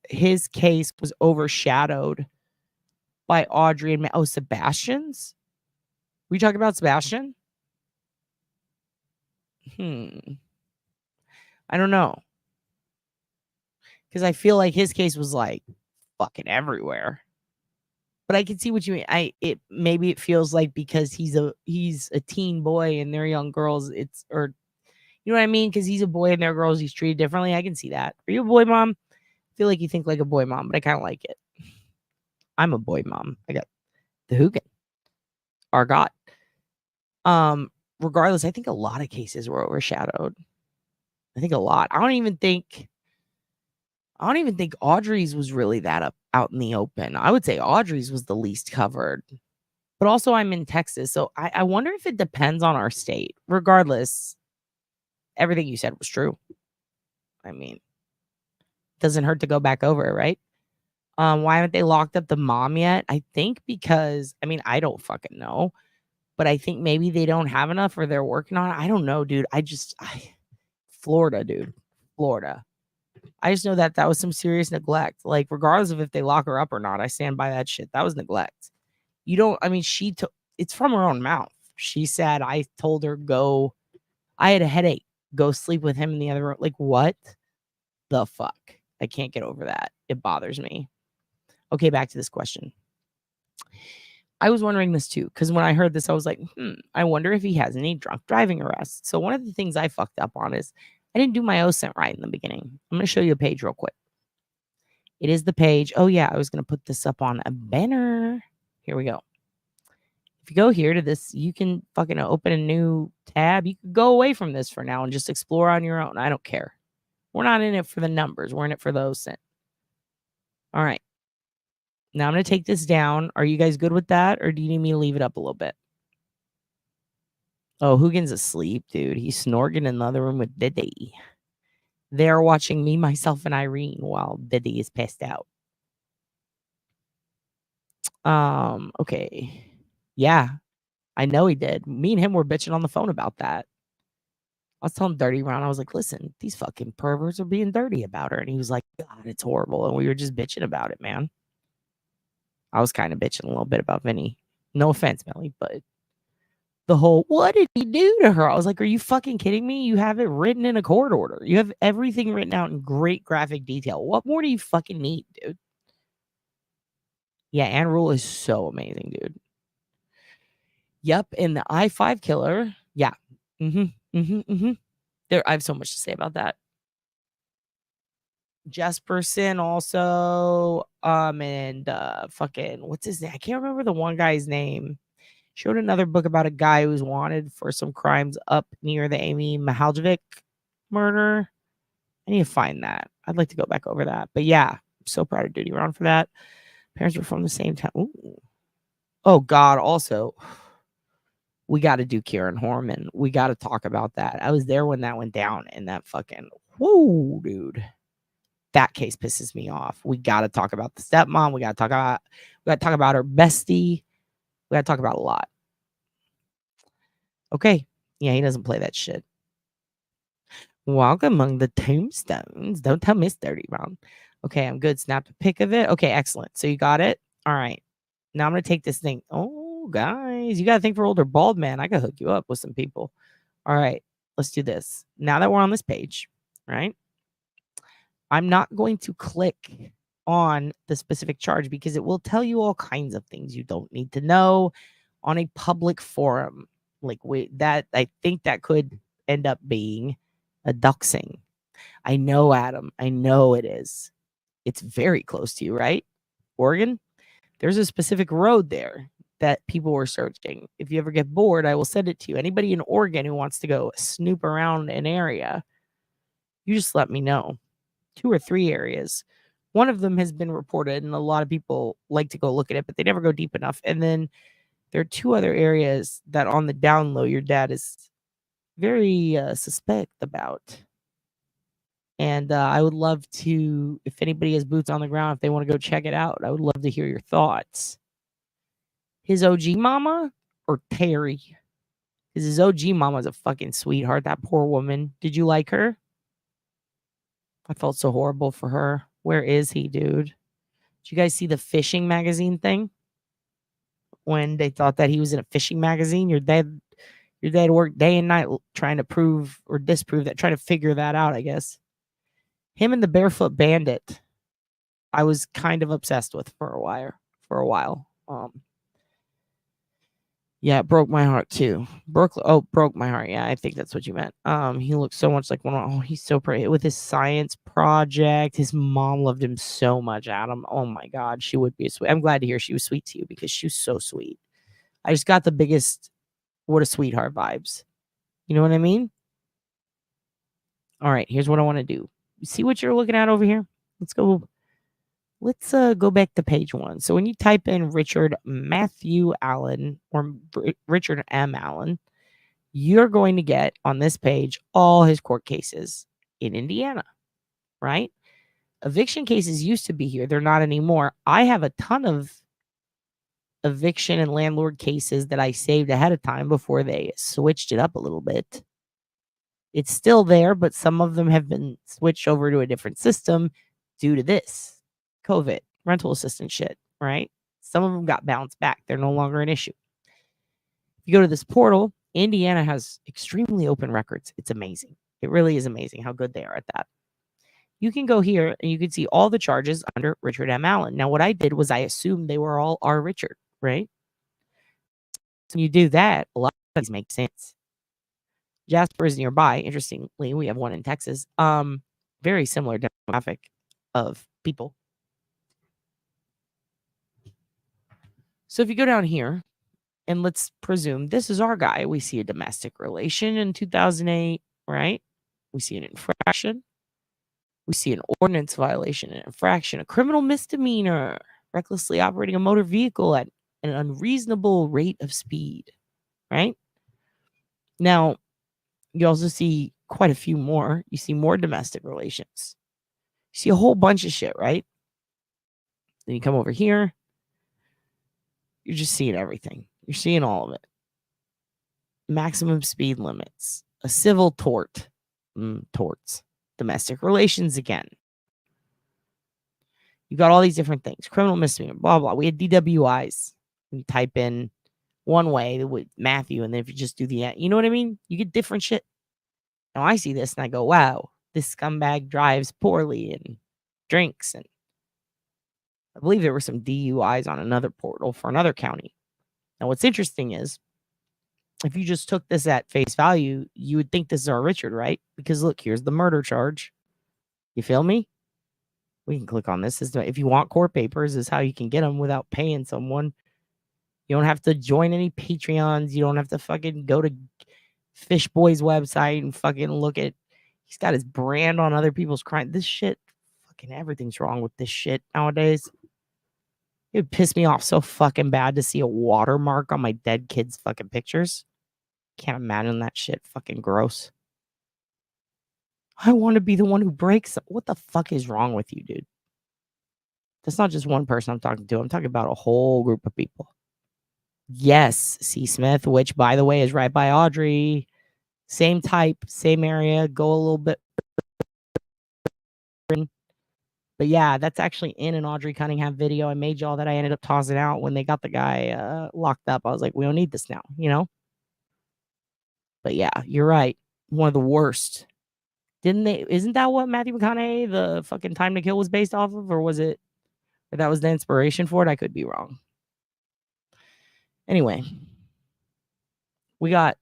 his case was overshadowed by Audrey and Sebastian's? Were you talking about Sebastian? I don't know. Because I feel like his case was like fucking everywhere. But I can see what you mean. Maybe it feels like because he's a teen boy and they're young girls, or you know what I mean? Because he's a boy and they're girls, he's treated differently. I can see that. Are you a boy mom? I feel like you think like a boy mom, but I kind of like it. I'm a boy mom. I got the Hoogan. Our God. Regardless, I think a lot of cases were overshadowed. I think a lot. I don't even think Audrey's was really that out in the open. I would say Audrey's was the least covered. But also I'm in Texas, so I wonder if it depends on our state. Regardless, everything you said was true. I mean, doesn't hurt to go back over it, right? Why haven't they locked up the mom yet? I think because, I mean, I don't fucking know, but I think maybe they don't have enough or they're working on it. I don't know, dude. Florida, dude. Florida. I just know that was some serious neglect. Like, regardless of if they lock her up or not, I stand by that shit. That was neglect. You don't, I mean, it's from her own mouth. She said, I told her, I had a headache. Go sleep with him in the other room. Like, what the fuck? I can't get over that. It bothers me. Okay, back to this question. I was wondering this too, because when I heard this, I was like, I wonder if he has any drunk driving arrests. So one of the things I fucked up on is I didn't do my OSINT right in the beginning. I'm going to show you a page real quick. It is the page. Oh, yeah, I was going to put this up on a banner. Here we go. If you go here to this, you can fucking open a new tab. You could go away from this for now and just explore on your own. I don't care. We're not in it for the numbers. We're in it for the OSINT. All right. Now I'm going to take this down. Are you guys good with that? Or do you need me to leave it up a little bit? Oh, Hoogan's asleep, dude. He's snorting in the other room with Diddy. They're watching me, myself, and Irene while Diddy is passed out. Okay. Yeah, I know he did. Me and him were bitching on the phone about that. I was telling Dirty Ron, I was like, listen, these fucking perverts are being dirty about her. And he was like, God, it's horrible. And we were just bitching about it, man. I was kind of bitching a little bit about Vinny. No offense, Melly, but the whole, what did he do to her? I was like, are you fucking kidding me? You have it written in a court order. You have everything written out in great graphic detail. What more do you fucking need, dude? Yeah, Anne Rule is so amazing, dude. Yep, and the I-5 killer. Yeah. There, I have so much to say about that. Jesperson also, and fucking, what's his name? I can't remember the one guy's name. Showed another book about a guy who's wanted for some crimes up near the Amy Mihaljevic murder. I need to find that. I'd like to go back over that. But yeah, I'm so proud of Duty Ron for that. Parents were from the same town. Ooh. Oh God, also, we got to do Kieran Horman. We got to talk about that. I was there when that went down, and that fucking, whoa, dude. That case pisses me off. We got to talk about the stepmom. We got to talk about her bestie. We got to talk about a lot. Okay. Yeah, he doesn't play that shit. Walk among the tombstones. Don't tell Miss Dirty Ron. Okay, I'm good. Snapped a pic of it. Okay, excellent. So you got it? All right. Now I'm going to take this thing. Oh, guys, you got to think for older bald man. I got to hook you up with some people. All right, let's do this. Now that we're on this page, right? I'm not going to click on the specific charge because it will tell you all kinds of things you don't need to know on a public forum. Like I think that could end up being a doxing. I know, Adam. I know it is. It's very close to you, right? Oregon? There's a specific road there that people were searching. If you ever get bored, I will send it to you. Anybody in Oregon who wants to go snoop around an area, you just let me know. 2 or 3 areas. One of them has been reported, and a lot of people like to go look at it, but they never go deep enough. And then there are 2 other areas that on the down low, your dad is very suspect about. And I would love to, if anybody has boots on the ground, if they want to go check it out, I would love to hear your thoughts. His OG mama or Terry? Because his OG mama's a fucking sweetheart. That poor woman. Did you like her? I felt so horrible for her. Where is he, dude? Did you guys see the fishing magazine thing? When they thought that he was in a fishing magazine? Your dad worked day and night trying to prove or disprove that, trying to figure that out, I guess. Him and the Barefoot Bandit, I was kind of obsessed with for a while. Yeah, it broke my heart too. Broke my heart. Yeah, I think that's what you meant. He looks so much like one. Oh, he's so pretty with his science project. His mom loved him so much, Adam. Oh my God, she would be sweet. I'm glad to hear she was sweet to you because she was so sweet. I just got the biggest what a sweetheart vibes. You know what I mean? All right, here's what I want to do. You see what you're looking at over here? Let's go let's go back to page 1. So when you type in Richard Matthew Allen or Richard M. Allen, you're going to get on this page all his court cases in Indiana, right? Eviction cases used to be here. They're not anymore. I have a ton of eviction and landlord cases that I saved ahead of time before they switched it up a little bit. It's still there, but some of them have been switched over to a different system due to this COVID rental assistance shit, right? Some of them got bounced back. They're no longer an issue. If you go to this portal, Indiana has extremely open records. It's amazing. It really is amazing how good they are at that. You can go here and you can see all the charges under Richard M. Allen. Now, what I did was I assumed they were all R. Richard, right? So when you do that, a lot of these make sense. Jasper is nearby. Interestingly, we have one in Texas. Very similar demographic of people. So if you go down here, and let's presume this is our guy. We see a domestic relation in 2008, right? We see an infraction. We see an ordinance violation, an infraction, a criminal misdemeanor, recklessly operating a motor vehicle at an unreasonable rate of speed, right? Now, you also see quite a few more. You see more domestic relations. You see a whole bunch of shit, right? Then you come over here. You're just seeing everything. You're seeing all of it. Maximum speed limits. A civil tort. Torts. Domestic relations again. You got all these different things. Criminal misdemeanor, blah, blah. We had DWIs. You type in one way with Matthew, and then if you just do the, you know what I mean? You get different shit. Now I see this and I go, wow, this scumbag drives poorly and drinks. And I believe there were some DUIs on another portal for another county. Now what's interesting is, if you just took this at face value, you would think this is our Richard, right? Because look, here's the murder charge. You feel me? We can click on this. If you want court papers, this is how you can get them without paying someone. You don't have to join any Patreons. You don't have to fucking go to Fish Boy's website and fucking look at. He's got his brand on other people's crime. This shit, fucking everything's wrong with this shit nowadays. It would piss me off so fucking bad to see a watermark on my dead kid's fucking pictures. Can't imagine that shit. Fucking gross. I want to be the one who breaks. What the fuck is wrong with you, dude? That's not just one person I'm talking to. I'm talking about a whole group of people. Yes, C. Smith, which, by the way, is right by Audrey. Same type, same area. Go a little bit. But yeah, that's actually in an Audrey Cunningham video. I made y'all that I ended up tossing out when they got the guy locked up. I was like, we don't need this now, you know? But yeah, you're right. One of the worst. Isn't that what Matthew McConaughey, the fucking Time to Kill, was based off of? Or was it, or that was the inspiration for it? I could be wrong. Anyway, we got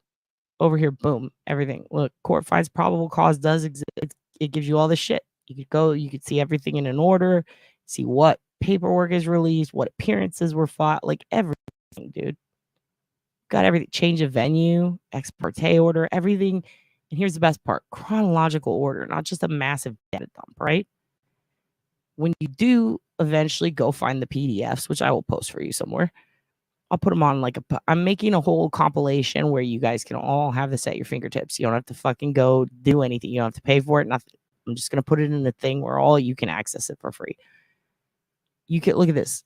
over here, boom, everything. Look, court finds probable cause does exist. It gives you all this shit. You could go, you could see everything in an order, see what paperwork is released, what appearances were filed, like everything, dude. Got everything. Change of venue, ex parte order, everything. And here's the best part, chronological order, not just a massive data dump, right? When you do eventually go find the PDFs, which I will post for you somewhere, I'll put them on like I'm making a whole compilation where you guys can all have this at your fingertips. You don't have to fucking go do anything. You don't have to pay for it. Nothing. I'm just going to put it in a thing where all you can access it for free. You can look at this.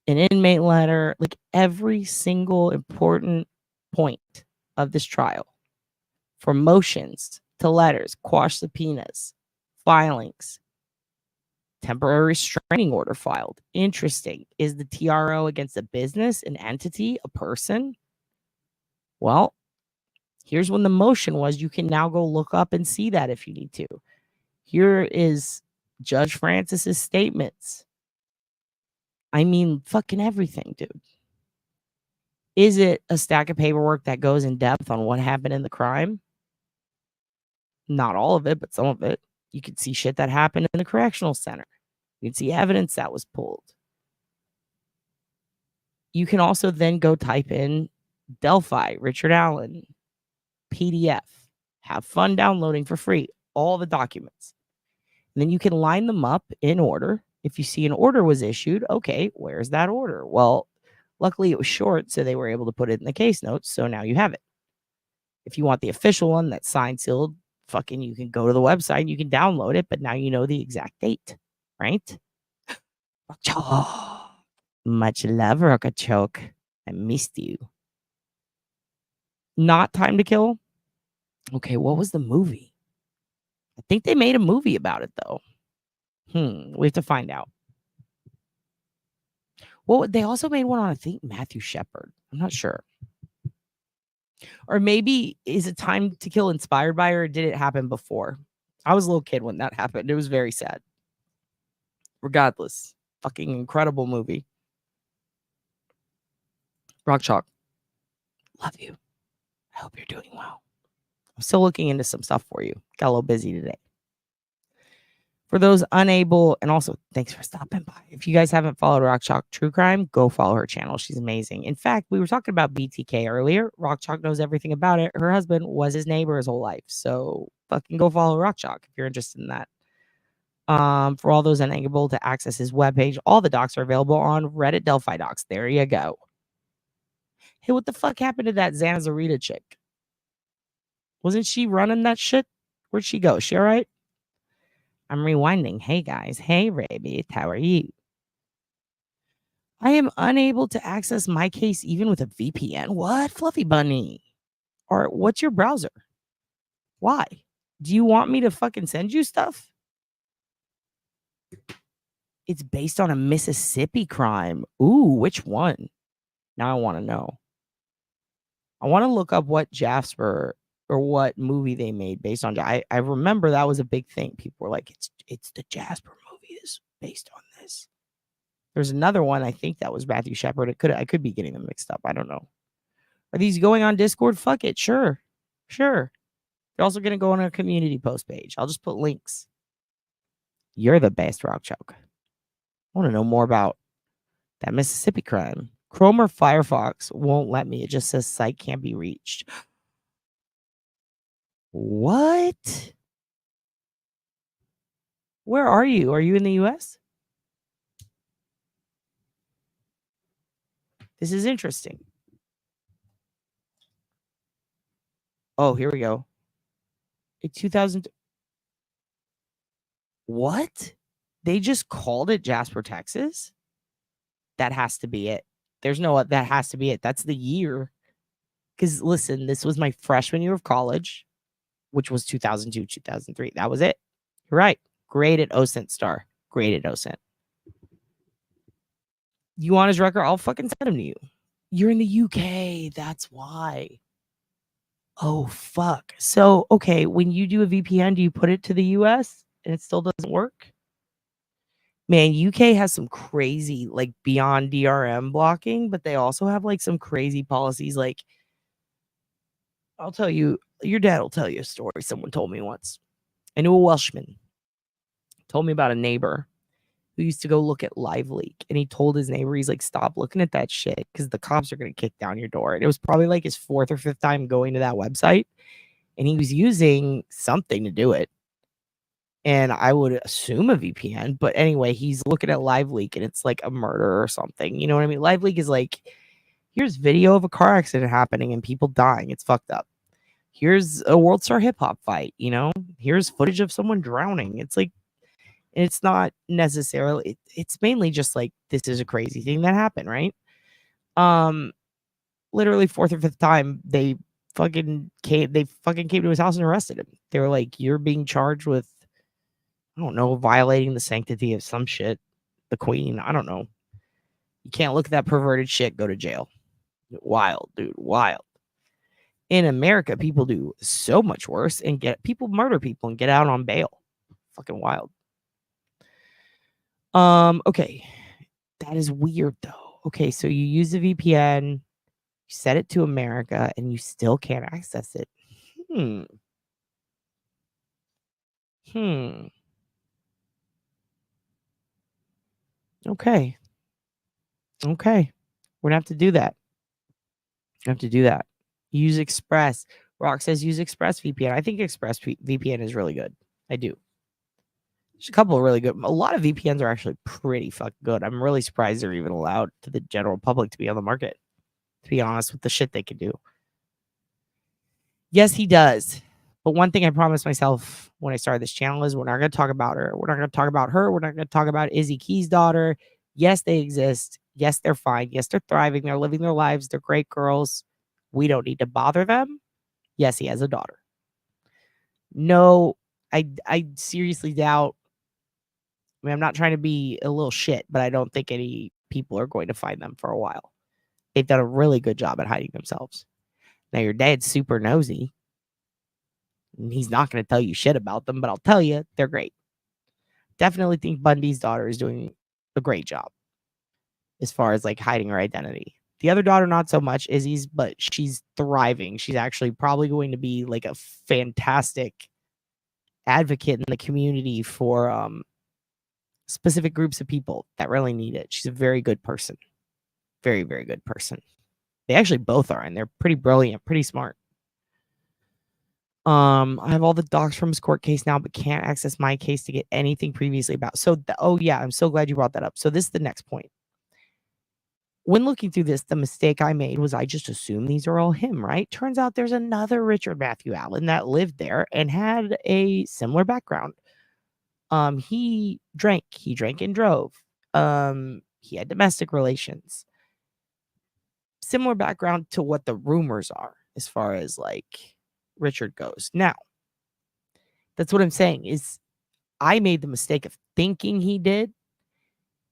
An inmate letter, like every single important point of this trial, from motions to letters, quash subpoenas, filings, temporary restraining order filed. Interesting. Is the TRO against a business, an entity, a person? Well, here's when the motion was. You can now go look up and see that if you need to. Here is Judge Francis's statements. I mean, fucking everything, dude. Is it a stack of paperwork that goes in depth on what happened in the crime? Not all of it, but some of it. You can see shit that happened in the correctional center. You can see evidence that was pulled. You can also then go type in Delphi, Richard Allen, PDF. Have fun downloading for free all the documents. And then you can line them up in order If you see an order was issued, okay, where's that order? Well, luckily it was short, so they were able to put it in the case notes. So now you have it. If you want the official one that's signed, sealed, fucking, you can go to the website, you can download it, but now you know the exact date, right? Much love, Rokachoke. I missed you. Not Time to Kill. Okay, what was the movie? I think they made a movie about it, though. We have to find out. Well, they also made one on, I think, Matthew Shepard. I'm not sure. Or maybe is it Time to Kill inspired by her, or did it happen before? I was a little kid when that happened. It was very sad. Regardless, fucking incredible movie. Rock Chalk, love you. I hope you're doing well. I'm still looking into some stuff for you. Got a little busy today. For those unable, and also thanks for stopping by. If you guys haven't followed Rock Chalk True Crime, go follow her channel. She's amazing. In fact, we were talking about BTK earlier. Rock Chalk knows everything about it. Her husband was his neighbor his whole life. So fucking go follow Rock Chalk if you're interested in that. For all those unable to access his webpage, all the docs are available on Reddit Delphi docs. There you go. Hey, what the fuck happened to that Xana Zarita chick? Wasn't she running that shit? Where'd she go? Is she all right? I'm rewinding. Hey, guys. Hey, Rabbit. How are you? I am unable to access my case even with a VPN. What? Fluffy Bunny? Or what's your browser? Why? Do you want me to fucking send you stuff? It's based on a Mississippi crime. Ooh, which one? Now I want to know. I want to look up what Jasper or what movie they made based on. I remember that was a big thing. People were like, it's the Jasper movie is based on this. There's another one, I think that was Matthew Shepard. I could be getting them mixed up. I don't know. Are these going on Discord? Fuck it. Sure. They're also going to go on our community post page. I'll just put links. You're the best, Rock Chalk. I want to know more about that Mississippi crime. Chrome or Firefox won't let me. It just says site can't be reached. What? Where are you? Are you in the US? This is interesting. Oh, here we go. In 2000. What? They just called it Jasper, Texas? That has to be it. There's no, that has to be it. That's the year. Because listen, this was my freshman year of college, which was 2002, 2003. That was it. You're right. Great at OSINT star. Great at OSINT. You want his record? I'll fucking send him to you. You're in the UK. That's why. Oh, fuck. So, okay, when you do a VPN, do you put it to the US and it still doesn't work? Man, UK has some crazy, like, beyond DRM blocking, but they also have, like, some crazy policies. Like, I'll tell you, your dad will tell you a story someone told me once. I knew a Welshman. Told me about a neighbor who used to go look at LiveLeak, and he told his neighbor, he's like, stop looking at that shit because the cops are going to kick down your door. And it was probably like his 4th or 5th time going to that website, and he was using something to do it. And I would assume a VPN, but anyway, he's looking at LiveLeak and it's like a murder or something. You know what I mean? LiveLeak is like, here's video of a car accident happening and people dying. It's fucked up. Here's a World Star hip hop fight, you know? Here's footage of someone drowning. It's like, it's not necessarily, it's mainly just like, this is a crazy thing that happened, right? Literally 4th or 5th time, they fucking came to his house and arrested him. They were like, you're being charged with, I don't know, violating the sanctity of some shit. The queen, I don't know. You can't look at that perverted shit, go to jail. Wild, dude, wild. In America, people do so much worse and people murder people and get out on bail. Fucking wild. Okay. That is weird though. Okay, so you use a VPN, you set it to America, and you still can't access it. Okay. We're gonna have to do that. Use Express. Rock says use Express VPN. I think Express VPN is really good. I do. There's a couple of really good. A lot of VPNs are actually pretty fucking good. I'm really surprised they're even allowed to the general public to be on the market, to be honest, with the shit they can do. Yes, he does. But one thing I promised myself when I started this channel is we're not going to talk about her. We're not going to talk about her. We're not going to talk about Izzy Key's daughter. Yes, they exist. Yes, they're fine. Yes, they're thriving. They're living their lives. They're great girls. We don't need to bother them. Yes, he has a daughter. No, I seriously doubt. I mean, I'm not trying to be a little shit, but I don't think any people are going to find them for a while. They've done a really good job at hiding themselves. Now, your dad's super nosy. And he's not going to tell you shit about them, but I'll tell you, they're great. Definitely think Bundy's daughter is doing a great job as far as like hiding her identity. The other daughter, not so much, Izzy's, but she's thriving. She's actually probably going to be like a fantastic advocate in the community for specific groups of people that really need it. She's a very good person. Very, very good person. They actually both are, and they're pretty brilliant, pretty smart. I have all the docs from his court case now, but can't access my case to get anything previously about. So, oh yeah, I'm so glad you brought that up. So this is the next point. When looking through this, the mistake I made was I just assumed these are all him, right? Turns out there's another Richard Matthew Allen that lived there and had a similar background. He drank and drove. He had domestic relations. Similar background to what the rumors are as far as like Richard goes. Now, that's what I'm saying is I made the mistake of thinking he did.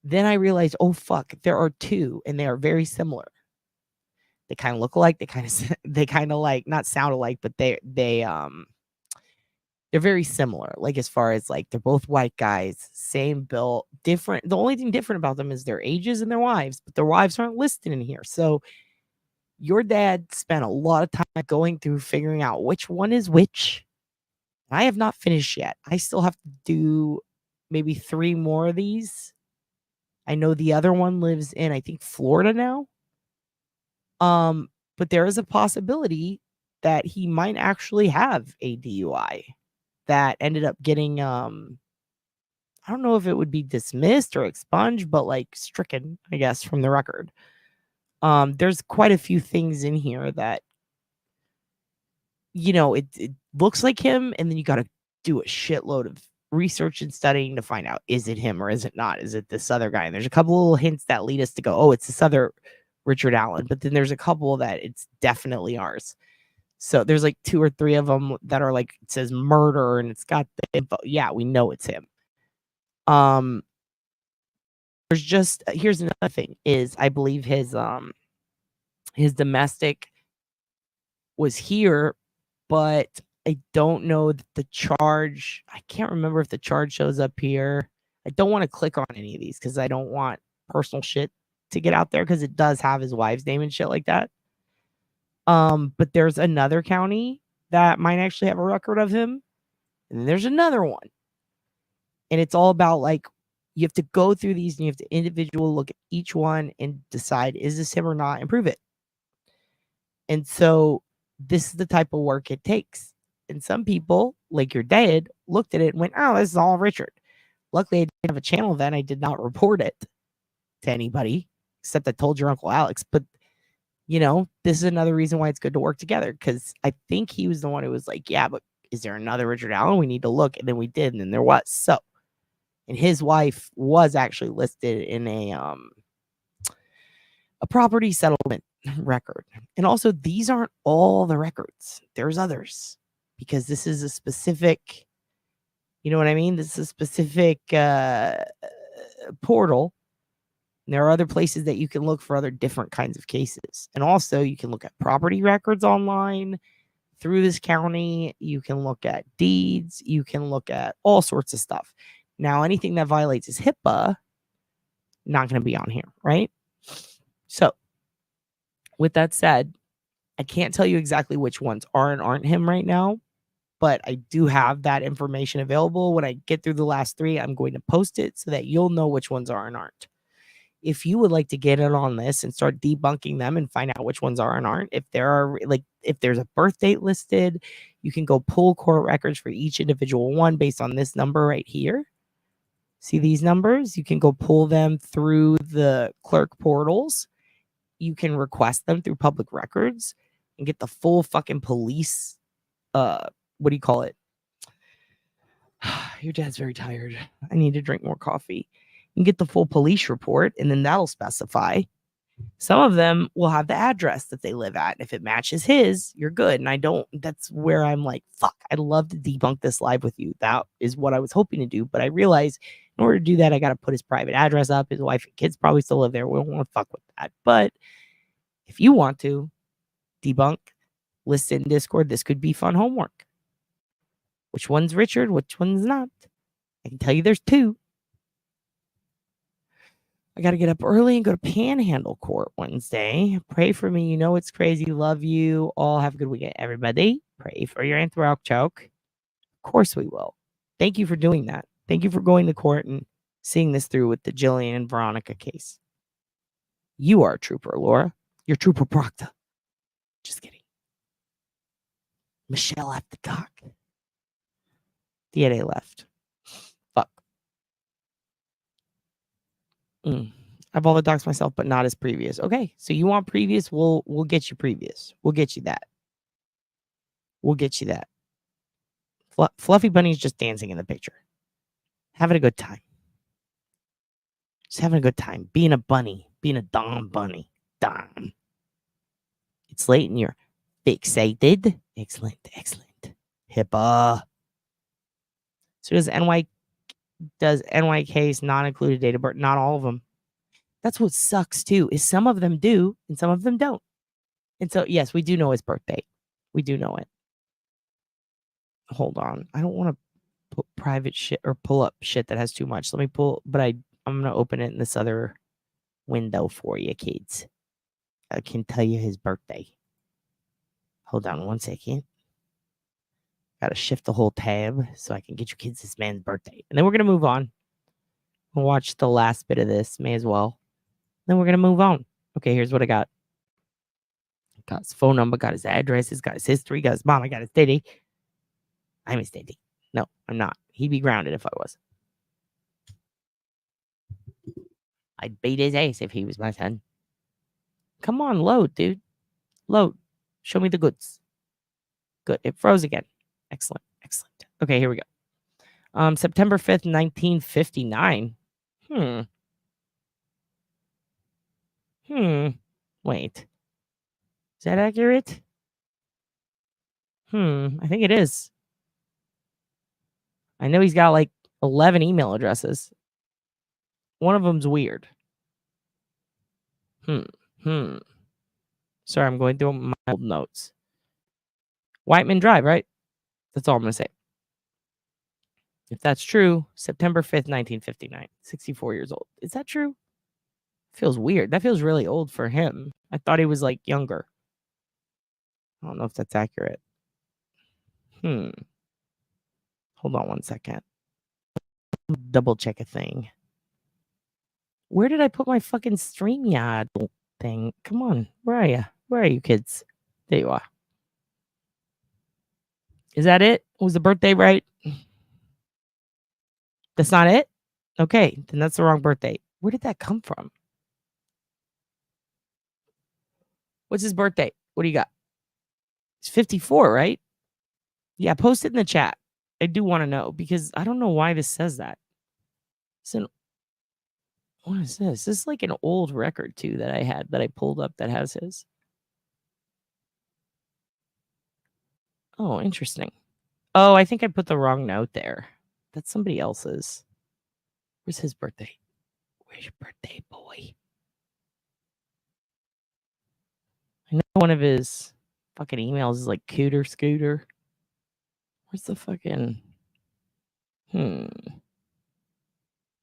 Then I realized, oh fuck, there are two and they are very similar. They kind of look alike. They kind of like not sound alike, but they're very similar. Like as far as like they're both white guys, same build, different. The only thing different about them is their ages and their wives, but their wives aren't listed in here. So your dad spent a lot of time going through figuring out which one is which. I have not finished yet. I still have to do maybe 3 more of these. I know the other one lives in, I think, Florida now. But there is a possibility that he might actually have a DUI that ended up getting, I don't know if it would be dismissed or expunged, but like stricken, I guess, from the record. There's quite a few things in here that, you know, it looks like him, and then you got to do a shitload of research and studying to find out, is it him or is it not? Is it this other guy? And there's a couple little hints that lead us to go, oh, it's this other Richard Allen. But then there's a couple that it's definitely ours. So there's like 2 or 3 of them that are like, it says murder and it's got the info. Yeah, we know it's him. There's just, here's another thing is I believe his domestic was here, but I don't know that the charge, I can't remember if the charge shows up here. I don't want to click on any of these because I don't want personal shit to get out there because it does have his wife's name and shit like that. But there's another county that might actually have a record of him. And then there's another one. And it's all about like, you have to go through these and you have to individually look at each one and decide, is this him or not, and prove it. And so this is the type of work it takes. And some people, like your dad, looked at it and went, oh, this is all Richard. Luckily, I didn't have a channel then. I did not report it to anybody, except I told your Uncle Alex. But, you know, this is another reason why it's good to work together, because I think he was the one who was like, yeah, but is there another Richard Allen? We need to look. And then we did, and then there was. So, and his wife was actually listed in a property settlement record. And also, these aren't all the records. There's others, because this is a specific, you know what I mean? This is a specific portal. And there are other places that you can look for other different kinds of cases. And also, you can look at property records online through this county. You can look at deeds. You can look at all sorts of stuff. Now, anything that violates his HIPAA, not going to be on here, right? So, with that said, I can't tell you exactly which ones are and aren't him right now, but I do have that information available. When I get through the last 3, I'm going to post it so that you'll know which ones are and aren't. If you would like to get in on this and start debunking them and find out which ones are and aren't, if there are, like, if there's a birth date listed, you can go pull court records for each individual one based on this number right here. See these numbers? You can go pull them through the clerk portals. You can request them through public records and get the full fucking police. What do you call it? Your dad's very tired. I need to drink more coffee. You can get the full police report, and then that'll specify. Some of them will have the address that they live at. If it matches his, you're good. And I don't, that's where I'm like, fuck, I'd love to debunk this live with you. That is what I was hoping to do. But I realized in order to do that, I got to put his private address up. His wife and kids probably still live there. We don't want to fuck with that. But if you want to debunk, list in Discord, this could be fun homework. Which one's Richard? Which one's not? I can tell you there's two. I got to get up early and go to Panhandle Court Wednesday. Pray for me. You know it's crazy. Love you. All have a good weekend, everybody. Pray for your anthroc choke. Of course we will. Thank you for doing that. Thank you for going to court and seeing this through with the Jillian and Veronica case. You are a trooper, Laura. You're Trooper Proctor. Just kidding. Michelle at the cock. DNA left. Fuck. I have all the docs myself, but not as previous. Okay, so you want previous? We'll get you previous. We'll get you that. We'll get you that. Fluffy Bunny's just dancing in the picture. Having a good time. Just having a good time. Being a bunny. Being a Dom bunny. Dom. It's late and you're fixated. Excellent. Excellent. HIPAA. So does NYK's not include a date of birth? Not all of them. That's what sucks too, is some of them do and some of them don't. And so, yes, we do know his birthday. We do know it. Hold on. I don't want to put private shit or pull up shit that has too much. Let me pull, but I'm going to open it in this other window for you, kids. I can tell you his birthday. Hold on 1 second. Got to shift the whole tab so I can get you kids this man's birthday. And then we're going to move on. We'll watch the last bit of this. May as well. Then we're going to move on. Okay, here's what I got. Got his phone number, got his address, got his history, got his mom, I got his daddy. I'm his daddy. No, I'm not. He'd be grounded if I was. I'd beat his ass if he was my son. Come on, load, dude. Load. Show me the goods. Good. It froze again. Excellent. Excellent. Okay, here we go. September 5th, 1959. Wait. Is that accurate? I think it is. I know he's got like 11 email addresses. One of them's weird. Sorry, I'm going through my old notes. Whiteman Drive, right? That's all I'm going to say. If that's true, September 5th, 1959. 64 years old. Is that true? Feels weird. That feels really old for him. I thought he was like younger. I don't know if that's accurate. Hold on 1 second. Double check a thing. Where did I put my fucking StreamYard thing? Come on. Where are you? Where are you, kids? There you are. Is that it? Was the birthday right? That's not it? Okay, then that's the wrong birthday. Where did that come from? What's his birthday? What do you got? It's 54, right? Yeah, post it in the chat. I do want to know because I don't know why this says that. What is this? This is like an old record too that I had that I pulled up that has his. Oh, interesting. Oh, I think I put the wrong note there. That's somebody else's. Where's his birthday? Where's your birthday, boy? I know one of his fucking emails is like Cooter Scooter. Where's the fucking...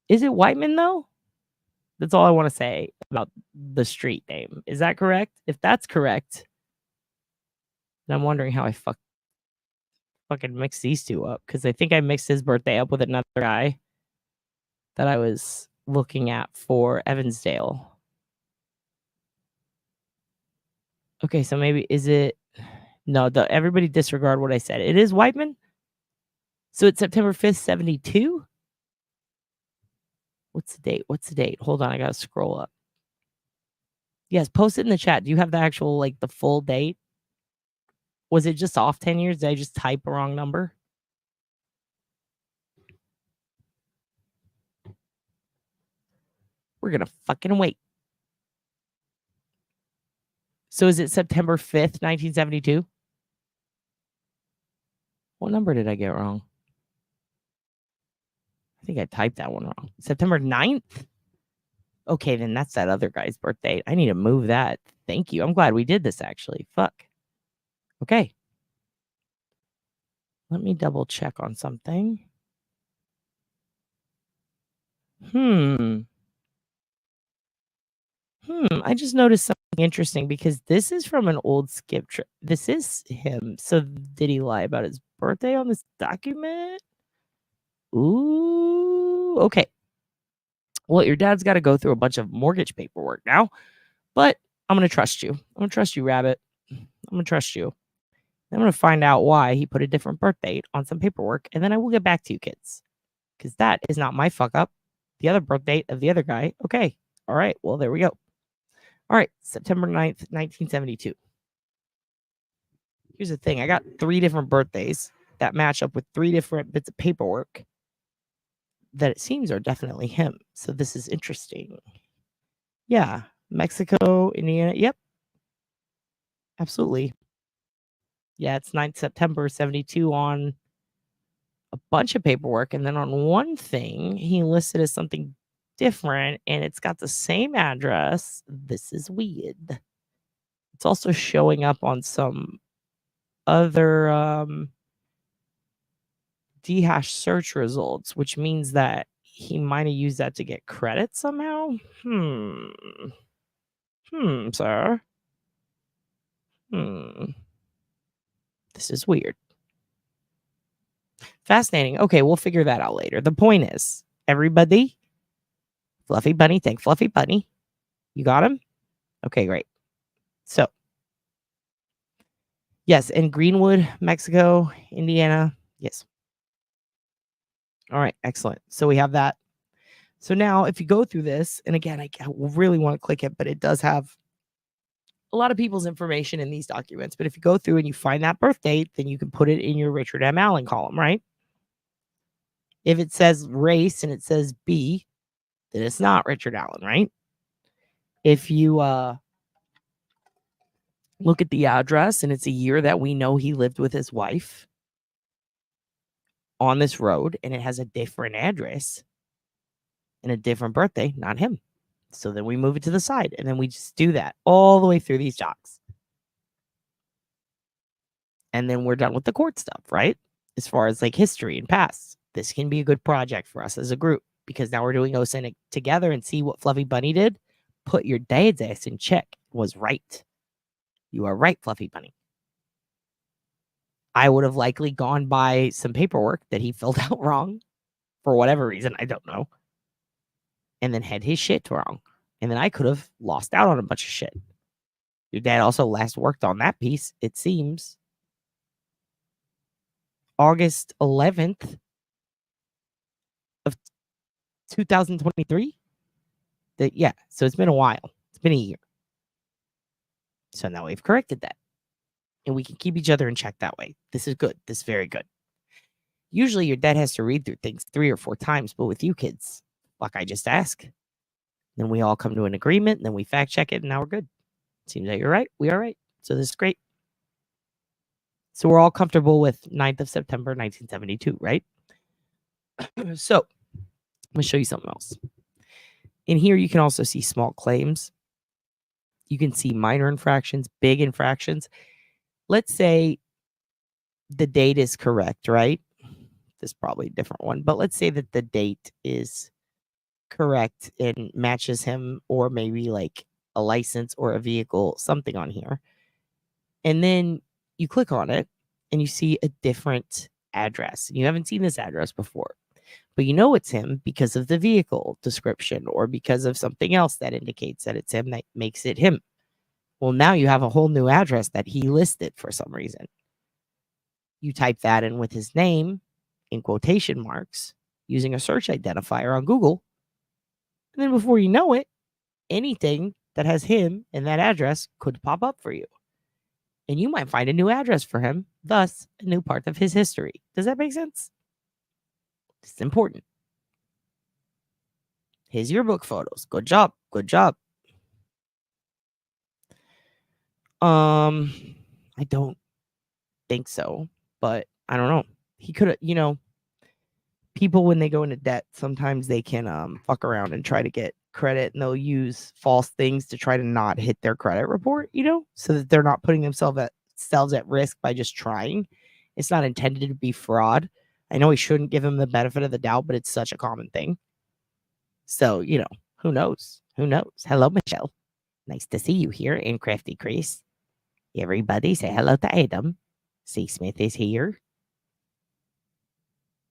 Is it Whiteman, though? That's all I want to say about the street name. Is that correct? If that's correct, then I'm wondering how I fucking mixed these two up. Because I think I mixed his birthday up with another guy that I was looking at for Evansdale. Okay, so maybe is it... No, everybody disregard what I said. It is Whiteman? So it's September 5th, 72? What's the date? What's the date? Hold on, I gotta scroll up. Yes, post it in the chat. Do you have the actual, like, the full date? Was it just off 10 years? Did I just type a wrong number? We're gonna fucking wait. So is it September 5th, 1972? What number did I get wrong? I think I typed that one wrong. September 9th? Okay, then that's that other guy's birthday. I need to move that. Thank you. I'm glad we did this, actually. Fuck. Okay. Let me double check on something. I just noticed something interesting because this is from an old skip trip. This is him. So did he lie about his birthday on this document? Ooh, okay. Well, your dad's got to go through a bunch of mortgage paperwork now, but I'm going to trust you. I'm going to trust you, Rabbit. I'm going to trust you. I'm going to find out why he put a different birth date on some paperwork, and then I will get back to you, kids, because that is not my fuck up. The other birth date of the other guy. Okay. All right. Well, there we go. All right. September 9th, 1972. Here's the thing. I got 3 different birthdays that match up with 3 different bits of paperwork that it seems are definitely him. So this is interesting. Yeah. Mexico, Indiana. Yep. Absolutely. Yeah, it's 9th September 72 on a bunch of paperwork. And then on one thing, he listed as something different, and it's got the same address. This is weird. It's also showing up on some other dehash search results, which means that he might have used that to get credit somehow. Sir. This is weird. Fascinating. Okay, we'll figure that out later. The point is, everybody, Fluffy Bunny, thank Fluffy Bunny. You got him? Okay, great. So, yes, in Greenwood, Mexico, Indiana. Yes. All right, excellent. So we have that. So now if you go through this, and again, I really want to click it, but it does have a lot of people's information in these documents. But if you go through and you find that birth date, then you can put it in your Richard M. Allen column, right? If it says race and it says B, then it's not Richard Allen, right? If you look at the address and it's a year that we know he lived with his wife on this road, and it has a different address and a different birthday, not him. So then we move it to the side, and then we just do that all the way through these docs. And then we're done with the court stuff, right? As far as like history and past, this can be a good project for us as a group, because now we're doing OSINT together and see what Fluffy Bunny did. Put your dad's ass in check. Was right. You are right, Fluffy Bunny. I would have likely gone by some paperwork that he filled out wrong for whatever reason. I don't know. And then had his shit wrong. And then I could have lost out on a bunch of shit. Your dad also last worked on that piece, it seems, August 11th of 2023. Yeah, so it's been a while. It's been a year. So now we've corrected that. And we can keep each other in check that way. This is good. This is very good. Usually your dad has to read through things 3 or 4 times, but with you kids, like I just ask. Then we all come to an agreement, and then we fact check it, and now we're good. Seems like you're right. We are right. So this is great. So we're all comfortable with 9th of September, 1972, right? So I'm going to show you something else. In here, you can also see small claims. You can see minor infractions, big infractions. Let's say the date is correct, right? This is probably a different one, but let's say that the date is correct and matches him, or maybe like a license or a vehicle, something on here. And then you click on it and you see a different address. You haven't seen this address before, but you know it's him because of the vehicle description or because of something else that indicates that it's him, that makes it him. Well, now you have a whole new address that he listed for some reason. You type that in with his name in quotation marks using a search identifier on Google, And then before you know it, anything that has him and that address could pop up for you. And you might find a new address for him, thus a new part of his history. Does that make sense? It's important. Here's your book photos. Good job. Good job. I don't think so, but I don't know. He could have, people when they go into debt, sometimes they can fuck around and try to get credit, and they'll use false things to try to not hit their credit report, so that they're not putting themselves at risk by just trying. It's not intended to be fraud. I know we shouldn't give him the benefit of the doubt, but it's such a common thing. So, who knows? Who knows? Hello, Michelle. Nice to see you here in Crafty Crease. Everybody say hello to Adam. C. Smith is here.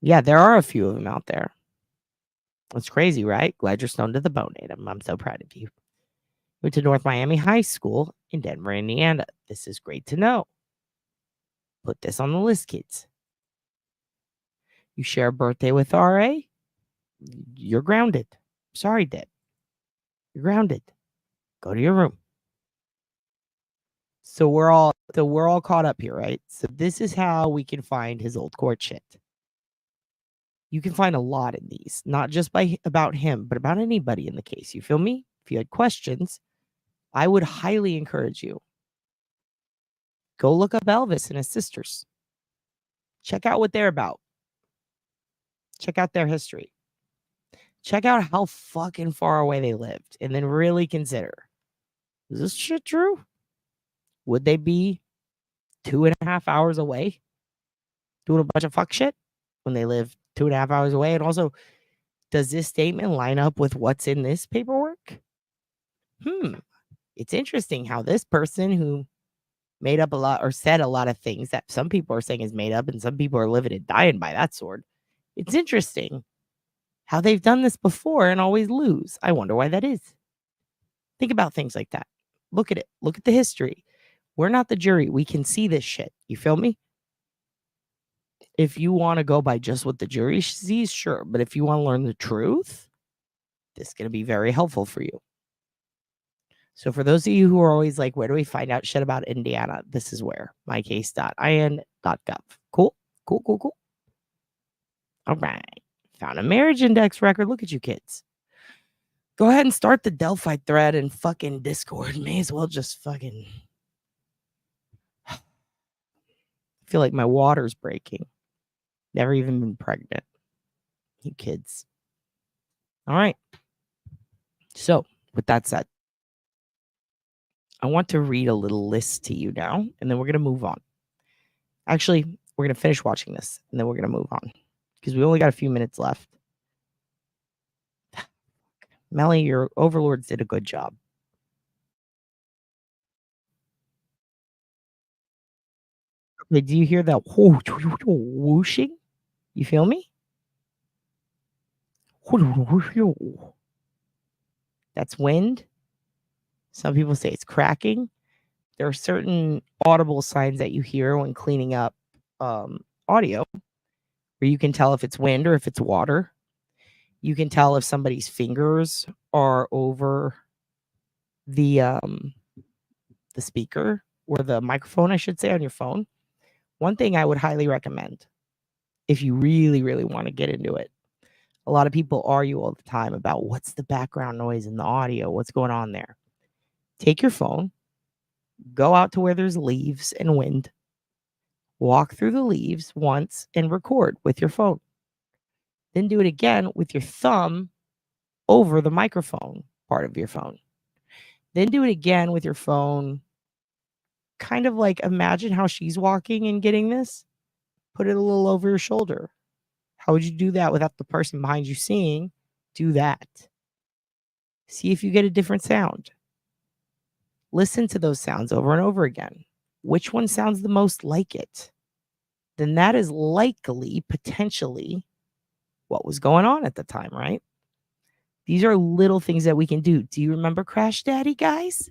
Yeah, there are a few of them out there. It's crazy, right? Glad you're stoned to the bone, Adam. I'm so proud of you. Went to North Miami High School in Denver, Indiana. This is great to know. Put this on the list, kids. You share a birthday with RA? You're grounded. Sorry, Deb. You're grounded. Go to your room. So we're all caught up here, right? So this is how we can find his old court shit. You can find a lot in these, not just about him, but about anybody in the case. You feel me? If you had questions, I would highly encourage you. Go look up Elvis and his sisters. Check out what they're about. Check out their history. Check out how fucking far away they lived, and then really consider, is this shit true? Would they be 2.5 hours away doing a bunch of fuck shit when they live 2.5 hours away? And also, does this statement line up with what's in this paperwork? It's interesting how this person who made up a lot or said a lot of things that some people are saying is made up and some people are living and dying by that sword. It's interesting how they've done this before and always lose. I wonder why that is. Think about things like that. Look at it. Look at the history. We're not the jury. We can see this shit. You feel me? If you want to go by just what the jury sees, sure. But if you want to learn the truth, this is going to be very helpful for you. So for those of you who are always like, where do we find out shit about Indiana? This is where. mycase.in.gov. Cool? Cool. All right. Found a marriage index record. Look at you kids. Go ahead and start the Delphi thread in fucking Discord. May as well just fucking... I feel like my water's breaking. Never even been pregnant. You kids. All right. So, with that said, I want to read a little list to you now, and then we're going to move on. Actually, we're going to finish watching this, and then we're going to move on, because we only got a few minutes left. Melly, your overlords did a good job. Okay, do you hear that whooshing? You feel me? That's wind. Some people say it's cracking. There are certain audible signs that you hear when cleaning up audio, where you can tell if it's wind or if it's water. You can tell if somebody's fingers are over the speaker or the microphone, I should say, on your phone. One thing I would highly recommend, if you really, really want to get into it, a lot of people argue all the time about what's the background noise in the audio, what's going on there. Take your phone, go out to where there's leaves and wind, walk through the leaves once and record with your phone. Then do it again with your thumb over the microphone part of your phone. Then do it again with your phone. Kind of like imagine how she's walking and getting this. Put it a little over your shoulder. How would you do that without the person behind you seeing? Do that. See if you get a different sound. Listen to those sounds over and over again. Which one sounds the most like it? Then that is likely, potentially, what was going on at the time, right? These are little things that we can do. Do you remember Crash Daddy, guys?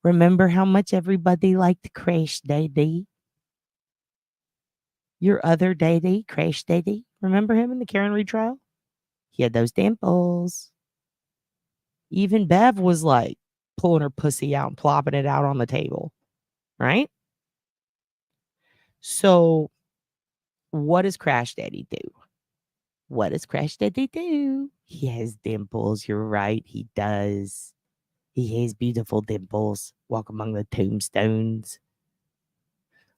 Remember how much everybody liked Crash Daddy? Your other Daddy, Crash Daddy. Remember him in the Karen retrial? He had those dimples. Even Bev was like pulling her pussy out and plopping it out on the table, right? So what does Crash Daddy do? What does Crash Daddy do? He has dimples. You're right. He does. He has beautiful dimples. Walk among the tombstones.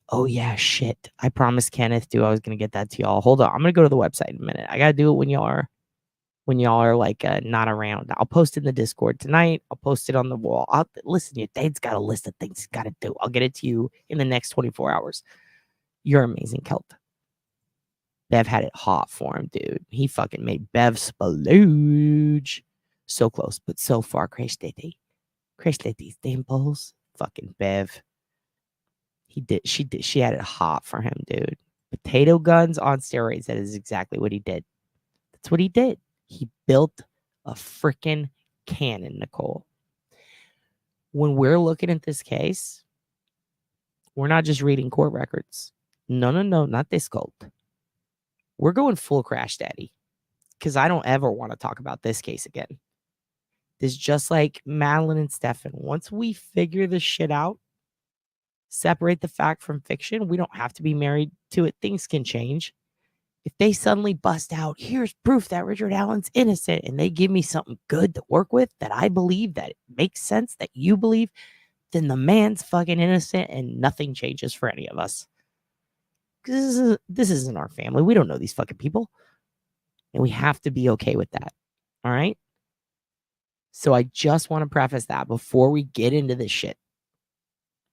Oh, yeah, shit. I promised Kenneth, too. I was going to get that to y'all. Hold on. I'm going to go to the website in a minute. I got to do it when y'all are like not around. I'll post it in the Discord tonight. I'll post it on the wall. Listen, your dad's got a list of things he's got to do. I'll get it to you in the next 24 hours. You're amazing, Kelt. Bev had it hot for him, dude. He fucking made Bev splooge. So close, but so far. Crash Daddy. Crash Daddy's dimples. Fucking Bev. She had it hot for him, dude. Potato guns on steroids. That is exactly what he did. That's what he did. He built a freaking cannon, Nicole. When we're looking at this case, we're not just reading court records. No, not this cult. We're going full Crash Daddy because I don't ever want to talk about this case again. This is just like Madeline and Stefan. Once we figure this shit out, separate the fact from fiction, we don't have to be married to it. Things can change. If they suddenly bust out, here's proof that Richard Allen's innocent, and they give me something good to work with that I believe, that it makes sense, that you believe, then the man's fucking innocent and nothing changes for any of us. Because this isn't our family. We don't know these fucking people. And we have to be okay with that. All right? So I just want to preface that before we get into this shit.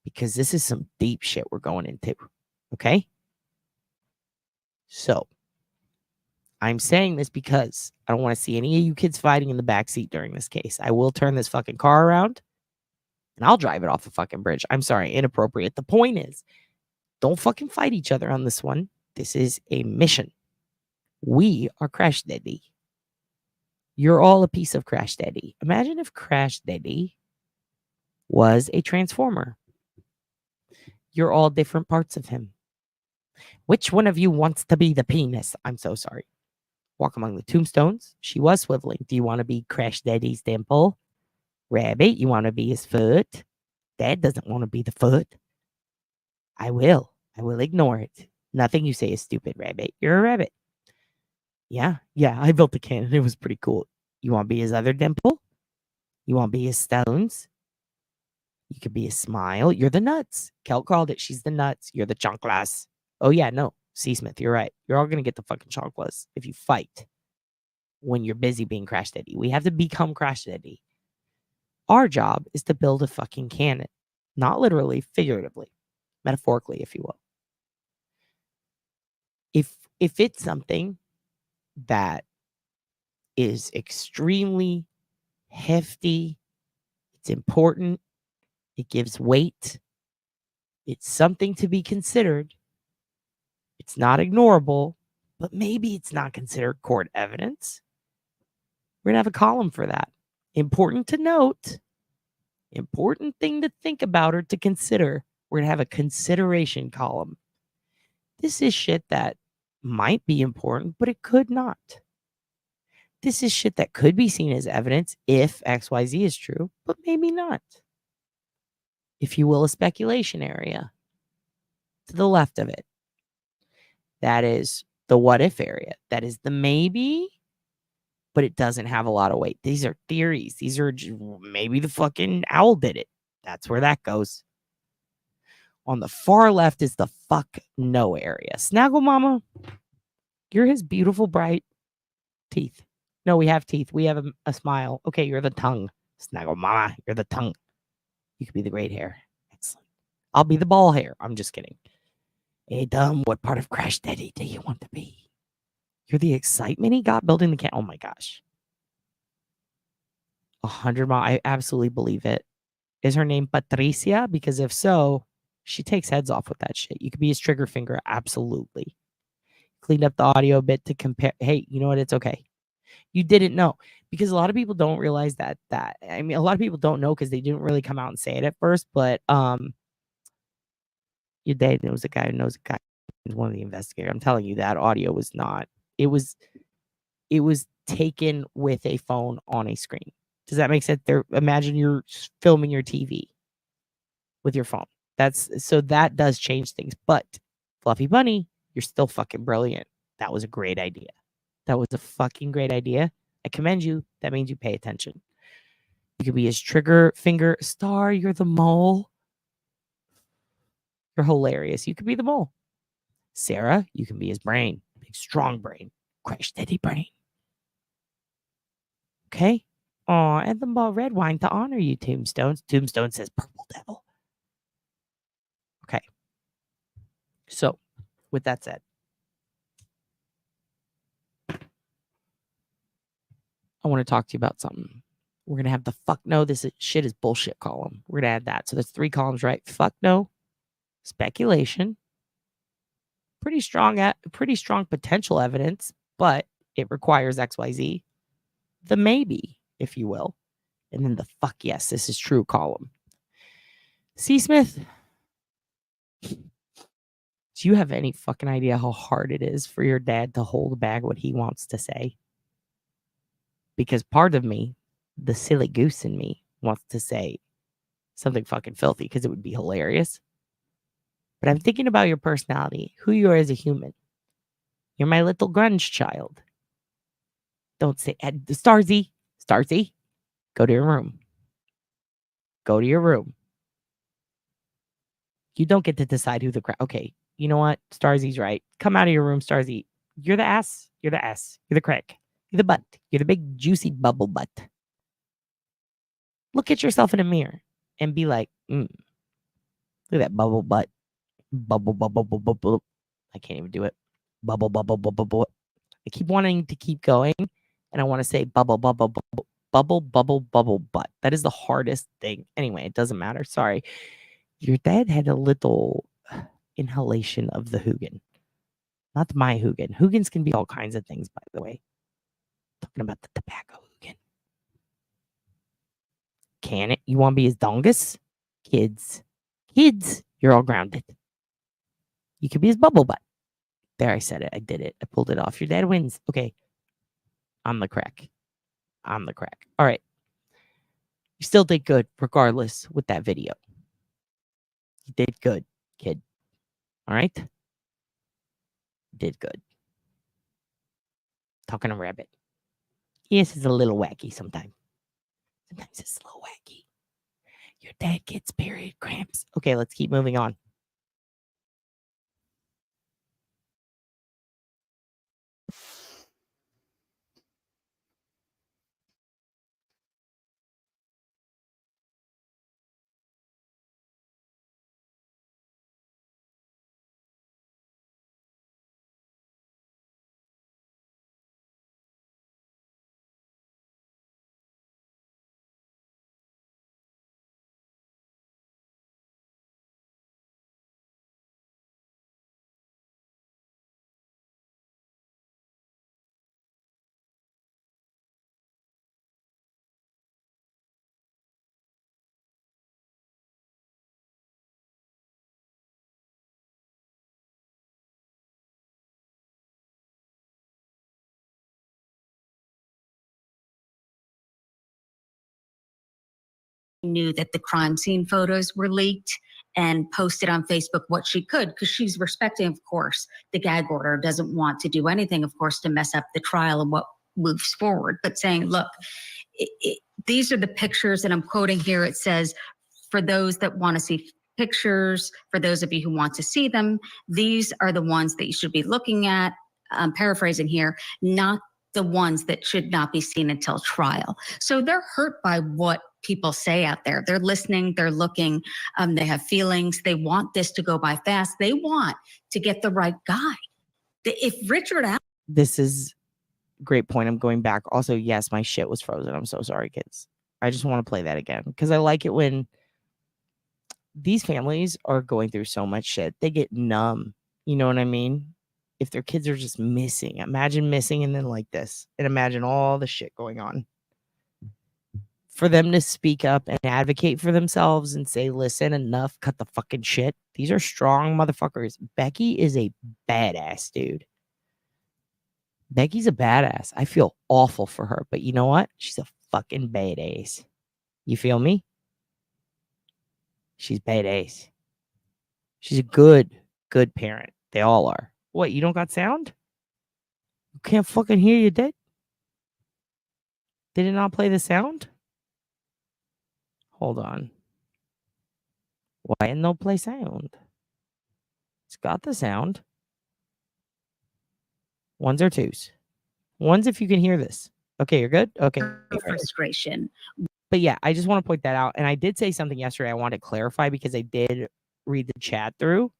Because this is some deep shit we're going into. Okay? So, I'm saying this because I don't want to see any of you kids fighting in the backseat during this case. I will turn this fucking car around and I'll drive it off the fucking bridge. I'm sorry, inappropriate. The point is, don't fucking fight each other on this one. This is a mission. We are Crash Daddy. You're all a piece of Crash Daddy. Imagine if Crash Daddy was a transformer. You're all different parts of him. Which one of you wants to be the penis? I'm so sorry. Walk among the tombstones. She was swiveling. Do you want to be Crash Daddy's dimple? Rabbit, you want to be his foot? Dad doesn't want to be the foot. I will ignore it. Nothing you say is stupid, Rabbit. You're a rabbit. Yeah, I built the cannon. It was pretty cool. You want to be his other dimple? You want to be his stones? You could be his smile. You're the nuts. Kel called it. She's the nuts. You're the chanclas. Oh, yeah, no. C. Smith, you're right. You're all going to get the fucking chanclas if you fight when you're busy being Crash Daddy. We have to become Crash Daddy. Our job is to build a fucking cannon. Not literally, figuratively. Metaphorically, if you will. If it's something that is extremely hefty, it's important, it gives weight, it's something to be considered, it's not ignorable, but maybe it's not considered court evidence, we're going to have a column for that. Important to note, important thing to think about or to consider, we're going to have a consideration column. This is shit that might be important, but it could not. This is shit that could be seen as evidence if XYZ is true, but maybe not. If you will, a speculation area to the left of it. That is the what if area. That is the maybe, but it doesn't have a lot of weight. These are theories. These are just, maybe the fucking owl did it. That's where that goes. On the far left is the fuck no area. Snaggle Mama, you're his beautiful, bright teeth. No, we have teeth. We have a smile. Okay, you're the tongue. Snaggle Mama, you're the tongue. You could be the great hair. Excellent. I'll be the ball hair. I'm just kidding. Hey, Dumb, what part of Crash Daddy do you want to be? You're the excitement he got building the can. Oh my gosh. 100 miles. I absolutely believe it. Is her name Patricia? Because if so, she takes heads off with that shit. You could be his trigger finger. Absolutely. Cleaned up the audio a bit to compare. Hey, you know what? It's okay. You didn't know. Because a lot of people don't realize that. I mean, a lot of people don't know because they didn't really come out and say it at first. But your dad knows a guy who knows a guy who's one of the investigators. I'm telling you, that audio was not. It was taken with a phone on a screen. Does that make sense? Imagine you're filming your TV with your phone. That does change things. But Fluffy Bunny, you're still fucking brilliant. That was a great idea. That was a fucking great idea. I commend you. That means you pay attention. You could be his trigger finger. Star, you're the mole. You're hilarious. You could be the mole. Sarah, you can be his brain. Big, strong brain. Crash steady brain. Okay? Aw, and the ball red wine to honor you, Tombstones. Tombstone says purple devil. Okay. So, with that said, I want to talk to you about something. We're going to have the fuck no, shit is bullshit column. We're going to add that. So there's 3 columns, right? Fuck no, speculation, pretty strong potential evidence, but it requires XYZ. The maybe, if you will. And then the fuck yes, this is true column. C. Smith, do you have any fucking idea how hard it is for your dad to hold back what he wants to say? Because part of me, the silly goose in me, wants to say something fucking filthy because it would be hilarious. But I'm thinking about your personality, who you are as a human. You're my little grunge child. Don't say, Starzy, go to your room. Go to your room. You don't get to decide who the crowd. Okay, you know what? Starzy's right. Come out of your room, Starzy. You're the ass. You're the ass. You're the crack. You're the butt. You're the big, juicy bubble butt. Look at yourself in a mirror and be like, look at that bubble butt. Bubble, bubble, bubble, bubble. I can't even do it. Bubble, bubble, bubble, bubble. I keep wanting to keep going, and I want to say bubble, bubble, bubble, bubble, bubble, bubble, butt. That is the hardest thing. Anyway, it doesn't matter. Sorry. Your dad had a little inhalation of the Hoogan. Not my Hoogan. Hoogans can be all kinds of things, by the way. Talking about the tobacco Hoogan. Can it? You want to be his dongus? Kids, you're all grounded. You could be his bubble butt. There, I said it. I did it. I pulled it off. Your dad wins. Okay. I'm the crack. All right. You still did good, regardless, with that video. You did good, kid. All right? You did good. Talking to Rabbit. Yes, it's a little wacky sometimes. Sometimes it's a little wacky. Your dad gets period cramps. Okay, let's keep moving on. Knew that the crime scene photos were leaked and posted on Facebook what she could, because she's respecting, of course, the gag order, doesn't want to do anything, of course, to mess up the trial and what moves forward, but saying, look, these are the pictures, and I'm quoting here, it says, for those that want to see pictures, for those of you who want to see them, these are the ones that you should be looking at. I'm paraphrasing here, not the ones that should not be seen until trial. So they're hurt by what people say out there. They're listening, they're looking, they have feelings. They want this to go by fast. They want to get the right guy. If Richard Allen... This is a great point. I'm going back. Also, yes, my shit was frozen. I'm so sorry, kids. I just want to play that again because I like it when these families are going through so much shit. They get numb. You know what I mean? If their kids are just missing, imagine missing and then like this, and imagine all the shit going on. For them to speak up and advocate for themselves and say, listen, enough, cut the fucking shit. These are strong motherfuckers. Becky is a badass, dude. Becky's a badass. I feel awful for her, but you know what? She's a fucking badass. You feel me? She's badass. She's a good parent. They all are. What, you don't got sound? You can't fucking hear you, dead? Did it not play the sound? Hold on. Why no play sound? It's got the sound. Ones or twos? Ones if you can hear this. Okay, you're good? Okay. Frustration. But yeah, I just want to point that out. And I did say something yesterday I wanted to clarify because I did read the chat through.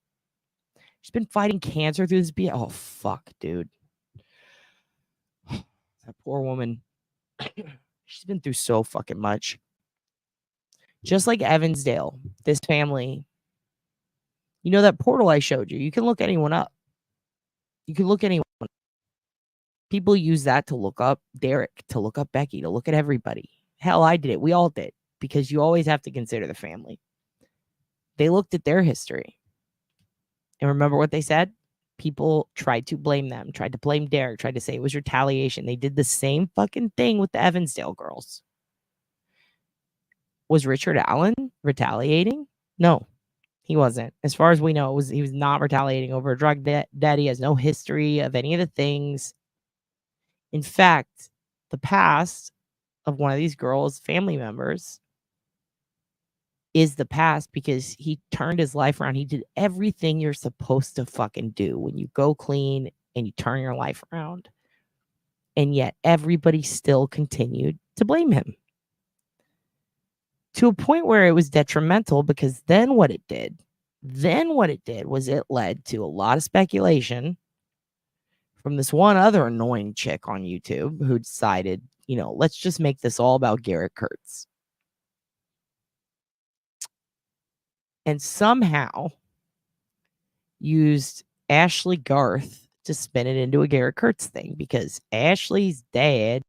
She's been fighting cancer through this Oh, fuck, dude. That poor woman. She's been through so fucking much. Just like Evansdale, this family. You know that portal I showed you? You can look anyone up. You can look anyone up. People use that to look up Derek, to look up Becky, to look at everybody. Hell, I did it. We all did. Because you always have to consider the family. They looked at their history. And remember what they said? People tried to blame them, tried to blame Derek, tried to say it was retaliation. They did the same fucking thing with the Evansdale girls. Was Richard Allen retaliating? No, he wasn't. As far as we know, he was not retaliating over a drug debt. He has no history of any of the things. In fact, the past of one of these girls' family members is the past because he turned his life around. He did everything you're supposed to fucking do when you go clean and you turn your life around. And yet everybody still continued to blame him. To a point where it was detrimental because then what it did was it led to a lot of speculation from this one other annoying chick on YouTube who decided, let's just make this all about Garrett Kurtz. And somehow used Ashley Garth to spin it into a Garrett Kurtz thing because Ashley's dad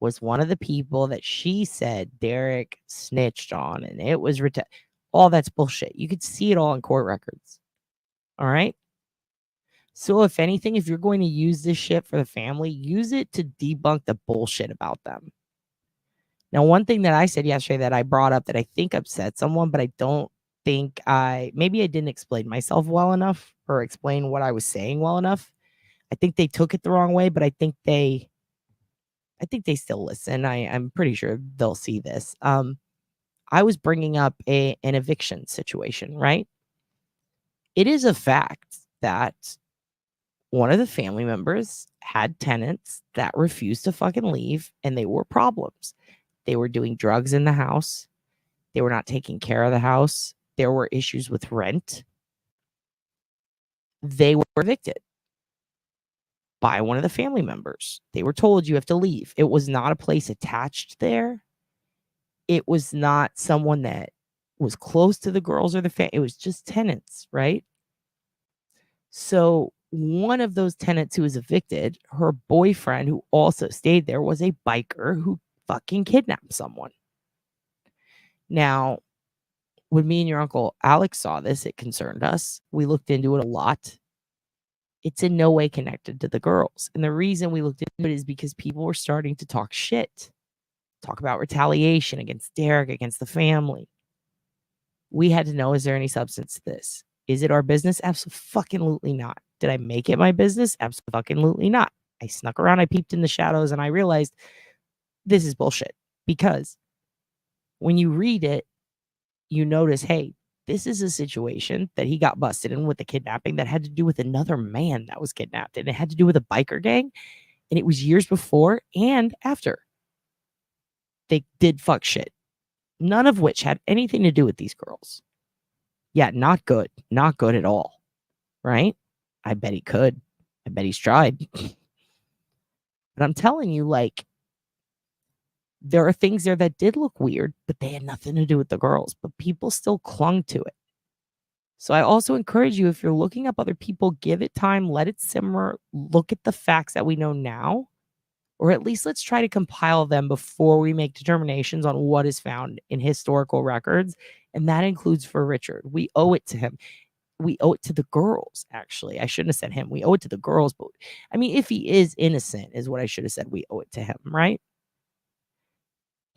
was one of the people that she said Derek snitched on, and it was all that's bullshit. You could see it all in court records. All right. So if anything, if you're going to use this shit for the family, use it to debunk the bullshit about them. Now, one thing that I said yesterday that I brought up that I think upset someone, but I don't think maybe I didn't explain myself well enough or explain what I was saying well enough. I think they took it the wrong way, but I think they still listen. I'm pretty sure they'll see this. I was bringing up an eviction situation, right? It is a fact that one of the family members had tenants that refused to fucking leave, and they were problems. They were doing drugs in the house. They were not taking care of the house. There were issues with rent. They were evicted by one of the family members. They were told you have to leave. It was not a place attached there. It was not someone that was close to the girls or the family. It was just tenants, right? So one of those tenants who was evicted, her boyfriend, who also stayed there, was a biker who fucking kidnapped someone. Now, when me and your uncle Alex saw this, it concerned us. We looked into it a lot. It's in no way connected to the girls. And the reason we looked into it is because people were starting to talk shit. Talk about retaliation against Derek, against the family. We had to know, is there any substance to this? Is it our business? Absolutely not. Did I make it my business? Absolutely not. I snuck around, I peeped in the shadows, and I realized this is bullshit. Because when you read it, you notice, hey, this is a situation that he got busted in with the kidnapping that had to do with another man that was kidnapped. And it had to do with a biker gang. And it was years before and after they did fuck shit. None of which had anything to do with these girls. Yeah, not good. Not good at all. Right? I bet he could. I bet he's tried. But I'm telling you, there are things there that did look weird, but they had nothing to do with the girls. But people still clung to it. So I also encourage you, if you're looking up other people, give it time, let it simmer, look at the facts that we know now, or at least let's try to compile them before we make determinations on what is found in historical records. And that includes for Richard. We owe it to him. We owe it to the girls, actually. I shouldn't have said him. We owe it to the girls. But I mean, if he is innocent, is what I should have said. We owe it to him, right?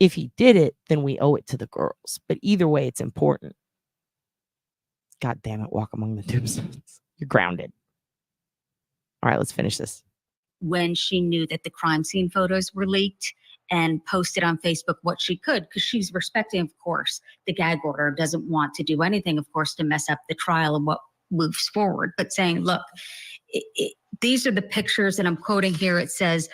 If he did it, then we owe it to the girls. But either way, it's important. God damn it, walk among the tombstones. You're grounded. All right, let's finish this. When she knew that the crime scene photos were leaked and posted on Facebook what she could, because she's respecting, of course, the gag order, doesn't want to do anything, of course, to mess up the trial and what moves forward, but saying, look, these are the pictures, and I'm quoting here, it says,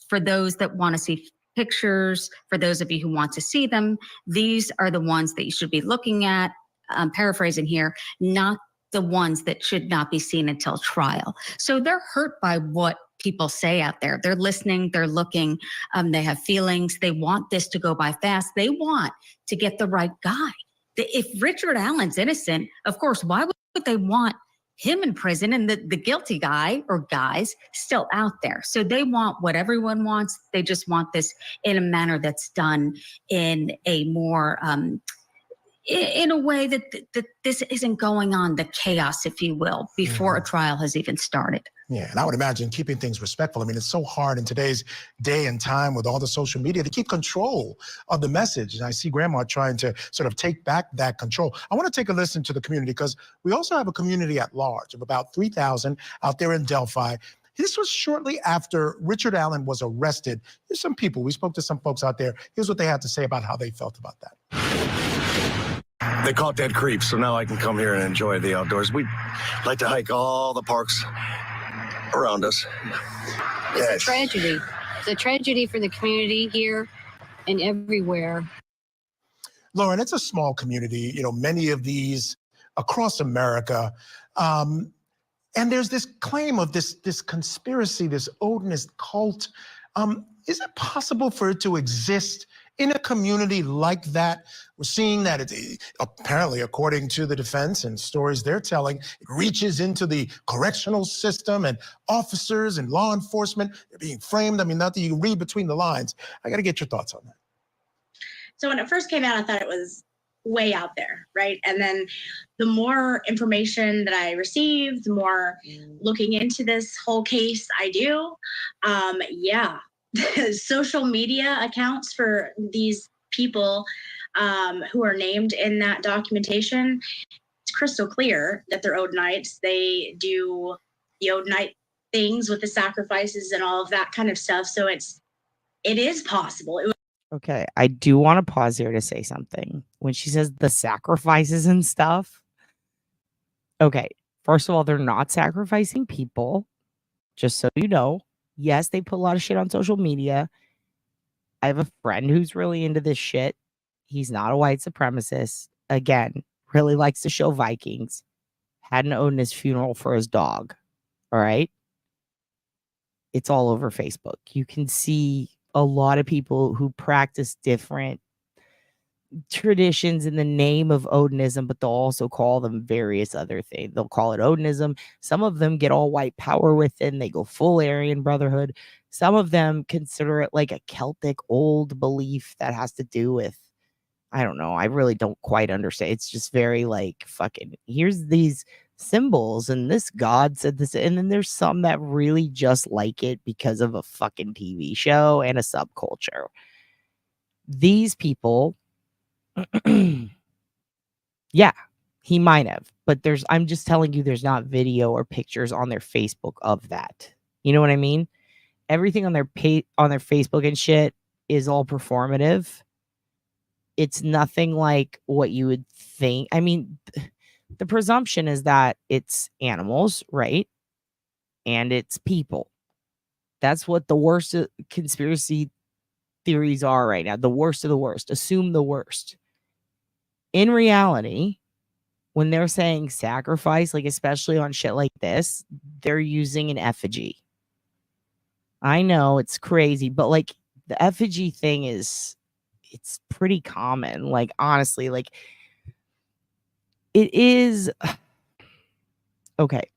for those that want to see pictures, for those of you who want to see them, these are the ones that you should be looking at. I'm paraphrasing here, not the ones that should not be seen until trial. So they're hurt by what people say out there. They're listening, they're looking, they have feelings, they want this to go by fast. They want to get the right guy. If Richard Allen's innocent, of course, why would they want him in prison and the guilty guy or guys still out there? So they want what everyone wants. They just want this in a manner that's done in a more, in a way that this isn't going on, the chaos, if you will, before a trial has even started. Yeah, and I would imagine keeping things respectful. I mean, it's so hard in today's day and time with all the social media to keep control of the message. And I see Grandma trying to sort of take back that control. I want to take a listen to the community, because we also have a community at large of about 3,000 out there in Delphi. This was shortly after Richard Allen was arrested. Here's some people. We spoke to some folks out there. Here's what they had to say about how they felt about that. They caught dead creeps, so now I can come here and enjoy the outdoors. We like to hike all the parks around us. It's a tragedy. It's a tragedy for the community here and everywhere. Lauren, it's a small community, you know, many of these across America. And there's this claim of this conspiracy, this Odinist cult. Is it possible for it to exist in a community like that? We're seeing that it apparently, according to the defense and stories they're telling, it reaches into the correctional system, and officers and law enforcement are being framed. I mean, not that you can read between the lines. I got to get your thoughts on that. So when it first came out, I thought it was way out there, right? And then the more information that I received, the more looking into this whole case I do, yeah. Social media accounts for these people who are named in that documentation, it's crystal clear that they're Odinites. They do the Odinite things with the sacrifices and all of that kind of stuff. So it is possible. Okay, I do want to pause here to say something. When she says the sacrifices and stuff, okay, first of all, they're not sacrificing people, just so you know. Yes, they put a lot of shit on social media. I have a friend who's really into this shit. He's not a white supremacist. Again, really likes to show Vikings. Had an Odinist funeral for his dog. All right? It's all over Facebook. You can see a lot of people who practice different traditions in the name of Odinism, but they'll also call them various other things. They'll call it Odinism. Some of them get all white power with it, and they go full Aryan Brotherhood. Some of them consider it like a Celtic old belief that has to do with, I don't know. I really don't quite understand. It's just very like fucking, here's these symbols and this god said this. And then there's some that really just like it because of a fucking TV show and a subculture. These people, yeah, he might have, but I'm just telling you, there's not video or pictures on their Facebook of that. You know what I mean? Everything on their Facebook and shit is all performative. It's nothing like what you would think. I mean, the presumption is that it's animals, right? And it's people. That's what the worst conspiracy theories are right now. The worst of the worst. Assume the worst. In reality, when they're saying sacrifice, like especially on shit like this, they're using an effigy. I know it's crazy, but like the effigy thing it's pretty common. Like honestly, like it is okay.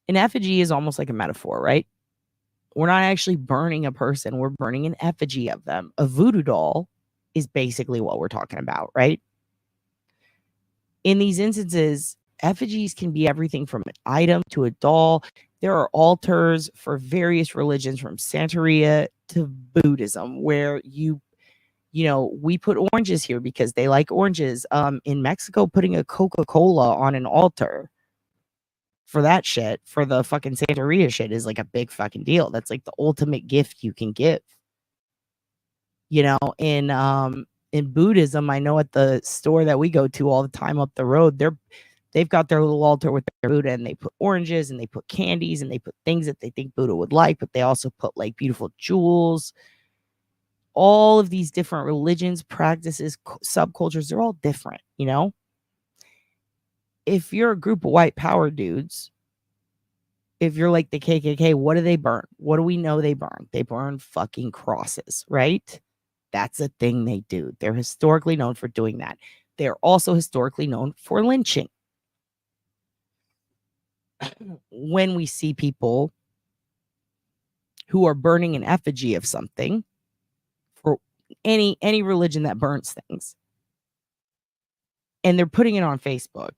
An effigy is almost like a metaphor, right? We're not actually burning a person. We're burning an effigy of them. A voodoo doll is basically what we're talking about, right? In these instances, effigies can be everything from an item to a doll. There are altars for various religions, from Santeria to Buddhism, where you know, we put oranges here because they like oranges. In Mexico, putting a Coca-Cola on an altar for that shit, for the fucking Santeria shit, is like a big fucking deal. That's like the ultimate gift you can give. You know, in Buddhism, I know at the store that we go to all the time up the road, they've got their little altar with their Buddha, and they put oranges and they put candies and they put things that they think Buddha would like, but they also put like beautiful jewels. All of these different religions, practices, subcultures, they're all different, you know? If you're a group of white power dudes, if you're like the KKK, what do they burn? What do we know they burn? They burn fucking crosses, right? That's a thing they do. They're historically known for doing that. They're also historically known for lynching. When we see people who are burning an effigy of something, for any religion that burns things, and they're putting it on Facebook,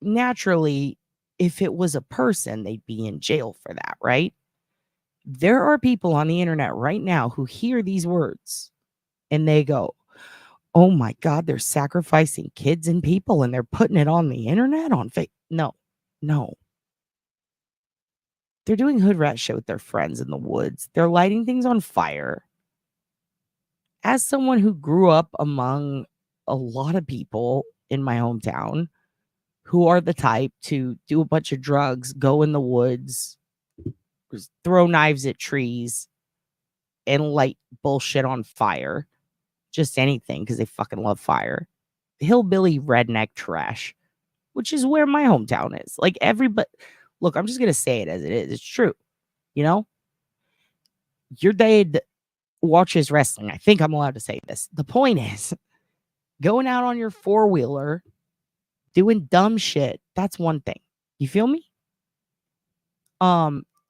naturally, if it was a person, they'd be in jail for that, right? There are people on the internet right now who hear these words and they go, oh my God, they're sacrificing kids and people and they're putting it on the internet on Facebook. No. They're doing hood rat shit with their friends in the woods. They're lighting things on fire. As someone who grew up among a lot of people in my hometown who are the type to do a bunch of drugs, go in the woods, throw knives at trees, and light bullshit on fire, just anything because they fucking love fire. Hillbilly redneck trash, which is where my hometown is. Like everybody, look, I'm just gonna say it as it is. It's true, you know. Your dad watches wrestling. I think I'm allowed to say this. The point is, going out on your four-wheeler, doing dumb shit, that's one thing. You feel me?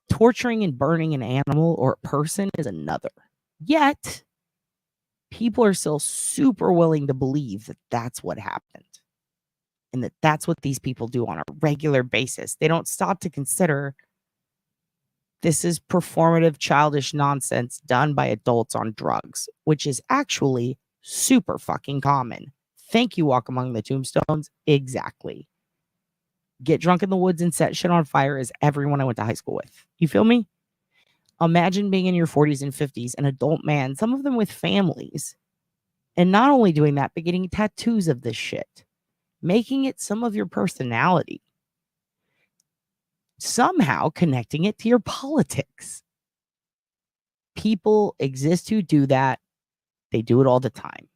Torturing and burning an animal or a person is another. Yet, people are still super willing to believe that that's what happened. And that that's what these people do on a regular basis. They don't stop to consider this is performative, childish nonsense done by adults on drugs, which is actually super fucking common. Thank you, Walk Among the Tombstones. Exactly. Get drunk in the woods and set shit on fire is everyone I went to high school with. You feel me? Imagine being in your 40s and 50s, an adult man, some of them with families, and not only doing that, but getting tattoos of this shit, making it some of your personality, somehow connecting it to your politics. People exist who do that. They do it all the time.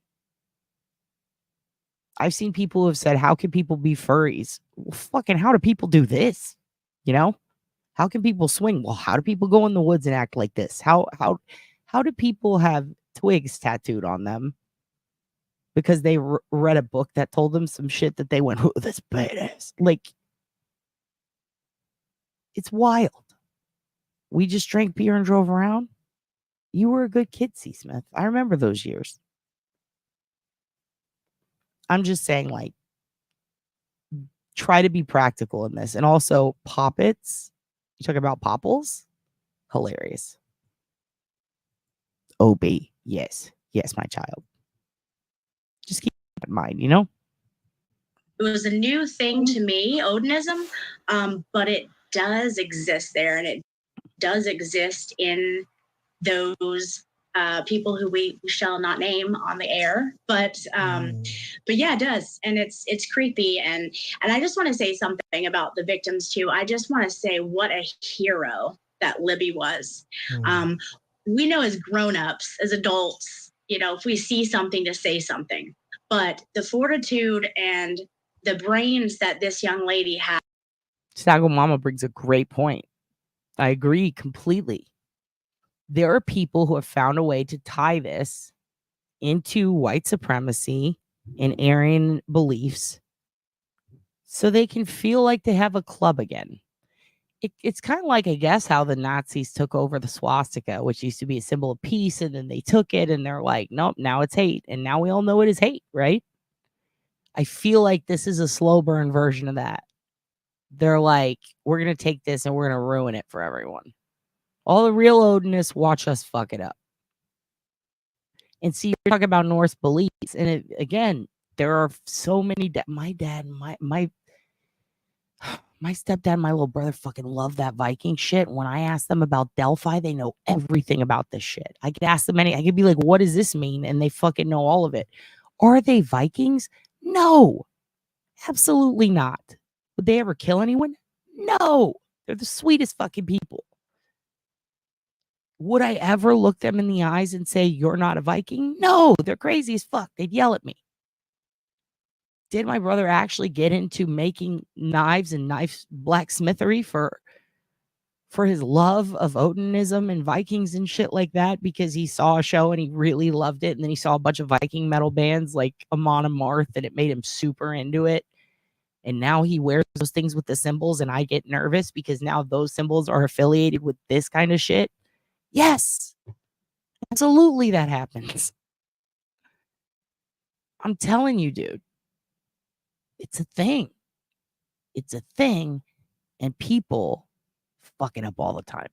I've seen people who have said, how can people be furries? Well, fucking how do people do this? You know? How can people swing? Well, how do people go in the woods and act like this? How do people have twigs tattooed on them because they read a book that told them some shit that they went, oh, that's badass. Like, it's wild. We just drank beer and drove around. You were a good kid, C. Smith. I remember those years. I'm just saying, like, try to be practical in this. And also, poppets. You talk about popples? Hilarious. OB. Yes. Yes, my child. Just keep that in mind, you know? It was a new thing to me, Odinism, but it does exist there, and it does exist in those people who we shall not name on the air, but yeah, it does, and it's creepy, and I just want to say something about the victims too. I just want to say what a hero that Libby was. We know as grown-ups, as adults, you know, if we see something, to say something, but the fortitude and the brains that this young lady had. Snaggle Mama brings a great point. I agree completely. There are people who have found a way to tie this into white supremacy and Aryan beliefs so they can feel like they have a club again. It's kind of like, I guess, how the Nazis took over the swastika, which used to be a symbol of peace, and then they took it and they're like, nope, now it's hate. And now we all know it is hate, right? I feel like this is a slow burn version of that. They're like, we're going to take this and we're going to ruin it for everyone. All the real Odinists watch us fuck it up. And see, you're talking about Norse beliefs. And again, there are so many. My dad, my stepdad, and my little brother fucking love that Viking shit. When I ask them about Delphi, they know everything about this shit. I could ask them I could be like, what does this mean? And they fucking know all of it. Are they Vikings? No, absolutely not. Would they ever kill anyone? No. They're the sweetest fucking people. Would I ever look them in the eyes and say, you're not a Viking? No, they're crazy as fuck. They'd yell at me. Did my brother actually get into making knives and blacksmithery for his love of Odinism and Vikings and shit like that? Because he saw a show and he really loved it. And then he saw a bunch of Viking metal bands like Amon Amarth and it made him super into it. And now he wears those things with the symbols and I get nervous because now those symbols are affiliated with this kind of shit. Yes, absolutely that happens. I'm telling you, dude. It's a thing. It's a thing. And people fuck it up all the time.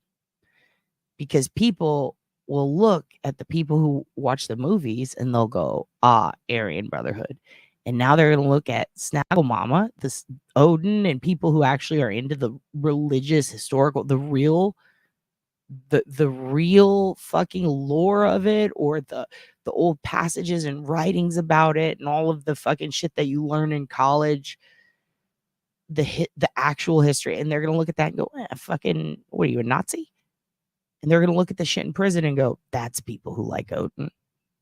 Because people will look at the people who watch the movies and they'll go, Aryan Brotherhood. And now they're going to look at Snaggle Mama, this Odin, and people who actually are into the religious, historical, the real fucking lore of it, or the old passages and writings about it and all of the fucking shit that you learn in college, the actual history. And they're going to look at that and go, fucking, what are you, a Nazi? And they're going to look at the shit in prison and go, that's people who like Odin.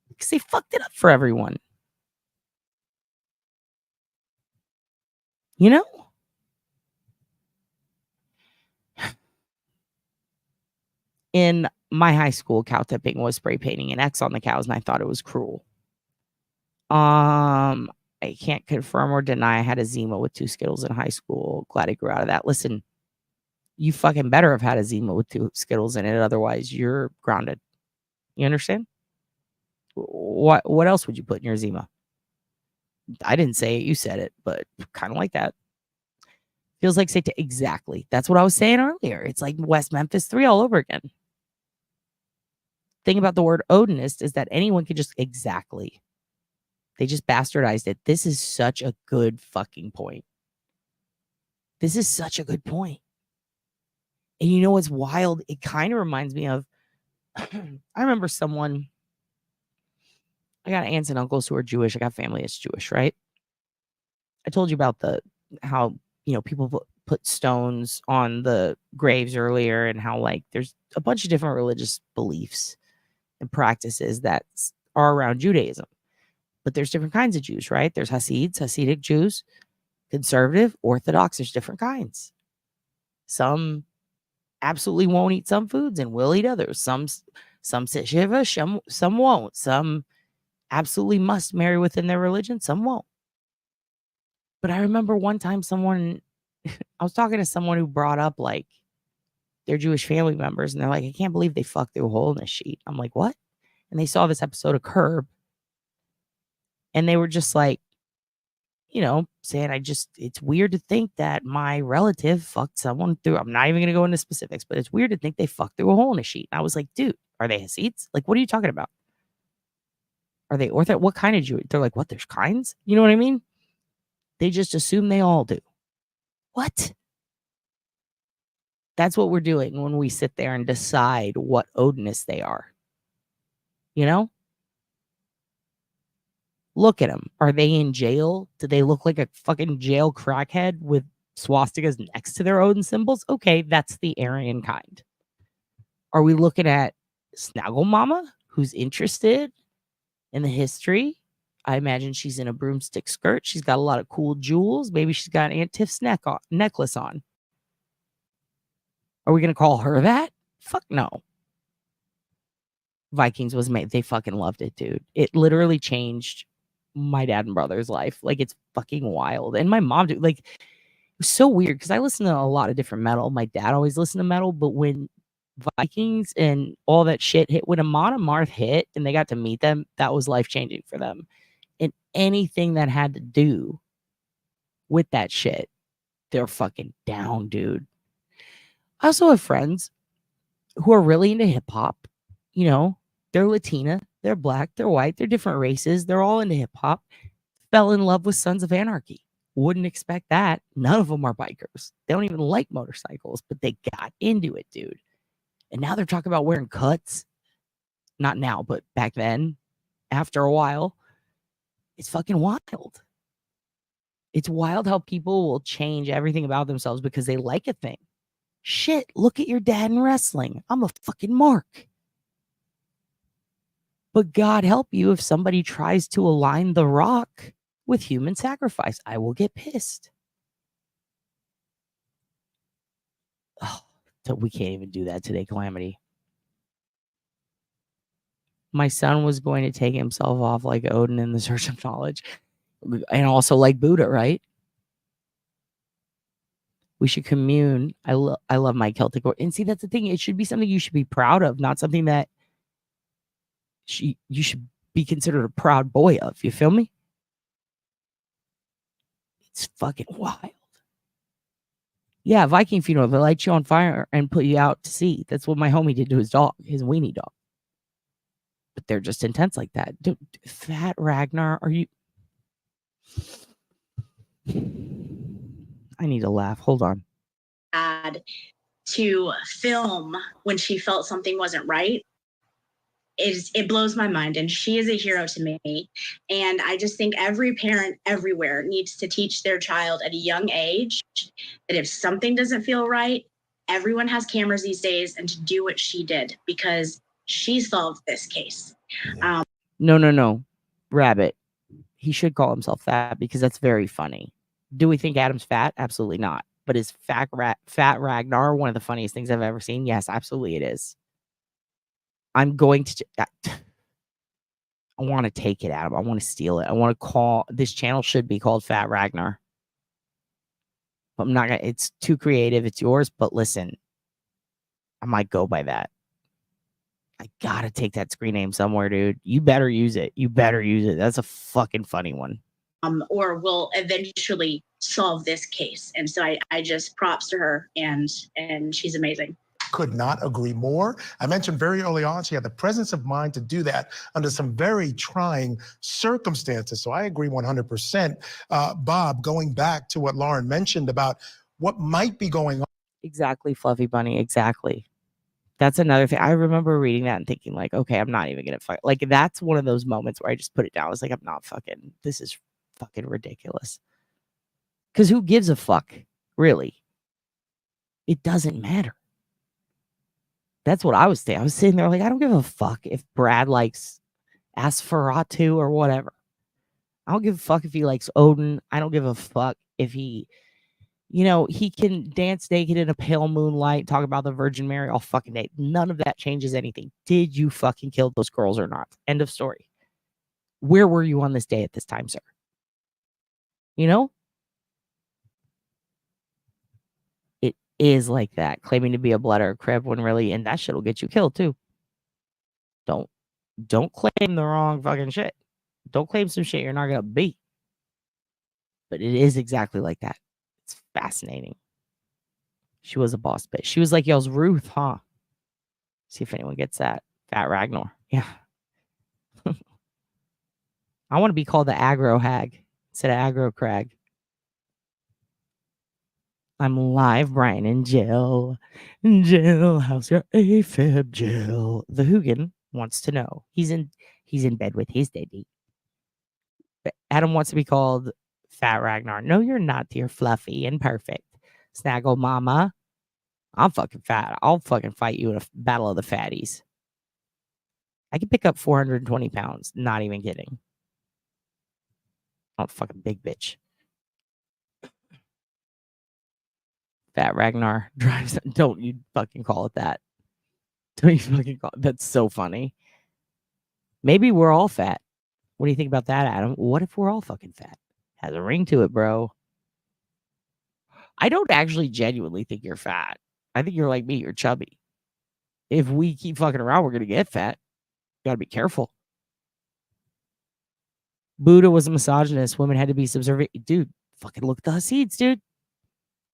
Because they fucked it up for everyone. You know? In my high school, cow tipping was spray painting an X on the cows, and I thought it was cruel. I can't confirm or deny I had a Zima with 2 Skittles in high school. Glad I grew out of that. Listen, you fucking better have had a Zima with 2 Skittles in it, otherwise you're grounded. You understand? What else would you put in your Zima? I didn't say it, you said it, but kind of like that. Feels like say exactly. That's what I was saying earlier. It's like West Memphis 3 all over again. Thing about the word Odinist is that anyone can just exactly. They just bastardized it. This is such a good fucking point. This is such a good point. And you know what's wild? It kind of reminds me of, I remember someone, I got aunts and uncles who are Jewish. I got family that's Jewish, right? I told you about how, people put stones on the graves earlier and how like there's a bunch of different religious beliefs and practices that are around Judaism. But there's different kinds of Jews, right? There's Hasidic Jews, conservative, Orthodox. There's different kinds. Some absolutely won't eat some foods and will eat others. Some sit shiva, some won't. Some absolutely must marry within their religion. Some won't. But I remember one time I was talking to someone who brought up like their Jewish family members, and they're like, I can't believe they fucked through a hole in the sheet. I'm like, what? And they saw this episode of Curb. And they were just like, saying, it's weird to think that my relative fucked someone through. I'm not even going to go into specifics, but it's weird to think they fucked through a hole in a sheet. And I was like, dude, are they Hasids? Like, what are you talking about? Are they Orthodox? What kind of Jew? They're like, what? There's kinds? You know what I mean? They just assume they all do. What? That's what we're doing when we sit there and decide what Odinists they are. Look at them. Are they in jail? Do they look like a fucking jail crackhead with swastikas next to their Odin symbols? Okay, that's the Aryan kind. Are we looking at Snaggle Mama, who's interested in the history? I imagine she's in a broomstick skirt. She's got a lot of cool jewels. Maybe she's got an Aunt Tiff's necklace on. Are we going to call her that? Fuck no. Vikings was made. They fucking loved it, dude. It literally changed my dad and brother's life. Like, it's fucking wild. And my mom, dude, like, it was so weird because I listen to a lot of different metal. My dad always listened to metal, but when Vikings and all that shit hit, when Amon Amarth hit and they got to meet them, that was life-changing for them. And anything that had to do with that shit, they're fucking down, dude. I also have friends who are really into hip hop. You know, they're Latina, they're black, they're white, they're different races. They're all into hip hop. Fell in love with Sons of Anarchy. Wouldn't expect that. None of them are bikers. They don't even like motorcycles, but they got into it, dude. And now they're talking about wearing cuts. Not now, but back then, after a while, it's fucking wild. It's wild how people will change everything about themselves because they like a thing. Shit, look at your dad in wrestling. I'm a fucking mark. But God help you if somebody tries to align The Rock with human sacrifice. I will get pissed. Oh, we can't even do that today, Calamity. My son was going to take himself off like Odin in the Search of Knowledge. And also like Buddha, right? We should commune. I love my Celtic. And see, that's the thing. It should be something you should be proud of, not something that you should be considered a proud boy of. You feel me? It's fucking wild. Yeah, Viking funeral. They light you on fire and put you out to sea. That's what my homie did to his dog, his weenie dog. But they're just intense like that. Dude, Fat Ragnar, are you... I need to laugh. Hold on. To film when she felt something wasn't right. It blows my mind, and she is a hero to me. And I just think every parent everywhere needs to teach their child at a young age that if something doesn't feel right, everyone has cameras these days, and to do what she did because she solved this case. No. Rabbit. He should call himself fat because that's very funny. Do we think Adam's fat? Absolutely not. But is Fat Ragnar one of the funniest things I've ever seen? Yes, absolutely it is. I'm going to... I want to take it, Adam. I want to steal it. I want to call... This channel should be called Fat Ragnar. But I'm not going to... It's too creative. It's yours. But listen, I might go by that. I got to take that screen name somewhere, dude. You better use it. You better use it. That's a fucking funny one. Or will eventually solve this case. And so I just props to her, and she's amazing. Could not agree more. I mentioned very early on, she had the presence of mind to do that under some very trying circumstances. So I agree 100%. Bob, going back to what Lauren mentioned about what might be going on. Exactly, Fluffy Bunny. Exactly. That's another thing. I remember reading that and thinking like, okay, I'm not even going to fuck. Like, that's one of those moments where I just put it down. I was like, I'm not fucking, this is fucking ridiculous. Because who gives a fuck, really? It doesn't matter. That's what I was saying. I was sitting there like, I don't give a fuck if Brad likes Asferatu or whatever. I don't give a fuck if he likes Odin. I don't give a fuck if he, you know, he can dance naked in a pale moonlight, talk about the Virgin Mary all fucking day. None of that changes anything. Did you fucking kill those girls or not? End of story. Where were you on this day at this time, sir? You know? It is like that. Claiming to be a blood or a crib when really, and that shit will get you killed too. Don't claim the wrong fucking shit. Don't claim some shit you're not gonna be. But it is exactly like that. It's fascinating. She was a boss bitch. She was like y'all's Ruth, huh? See if anyone gets that. Fat Ragnar. Yeah. I want to be called the aggro hag instead of aggro crag. I'm live, Brian and Jill. Jill, how's your AFib, Jill? The Hoogan wants to know. He's in bed with his daddy. Adam wants to be called Fat Ragnar. No, you're not, dear Fluffy and perfect. Snaggle Mama. I'm fucking fat. I'll fucking fight you in a battle of the fatties. I can pick up 420 pounds. Not even kidding. I'm a fucking big bitch. Fat Ragnar drives. Don't you fucking call it that. Don't you fucking call it. That's so funny. Maybe we're all fat. What do you think about that, Adam? What if we're all fucking fat? Has a ring to it, bro. I don't actually genuinely think you're fat. I think you're like me. You're chubby. If we keep fucking around, we're going to get fat. Got to be careful. Buddha was a misogynist. Women had to be subservient. Dude, fucking look at the Hasids, dude.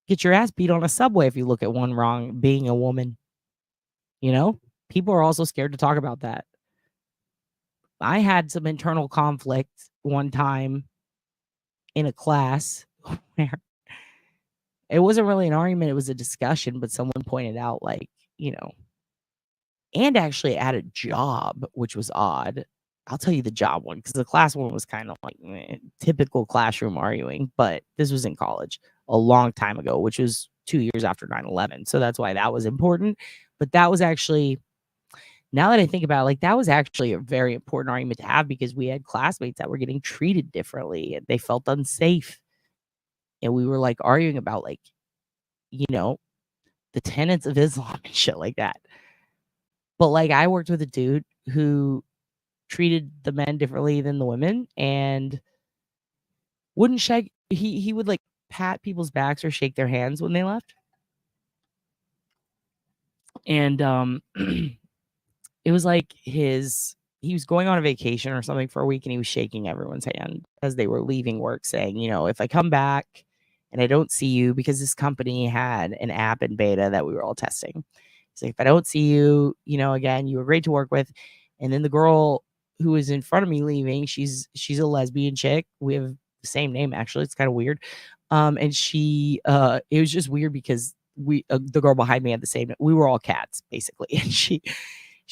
Get your ass beat on a subway if you look at one wrong being a woman. You know, people are also scared to talk about that. I had some internal conflict one time in a class where it wasn't really an argument, it was a discussion, but someone pointed out, like, you know, and actually at a job, which was odd. I'll tell you the job one because the class one was kind of like typical classroom arguing, but this was in college a long time ago, which was 2 years after 9/11. So that's why that was important. But that was actually, now that I think about it, like that was actually a very important argument to have because we had classmates that were getting treated differently and they felt unsafe. And we were like arguing about, like, you know, the tenets of Islam and shit like that. But like I worked with a dude who treated the men differently than the women and wouldn't shake, he would like pat people's backs or shake their hands when they left. And it was like he was going on a vacation or something for a week and he was shaking everyone's hand as they were leaving work, saying, you know, if I come back and I don't see you, because this company had an app in beta that we were all testing. He's like, if I don't see you, you know, again, you were great to work with. And then the girl who was in front of me leaving, she's a lesbian chick. We have the same name, actually. It's kind of weird. And she, it was just weird because the girl behind me had the same, we were all cats basically. And she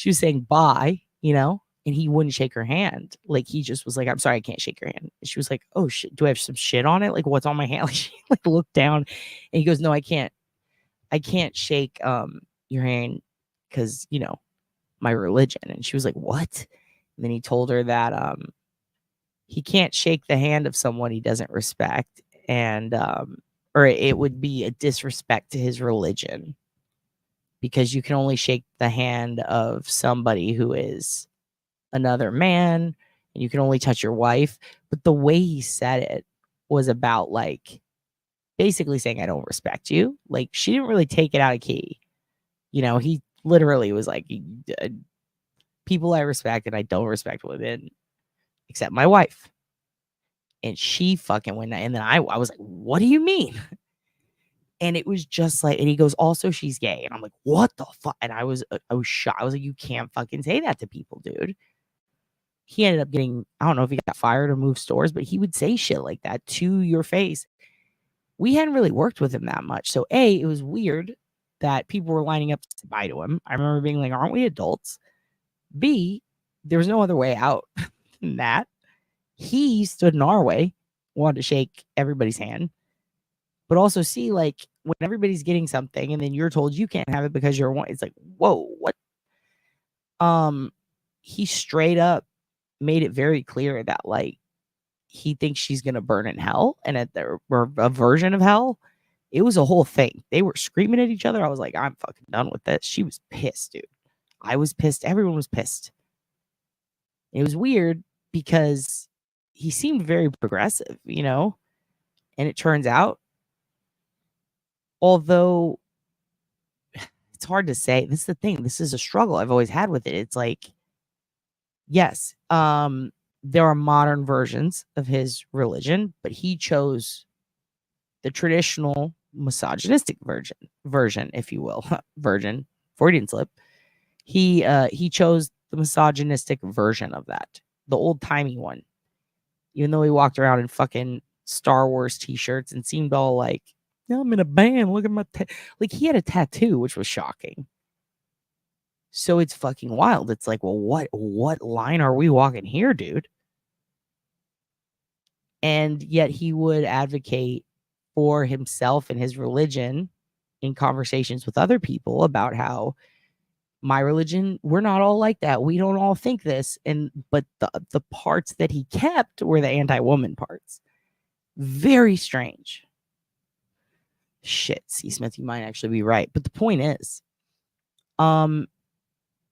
was saying bye, you know, and he wouldn't shake her hand. Like he just was like, I'm sorry, I can't shake your hand. And she was like, oh shit, do I have some shit on it? Like what's on my hand? Like she like looked down and he goes, no, I can't shake your hand because, you know, my religion. And she was like, what? And then he told her that he can't shake the hand of someone he doesn't respect, and or it would be a disrespect to his religion, because you can only shake the hand of somebody who is another man, and you can only touch your wife. But the way he said it was about like basically saying, I don't respect you. Like she didn't really take it out of key. You know, he literally was like, people I respect and I don't respect women except my wife. And she fucking went, and then I was like, what do you mean? And it was just like, and he goes, also she's gay. And I'm like, what the fuck? And I was shocked. I was like, you can't fucking say that to people, dude. He ended up getting, I don't know if he got fired or moved stores, but he would say shit like that to your face. We hadn't really worked with him that much. So A, it was weird that people were lining up to say bye to him. I remember being like, aren't we adults? B, there was no other way out than that. He stood in our way, wanted to shake everybody's hand. But also C, like when everybody's getting something and then you're told you can't have it because you're one, it's like, whoa, what? He straight up made it very clear that like he thinks she's gonna burn in hell, and at their a version of hell. It was a whole thing. They were screaming at each other. I was like, I'm fucking done with this. She was pissed, dude. I was pissed. Everyone was pissed. It was weird because he seemed very progressive, you know? And it turns out, although it's hard to say, this is the thing. This is a struggle I've always had with it. It's like, yes, there are modern versions of his religion, but he chose the traditional misogynistic version, if you will, version, Freudian slip. He chose the misogynistic version of that, the old timey one. Even though he walked around in fucking Star Wars t-shirts and seemed all like, yeah, I'm in a band. Look at my like he had a tattoo, which was shocking. So it's fucking wild. It's like, well, what line are we walking here, dude? And yet he would advocate for himself and his religion in conversations with other people about how my religion, we're not all like that. We don't all think this. But the parts that he kept were the anti-woman parts. Very strange. Shit, C. Smith, you might actually be right. But the point is,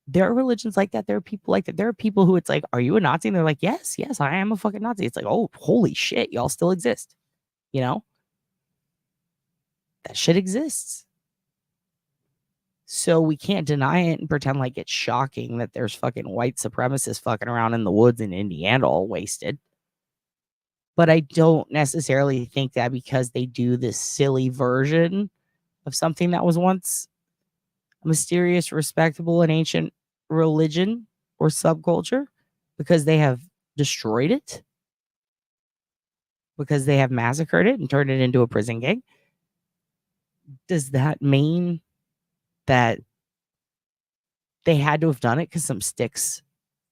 there are religions like that. There are people like that. There are people who it's like, are you a Nazi? And they're like, yes, I am a fucking Nazi. It's like, oh, holy shit, y'all still exist. You know? That shit exists. So we can't deny it and pretend like it's shocking that there's fucking white supremacists fucking around in the woods in Indiana all wasted. But I don't necessarily think that because they do this silly version of something that was once a mysterious, respectable, and ancient religion or subculture because they have destroyed it, because they have massacred it and turned it into a prison gang? Does that mean that they had to have done it because some sticks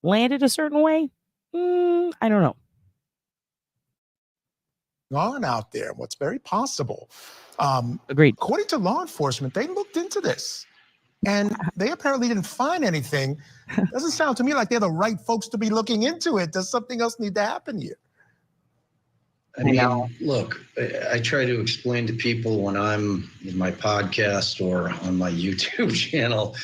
landed a certain way? I don't know. On out there, what's very possible. Agreed. According to law enforcement, they looked into this and they apparently didn't find anything. Doesn't sound to me like they're the right folks to be looking into it. Does something else need to happen here? I mean, look, I try to explain to people when I'm in my podcast or on my YouTube channel,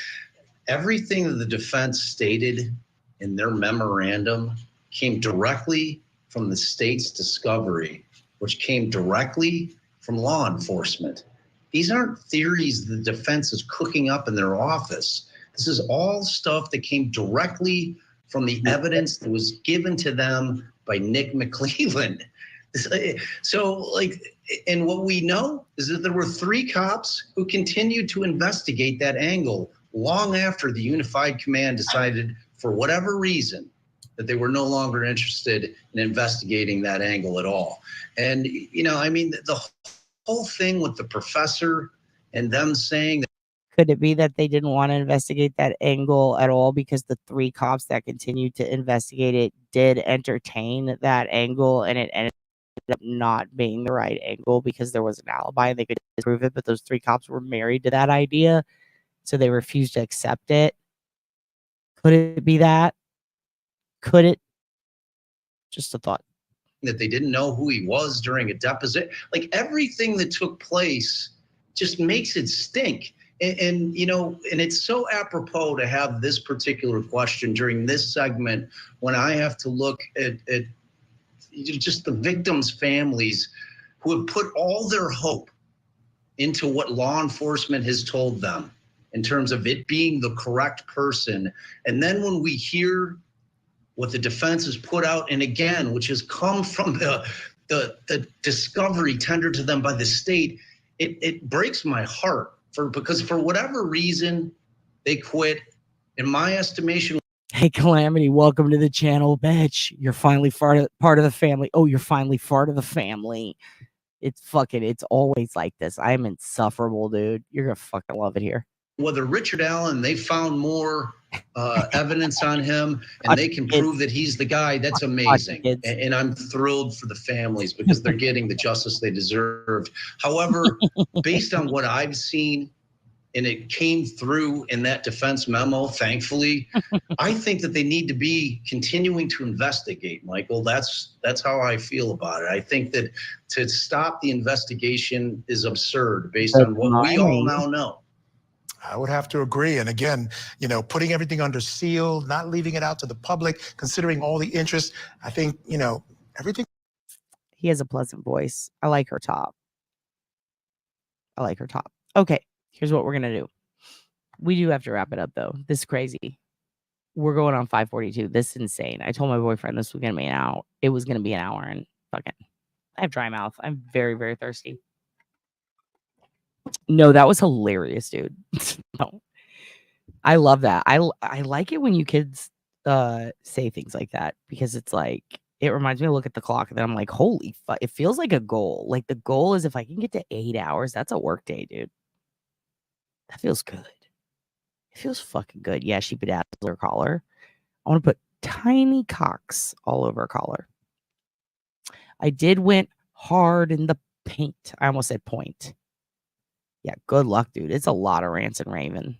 everything that the defense stated in their memorandum came directly from the state's discovery, which came directly from law enforcement. These aren't theories the defense is cooking up in their office. This is all stuff that came directly from the evidence that was given to them by Nick McClelland. So, like, and what we know is that there were 3 cops who continued to investigate that angle long after the Unified Command decided, for whatever reason, that they were no longer interested in investigating that angle at all. And, you know, I mean, the whole thing with the professor and them saying that. Could it be that they didn't want to investigate that angle at all because the 3 cops that continued to investigate it did entertain that angle, and it ended up not being the right angle because there was an alibi and they could disprove it, but those 3 cops were married to that idea, so they refused to accept it? Could it be that? Could it? Just a thought. That they didn't know who he was during a deposition. Like, everything that took place just makes it stink. And you know, and it's so apropos to have this particular question during this segment when I have to look at just the victims' families who have put all their hope into what law enforcement has told them in terms of it being the correct person. And then when we hear what the defense has put out, and again, which has come from the discovery tendered to them by the state, it breaks my heart because for whatever reason, they quit. In my estimation. Hey, Calamity, welcome to the channel, bitch. You're finally part of the family. Oh, you're finally part of the family. It's always like this. I'm insufferable, dude. You're gonna fucking love it here. Whether Richard Allen, they found more evidence on him and they can prove that he's the guy, that's amazing. And I'm thrilled for the families because they're getting the justice they deserved. However, based on what I've seen, and it came through in that defense memo, thankfully, I think that they need to be continuing to investigate, Michael. That's how I feel about it. I think that to stop the investigation is absurd based on what we all now know. I would have to agree. And again, you know, putting everything under seal, not leaving it out to the public, considering all the interest, I think, you know, everything. He has a pleasant voice. I like her top. Okay, here's what we're going to do. We do have to wrap it up, though. This is crazy. We're going on 5:42. This is insane. I told my boyfriend this was going to be an hour. It was going to be an hour, and fucking, I have dry mouth. I'm very, very thirsty. No, that was hilarious, dude. No, I love that. I like it when you kids say things like that because it's like it reminds me to look at the clock and then I'm like, holy fuck! It feels like a goal. Like the goal is if I can get to 8 hours, that's a work day, dude. That feels good. It feels fucking good. Yeah, she bedazzled her collar. I want to put tiny cocks all over her collar. I did went hard in the paint. I almost said point. Yeah, good luck, dude. It's a lot of Rants and Raven.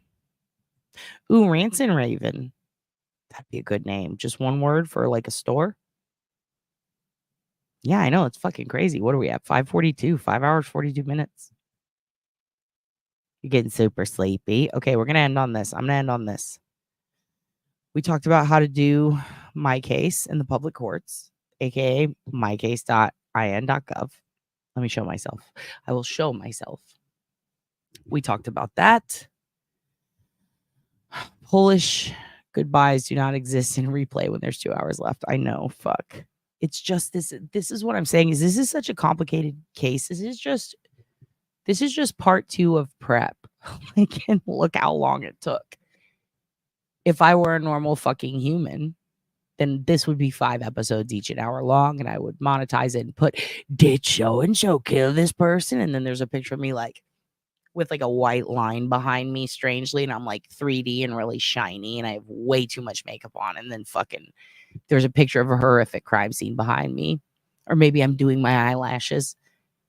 Ooh, Rants and Raven. That'd be a good name. Just one word for like a store. Yeah, I know. It's fucking crazy. What are we at? 5:42. 5 hours, 42 minutes. You're getting super sleepy. Okay, we're going to end on this. I'm going to end on this. We talked about how to do my case in the public courts, aka mycase.in.gov. Let me show myself. I will show myself. We talked about that. Polish goodbyes do not exist in replay when there's 2 hours left. I know. Fuck. It's just this. This is what I'm saying is this is such a complicated case. This is just This is just part 2 of prep. Like, and look how long it took. If I were a normal fucking human, then this would be 5 episodes each an hour long, and I would monetize it and put, did so and so kill this person? And then there's a picture of me like with like a white line behind me strangely, and I'm like 3D and really shiny, and I have way too much makeup on, and then fucking there's a picture of a horrific crime scene behind me. Or maybe I'm doing my eyelashes.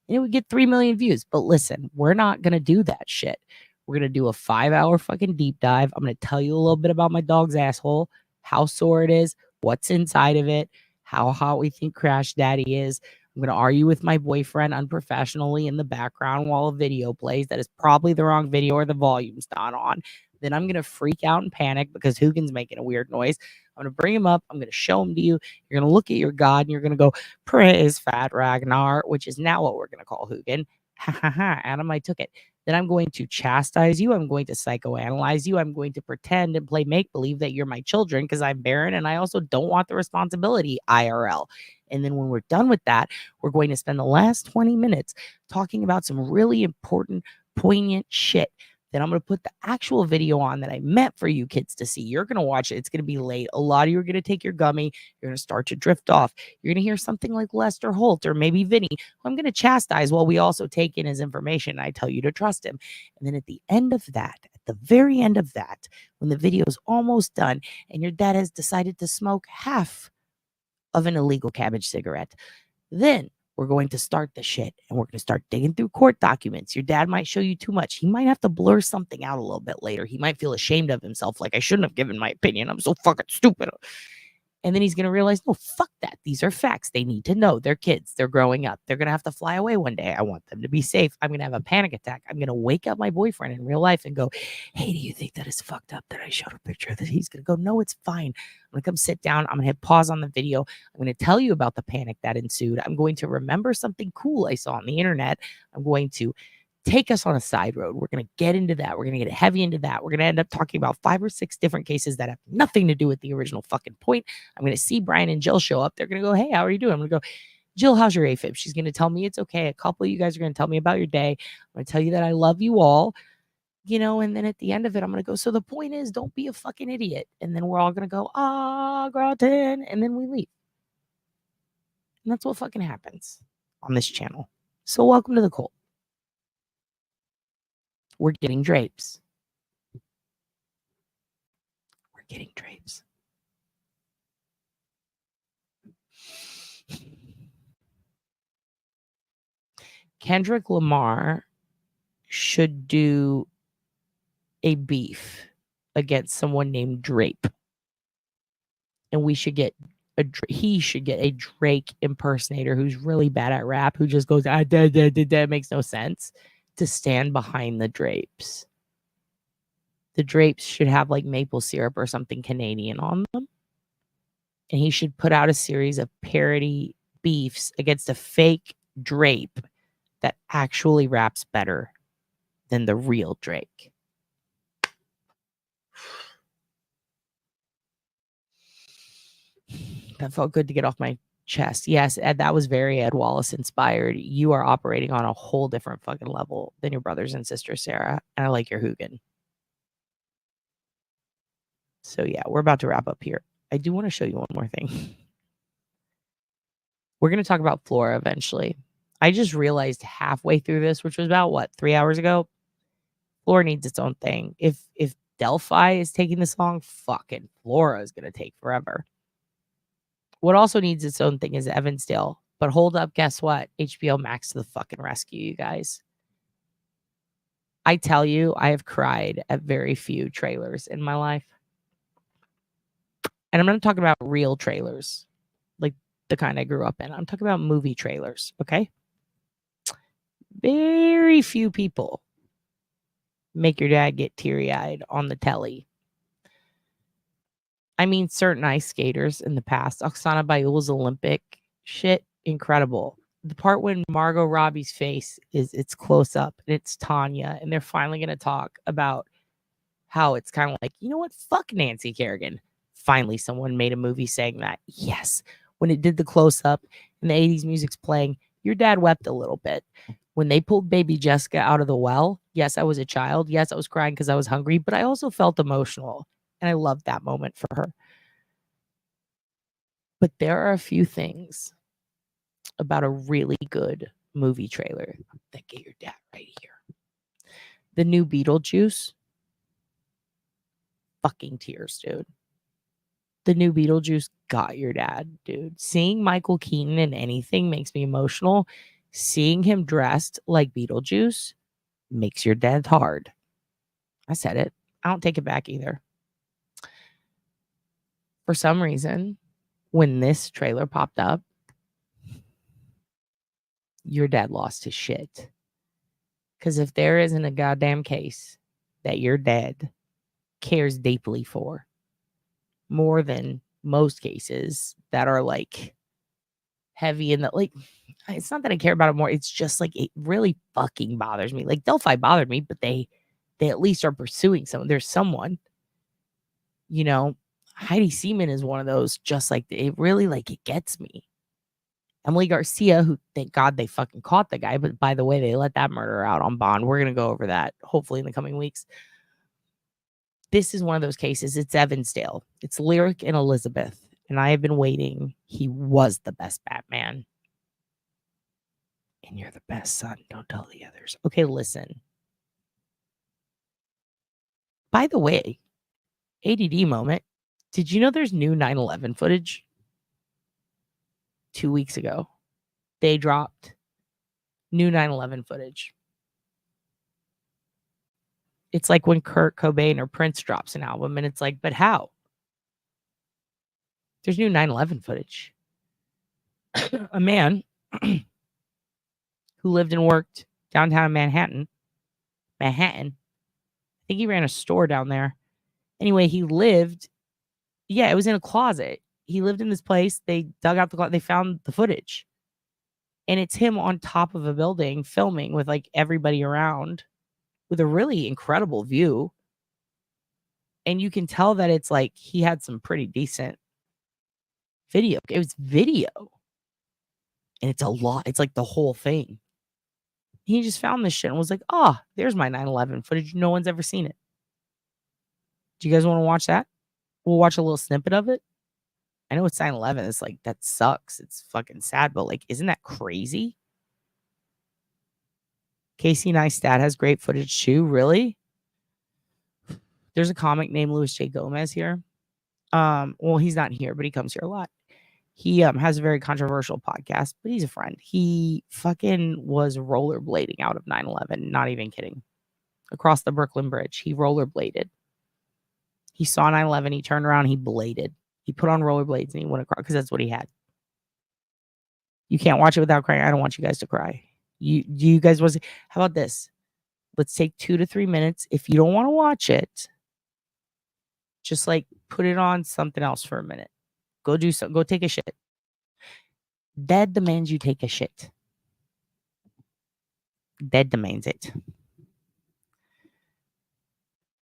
And it would get 3 million views. But listen, we're not going to do that shit. We're going to do a 5-hour fucking deep dive. I'm going to tell you a little bit about my dog's asshole, how sore it is, what's inside of it, how hot we think Crash Daddy is. I'm going to argue with my boyfriend unprofessionally in the background while a video plays. That is probably the wrong video or the volume's not on. Then I'm going to freak out and panic because Hoogan's making a weird noise. I'm going to bring him up. I'm going to show him to you. You're going to look at your God and you're going to go, praise Fat Ragnar, which is now what we're going to call Hoogan. Ha ha ha. Adam, I took it. Then I'm going to chastise you. I'm going to psychoanalyze you. I'm going to pretend and play make-believe that you're my children because I'm barren and I also don't want the responsibility IRL. And then when we're done with that, we're going to spend the last 20 minutes talking about some really important, poignant shit. Then I'm going to put the actual video on that I meant for you kids to see. You're going to watch it. It's going to be late. A lot of you are going to take your gummy. You're going to start to drift off. You're going to hear something like Lester Holt or maybe Vinny, who I'm going to chastise while we also take in his information. I tell you to trust him. And then at the end of that, at the very end of that, when the video is almost done and your dad has decided to smoke half of an illegal cabbage cigarette, then we're going to start the shit and we're going to start digging through court documents. Your dad might show you too much. He might have to blur something out a little bit later. He might feel ashamed of himself. Like, I shouldn't have given my opinion. I'm so fucking stupid. And then he's going to realize, no, fuck that. These are facts. They need to know. They're kids. They're growing up. They're going to have to fly away one day. I want them to be safe. I'm going to have a panic attack. I'm going to wake up my boyfriend in real life and go, hey, do you think that is fucked up that I showed a picture of that? He's going to go, no, it's fine. I'm going to come sit down. I'm going to hit pause on the video. I'm going to tell you about the panic that ensued. I'm going to remember something cool I saw on the internet. I'm going to take us on a side road. We're going to get into that. We're going to get heavy into that. We're going to end up talking about 5 or 6 different cases that have nothing to do with the original fucking point. I'm going to see Brian and Jill show up. They're going to go, hey, how are you doing? I'm going to go, Jill, how's your AFib? She's going to tell me it's okay. A couple of you guys are going to tell me about your day. I'm going to tell you that I love you all, you know, and then at the end of it, I'm going to go, so the point is, don't be a fucking idiot. And then we're all going to go, gratin, and then we leave. And that's what fucking happens on this channel. So welcome to the cult. We're getting drapes. We're getting drapes. Kendrick Lamar should do a beef against someone named Drape. And we should get he should get a Drake impersonator who's really bad at rap, who just goes, makes no sense, to stand behind the drapes. The drapes should have like maple syrup or something Canadian on them. And he should put out a series of parody beefs against a fake drape that actually raps better than the real Drake. That felt good to get off my chest. Yes, Ed, that was very Ed Wallace inspired. You are operating on a whole different fucking level than your brothers and sisters, Sarah. And I like your Hoogan. So yeah, we're about to wrap up here. I do want to show you one more thing. We're going to talk about Flora eventually. I just realized halfway through this, which was about what, 3 hours ago, Flora needs its own thing. If Delphi is taking the song, fucking Flora is going to take forever. What also needs its own thing is Evansdale. But hold up, guess what? HBO Max to the fucking rescue, you guys. I tell you, I have cried at very few trailers in my life. And I'm not talking about real trailers, like the kind I grew up in. I'm talking about movie trailers, okay? Very few people make your dad get teary-eyed on the telly. I mean, certain ice skaters in the past. Oksana Bayul's Olympic shit, incredible. The part when Margot Robbie's face it's close up and it's Tanya, and they're finally going to talk about how it's kind of like, you know what? Fuck Nancy Kerrigan. Finally, someone made a movie saying that. Yes. When it did the close up and the 80s music's playing, your dad wept a little bit. When they pulled baby Jessica out of the well, yes, I was a child. Yes, I was crying because I was hungry, but I also felt emotional. And I loved that moment for her. But there are a few things about a really good movie trailer that get your dad right here. The new Beetlejuice. Fucking tears, dude. The new Beetlejuice got your dad, dude. Seeing Michael Keaton in anything makes me emotional. Seeing him dressed like Beetlejuice makes your dad hard. I said it. I don't take it back either. For some reason, when this trailer popped up, your dad lost his shit. Because if there isn't a goddamn case that your dad cares deeply for, more than most cases that are like heavy in the, like, it's not that I care about it more. It's just like, it really fucking bothers me. Like Delphi bothered me, but they at least are pursuing someone. There's someone, you know. Heidi Seaman is one of those, just like, it really, like, it gets me. Emily Garcia, who, thank God they fucking caught the guy, but by the way, they let that murderer out on bond. We're going to go over that hopefully in the coming weeks. This is one of those cases. It's Evansdale. It's Lyric and Elizabeth. And I have been waiting. He was the best Batman. And you're the best son. Don't tell the others. Okay, listen. By the way, ADD moment. Did you know there's new 9/11 footage? 2 weeks ago, they dropped new 9/11 footage. It's like when Kurt Cobain or Prince drops an album, and it's like, but how? There's new 9/11 footage. A man who lived and worked downtown Manhattan. I think he ran a store down there. Anyway, he lived. Yeah, it was in a closet. He lived in this place. They dug out the closet. They found the footage. And it's him on top of a building filming with like everybody around with a really incredible view. And you can tell that it's like he had some pretty decent video. It was video. And it's a lot. It's like the whole thing. He just found this shit and was like, oh, there's my 9/11 footage. No one's ever seen it. Do you guys want to watch that? We'll watch a little snippet of it. I know it's 9/11. It's like, that sucks. It's fucking sad, but like, isn't that crazy? Casey Neistat has great footage too. Really? There's a comic named Louis J. Gomez here. Well, he's not here, but he comes here a lot. He has a very controversial podcast, but he's a friend. He fucking was rollerblading out of 9/11. Not even kidding. Across the Brooklyn Bridge. He rollerbladed. He saw 9/11. He turned around. He bladed. He put on rollerblades and he went across because that's what he had. You can't watch it without crying. I don't want you guys to cry. You guys was. How about this? Let's take 2 to 3 minutes. If you don't want to watch it, just like put it on something else for a minute. Go do so. Go take a shit. Dad demands you take a shit. Dad demands it.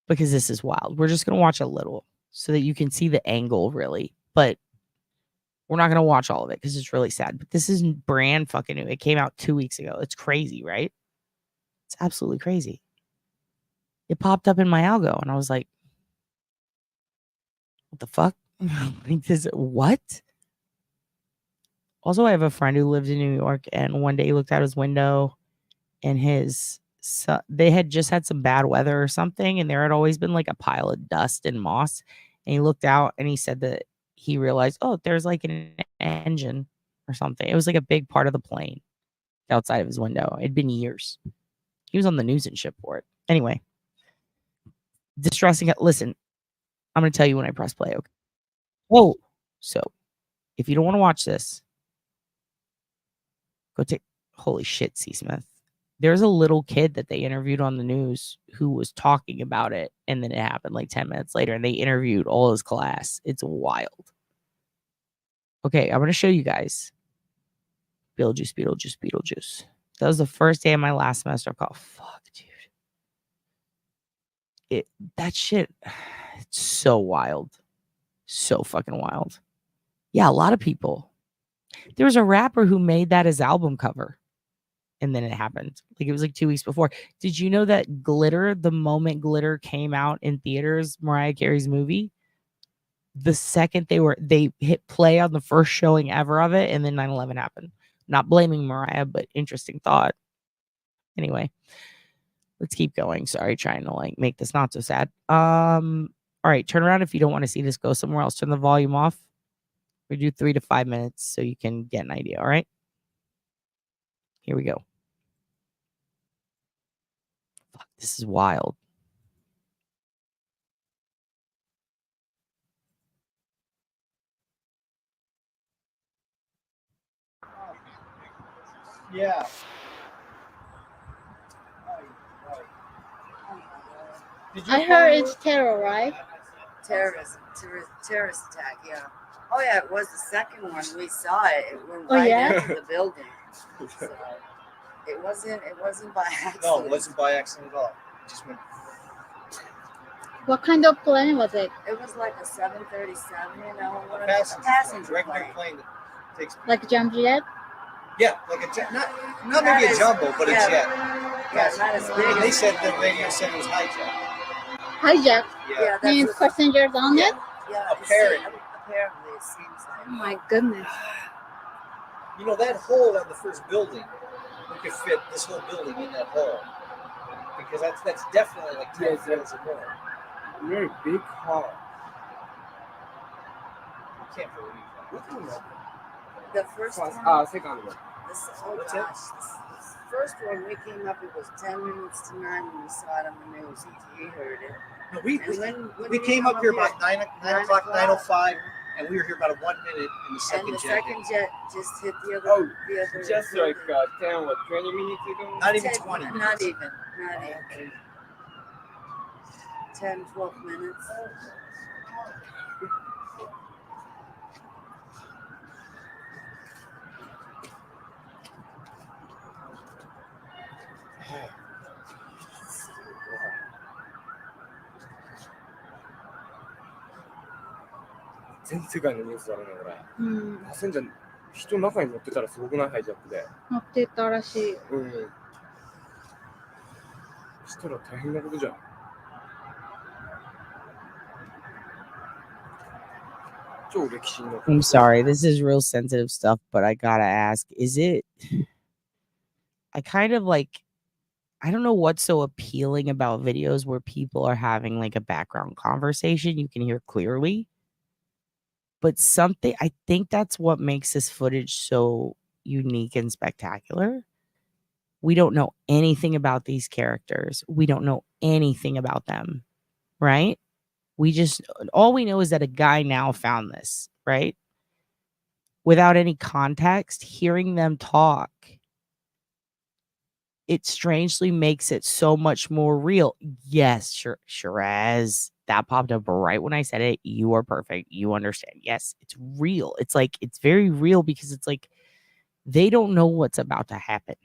Because this is wild. We're just going to watch a little so that you can see the angle really. But we're not going to watch all of it because it's really sad. But this is brand fucking new. It came out 2 weeks ago. It's crazy, right? It's absolutely crazy. It popped up in my algo and I was like, what the fuck? Like this, what? Also, I have a friend who lived in New York and one day he looked out his window and they had just had some bad weather or something, and there had always been like a pile of dust and moss. And he looked out and he said that he realized, oh, there's like an engine or something. It was like a big part of the plane outside of his window. It'd been years. He was on the news and shit for it. Anyway, distressing. Listen, I'm going to tell you when I press play. Okay. Whoa. So if you don't want to watch this, go take, holy shit, C. Smith. There's a little kid that they interviewed on the news who was talking about it. And then it happened like 10 minutes later and they interviewed all his class. It's wild. Okay. I'm going to show you guys. Beetlejuice. That was the first day of my last semester. I thought, fuck, dude. That shit, it's so wild. So fucking wild. Yeah, a lot of people. There was a rapper who made that his album cover. and then it happened. Like, it was like 2 weeks before. Did you know that Glitter, the moment Glitter came out in theaters, Mariah Carey's movie, the second they hit play on the first showing ever of it, and then 9/11 happened. Not blaming Mariah, but interesting thought. Anyway, let's keep going. Sorry, trying to like make this not so sad. All right, turn around if you don't want to see this. Go somewhere else. Turn the volume off. We do 3 to 5 minutes so you can get an idea. All right. Here we go. Fuck, this is wild. Yeah. I heard it's terror, right? Terrorist attack, yeah. Oh yeah, it was the second one. We saw it. It went Oh, right yeah? into the building. So it wasn't by accident. No, it wasn't by accident at all. It just went. What kind of plane was it? It was like a 737, you know, one of Passenger the passenger regular plane. plane that takes. Like Like a jumbo jet? Yeah, like a jet. Not maybe a jumbo, but a jet. Yeah, not as big. They said the radio said it was hijacked. Hijack. Yeah, Means that's what, passengers on it? yeah. Apparently. Apparently, it seems like. Oh my goodness. You know, that hole on the first building, we could fit this whole building in that hole. Because that's definitely like 10 floors or more. Very big hall. I can't believe that. What do you know? The first one. Second one. Oh What's gosh, this first one we came up. It was 10 minutes to 9 when we saw it on the news. He heard it. No, when we came up here about 9 o'clock, 9:05, and we were here about 1 minute, and the And second the jet. second jet just hit the other. Oh, the other just building. like 10 or 20 minutes ago? Not even 10 20 minutes. Not even. 10, 12 minutes.全世界のニュースだろうね、これ。うん。パッセンジャー、人の中に乗ってたらすごくないハイジャックで。乗ってたらしい。うん。そしたら大変なことじゃん。超歴史に残る。 I'm sorry, this is real sensitive stuff, but I gotta ask, is it, I kind of like, I don't know what's so appealing about videos where people are having like a background conversation you can hear clearly, but I think that's what makes this footage so unique and spectacular. We don't know anything about these characters. We don't know anything about them, right? All we know is that a guy now found this, right? Without any context, hearing them talk, it strangely makes it so much more real. Yes, sure as that popped up right when I said it. You are perfect. You understand. Yes, it's real. It's like, it's very real because it's like, they don't know what's about to happen.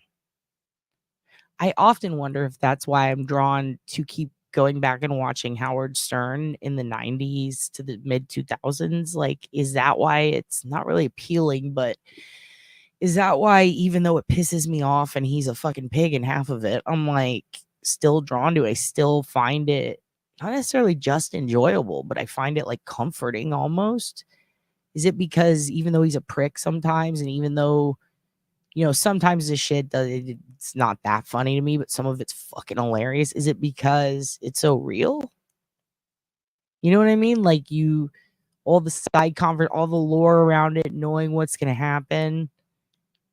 I often wonder if that's why I'm drawn to keep going back and watching Howard Stern in the 90s to the mid 2000s. Like, is that why it's not really appealing, but is that why, even though it pisses me off and he's a fucking pig in half of it, I'm like still drawn to it. I still find it not necessarily just enjoyable, but I find it like comforting almost. Is it because even though he's a prick sometimes, and even though, you know, sometimes this shit it's not that funny to me, but some of it's fucking hilarious. Is it because it's so real? You know what I mean? Like, all the side convert, all the lore around it, knowing what's going to happen,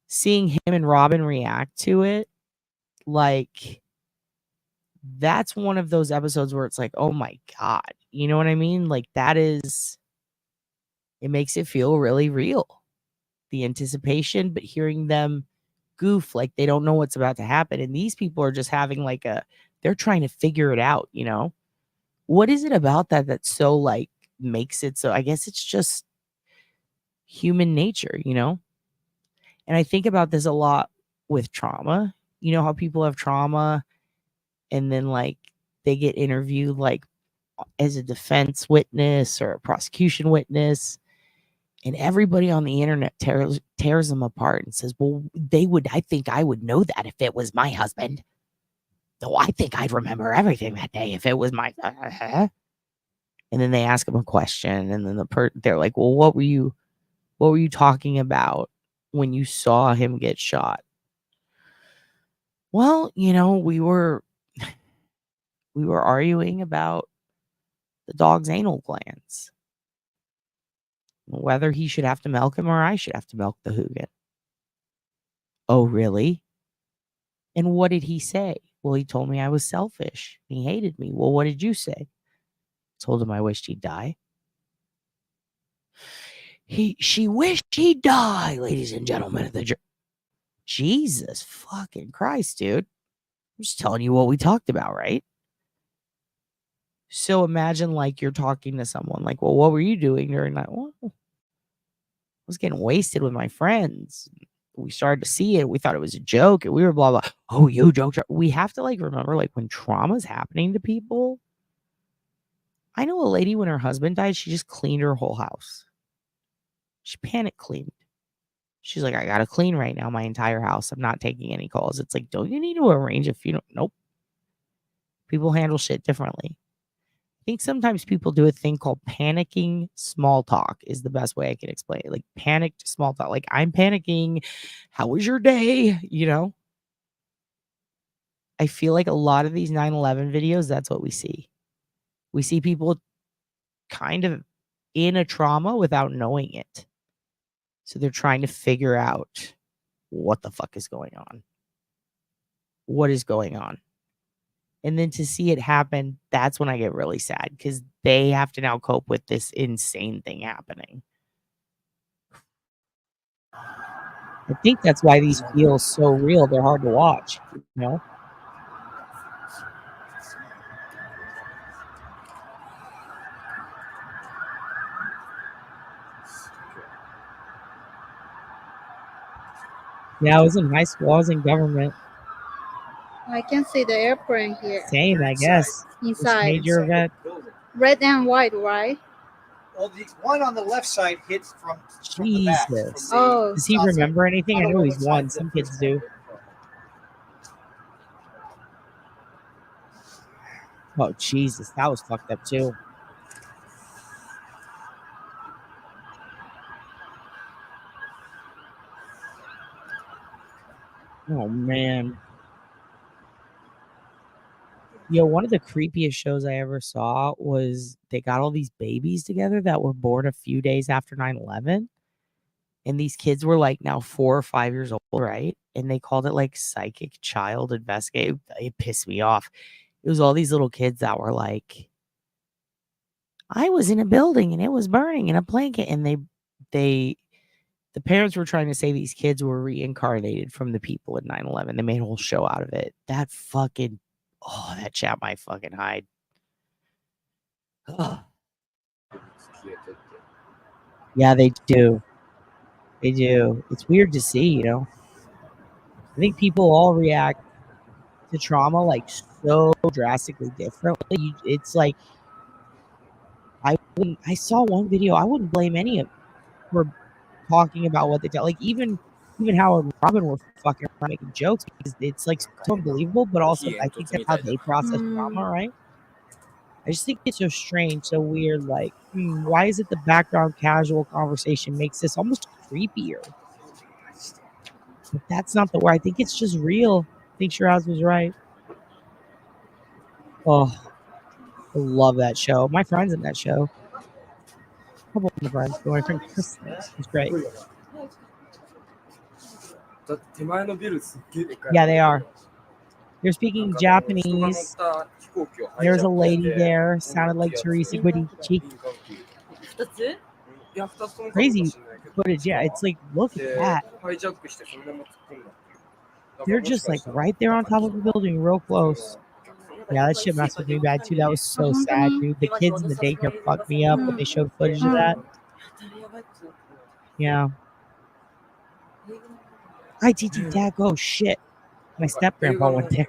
seeing him and Robin react to it. Like, that's one of those episodes where it's like, oh my God, you know what I mean? Like, it makes it feel really real. The anticipation, but hearing them goof like they don't know what's about to happen. And these people are just having like they're trying to figure it out, you know? What is it about that so like makes it so? I guess it's just human nature, you know? And I think about this a lot with trauma. You know how people have trauma and then like they get interviewed like as a defense witness or a prosecution witness. And everybody on the internet tears them apart and says, well, I think I would know that if it was my husband. No, I think I'd remember everything that day if it was my. And then they ask him a question, and then they're like, well, what were you talking about when you saw him get shot? Well, we were arguing about the dog's anal glands. Whether he should have to milk him or I should have to milk the Hoogan. Oh, really? And what did he say? Well, he told me I was selfish. He hated me. Well, what did you say? I told him I wished he'd die. She wished he'd die, ladies and gentlemen of the jury. Jesus fucking Christ, dude. I'm just telling you what we talked about, right? So imagine like you're talking to someone like, well, what were you doing during that? Well, I was getting wasted with my friends. We started to see it. We thought it was a joke and we were blah, blah. Oh, you joke. We have to like remember like when trauma's happening to people. I know a lady when her husband died, she just cleaned her whole house. She panic cleaned. She's like, I got to clean right now my entire house. I'm not taking any calls. It's like, don't you need to arrange a funeral? Nope. People handle shit differently. I think sometimes people do a thing called panicking small talk is the best way I can explain it. Like panicked small talk. Like I'm panicking. How was your day? I feel like a lot of these 9/11 videos, that's what we see. We see people kind of in a trauma without knowing it. So they're trying to figure out what the fuck is going on. What is going on? And then to see it happen, that's when I get really sad because they have to now cope with this insane thing happening. I think that's why these feel so real. They're hard to watch, Yeah, I was in high school. I was in government. I can see the airplane here. Same, I guess. Inside. Major event. Red and white, right? Well, the one on the left side hits from the back. Jesus. Oh. Does he remember anything? I know he's won. Some kids do. Oh, Jesus. That was fucked up, too. Oh, man. Yo, one of the creepiest shows I ever saw was they got all these babies together that were born a few days after 9/11. And these kids were like now 4 or 5 years old, right? And they called it like psychic child investigate. It pissed me off. It was all these little kids that were like, I was in a building and it was burning in a blanket. And the parents were trying to say these kids were reincarnated from the people in 9/11. They made a whole show out of it. That chapped my fucking hide. Ugh. Yeah, they do. They do. It's weird to see, I think people all react to trauma like so drastically differently. It's like I saw one video. I wouldn't blame any of them for talking about what they tell. Like even Howard and Robin were fucking making jokes because it's like so unbelievable, but also I think that's how they process trauma, right? I just think it's so strange, so weird. Like, why is it the background casual conversation makes this almost creepier? But that's not the word. I think it's just real. I think Shiraz was right. Oh, I love that show. My friend's in that show. A couple of my friends. My friend Chris, it's great. Yeah, they are. They're speaking Japanese. There's a lady there. Sounded like Teresa Guidici. Crazy footage. Yeah, it's like, look at that. They're just like right there on top of the building, real close. Yeah, that shit messed with me bad too. That was so sad, dude. The kids in the daycare fucked me up when they showed footage of that. Yeah. ITT tag. Oh shit. My step grandpa went there.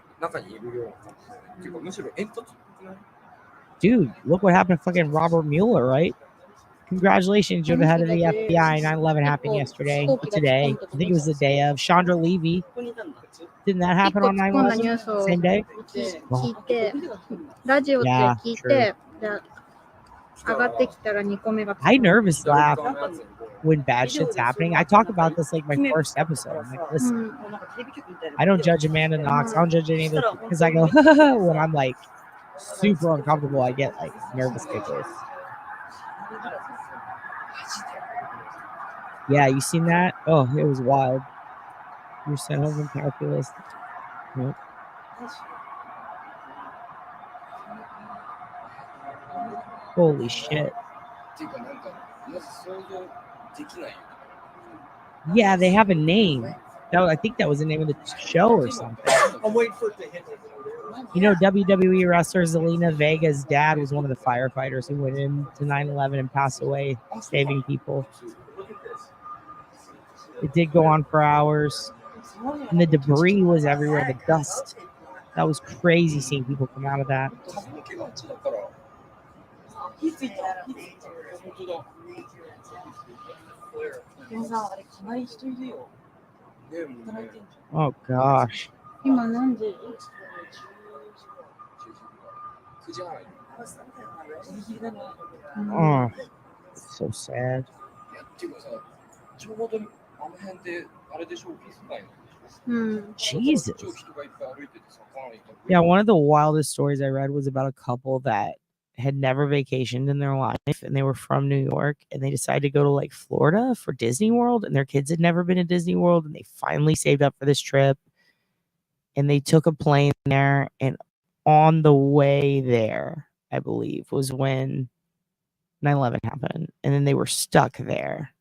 Dude, look what happened to fucking Robert Mueller, right? Congratulations, you're the head of the FBI. 9/11 happened yesterday. Or today. I think it was the day of. Chandra Levy. Didn't that happen on 9/11? Same day? 聞いて、ラジオって聞いて、で上がってきたら2個目が I nervous laugh when bad shit's happening. I talk about this like my first episode. I'm like, listen, I don't judge Amanda Knox. I don't judge any of the because I go when I'm like super uncomfortable. I get like nervous tickles. Yeah, you seen that? Oh, it was wild. You sent home in calculus. Yep. Holy shit. Yeah, they have a name. I think that was the name of the show or something. I'm waiting for it to hit. You know, WWE wrestler Zelina Vega's dad was one of the firefighters who went into 9/11 and passed away saving people. It did go on for hours. And the debris was everywhere, the dust. That was crazy seeing people come out of that. Oh gosh. Oh, so sad. Jesus. Yeah, one of the wildest stories I read was about a couple that had never vacationed in their life and they were from New York and they decided to go to like Florida for Disney World and their kids had never been to Disney World and they finally saved up for this trip and they took a plane there and on the way there, I believe, was when 9/11 happened and then they were stuck there.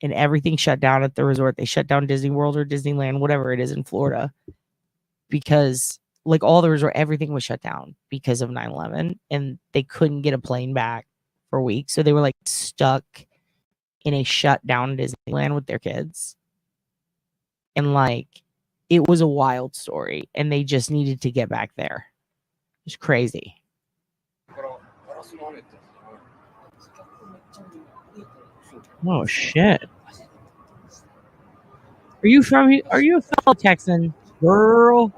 And everything shut down at the resort. They shut down Disney World or Disneyland, whatever it is in Florida, because like all the resort, everything was shut down because of 9/11 and they couldn't get a plane back for weeks. So they were like stuck in a shut down Disneyland with their kids. And like, it was a wild story and they just needed to get back there. It's crazy. Oh shit. Are you a fellow Texan? Girl.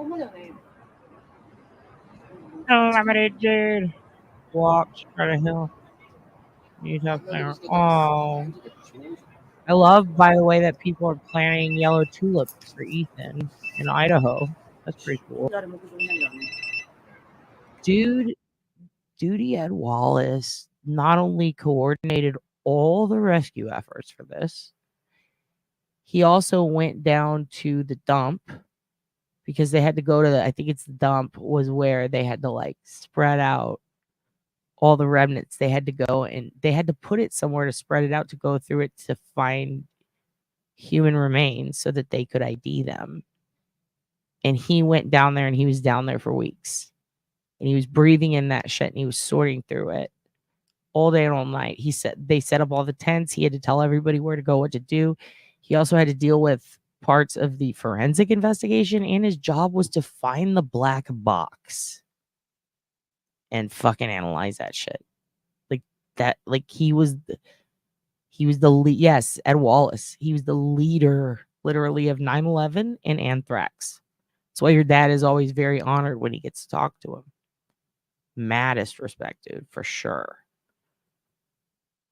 Unlimited dude. Walk straight a hill. Oh. I love, by the way, that people are planting yellow tulips for Ethan in Idaho. That's pretty cool. Duty Ed Wallace not only coordinated all the rescue efforts for this, he also went down to the dump because they had to go to I think it's the dump was where they had to like spread out all the remnants. They had to go and they had to put it somewhere to spread it out to go through it to find human remains so that they could ID them. And he went down there and he was down there for weeks. And he was breathing in that shit and he was sorting through it all day and all night. He said they set up all the tents. He had to tell everybody where to go, what to do. He also had to deal with parts of the forensic investigation, and his job was to find the black box and fucking analyze that shit. Like that, like he was the lead. Yes, Ed Wallace. He was the leader, literally, of 9/11 and anthrax. That's why your dad is always very honored when he gets to talk to him. Maddest respect, dude, for sure.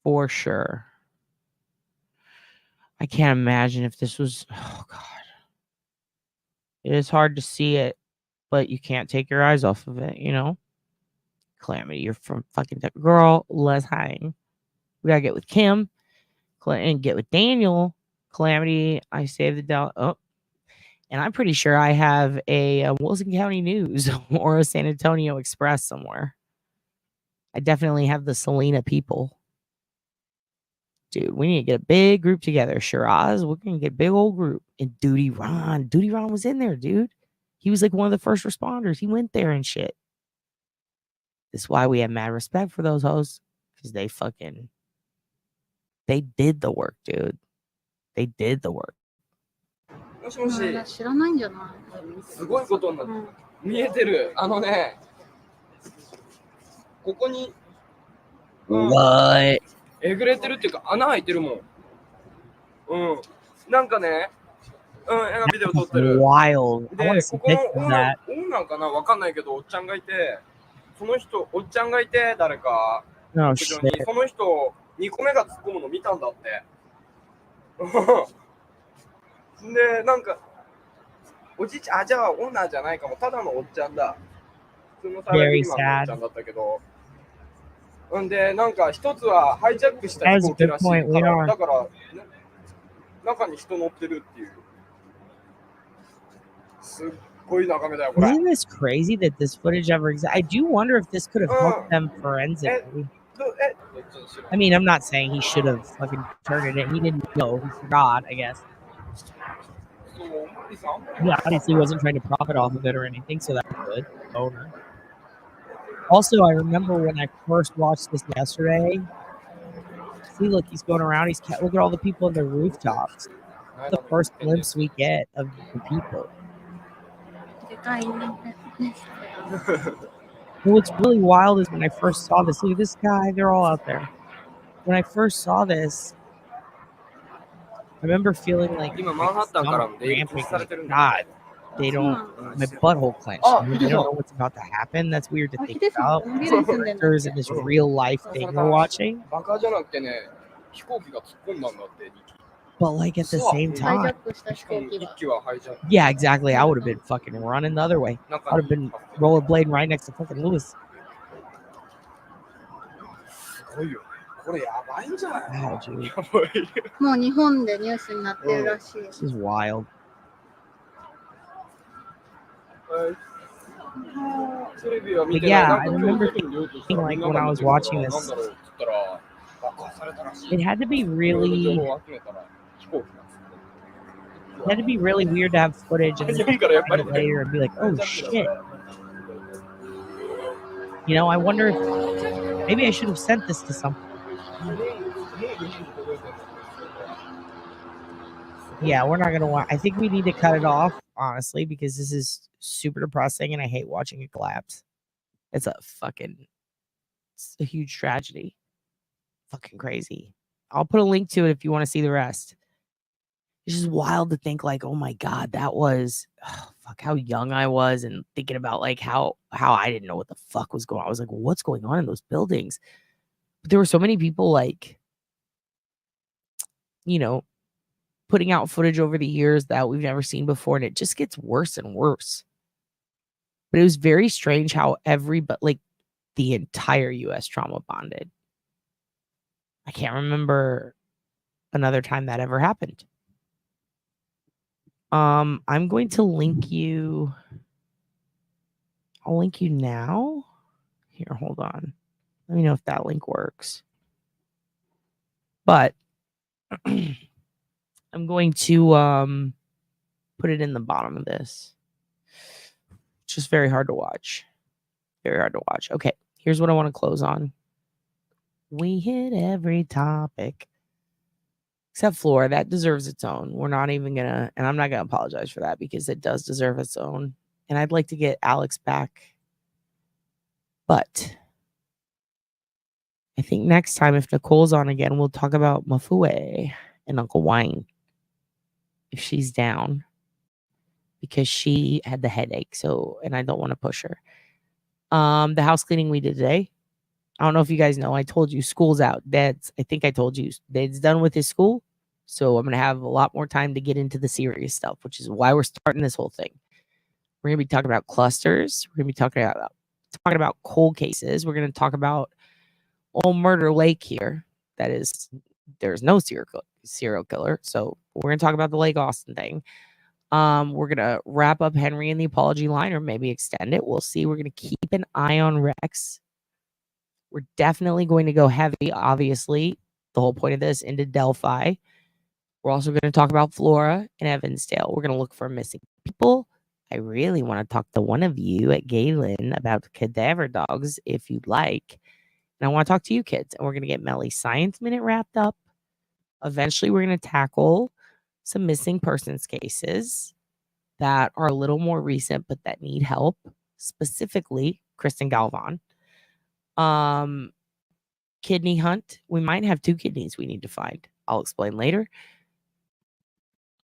For sure. I can't imagine if this was, oh God. It is hard to see it, but you can't take your eyes off of it, you know? Calamity, you're from fucking girl, let's hang. We gotta get with Kim and get with Daniel. Calamity, I saved the Del. Oh, and I'm pretty sure I have a Wilson County News or a San Antonio Express somewhere. I definitely have the Salina People. Dude, we need to get a big group together. Shiraz, we're going to get a big old group. And Duty Ron was in there, dude. He was like one of the first responders. He went there and shit. That's why we have mad respect for those hosts. Because they did the work, dude. They did the work. もしもし。知らないんじゃない？すごいことになってる。見えてる。ここに。What? えぐれてるっていうか穴開いてるもん。うん。なんかね、ビデオ撮ってる。 Wild. I want to で、 see ここの pictures オ of ーナ that. ーかなわかんないけど、おっちゃんがいて、その人、おっちゃんがいて、誰か、 Oh 屋上に shit. その人、2個目が突っ込むの見たんだって。で、なんか、おじいちゃん、じゃあオーナーじゃないかも、ただのおっちゃんだ。普通のサラリーマンのおっちゃんだったけど。んで、なんか一つはハイジャックした飛行機らしいから、だから、中に人乗ってるっていう。すっごい眺めだよ、これ。 Isn't this crazy that this footage ever exists? I do wonder if this could have helped them forensically. I mean, I'm not saying he should have fucking turned it in. He didn't know. He forgot, I guess. He obviously wasn't trying to profit off of it or anything, so that's good. Owner. Also, I remember when I first watched this yesterday. See, look, he's going around. Look at all the people on the rooftops. The first glimpse we get of the people. What's really wild is when I first saw this. Look at this guy. They're all out there. When I first saw this, I remember feeling like my stomach ramping. Like, God, they don't. My butthole clenched. They don't know what's about to happen. That's weird to think about. There's in this real life thing we're watching. バカじゃなくてね、飛行機が突っ込んだんだって。 But like at the same time, しかも一機はハイジャック。 yeah, exactly. I would have been fucking running the other way. I would have been rollerblading right next to fucking Lewis. すごいよ。これやばいんじゃない？ Wow, dude. やばい。もう日本でニュースになってるらしい。This is wild. But yeah, I remember thinking, like, when I was watching this, it had to be really weird to have footage and then find it later and be like, oh shit. You know, I wonder if maybe I should have sent this to someone. Yeah, we're not gonna watch. I think we need to cut it off, honestly, because this is super depressing and I hate watching it collapse. It's a huge tragedy. Fucking crazy. I'll put a link to it if you want to see the rest. It's just wild to think, like, oh my God, that was how young I was, and thinking about like how I didn't know what the fuck was going on. I was like, what's going on in those buildings? But there were so many people, like, you know, putting out footage over the years that we've never seen before, and it just gets worse and worse. But it was very strange how the entire US trauma bonded. I can't remember another time that ever happened. I'm going to link you. I'll link you now. Here, hold on. Let me know if that link works. But I'm going to put it in the bottom of this. It's just very hard to watch. Very hard to watch. Okay, here's what I want to close on. We hit every topic. Except Flora, that deserves its own. We're not even gonna, and I'm not gonna apologize for that because it does deserve its own. And I'd like to get Alex back. But I think next time, if Nicole's on again, we'll talk about Mafue and Uncle Wayne. If she's down. Because she had the headache. So, and I don't want to push her. The house cleaning we did today. I don't know if you guys know. I told you school's out. I think I told you Dad's done with his school. So I'm going to have a lot more time to get into the serious stuff, which is why we're starting this whole thing. We're going to be talking about clusters. We're going to be talking about cold cases. We're going to talk about Old Murder Lake here. That is, there's no serial killer. So we're going to talk about the Lake Austin thing. We're going to wrap up Henry and the apology line, or maybe extend it. We'll see. We're going to keep an eye on Rex. We're definitely going to go heavy, obviously, the whole point of this, into Delphi. We're also going to talk about Flora and Evansdale. We're going to look for missing people. I really want to talk to one of you at Galen about cadaver dogs, if you'd like. And I want to talk to you kids. And we're going to get Melly's Science Minute wrapped up. Eventually, we're going to tackle some missing persons cases that are a little more recent, but that need help. Specifically, Kristen Galvan. kidney hunt. We might have 2 kidneys we need to find. I'll explain later.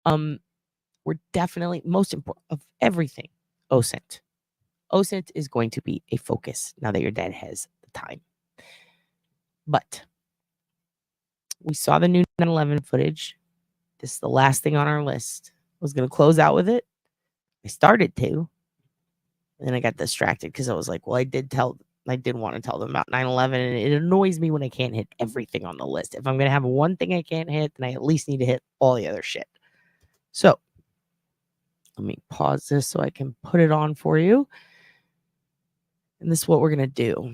We're definitely, most important of everything, OSINT. OSINT is going to be a focus now that your dad has the time. But we saw the new 9/11 footage. This is the last thing on our list. I was going to close out with it. I started to. And then I got distracted because I was like, well, I did want to tell them about 9/11. And it annoys me when I can't hit everything on the list. If I'm going to have one thing I can't hit, then I at least need to hit all the other shit. So let me pause this so I can put it on for you. And this is what we're going to do.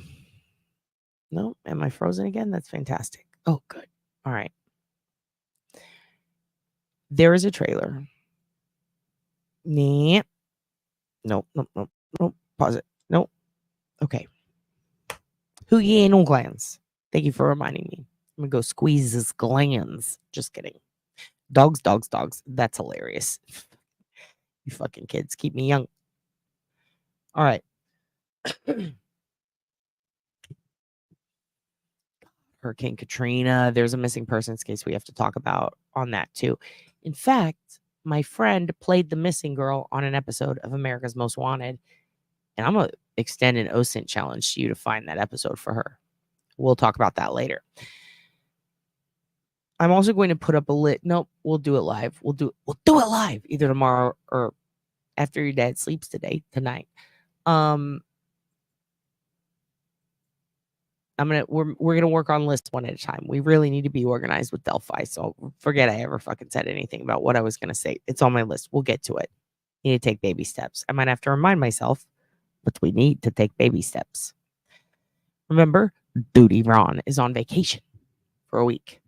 No, am I frozen again? That's fantastic. Oh, good. All right. There is a trailer. Nope. Pause it. Nope. Okay. Hoogan glands. Thank you for reminding me. I'm going to go squeeze his glands. Just kidding. Dogs. That's hilarious. You fucking kids. Keep me young. All right. Hurricane Katrina. There's a missing persons case we have to talk about on that too. In fact, my friend played the missing girl on an episode of America's Most Wanted. And I'm going to extend an OSINT challenge to you to find that episode for her. We'll talk about that later. I'm also going to put up a Nope, we'll do it live. We'll do it live either tomorrow or after your dad sleeps tonight. We're gonna work on lists one at a time. We really need to be organized with Delphi. So forget I ever fucking said anything about what I was gonna say. It's on my list. We'll get to it. You need to take baby steps. I might have to remind myself, but we need to take baby steps. Remember, Duty Ron is on vacation for a week.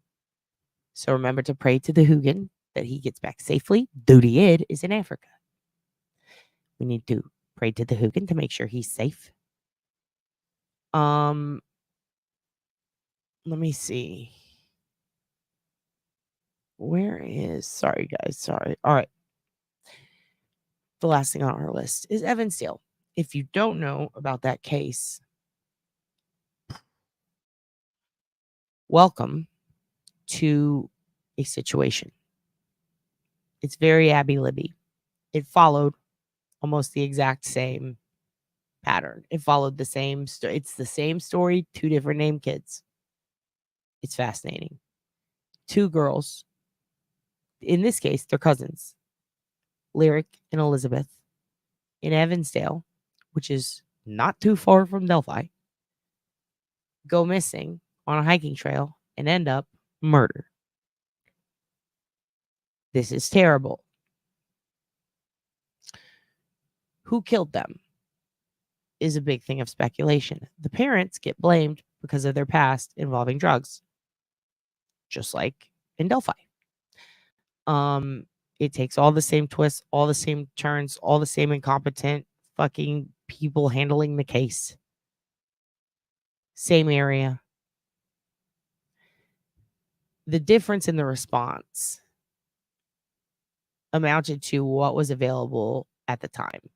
So remember to pray to the Hoogan that he gets back safely. Duty Id is in Africa. We need to pray to the Hoogan to make sure he's safe. Let me see. Sorry, guys. Sorry. All right. The last thing on our list is Evansdale. If you don't know about that case, welcome to a situation. It's very Abby Libby. It followed almost the exact same pattern. It followed the same story. It's the same story, 2 different named kids. It's fascinating. 2 girls. In this case, they're cousins. Lyric and Elizabeth in Evansdale, which is not too far from Delphi, go missing on a hiking trail and end up murdered. This is terrible. Who killed them is a big thing of speculation. The parents get blamed because of their past involving drugs, just like in Delphi. It takes all the same twists, all the same turns, all the same incompetent fucking people handling the case. Same area. The difference in the response amounted to what was available at the time.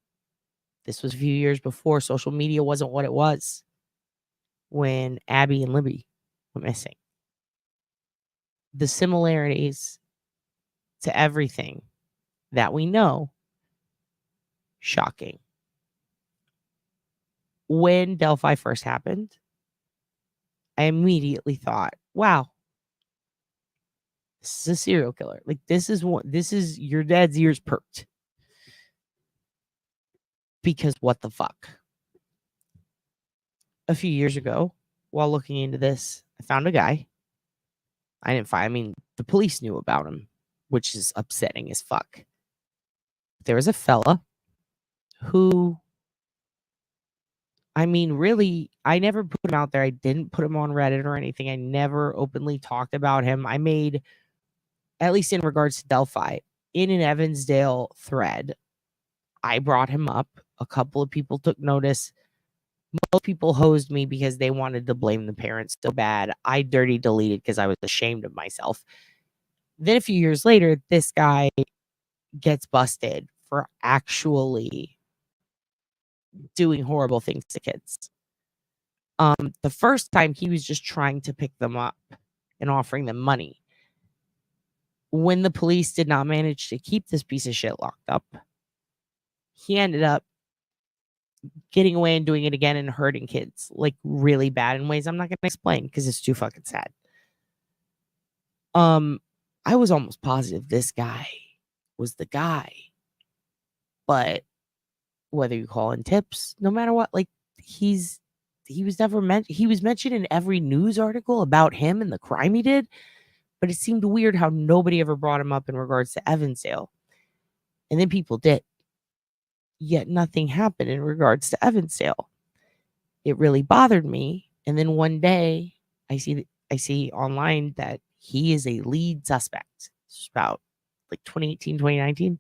This was a few years before social media wasn't what it was when Abby and Libby were missing. The similarities to everything that we know, shocking. When Delphi first happened, I immediately thought, wow, this is a serial killer. Like this is your dad's ears perked. Because what the fuck? A few years ago, while looking into this, I found a guy. The police knew about him, which is upsetting as fuck. There was a fella who, really, I never put him out there. I didn't put him on Reddit or anything. I never openly talked about him. I made, at least in regards to Delphi, in an Evansdale thread, I brought him up. A couple of people took notice. Most people hosed me because they wanted to blame the parents so bad. I dirty deleted because I was ashamed of myself. Then a few years later, this guy gets busted for actually doing horrible things to kids. The first time he was just trying to pick them up and offering them money. When the police did not manage to keep this piece of shit locked up, he ended up getting away and doing it again and hurting kids, like really bad in ways I'm not going to explain because it's too fucking sad. I was almost positive this guy was the guy, but whether you call in tips, no matter what, like he was never mentioned. He was mentioned in every news article about him and the crime he did, but it seemed weird how nobody ever brought him up in regards to Evansdale, and then people did. Yet nothing happened in regards to Evansdale. It really bothered me. And then one day I see online that he is a lead suspect. It's about like 2018, 2019.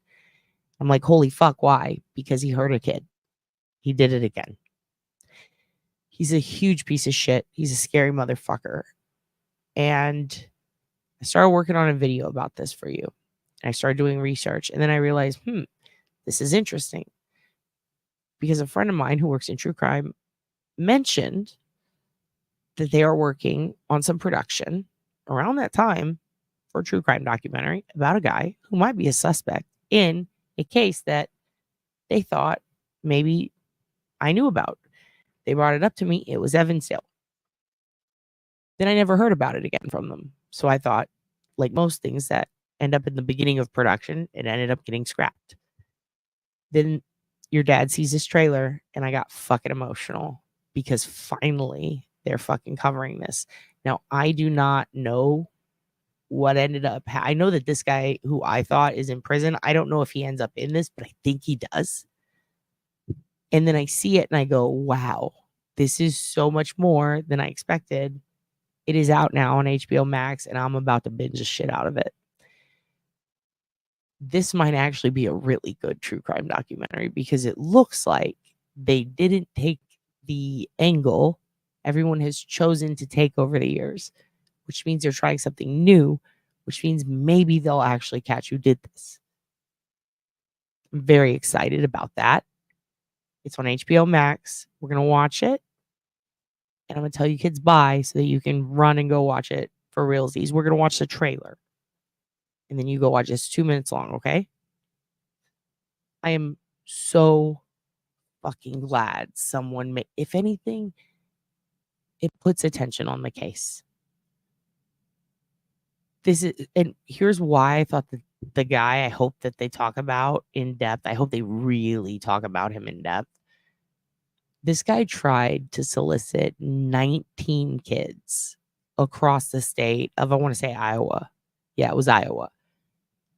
I'm like, holy fuck, why? Because he hurt a kid. He did it again. He's a huge piece of shit. He's a scary motherfucker. And I started working on a video about this for you. And I started doing research. And then I realized, this is interesting. Because a friend of mine who works in true crime mentioned that they are working on some production around that time for a true crime documentary about a guy who might be a suspect in a case that they thought maybe I knew about. They brought it up to me. It was Evansdale. Then I never heard about it again from them. So I thought, like most things that end up in the beginning of production, it ended up getting scrapped. Then your dad sees this trailer and I got fucking emotional because finally they're fucking covering this. Now, I do not know what ended up. I know that this guy who I thought is in prison, I don't know if he ends up in this, but I think he does. And then I see it and I go, wow, this is so much more than I expected. It is out now on HBO Max and I'm about to binge the shit out of it. This might actually be a really good true crime documentary because it looks like they didn't take the angle everyone has chosen to take over the years, which means they're trying something new, which means maybe they'll actually catch who did this. I'm very excited about that. It's on HBO Max. We're going to watch it. And I'm going to tell you kids bye so that you can run and go watch it for realsies. We're going to watch the trailer. And then you go watch it. It's 2 minutes long, okay? I am so fucking glad someone made, if anything, it puts attention on the case. This is, and here's why I thought that the guy, I hope that they talk about in depth. I hope they really talk about him in depth. This guy tried to solicit 19 kids across the state of, I want to say Iowa. Yeah, it was Iowa.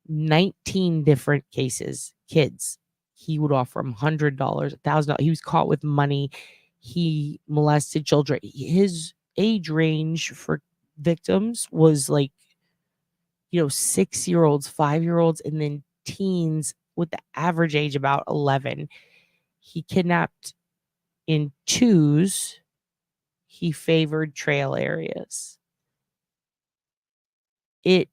19 different cases, kids. He would offer them $100, $1,000. He was caught with money. He molested children. His age range for victims was like, 6-year-olds, 5-year-olds, and then teens with the average age about 11. He kidnapped in twos. He favored trail areas. He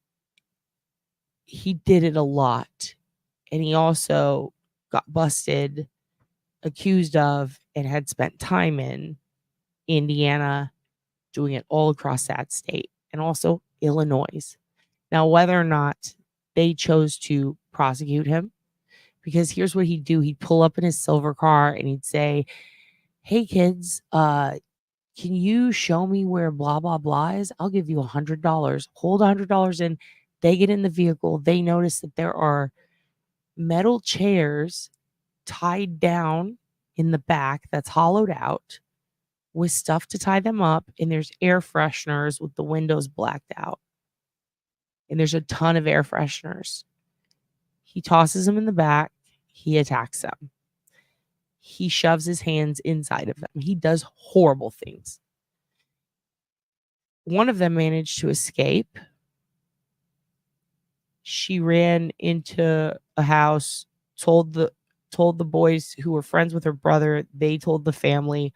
did it a lot. And he also got busted, accused of, and had spent time in Indiana, doing it all across that state, and also Illinois. Now, whether or not they chose to prosecute him, because here's what he'd do. He'd pull up in his silver car and he'd say, hey, kids, can you show me where blah, blah, blah is? I'll give you $100. Hold $100 in. They get in the vehicle. They notice that there are metal chairs tied down in the back that's hollowed out with stuff to tie them up. And there's air fresheners with the windows blacked out. And there's a ton of air fresheners. He tosses them in the back. He attacks them. He shoves his hands inside of them. He does horrible things. One of them managed to escape. She ran into a house, told the boys who were friends with her brother. They told the family.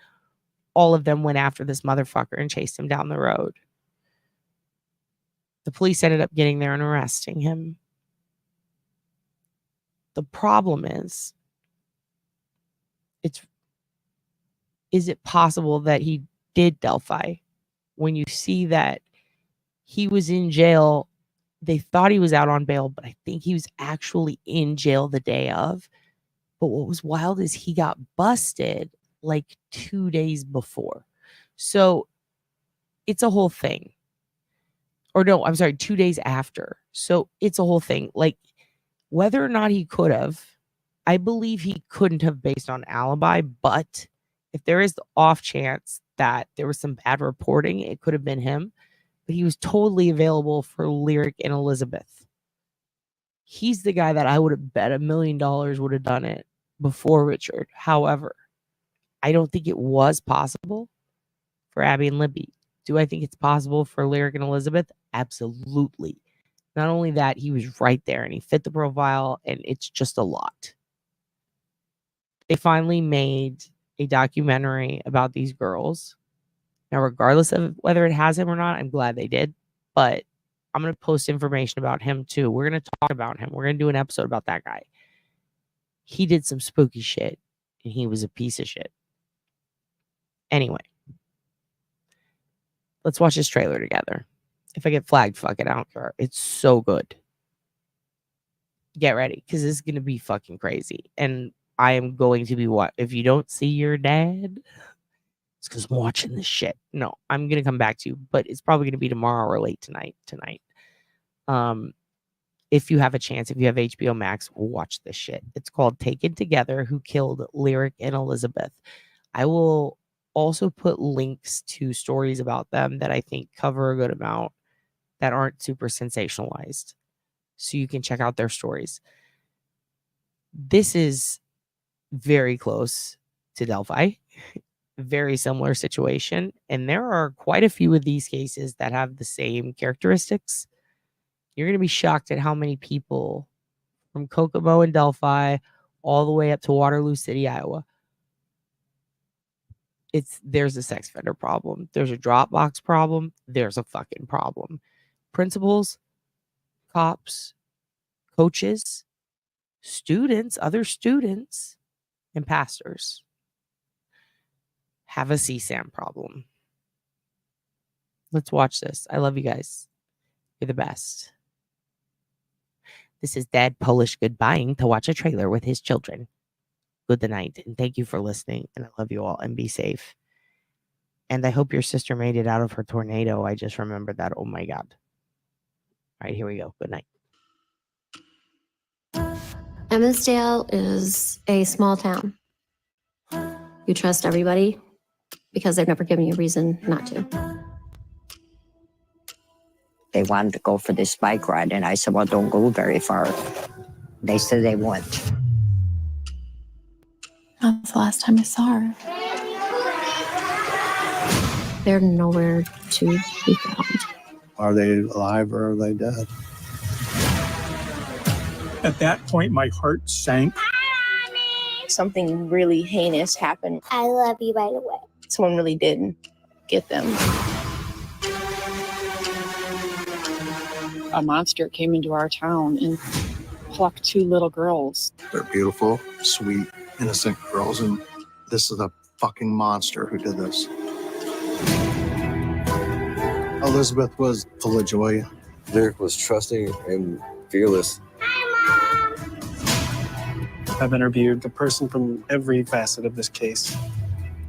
All of them went after this motherfucker and chased him down the road. The police ended up getting there and arresting him. The problem is it possible that he did Delphi. When you see that he was in jail, they thought he was out on bail, but I think he was actually in jail the day of. But what was wild is he got busted like 2 days before. So it's a whole thing. Or no, I'm sorry, 2 days after. So it's a whole thing. Like, whether or not he could have, I believe he couldn't have based on alibi, but if there is the off chance that there was some bad reporting, it could have been him. But he was totally available for Lyric and Elizabeth. He's the guy that I would have bet $1 million would have done it before Richard. However, I don't think it was possible for Abby and Libby. Do I think it's possible for Lyric and Elizabeth? Absolutely. Not only that, he was right there and he fit the profile, and it's just a lot. They finally made a documentary about these girls. Now, regardless of whether it has him or not, I'm glad they did. But I'm going to post information about him too. We're going to talk about him. We're going to do an episode about that guy. He did some spooky shit, and he was a piece of shit. Anyway, let's watch this trailer together. If I get flagged, fuck it, I don't care. It's so good. Get ready, because this is going to be fucking crazy. And I am going to be what? If you don't see your dad, it's because I'm watching this shit. No, I'm going to come back to you, but it's probably going to be tomorrow or late tonight. If you have a chance, if you have HBO Max, watch this shit. It's called Taken Together, Who Killed Lyric and Elizabeth. I will also put links to stories about them that I think cover a good amount that aren't super sensationalized, so you can check out their stories. This is very close to Delphi. Very similar situation. And there are quite a few of these cases that have the same characteristics. You're going to be shocked at how many people from Kokomo and Delphi all the way up to Waterloo City, Iowa. There's a sex offender problem. There's a Dropbox problem. There's a fucking problem. Principals, cops, coaches, students, other students, and pastors have a CSAM problem. Let's watch this. I love you guys. You're the best. This is Dad Polish goodbying to watch a trailer with his children. Good night, and thank you for listening, and I love you all, and be safe. And I hope your sister made it out of her tornado. I just remembered that. Oh my God. All right, here we go. Good night. Evansdale is a small town. You trust everybody because they've never given you a reason not to. They wanted to go for this bike ride, and I said, well, don't go very far. They said they wouldn't. That's the last time I saw her. They're nowhere to be found. Are they alive or are they dead? At that point, my heart sank. Something really heinous happened. I love you right away. Someone really did get them. A monster came into our town and plucked 2 little girls. They're beautiful, sweet, innocent girls, and this is a fucking monster who did this. Elizabeth was full of joy. Lyric was trusting and fearless. I've interviewed the person from every facet of this case,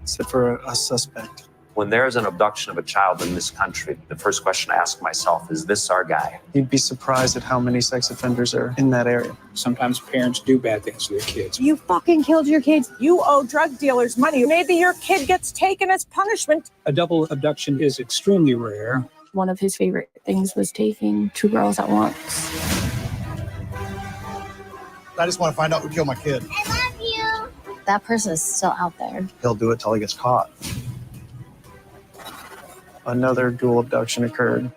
except for a suspect. When there's an abduction of a child in this country, the first question I ask myself is, this our guy? You'd be surprised at how many sex offenders are in that area. Sometimes parents do bad things to their kids. You fucking killed your kids. You owe drug dealers money. Maybe your kid gets taken as punishment. A double abduction is extremely rare. One of his favorite things was taking 2 girls at once. I just want to find out who killed my kid. I love you. That person is still out there. He'll do it till he gets caught. Another dual abduction occurred.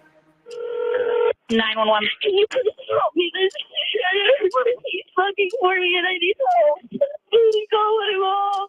911. Can you please help me? He's fucking for me and I need help. Please call him home.